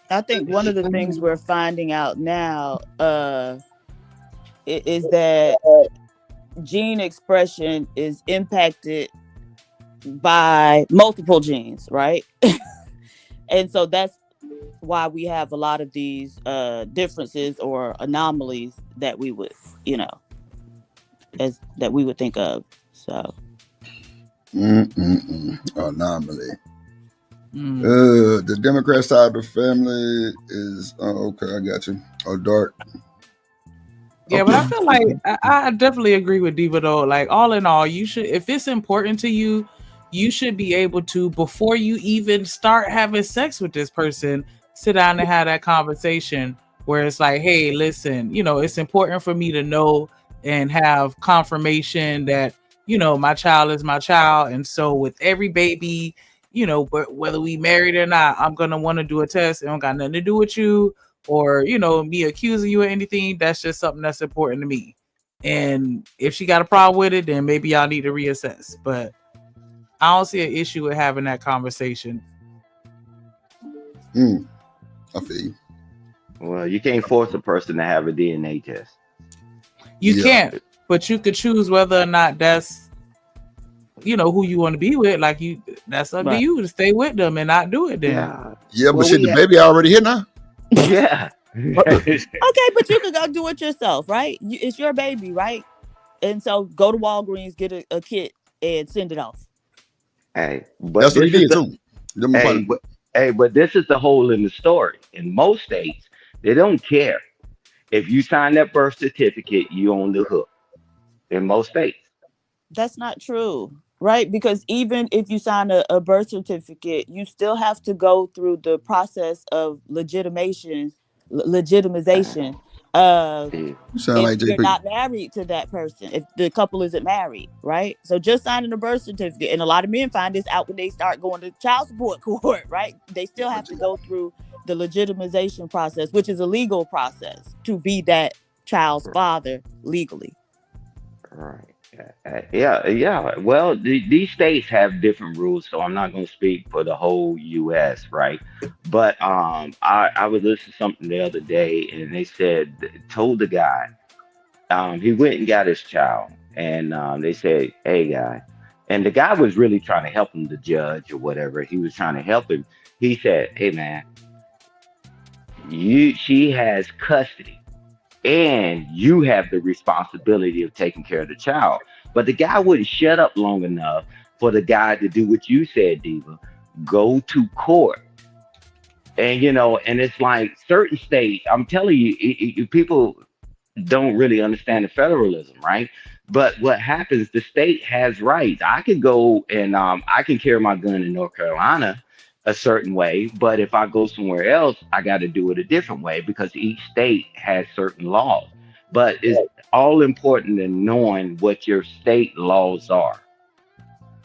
I think one of the things we're finding out now is that gene expression is impacted by multiple genes, right? And so that's why we have a lot of these differences or anomalies that we would, that we would think of. So anomaly. The Democrat side of the family is okay. I got you. Dark. Yeah, but I feel like I definitely agree with Diva though. Like all in all, you should, if it's important to you, you should be able to, before you even start having sex with this person, sit down and have that conversation where it's like, hey, listen, it's important for me to know and have confirmation that, my child is my child. And so with every baby, whether we married or not, I'm going to want to do a test. It don't got nothing to do with you or, me accusing you of anything. That's just something that's important to me. And if she got a problem with it, then maybe y'all need to reassess. But I don't see an issue with having that conversation. I feel you. Well, you can't force a person to have a DNA test. You can't, but you could choose whether or not that's you know, who you want to be with, like that's up to you to stay with them and not do it then. Yeah, but shit, the baby already here now. Yeah. Okay, but you could go do it yourself, right? It's your baby, right? And so go to Walgreens, get a kit, and send it off. Hey, but that's what he did too. But this is the hole in the story. In most states, they don't care if you sign that birth certificate, you on the hook. In most states, that's not true, right? Because even if you sign a birth certificate, you still have to go through the process of legitimization. If you're not married to that person, if the couple isn't married, right? So just signing a birth certificate, and a lot of men find this out when they start going to child support court, right? They still have to go through the legitimization process, which is a legal process to be that child's father legally. Right. Yeah. Well, these states have different rules, so I'm not going to speak for the whole U.S., right? But I was listening to something the other day, and they told the guy, he went and got his child, and they said, "Hey, guy," and the guy was really trying to help him, the judge or whatever. He was trying to help him. He said, "Hey, man, she has custody. And you have the responsibility of taking care of the child." But the guy wouldn't shut up long enough for the guy to do what you said, Diva. Go to court. And, and it's like certain states, I'm telling you, people don't really understand the federalism, right? But what happens, the state has rights. I could go and I can carry my gun in North Carolina a certain way, but if I go somewhere else, I got to do it a different way because each state has certain laws. But it's all important in knowing what your state laws are,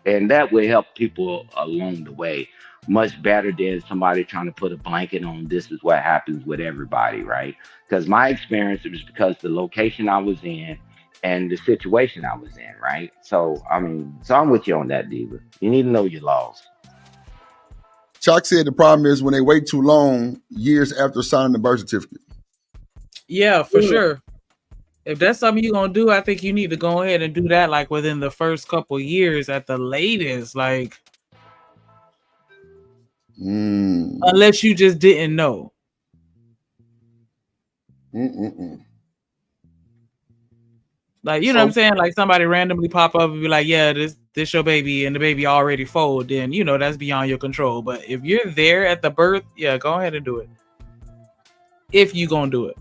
and that will help people along the way much better than somebody trying to put a blanket on this is what happens with everybody, right? Because my experience, it was because the location I was in and the situation I was in, right? So I'm with you on that, Diva. You need to know your laws. Chuck said the problem is when they wait too long, years after signing the birth certificate. Yeah, for sure. If that's something you're gonna do, I think you need to go ahead and do that like within the first couple years at the latest. Like, unless you just didn't know. Like, you know what I'm saying? Like somebody randomly pop up and be like, "Yeah, this your baby," and the baby already fold, then that's beyond your control. But if you're there at the birth, yeah, go ahead and do it. If you gonna do it.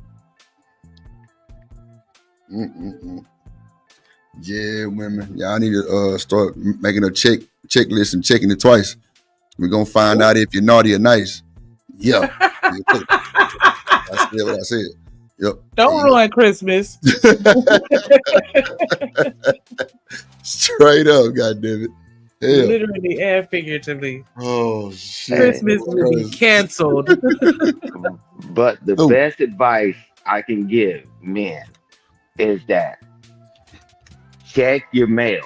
Yeah, women. Y'all need to start making a checklist and checking it twice. We're gonna find out if you're naughty or nice. Yeah. That's what I said. Yep. Don't ruin Christmas. Straight up, goddammit. Literally and figuratively. Oh shit. Christmas will be canceled. But the best advice I can give men is that check your mail.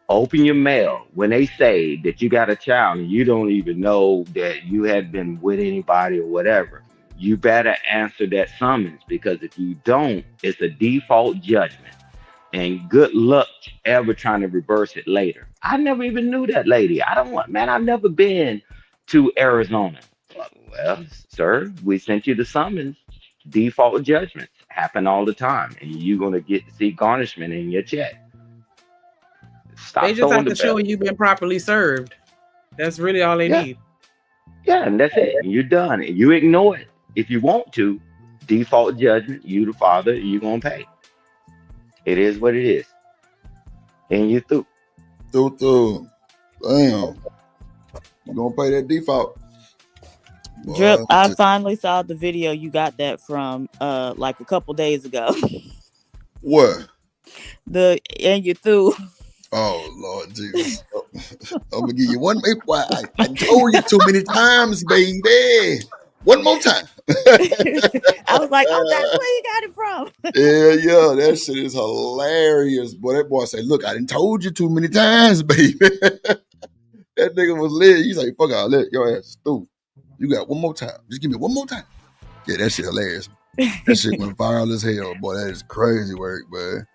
Open your mail when they say that you got a child and you don't even know that you had been with anybody or whatever. You better answer that summons, because if you don't, it's a default judgment. And good luck ever trying to reverse it later. I never even knew that lady. I've never been to Arizona. Well, sir, we sent you the summons. Default judgments happen all the time, and you're going to get to see garnishment in your check. Stop. They just have to show you've been properly served. That's really all they need. Yeah, and that's it. And you're done. And you ignore it. If you want to, default judgment, you the father, you're going to pay. It is what it is. And you through. Through. Damn. You're going to pay that default. Drip, I finally saw the video you got that from like a couple days ago. What? And you through. Oh, Lord Jesus. I'm going to give you one. I told you too many times, baby. One more time. I was like, oh, that's where you got it from. Yeah, that shit is hilarious. Boy, that boy said, look, I done told you too many times, baby. That nigga was lit. He's like, fuck all that. Your ass is stupid. You got one more time. Just give me one more time. Yeah, that shit hilarious. That shit went viral as hell. Boy, that is crazy work, man.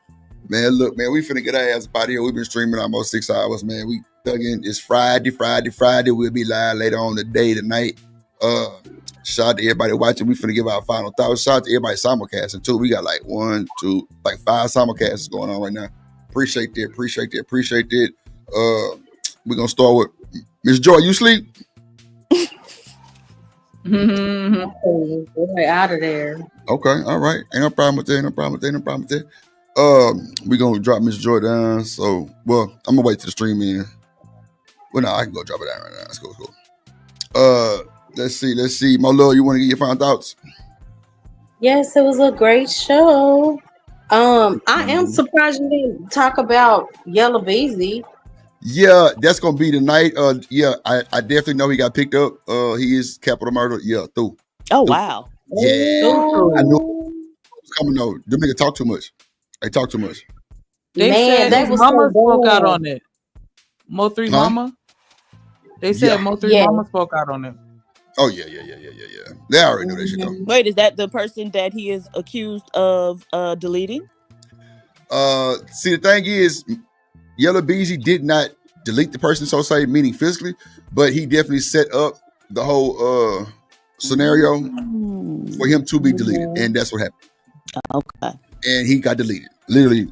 Man, look, man, we finna get our ass out here. We've been streaming almost 6 hours, man. We dug in. It's Friday. We'll be live later on today, tonight. Shout out to everybody watching. We finna give our final thoughts. Shout out to everybody simulcasting too. We got like 5 simulcasts going on right now. Appreciate that. We're gonna start with Miss Joy. You sleep? We're out of there. Okay, all right. Ain't no problem with that. We're gonna drop Miss Joy down. So, well, I'm gonna wait till the stream in. Well, no, I can go drop it down right now. That's cool. Let's see. Mo Love, you want to get your final thoughts? Yes, it was a great show. I am surprised you didn't talk about Yella Beezy. Yeah, that's gonna be tonight. I definitely know he got picked up. He is capital murder. Yeah, through. Oh wow. Yeah, I knew it was coming though. Them niggas talk too much. They talk too much. They said his mama spoke out on it. Mo3 mama. They said Mo3 mama spoke out on it. Oh yeah. They already knew that shit though. Wait, is that the person that he is accused of deleting? See, the thing is, Yella Beezy did not delete the person, so say, meaning physically, but he definitely set up the whole scenario for him to be deleted, and that's what happened. Okay. And he got deleted. Literally,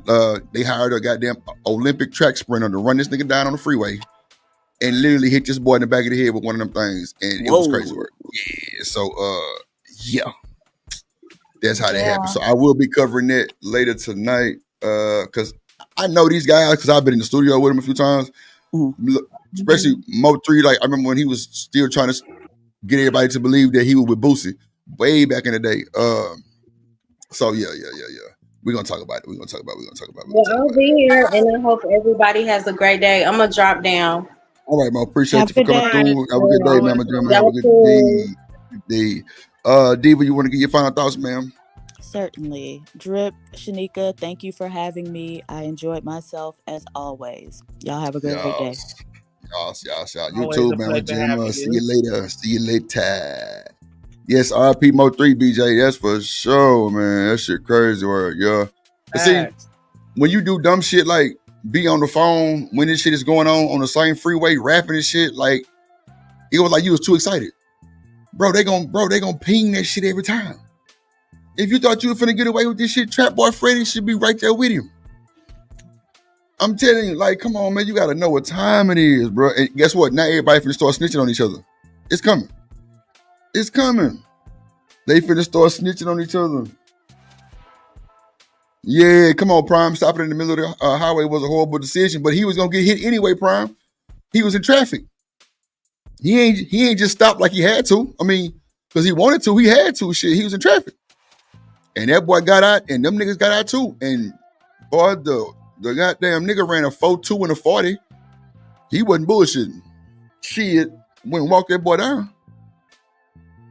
they hired a goddamn Olympic track sprinter to run this nigga down on the freeway and literally hit this boy in the back of the head with one of them things, and it was crazy work. Yeah, so that's how that happened. So I will be covering that later tonight, because I know these guys, because I've been in the studio with them a few times, especially Mo3. Like, I remember when he was still trying to get everybody to believe that he was with Boosie way back in the day. So yeah. We're gonna talk about it. Well, I'll be here, and I hope everybody has a great day. I'm gonna drop down. All right, Mo. Appreciate you for coming through. Have a good day, ma'am. Have a good day. Diva, you want to get your final thoughts, ma'am? Certainly. Drip, Shanika, thank you for having me. I enjoyed myself as always. Y'all have a great day. Y'all. You too, man. See you later. Yes, RP Mo3 BJ. That's for sure, man. That shit crazy work, yeah. But see, when you do dumb shit like be on the phone when this shit is going on the same freeway, rapping and shit, like it was like you was too excited. Bro, they gonna ping that shit every time. If you thought you were finna get away with this shit, Trap Boy Freddy should be right there with him. I'm telling you, like, come on, man, you gotta know what time it is, bro. And guess what? Now everybody finna start snitching on each other. It's coming. They finna start snitching on each other. Yeah, come on, Prime. Stopping in the middle of the highway was a horrible decision, but he was gonna get hit anyway, Prime. He was in traffic. He ain't just stopped like he had to. I mean, because he wanted to, he had to. Shit, he was in traffic. And that boy got out, and them niggas got out too. And boy, the goddamn nigga ran a 4.2 and a 40. He wasn't bullshitting. Shit, went and walked that boy down.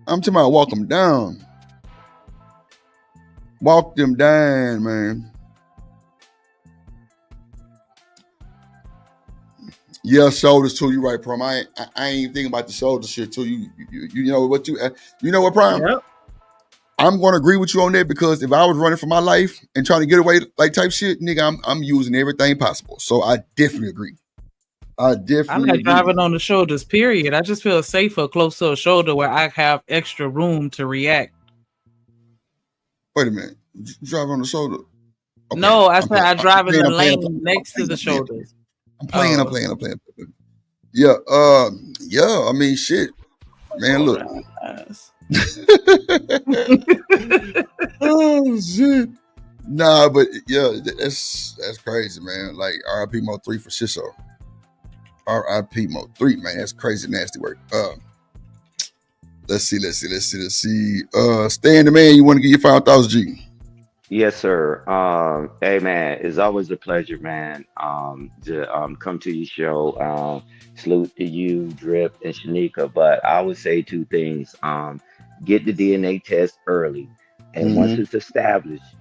I'm talking about walk him down. Walk them down, man. Yeah, shoulders too. You right, Prime. I ain't even thinking about the shoulder shit too. You know what you know what, Prime? Yep. I'm gonna agree with you on that, because if I was running for my life and trying to get away like type shit, nigga, I'm using everything possible. So I definitely agree. I like driving on the shoulders, period. I just feel safer close to a shoulder where I have extra room to react. Wait a minute. You drive on the shoulder? Okay. No, I said I drive in the lane next to the shoulders. I'm playing. Yeah, I mean, shit. Man, look. Oh, shit. Nah, but yeah, that's crazy, man. Like, RIP Mo3 for shit show. RIP Mo3, man. That's crazy, nasty work. Let's see. Stan the man, you want to get your 5,000 G? Yes, sir. Hey, man, it's always a pleasure, man, to come to your show. Salute to you, Drip, and Shanika. But I would say two things. Get the DNA test early. And once it's established,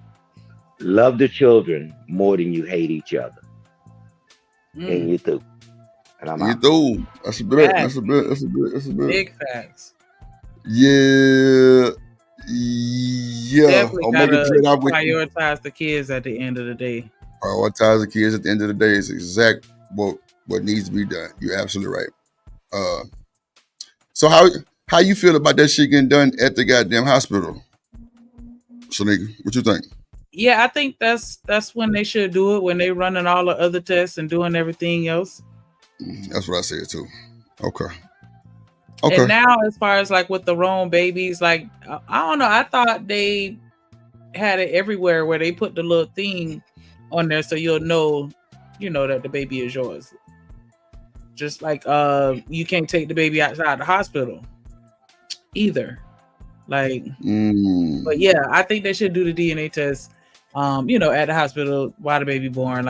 love the children more than you hate each other. And you through. And I'm out. Through. That's a bit. That's a bit. Big facts. Yeah. Definitely gotta prioritize the kids at the end of the day. Prioritize the kids at the end of the day is exact what needs to be done. You're absolutely right. So how you feel about that shit getting done at the goddamn hospital? Shanika, what you think? Yeah, I think that's when they should do it, when they running all the other tests and doing everything else. That's what I said too. Okay. And now, as far as like with the Rome babies, like I don't know, I thought they had it everywhere where they put the little thing on there so you'll know, that the baby is yours. Just like you can't take the baby outside the hospital either. Like, but yeah, I think they should do the DNA test, at the hospital while the baby born.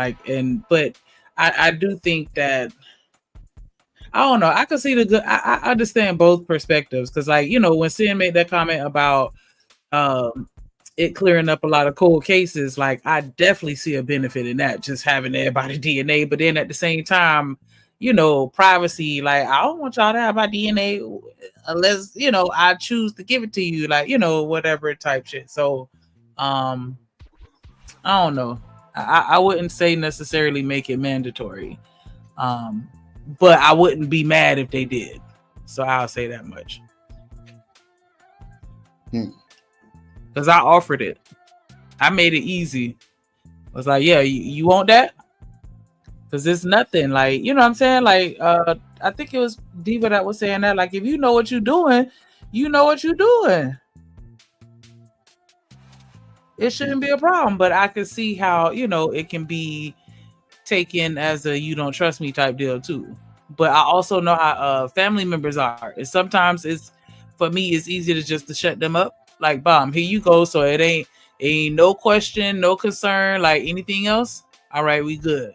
But I do think that, I don't know, I can see the good. I understand both perspectives because, when Sin made that comment about it clearing up a lot of cold cases, like I definitely see a benefit in that, just having everybody DNA. But then at the same time, privacy, like I don't want y'all to have my DNA unless, I choose to give it to you, whatever type shit. So, I don't know. I wouldn't say necessarily make it mandatory. But I wouldn't be mad if they did. So I'll say that much. Because I offered it. I made it easy. I was like, yeah, you want that? Because it's nothing. Like, you know what I'm saying? Like, I think it was Diva that was saying that. Like, if you know what you're doing, you know what you're doing. It shouldn't be a problem. But I can see how, it can be taken as a you don't trust me type deal too. But I also know how family members are. And sometimes for me, it's easier to shut them up. Like, bomb, here you go. So it ain't no question, no concern, like anything else. All right, we good.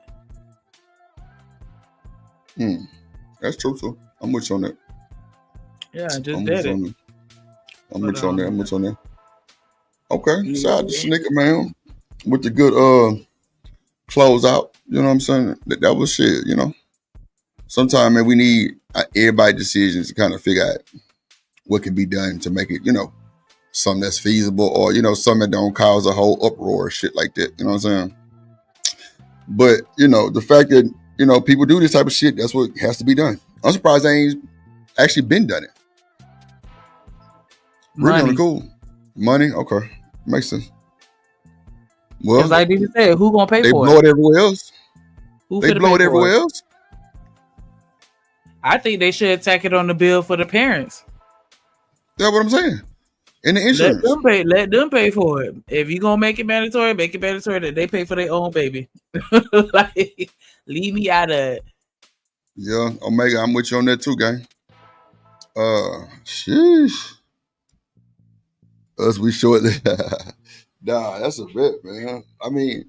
That's true too. I'm with you on that. Yeah, I just did it. I'm with you on that. Okay, shout out to Shanika, man, with the good close out. You know what I'm saying? That was shit. Sometimes, man, we need everybody decisions to kind of figure out what can be done to make it, something that's feasible, or something that don't cause a whole uproar or shit like that. You know what I'm saying? But the fact that people do this type of shit, that's what has to be done. I'm surprised they ain't actually been done it. Really cool. Money, okay, makes sense. Well, like you said, who gonna pay for it? They blow it everywhere else. They blow it everywhere else. I think they should tack it on the bill for the parents. That's what I'm saying. And the insurance. Let them pay for it. If you're gonna make it mandatory that they pay for their own baby. Like, leave me out of it. Yeah, Omega, I'm with you on that too, gang. Sheesh. Us, we shortly. Nah, that's a bit, man. I mean,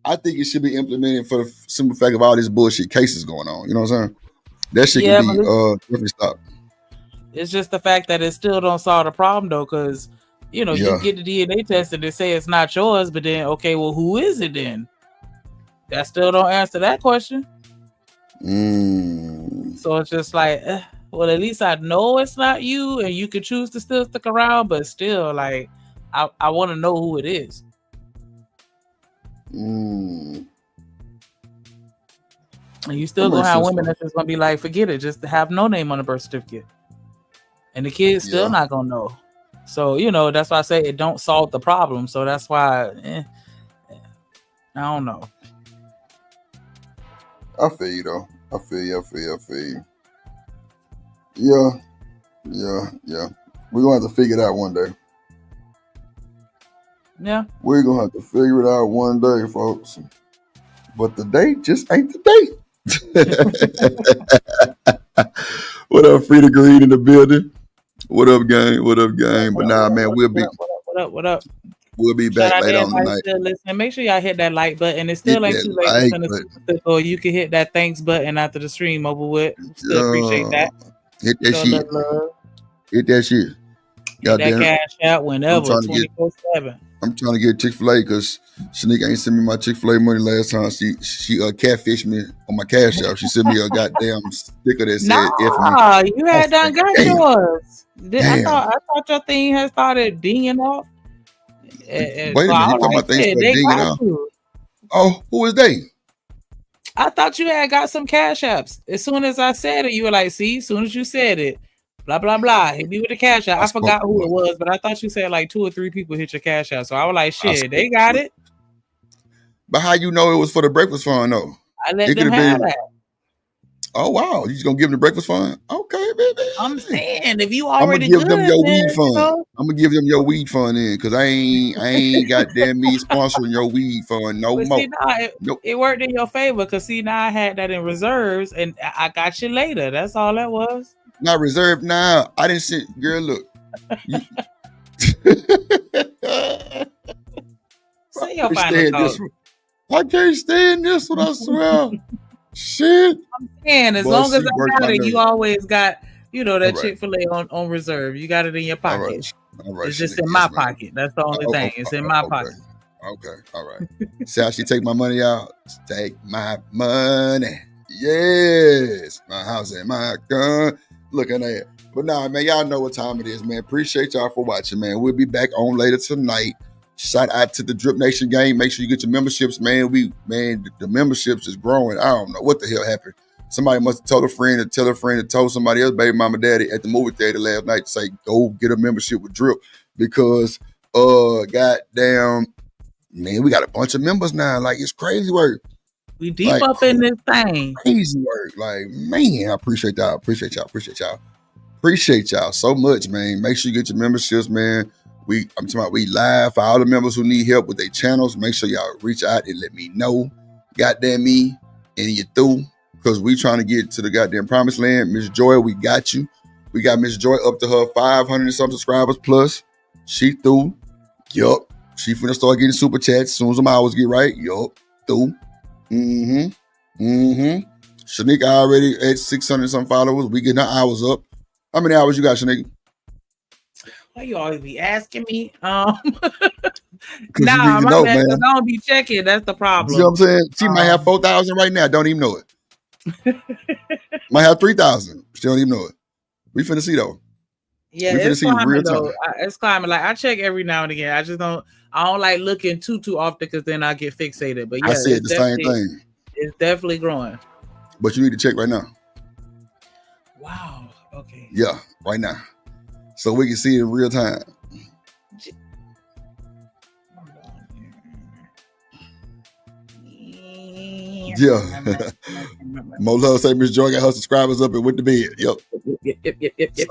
I think it should be implemented for the simple fact of all these bullshit cases going on. You know what I'm saying? That shit can be definitely stopped. It's just the fact that it still don't solve the problem though, because you get the DNA test and they say it's not yours, but then okay, well, who is it then? That still don't answer that question. So it's just like, well, at least I know it's not you, and you can choose to still stick around, but still, like, I want to know who it is. And you still gonna have women that's just gonna be like, forget it, just to have no name on the birth certificate, and the kid's still not gonna know. So that's why I say it don't solve the problem. So that's why I don't know. I feel you though. I feel you. Yeah. We're gonna have to figure it out one day. Yeah. We're gonna have to figure it out one day, folks. But the date just ain't the date. What up, Frida Green in the building? What up, gang? But nah, man, we'll be. What up? We'll be back later on tonight. Listen, make sure y'all hit that like button. It still ain't too late to send or you can hit that thanks button after the stream over with. Still appreciate that. Hit that shit. Hit that shit. Get that cash out whenever, 24/7. I'm trying to get Chick-fil-A because Shanika ain't sent me my Chick-fil-A money last time. She catfished me on my cash out. She sent me a goddamn sticker that said F me. You had done got yours. I thought your thing had started dinging off. Wait a minute, you talking about things that dinging off? Oh, who is they? I thought you had got some cash apps. As soon as I said it, you were like, see, as soon as you said it, blah, blah, blah. Hit me with the cash app. I forgot who it was, but I thought you said like 2 or 3 people hit your cash app. So I was like, shit, they got it. But how you know it was for the breakfast fund, though? I let them have that. Oh, wow. You just going to give them the breakfast fund? Okay, baby. I'm saying, if you already I'm going to give them your weed fund. I'm going to give them your weed fund in because I ain't goddamn me sponsoring your weed fund no more. See, it worked in your favor because, see, now I had that in reserves and I got you later. That's all that was. Not reserved now. I didn't see. Girl, look. Say your final thoughts. I can't stand this one, I swear. Shit. I'm saying, as long as I got it, you always got, that Chick-fil-A on reserve. You got it in your pocket. All right. It's just in my pocket. That's the only thing. It's in my pocket. Okay. All right. See how she take my money out? Take my money. Yes. My house and my gun. Looking at it. But nah, man, y'all know what time it is, man. Appreciate y'all for watching, man. We'll be back on later tonight. Shout out to the Drip Nation gang. Make sure you get your memberships, man. The memberships is growing. I don't know what the hell happened. Somebody must have told a friend to tell a friend to tell somebody else, baby mama, daddy, at the movie theater last night to say, go get a membership with Drip because, goddamn, man, we got a bunch of members now. Like, it's crazy work. We deep up in this thing. Crazy work. Like, man, I appreciate y'all. Appreciate y'all so much, man. Make sure you get your memberships, man. I'm talking about we live for all the members who need help with their channels. Make sure y'all reach out and let me know. Goddamn me. And you through. Because we trying to get to the goddamn promised land. Miss Joy, we got you. We got Miss Joy up to her 500 and some subscribers plus. She through. Yup. She finna start getting super chats as soon as them hours get right. Yup. Through. Shanika already at 600 some followers. We getting her hours up. How many hours you got, Shanika? Why you always be asking me? Nah, my bad, because I don't be checking. That's the problem. You know what I'm saying? She might have 4,000 right now. Don't even know it. Might have 3,000. She don't even know it. We finna see though. Yeah, it's climbing though. It's climbing. Like I check every now and again. I don't like looking too often because then I get fixated. But yeah, I said the same thing. It's definitely growing. But you need to check right now. Wow. Okay. Yeah, right now. So we can see it in real time. Yeah. Mo Love say Miss Joy got her subscribers up and went to bed. Yep.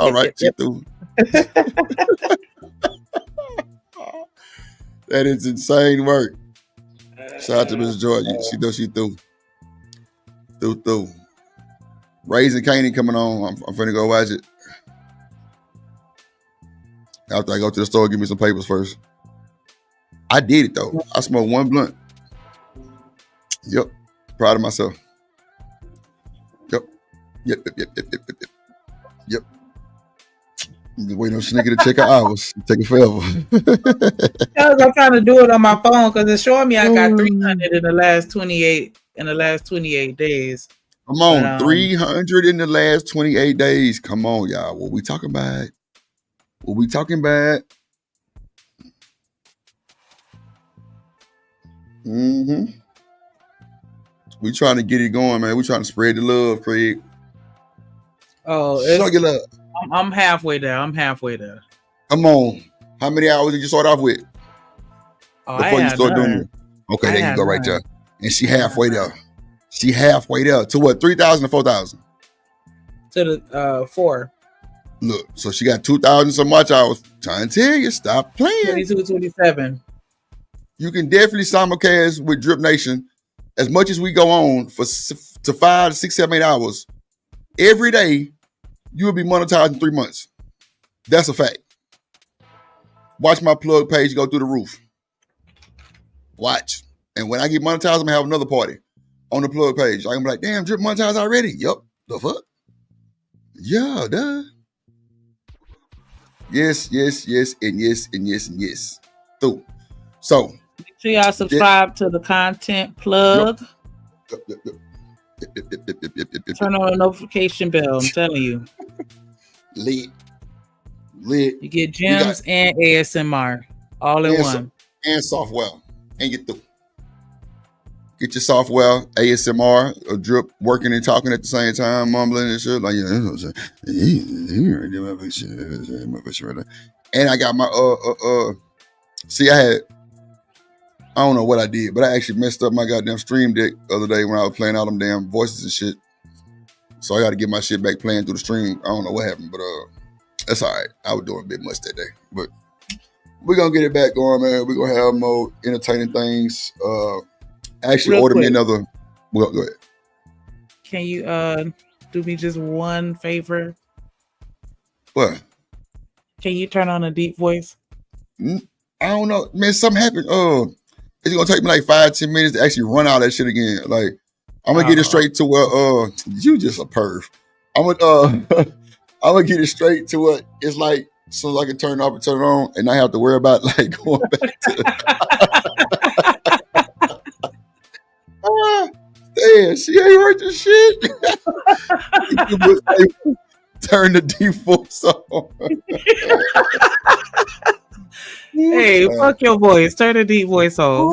All right. She through. That is insane work. Shout out to Miss Joy. She knows she through. Through. Raising Canaan coming on. I'm finna go watch it. After I go to the store, give me some papers first. I did it though. I smoked one blunt. Yep. Proud of myself. Yep. Just waiting on Shanika to check her hours. Take it forever. I'm trying to do it on my phone because it's showing me I got 300 in the last 28 days. Come on, 300 in the last 28 days. Come on, y'all. What we talking about? We trying to get it going, man. We trying to spread the love, Craig. Oh, show your love. I'm halfway there. Come on. How many hours did you start off with? Before you start doing it? Okay, there you go right there. And she halfway there. To what? 3,000 or 4,000? To the 4. Look, so she got 2,000 so much. I was trying to tell you, stop playing. 22, 27. You can definitely simulcast with Drip Nation as much as we go on to 5, 6, 7, 8 hours. Every day, you will be monetized in 3 months. That's a fact. Watch my plug page go through the roof. Watch. And when I get monetized, I'm going to have another party on the plug page. I'm going to be like, damn, Drip monetized already? Yup. The fuck? Yeah, duh. Yes, and yes. Through. So. Make sure y'all subscribe to the content plug. Yep. Turn on the notification bell. I'm telling you. Lit. You get gems and ASMR all in one. And software. And get through. Get your software, ASMR, or drip working and talking at the same time, mumbling and shit. Like, you know what I'm saying? And I got my see, I don't know what I did, but I actually messed up my goddamn Stream Deck the other day when I was playing all them damn voices and shit. So I got to get my shit back playing through the stream. I don't know what happened, but that's all right. I was doing a bit much that day, but we're gonna get it back going, man. We're gonna have more entertaining things. Actually, Real order quick. me another. Well, go ahead. Can you do me just one favor? What? Can you turn on a deep voice? I don't know, man. Something happened. It's gonna take me like 5-10 minutes to actually run all that shit again. Like, I'm gonna get it straight to where you just a perv. I'm gonna get it straight to what it's like, so I can turn it off and turn it on, and not have to worry about like going back to. Damn, she ain't heard the shit. Turn the deep voice on. Hey, fuck your voice. Turn the deep voice on.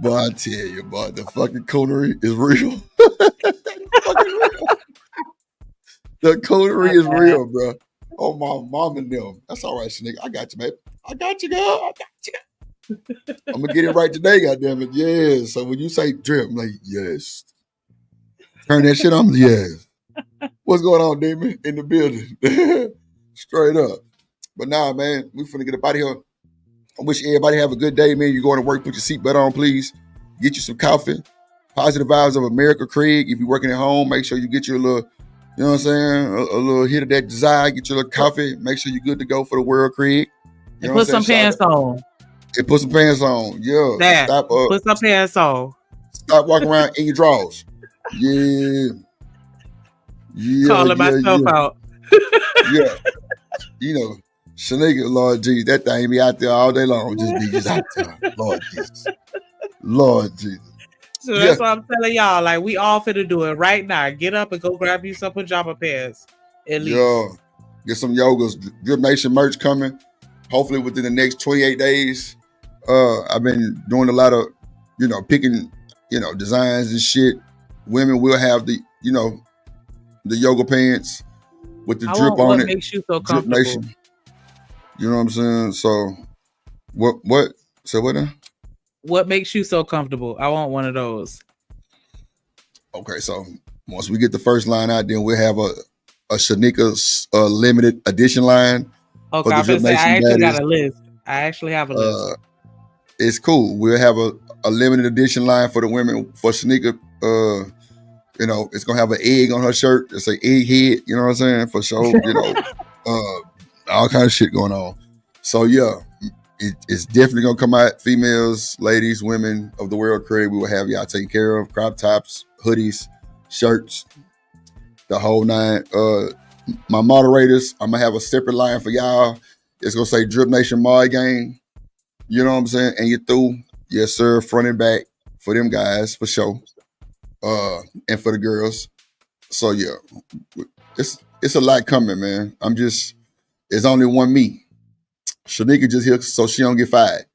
Boy, I tell you, boy, the fucking coonery is real. The coonery is real, bro. Oh, my mom and them. That's all right, nigga. I got you, man. I got you, girl. I got you. I'm gonna get it right today, goddammit. Yes. So when you say drip, I'm like, yes. Turn that shit on, yes. What's going on, Demon? In the building. Straight up. But nah, man, we finna get up out of here. I wish everybody have a good day, man. You're going to work, put your seatbelt on, please. Get you some coffee. Positive Vibes of America, Craig. If you're working at home, make sure you get your little, you know what I'm saying, a little hit of that desire. Get your little coffee. Make sure you're good to go for the world, Craig. And put some pants on. And put some pants on. Yeah. That. Stop, put some pants on. Stop walking around in your drawers. Yeah. Yeah. Calling myself out. Yeah. You know, Shanika, Lord Jesus, that thing be out there all day long. Just out there. Lord Jesus. Lord Jesus. So that's what I'm telling y'all. Like, we all finna do it right now. Get up and go grab you some pajama pants. At least. Yeah. Get some yogas. Drip Nation merch coming. Hopefully within the next 28 days. I've been doing a lot of, picking, designs and shit. Women will have the yoga pants with the drip on it. Makes you so Drip comfortable. Nation. You know what I'm saying? So what? So what now? What makes you so comfortable? I want one of those. Okay, so once we get the first line out, then we'll have a Shanika limited edition line. Okay, I was gonna say, I actually got a list. I actually have a list. It's cool. We'll have a limited edition line for the women for Shanika. It's gonna have an egg on her shirt. It's an egg head. You know what I'm saying? For sure. All kind of shit going on. So yeah, it's definitely gonna come out. Females, ladies, women of the world, Craig. We will have y'all taken care of. Crop tops, hoodies, shirts, the whole nine. My moderators, I'm gonna have a separate line for y'all. It's gonna say Drip Nation Mod Gang. You know what I'm saying? And you're through. Yes, sir. Front and back for them guys, for sure. And for the girls. So yeah, it's a lot coming, man. It's only one me. Shanika just here so she don't get fired.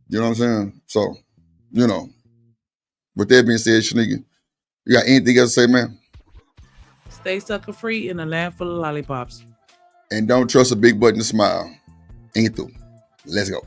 You know what I'm saying? So, with that being said, Shanika, you got anything else to say, man? Stay sucker free in a land full of lollipops. And don't trust a big button to smile. Ain't through. Let's go.